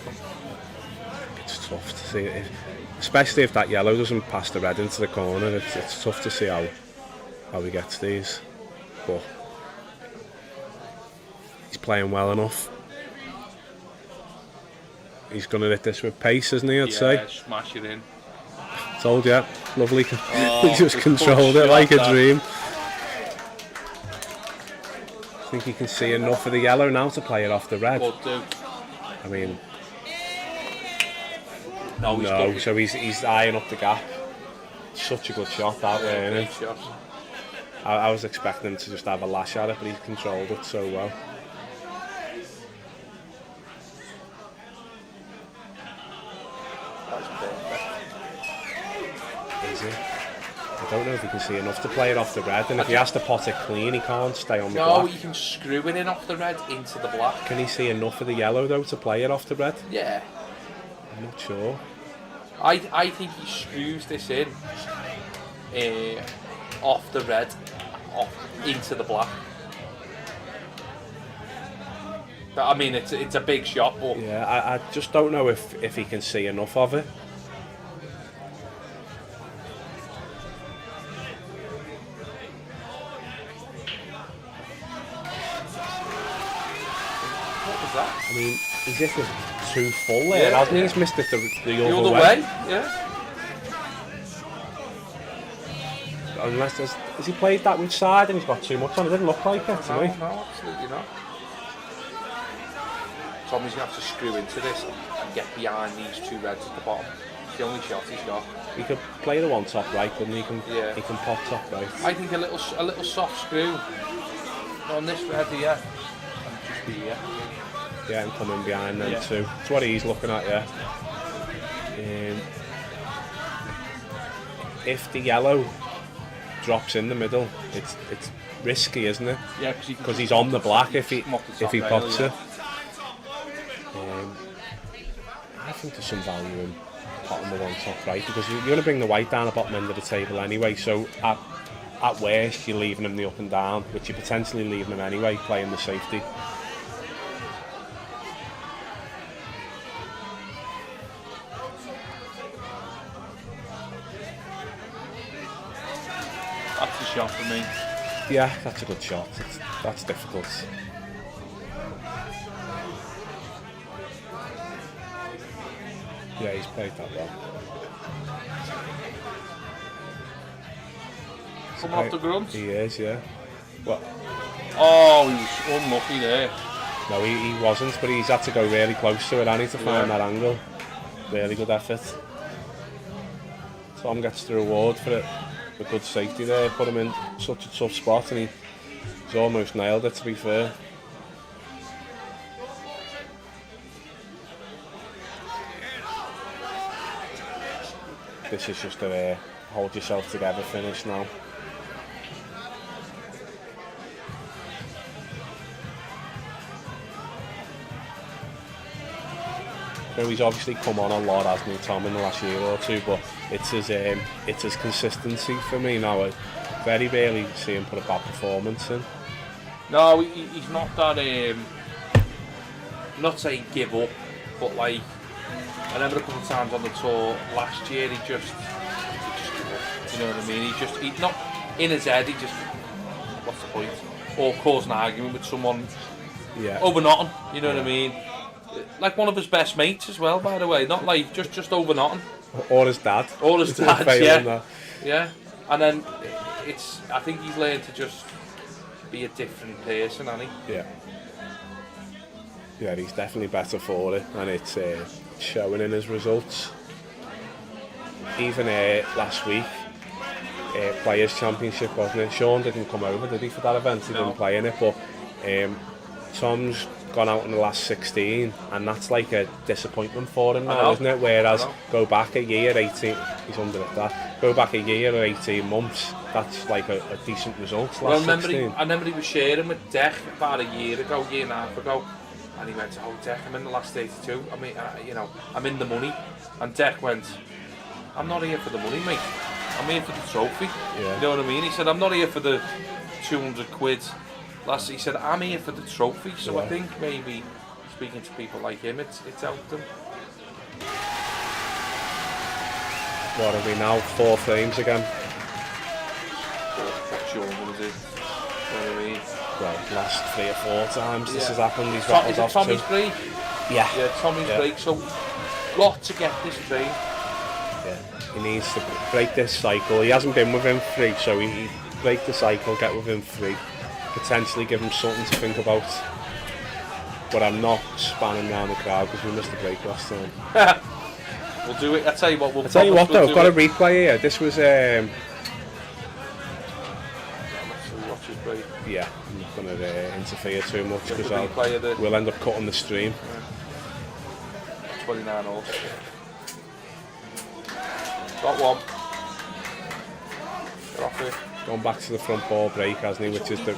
Speaker 2: It's tough to see, especially if that yellow doesn't pass the red into the corner. It's tough to see how he gets these. But he's playing well enough. He's going to hit this with pace, isn't he, I'd say?
Speaker 3: Yeah, smash it in.
Speaker 2: Told you, lovely. He just controlled it like a dream. I think he can see enough of the yellow now to play it off the red. I mean, no, so he's eyeing up the gap. Such a good shot that way, isn't it?
Speaker 3: Shot.
Speaker 2: I was expecting him to just have a lash at it, but he's controlled it so well. I don't know if he can see enough to play it off the red, and if he has to pot it clean, he can't stay on the
Speaker 3: No,
Speaker 2: black.
Speaker 3: you can screw it in off the red into the black.
Speaker 2: Can he see enough of the yellow though to play it off the red?
Speaker 3: Yeah.
Speaker 2: I'm not sure.
Speaker 3: I think he screws this in off the red, into the black. But, I mean, it's a big shot, but
Speaker 2: Yeah, I just don't know if he can see enough of it.
Speaker 3: what was that?
Speaker 2: I mean, he's hit it too full there, hasn't he? He's missed it the
Speaker 3: The other way, yeah.
Speaker 2: Unless has he played that which side and he's got too much on? It didn't look like it to
Speaker 3: No,
Speaker 2: me.
Speaker 3: no, absolutely not. Tommy's going to have to screw into this and get behind these two reds at the bottom. It's the only shot he's got.
Speaker 2: He could play the one top right, couldn't he?
Speaker 3: Yeah.
Speaker 2: He can pop top right.
Speaker 3: I think a little soft screw on this red here and just be here.
Speaker 2: Yeah, and come in behind them
Speaker 3: Yeah.
Speaker 2: too. That's what he's looking at, yeah. If the yellow drops in the middle, it's risky, isn't it?
Speaker 3: Yeah,
Speaker 2: Because he's on the black if he pots it. I think there's some value in potting the one top right because you're going to bring the white down the bottom end of the table anyway. So at worst, you're leaving him the up and down, which you're potentially leaving him anyway, playing the safety.
Speaker 3: That's a shot for me.
Speaker 2: Yeah, that's a good shot. That's difficult. Yeah, he's played that well.
Speaker 3: Coming off the grunt.
Speaker 2: He is, yeah. Well,
Speaker 3: Oh, he was unlucky there.
Speaker 2: no, he wasn't, but he's had to go really close to it, and to find that angle. Really good effort. Tom gets the reward for it. The good safety there, put him in such a tough spot, and he's almost nailed it, to be fair. This is just a hold yourself together finish now. So he's obviously come on a lot, hasn't he, Tom, in the last year or two, but it's his consistency for me now. I very rarely see him put a bad performance in.
Speaker 3: No, he's not that. Not saying give up, but like I remember a couple of times on the tour last year, he just give up. You know what I mean? He not in his head. He just what's the point? Or cause an argument with someone over nothing. You know what I mean? Like one of his best mates as well, by the way. Not like just over nothing.
Speaker 2: Or his dad.
Speaker 3: Or his dad,
Speaker 2: yeah.
Speaker 3: yeah. Yeah. And then I think he's learned to just be a different person, hasn't he?
Speaker 2: Yeah. Yeah, he's definitely better for it, and it's showing in his results. Even last week, Players' Championship, wasn't it? Sean didn't come over, did he, for that event? He didn't play in it, but Tom's gone out in the last 16, and that's like a disappointment for him now, isn't it? Whereas go back a year, 18, he's under at that. Go back a year or 18 months, that's like a decent result.
Speaker 3: Well, I remember he was sharing with Dech about a year and a half ago, and he went, "Oh, Dech, I'm in the last 82. I mean, I'm in the money." And Dech went, "I'm not here for the money, mate. I'm here for the trophy."
Speaker 2: Yeah.
Speaker 3: You know what I mean? He said, "I'm not here for the 200 quid." He said, "I'm here for the trophy." So I think maybe speaking to people like him, it's helped him.
Speaker 2: What are we now? 4 frames again?
Speaker 3: What's your one, is it? You know what I mean?
Speaker 2: Well, last 3 or 4 times this has happened. He's
Speaker 3: Is
Speaker 2: rattled
Speaker 3: it
Speaker 2: off
Speaker 3: Tommy's
Speaker 2: 2.
Speaker 3: break?
Speaker 2: Yeah.
Speaker 3: Yeah, Tommy's break. So, lot to get this train.
Speaker 2: Yeah. He needs to break this cycle. He hasn't been within 3, so he break the cycle, get within 3. Potentially give him something to think about. But I'm not spanning down the crowd because we missed the break last time.
Speaker 3: We'll do it. I'll tell you what.
Speaker 2: I'll tell you what though, I've got a replay here. This was
Speaker 3: Let's watch his break.
Speaker 2: yeah, I'm not going to interfere too much
Speaker 3: The
Speaker 2: because
Speaker 3: replay of the
Speaker 2: we'll end up cutting the stream.
Speaker 3: 29 holes. Got one. Drop it.
Speaker 2: Gone back to the front ball break, hasn't he? Which is the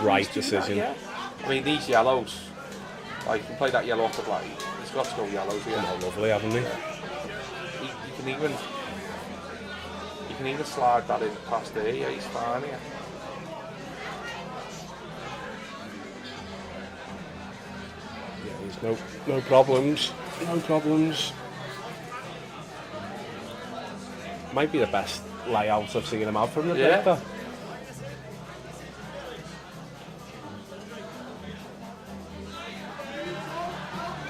Speaker 2: right decision.
Speaker 3: Yeah. I mean, these yellows, like, you can play that yellow off the black. It's got to go yellows here.
Speaker 2: Oh, lovely, haven't they?
Speaker 3: You can even slide that in past there. Yeah, he's fine here.
Speaker 2: Yeah, there's no problems. No problems. Might be the best layout I've seen him out from the break, though.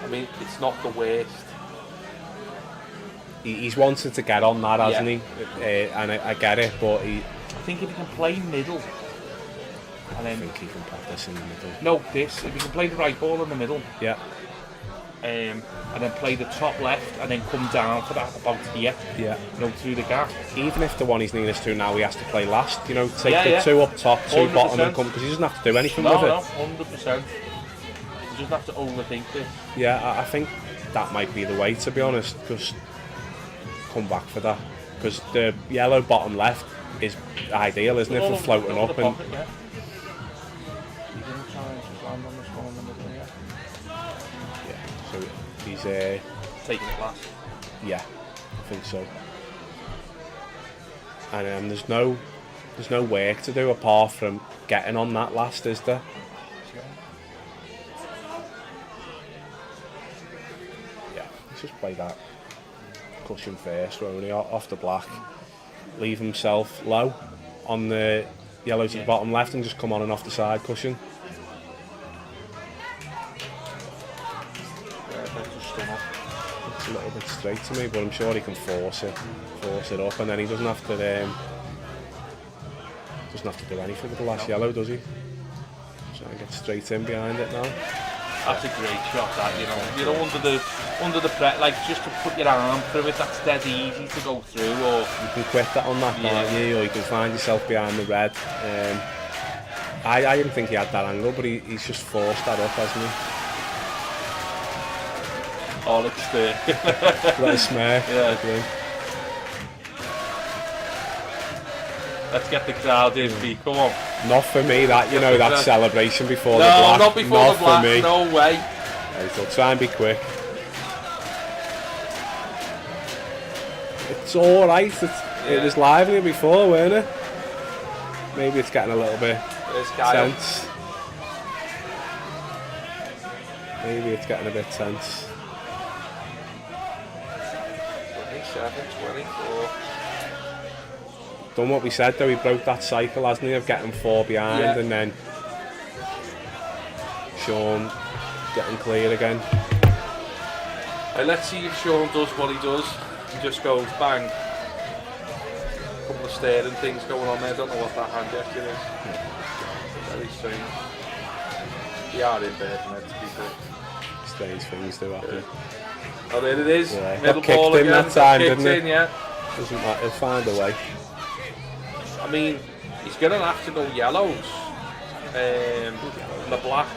Speaker 3: I mean, it's not the worst.
Speaker 2: He's wanted to get on that, hasn't he? And I get it, but
Speaker 3: I think if he can play middle, and
Speaker 2: I
Speaker 3: then
Speaker 2: think he can put this in the middle.
Speaker 3: no, this if he can play the right ball in the middle,
Speaker 2: Yeah.
Speaker 3: and then play the top left, and then come down for that about here,
Speaker 2: Yeah.
Speaker 3: you know, through the gap.
Speaker 2: Even if the one he's needing us to now, he has to play last. You know, take
Speaker 3: Yeah,
Speaker 2: the
Speaker 3: yeah.
Speaker 2: two up top, two
Speaker 3: 100%.
Speaker 2: bottom, and come, because he doesn't have to do anything
Speaker 3: No,
Speaker 2: with it.
Speaker 3: no, 100%. You just have to overthink this.
Speaker 2: Yeah, I think that might be the way, to be honest. Just come back for that, because the yellow bottom left is ideal, isn't it, for floating up and.
Speaker 3: Pocket, yeah. He didn't try and just land on this one in the middle, yeah.
Speaker 2: Yeah, so he's
Speaker 3: Taking it last.
Speaker 2: yeah, I think so. And there's no work to do apart from getting on that last, is there? Yeah, let's just play that cushion first, won't he? Off the black, leave himself low on the yellow to the bottom left, and just come on and off the side cushion. It's a little bit straight to me, but I'm sure he can force it up, and then he doesn't have to do anything with the last yellow, does he? Try and get straight in behind it now.
Speaker 3: That's a great shot, that, you know. You know, under the press, like, just to put your arm through it, that's dead easy to go through, or
Speaker 2: You can quit that on that, can't you? Or you can find yourself behind the red. I didn't think he had that angle, but he's just forced that up, hasn't he?
Speaker 3: oh, look there.
Speaker 2: Let us smirk.
Speaker 3: Yeah.
Speaker 2: Okay.
Speaker 3: Let's get the crowd in, Pete. Come on.
Speaker 2: Not for me, that, you know, that celebration before the
Speaker 3: No,
Speaker 2: black.
Speaker 3: not before the black.
Speaker 2: For me.
Speaker 3: No way.
Speaker 2: Right, so try and be quick. It's alright. It was lively before, weren't it? Maybe it's getting a little bit tense. Maybe it's getting a bit tense.
Speaker 3: 27, 24.
Speaker 2: Done what we said though, he broke that cycle, hasn't he, of getting 4 behind and then Sean getting clear again.
Speaker 3: Let's see if Sean does what he does. He just goes bang. A couple of staring things going on there. I don't know what that hand gesture is. Very strange. They are in bed, to be fair.
Speaker 2: Strange things do happen.
Speaker 3: Oh, there it is.
Speaker 2: Yeah.
Speaker 3: Middle
Speaker 2: Got
Speaker 3: ball
Speaker 2: kicked in
Speaker 3: again.
Speaker 2: that time,
Speaker 3: Kicked
Speaker 2: didn't it?
Speaker 3: in, yeah.
Speaker 2: Doesn't matter, he'll find a way.
Speaker 3: I mean, he's going to have to go yellows. The black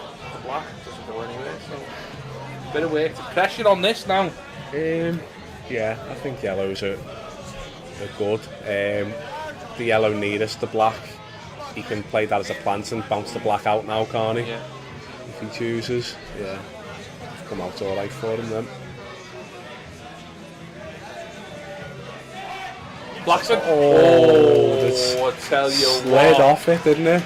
Speaker 3: doesn't go anywhere, so bit of work. Pressure on this now.
Speaker 2: Yeah, I think yellows are good. The yellow need us, the black. He can play that as a plant and bounce the black out now, can't he?
Speaker 3: Yeah.
Speaker 2: If he chooses. Yeah. Come out alright for him then.
Speaker 3: Blackson.
Speaker 2: Oh,
Speaker 3: I tell you
Speaker 2: slid
Speaker 3: what.
Speaker 2: off it, didn't it?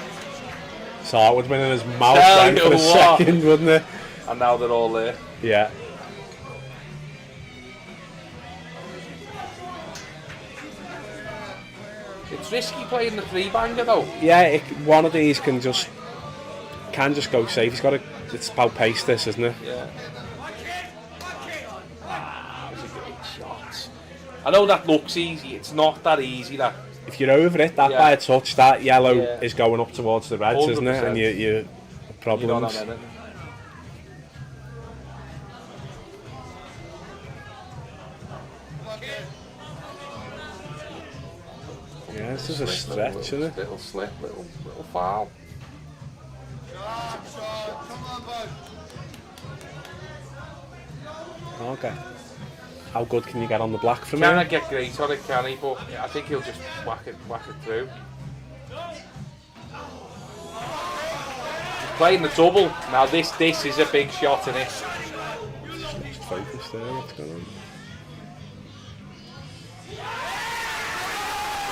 Speaker 2: So it would have been in his mouth
Speaker 3: Tell
Speaker 2: then for
Speaker 3: you
Speaker 2: a
Speaker 3: what.
Speaker 2: second, wouldn't it?
Speaker 3: And now they're all there.
Speaker 2: Yeah.
Speaker 3: It's risky playing the 3-banger though.
Speaker 2: Yeah, one of these can just go safe. He's got to. It's about pace, this, isn't it?
Speaker 3: Yeah. It's a great shot. I know that looks easy. It's not that easy. That.
Speaker 2: If you're over it, that by a touch, that yellow is going up towards the reds,
Speaker 3: 100%.
Speaker 2: isn't it? And you problems.
Speaker 3: You don't have anything.
Speaker 2: Yeah, this is a stretch, isn't it?
Speaker 3: Little slip, little foul.
Speaker 2: Okay. how good can you get on the black from
Speaker 3: Can
Speaker 2: him?
Speaker 3: I get great on it, can he? But I think he'll just whack it through. He's playing the double. Now this is a big shot in it.
Speaker 2: Just focus there, what's going on?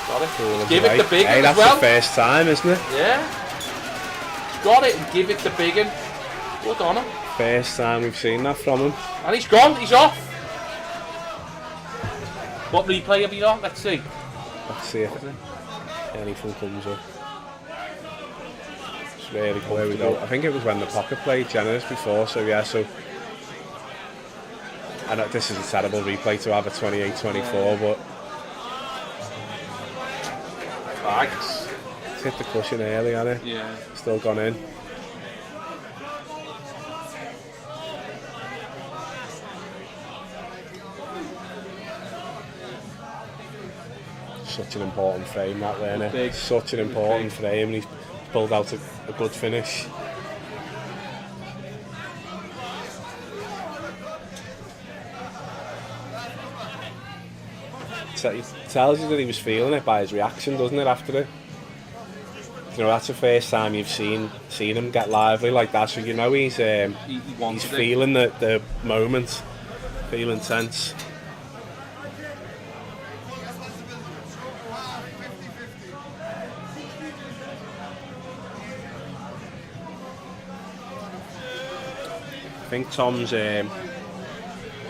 Speaker 3: Got it.
Speaker 2: Cool,
Speaker 3: Give it the big
Speaker 2: hey,
Speaker 3: one
Speaker 2: that's
Speaker 3: as well.
Speaker 2: the first time, isn't it?
Speaker 3: Yeah. Got it and give it the big one. Good on him.
Speaker 2: First time we've seen that from him.
Speaker 3: And he's gone. He's off. What replay have you got? Let's see.
Speaker 2: Let's see if anything comes up. It's really cool. There we go. I think it was when the pocket played generous before, so yeah, so I know this is a terrible replay to have a 28-24, but
Speaker 3: Thanks.
Speaker 2: it's hit the cushion early, hasn't it?
Speaker 3: Yeah.
Speaker 2: Still gone in. Such an important frame, that, wasn't
Speaker 3: Big.
Speaker 2: it? Such an important frame, and he's pulled out a good finish. It tells you that he was feeling it by his reaction, doesn't it, after it? You know, that's the first time you've seen him get lively like that, so you know he's
Speaker 3: Wanted it.
Speaker 2: feeling the moment, feeling tense. I think Tom's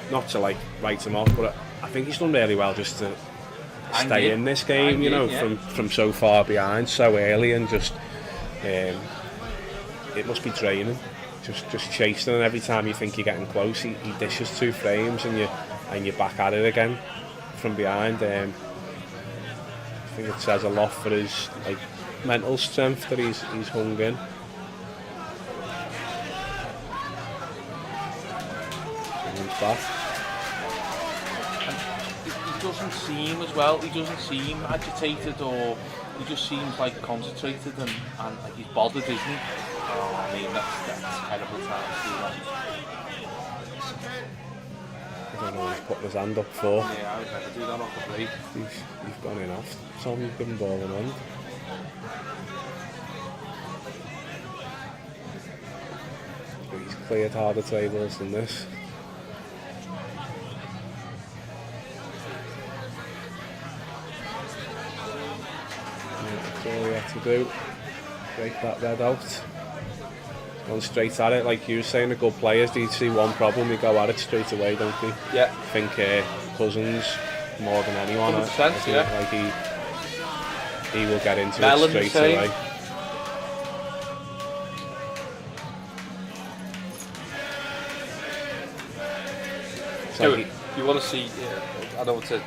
Speaker 2: not to like write him off, but I think he's done really well just to stay in this game, you know, from so far behind so early, and just it must be draining. Just chasing, and every time you think you're getting close, he dishes 2 frames, and you're back at it again from behind. I think it says a lot for his like mental strength that he's hung in. Someone's back.
Speaker 3: He doesn't seem as well. He doesn't seem agitated, or he just seems like concentrated and like he's bothered, isn't he? Oh, I mean that's terrible time to do that.
Speaker 2: I don't know what he's putting his hand up for.
Speaker 3: Yeah, I would never do that off the break.
Speaker 2: He's gone in off. Tom, you've been balling on. He's cleared harder tables than this. That's all we have to do. Break that red out. Gone straight at it, like you were saying, the good players, they see one problem, they go at it straight away, don't they?
Speaker 3: Yeah.
Speaker 2: I think Cousins, more than anyone,
Speaker 3: 100%,
Speaker 2: I think,
Speaker 3: yeah.
Speaker 2: like he will get into
Speaker 3: Mellon
Speaker 2: it
Speaker 3: the
Speaker 2: straight
Speaker 3: same.
Speaker 2: away.
Speaker 3: So you want to see, I don't want to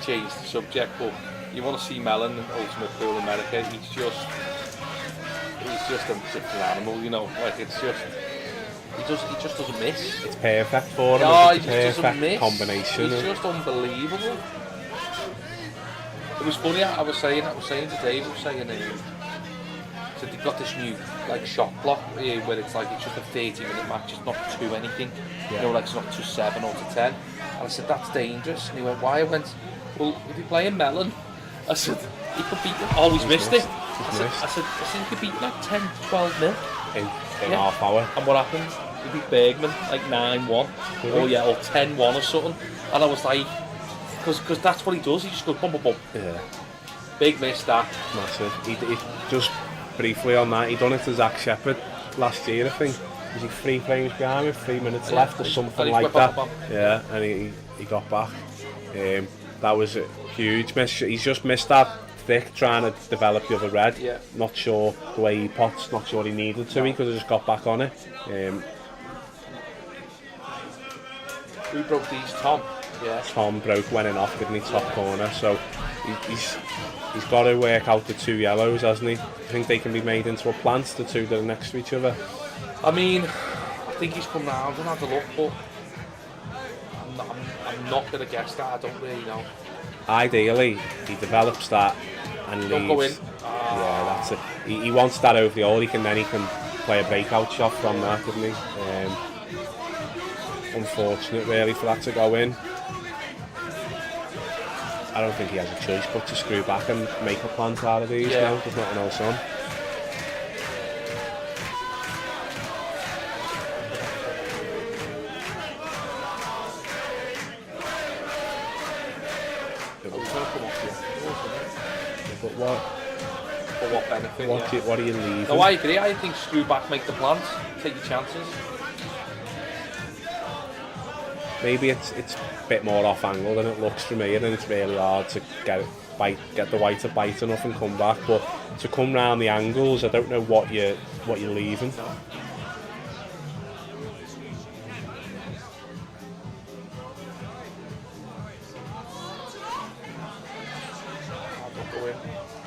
Speaker 3: change the subject, but you want to see Mellon in Ultimate Pool America. He's just a different animal, you know. Like he just doesn't miss.
Speaker 2: It's perfect for him.
Speaker 3: No, he
Speaker 2: It's a
Speaker 3: just doesn't
Speaker 2: perfect
Speaker 3: miss.
Speaker 2: combination.
Speaker 3: He's just unbelievable. It was funny. I was saying to Dave, so they've got this new like shot block where it's like it's just a 30-minute match. It's not to anything.
Speaker 2: Yeah.
Speaker 3: You know, like it's not to 7 or to 10. And I said that's dangerous. And he went, why? I went, well, if you're playing Mellon, I said he could beat. Always missed it. I said he could beat like 10, 12 nil
Speaker 2: in half hour.
Speaker 3: And what happened? He beat Bergman like 9-1. Oh yeah, or 10-1 or something. And I was like, because that's what he does. He just goes bum bum bum.
Speaker 2: Yeah.
Speaker 3: Big miss that.
Speaker 2: Massive. He just briefly on that, he done it to Zach Shepherd last year, I think. Was he 3 frames behind with 3 minutes left or something like that? Yeah, and he got back. That was a huge miss. He's just missed that thick, trying to develop the other red.
Speaker 3: Yeah.
Speaker 2: Not sure the way he pots, not sure he needed to. He could have just got back on it.
Speaker 3: Who broke these? Tom. Yeah.
Speaker 2: Tom went in off, didn't he, top corner, so he's got to work out the 2 yellows, hasn't he? I think they can be made into a plant, the 2 that are next to each other.
Speaker 3: I mean, I think he's come round and had a look, but I'm not going to guess that. I don't really know.
Speaker 2: Ideally, he develops that and
Speaker 3: Don't
Speaker 2: leaves.
Speaker 3: go in.
Speaker 2: Yeah, that's it. He wants that over the hole. He can play a breakout shot from that, couldn't he? unfortunate really for that to go in. I don't think he has a choice but to screw back and make a plant out of these now. There's nothing else on. But
Speaker 3: what benefit?
Speaker 2: What are you leaving?
Speaker 3: No, I agree. I think screw back, make the plant, take your chances.
Speaker 2: Maybe it's a bit more off angle than it looks for me, and then it's really hard to get the white to bite enough and come back. But to come round the angles, I don't know what you're leaving.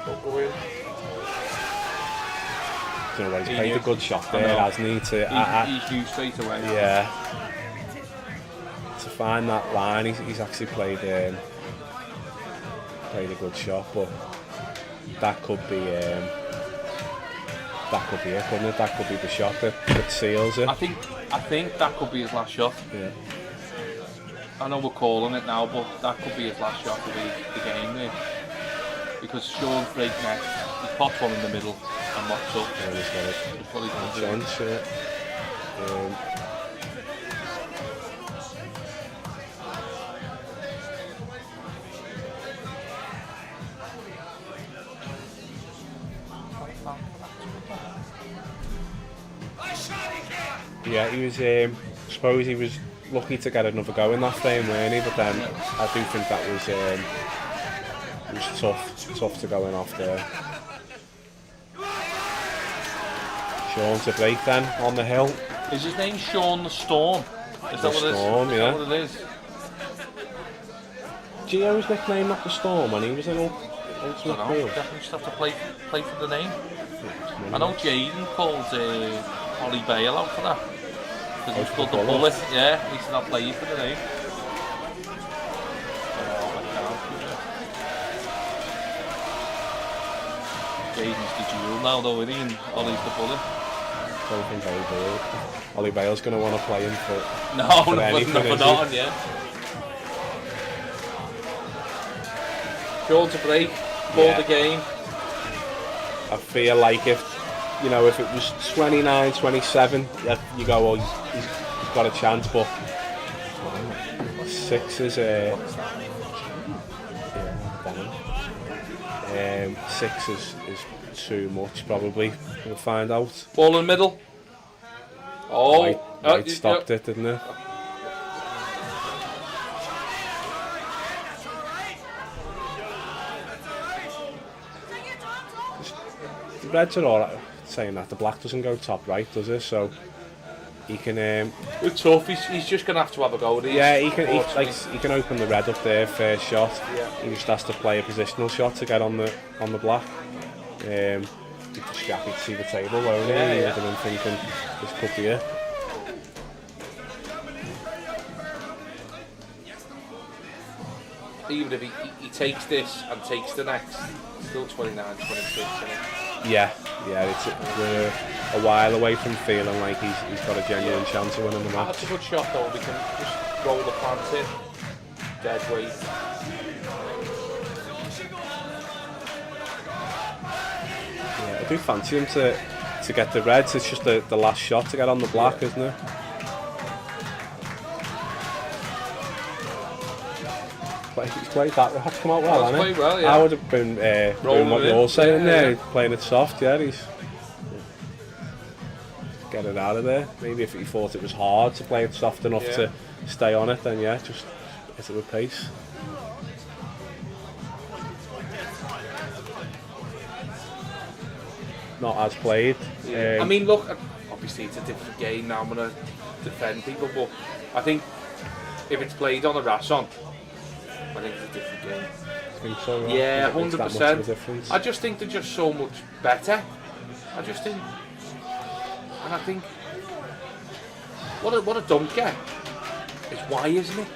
Speaker 3: Don't go in.
Speaker 2: You know what, he's played a good shot there, hasn't he?
Speaker 3: He's knew straight away.
Speaker 2: Yeah. To find that line, he's actually played a good shot, but that could be it, couldn't it? That could be the shot that seals it.
Speaker 3: I think that could be his last shot.
Speaker 2: Yeah.
Speaker 3: I know we're calling it now, but that could be his last shot of the game there. Because Sean's breakneck, he pops one in the middle and locks up.
Speaker 2: Yeah, he's got a chance, yeah. Yeah, he was. I suppose he was lucky to get another go in that frame, weren't he? But then I do think that was tough to go in off there. Sean to break then on the hill.
Speaker 3: Is his name Sean the Storm? Is that what it is?
Speaker 2: Storm,
Speaker 3: Is
Speaker 2: yeah.
Speaker 3: that what it is?
Speaker 2: Gio's nickname not the Storm when he was in Ultimate
Speaker 3: I
Speaker 2: Field.
Speaker 3: definitely just have to play for the name. I know Jaden called Ollie Bale out for that. Because he's called the Bullet. Yeah, he said I'll play you for the name. Jaden's the jewel now though, isn't he? And Ollie's the Bullet.
Speaker 2: I don't think Ollie Bale's going to want to play him for
Speaker 3: No, not, yeah. Sean to break, ball the game.
Speaker 2: I feel like if it was 29, 27, you go, well, he's got a chance, but 6 is six is too much probably. We'll find out.
Speaker 3: Ball in the middle. Oh,
Speaker 2: White stopped it, didn't it? The Reds are alright saying that. The black doesn't go top right, does it? So he can.
Speaker 3: It's tough. He's just gonna have to have a go at these.
Speaker 2: Yeah, he can open the red up there first shot.
Speaker 3: Yeah.
Speaker 2: He just has to play a positional shot to get on the black. He's just happy to see the table, won't he?
Speaker 3: Yeah.
Speaker 2: And thinking this could be it.
Speaker 3: Even if he takes this and takes the next, still 29, 26, isn't it?
Speaker 2: Yeah. We're a while away from feeling like he's got a genuine chance of winning the match.
Speaker 3: That's a good shot though. We can just roll the plant in, dead weight.
Speaker 2: Yeah, I do fancy him to get the reds. It's just the last shot to get on the black, isn't it? He's played that. That's come out well, hasn't it?
Speaker 3: Well, yeah.
Speaker 2: I would have been doing what you're saying there. Yeah. Playing it soft, yeah. He's get it out of there. Maybe if he thought it was hard to play it soft enough to stay on it, then yeah, just hit it with pace. Not as played.
Speaker 3: I mean, look, obviously it's a different game now. I'm going to defend people, but I think if it's played on a Rasson, I think it's a different game.
Speaker 2: I think so, right?
Speaker 3: Yeah,
Speaker 2: 100%.
Speaker 3: I just think they're just so much better. I just think, and I think, what a dump get. It's why, isn't it?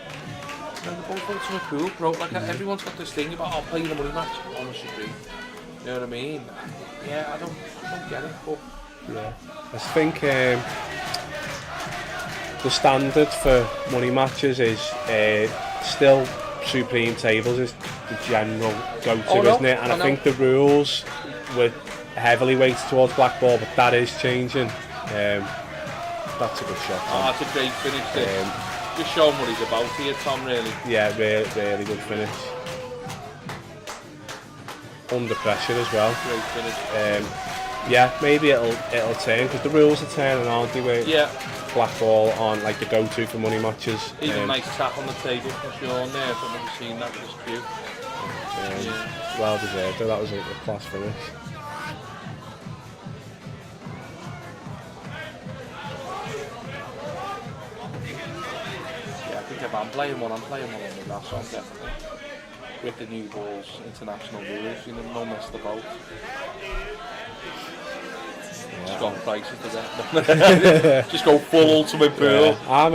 Speaker 3: You know, they're both ultimate cool, bro. Like everyone's got this thing about playing a money match. Honestly, you know what I mean? Yeah, I don't get it, but
Speaker 2: yeah, I think the standard for money matches is still Supreme Tables is the general go-to, isn't it? And I think the rules were heavily weighted towards black ball, but that is changing. That's a good shot, Tom.
Speaker 3: Oh, that's a great finish there. Just showing what he's about here, Tom, really.
Speaker 2: Yeah, really good finish. Under pressure as well.
Speaker 3: Great finish.
Speaker 2: Yeah, maybe it'll turn, because the rules are turning, aren't they? With black ball on like the go-to for money matches.
Speaker 3: Even a nice tap on the table for Sean there. I've never seen that. It was cute.
Speaker 2: Well deserved. That was a class finish.
Speaker 3: Yeah, I think if I'm playing one on the grass on definitely. With the new balls, international rules, you know, no mess about. Just got prices to that. Just go full ultimate pool.
Speaker 2: I'm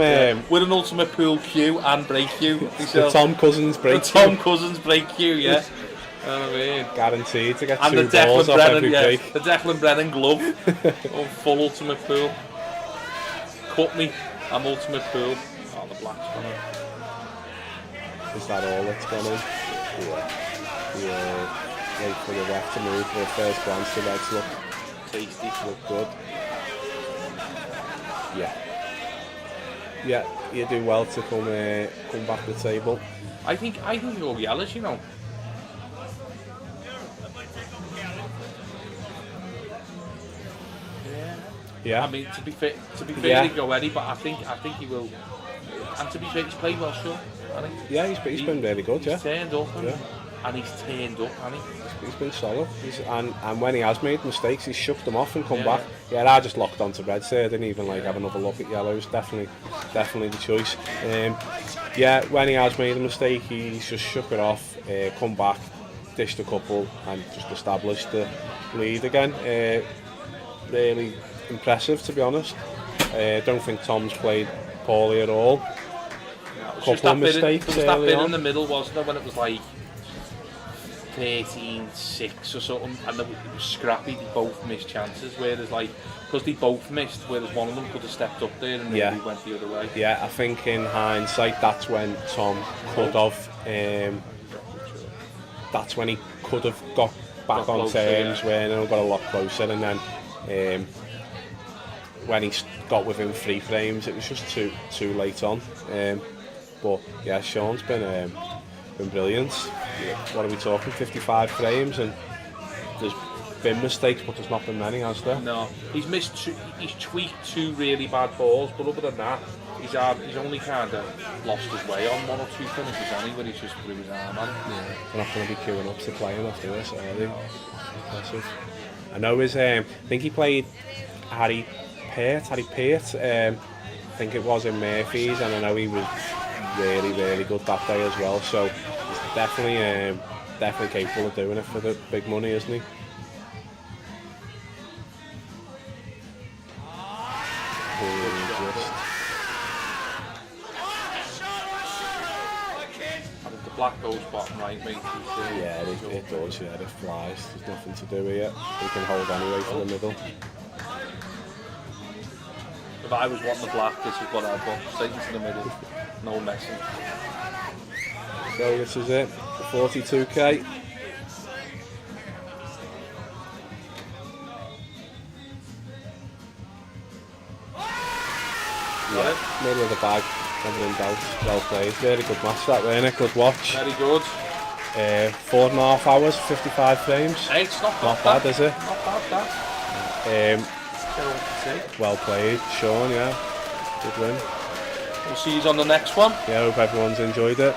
Speaker 3: with an ultimate pool queue and break queue.
Speaker 2: The Tom Cousins break
Speaker 3: queue. The Tom Cousins break queue, yeah. You know what I mean?
Speaker 2: Guaranteed to get
Speaker 3: and
Speaker 2: 2 balls off every break.
Speaker 3: The Declan Brennan glove. Full ultimate pool. Cut me. I'm ultimate pool. Oh, the black's gone in.
Speaker 2: Is that all that's gone in? Yeah. Wait for the ref to move for the first glance. The reds look
Speaker 3: tasty.
Speaker 2: Look good. Yeah, you do well to come back to the table.
Speaker 3: I think you're yellows, you know.
Speaker 2: Yeah.
Speaker 3: I mean, to be fair, he'd go Eddie, but I think he will. And to be fair, he's played well, sure.
Speaker 2: Yeah, he's been really good.
Speaker 3: He's turned up, and he's turned up, hasn't he?
Speaker 2: He's been solid. And when he has made mistakes, he's shook them off and come back. Yeah, I just locked onto reds there. I didn't even have another look at yellows. Definitely the choice. Yeah, when he has made a mistake, he's just shook it off, come back, dished a couple, and just established the lead again. Really impressive, to be honest. Don't think Tom's played poorly at all. Couple of mistakes.
Speaker 3: There was that bit in the middle, wasn't there, when it was like 13-6 or something, and it was scrappy. They both missed chances, whereas because they both missed, whereas one of them could have stepped up there and maybe went the other way.
Speaker 2: Yeah, I think in hindsight that's when Tom could have. That's when he could have got back on terms, where he got a lot closer, and then when he got within 3 frames, it was just too late on. But yeah, Sean's been brilliant. What are we talking? 55 frames, and there's been mistakes, but there's not been many, has there?
Speaker 3: No, he's tweaked 2 really bad balls, but other than that, he's only kind of lost his way on 1 or 2 finishes anyway. He's just threw his arm on.
Speaker 2: Yeah, they're not going to be queuing up to play him after this, are they? Impressive. I know I think he played Harry Peart. I think it was in Murphy's, and I know he was really, really good that day as well. So he's definitely capable of doing it for the big money, isn't he?
Speaker 3: The black goes bottom right, mate.
Speaker 2: Yeah, it does. Yeah, it flies. There's nothing to do with it. He can hold anyway for the middle.
Speaker 3: If I was wanting the black, this is what I'd want. Straight into the middle. No messing.
Speaker 2: So this is it. 42k. Yeah, middle of the bag. Never in doubt. Well played. Very good match that, wasn't it? Good watch.
Speaker 3: Very good.
Speaker 2: 4.5 hours, 55 frames.
Speaker 3: Hey, it's not
Speaker 2: bad, is it?
Speaker 3: Not bad, that.
Speaker 2: Well played, Sean, yeah. Good win.
Speaker 3: We'll see you on the next one.
Speaker 2: Yeah, I hope everyone's enjoyed it.